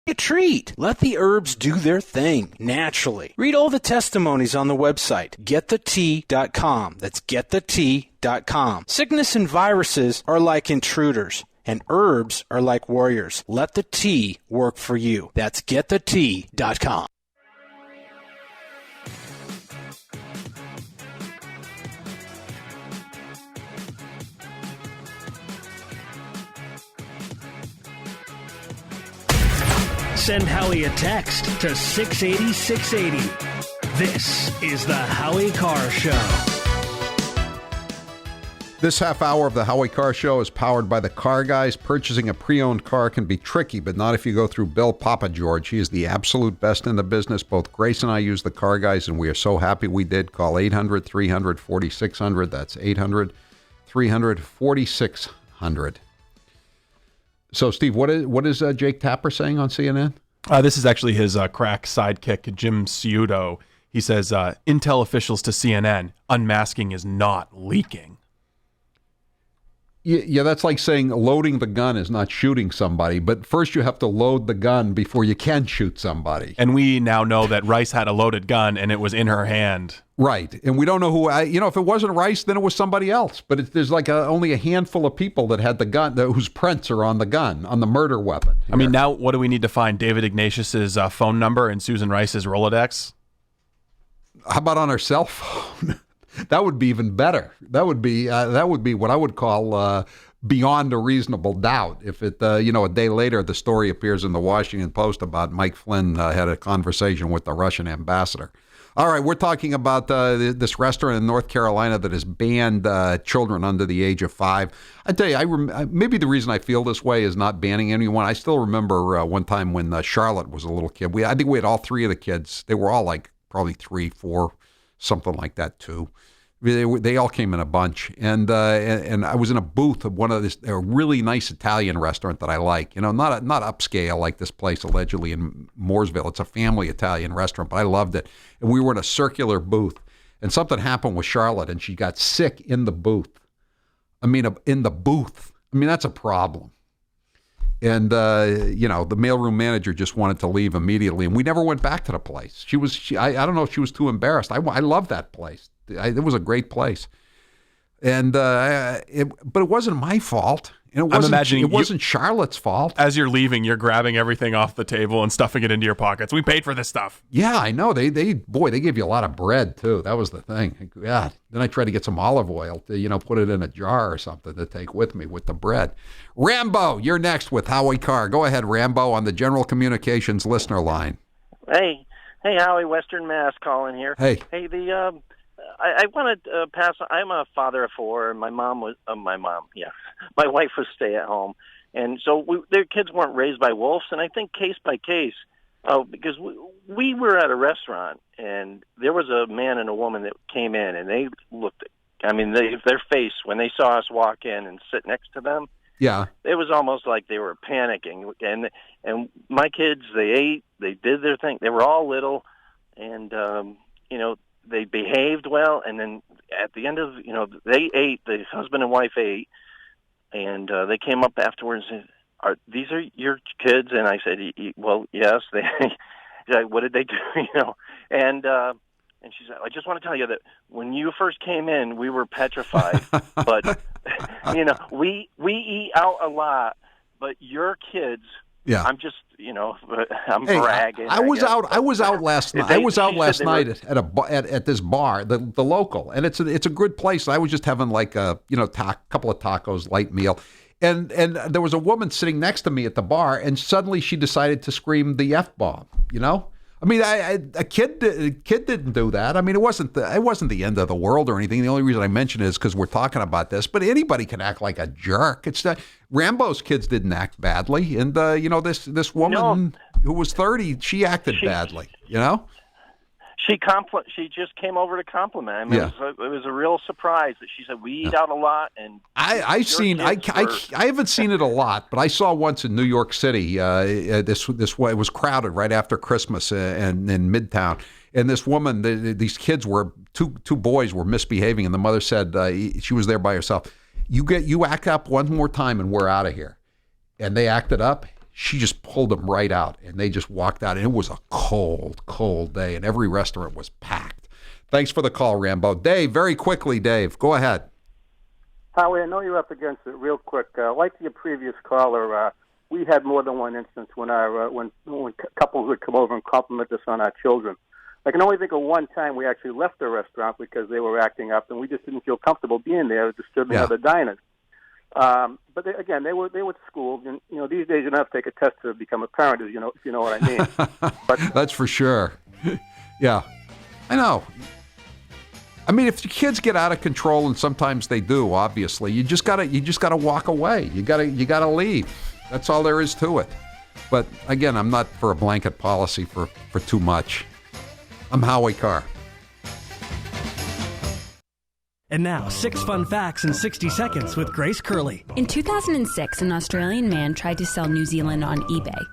A treat. Let the herbs do their thing naturally. Read all the testimonies on the website, getthetea.com. That's getthetea.com. Sickness and viruses are like intruders, and herbs are like warriors. Let the tea work for you. That's getthetea.com. Send Howie a text to 680-680. This is the Howie Carr Show. This half hour of the Howie Carr Show is powered by the Car Guys. Purchasing a pre-owned car can be tricky, but not if you go through Bill Papa George. He is the absolute best in the business. Both Grace and I use the Car Guys, and we are so happy we did. Call 800-300-4600. That's 800-300-4600. So, Steve, what is Jake Tapper saying on CNN? This is actually his crack sidekick, Jim Ciuto. He says, Intel officials to CNN, unmasking is not leaking. Yeah, that's like saying loading the gun is not shooting somebody, but first you have to load the gun before you can shoot somebody. And we now know that Rice had a loaded gun and it was in her hand. Right. And we don't know who, if it wasn't Rice, then it was somebody else. But there's like only a handful of people that had the gun, whose prints are on the gun, on the murder weapon. I mean, now what do we need to find? David Ignatius's phone number and Susan Rice's Rolodex? How about on her cell phone? That would be even better. That would be what I would call beyond a reasonable doubt. If it, a day later, the story appears in the Washington Post about Mike Flynn had a conversation with the Russian ambassador. All right, we're talking about this restaurant in North Carolina that has banned children under the age of 5. I tell you, maybe the reason I feel this way is not banning anyone. I still remember one time when Charlotte was a little kid. I think we had all 3 of the kids. They were all like probably 3, 4, something like that too. They all came in a bunch, and I was in a booth of one of a really nice Italian restaurant that I like. Not upscale like this place allegedly in Mooresville. It's a family Italian restaurant, but I loved it. And we were in a circular booth, and something happened with Charlotte, and she got sick in the booth. In the booth. That's a problem. And, the mailroom manager just wanted to leave immediately, and we never went back to the place. I don't know if she was too embarrassed. I love that place. It was a great place. And, but it wasn't my fault. And it wasn't Charlotte's fault. As you're leaving, you're grabbing everything off the table and stuffing it into your pockets. We paid for this stuff. Yeah, I know. They gave you a lot of bread too. That was the thing. Yeah. Then I tried to get some olive oil to, put it in a jar or something to take with me with the bread. Rambo, you're next with Howie Carr. Go ahead, Rambo, on the General Communications listener line. Hey, Howie, Western Mass calling here. Hey, I want to pass. I'm a father of 4, and my wife was stay at home, and so their kids weren't raised by wolves. And I think case by case, because we were at a restaurant, and there was a man and a woman that came in, and they looked. Their face when they saw us walk in and sit next to them. Yeah, it was almost like they were panicking. And my kids, they ate, they did their thing. They were all little, and they behaved well, and then at the end of, they ate, the husband and wife ate, and they came up afterwards and said, these are your kids? And I said, well, yes. They said, what did they do? And she said, I just want to tell you that when you first came in, we were petrified, but, we eat out a lot, but your kids... Yeah, I'm just, I'm bragging. I was out last night. I was out last night at this bar, the local, and it's a good place. I was just having like a couple of tacos, light meal, and there was a woman sitting next to me at the bar, and suddenly she decided to scream the F-bomb. A kid didn't do that. It wasn't the end of the world or anything. The only reason I mention it is because we're talking about this. But anybody can act like a jerk. It's not, Rambo's kids didn't act badly, and this woman who was 30, she acted badly. She just came over to compliment. It was a real surprise that she said we eat out a lot, and I haven't seen it a lot, but I saw once in New York City. This way it was crowded right after Christmas and in Midtown, and this woman, these kids were two boys were misbehaving, and the mother said she was there by herself. You act up one more time, and we're out of here. And they acted up. She just pulled them right out, and they just walked out. And it was a cold, cold day, and every restaurant was packed. Thanks for the call, Rambo. Dave, very quickly, Dave, go ahead. Howie, I know you're up against it real quick. Like your previous caller, we had more than one instance when couples would come over and compliment us on our children. I can only think of one time we actually left the restaurant because they were acting up, and we just didn't feel comfortable being there, disturbing other diners. But they were schooled, and these days you don't have to take a test to become a parent, if you know what I mean. But that's for sure. Yeah, I know. If your kids get out of control, and sometimes they do, obviously, you just gotta walk away. You gotta leave. That's all there is to it. But again, I'm not for a blanket policy for too much. I'm Howie Carr. And now, 6 fun facts in 60 seconds with Grace Curley. In 2006, an Australian man tried to sell New Zealand on eBay.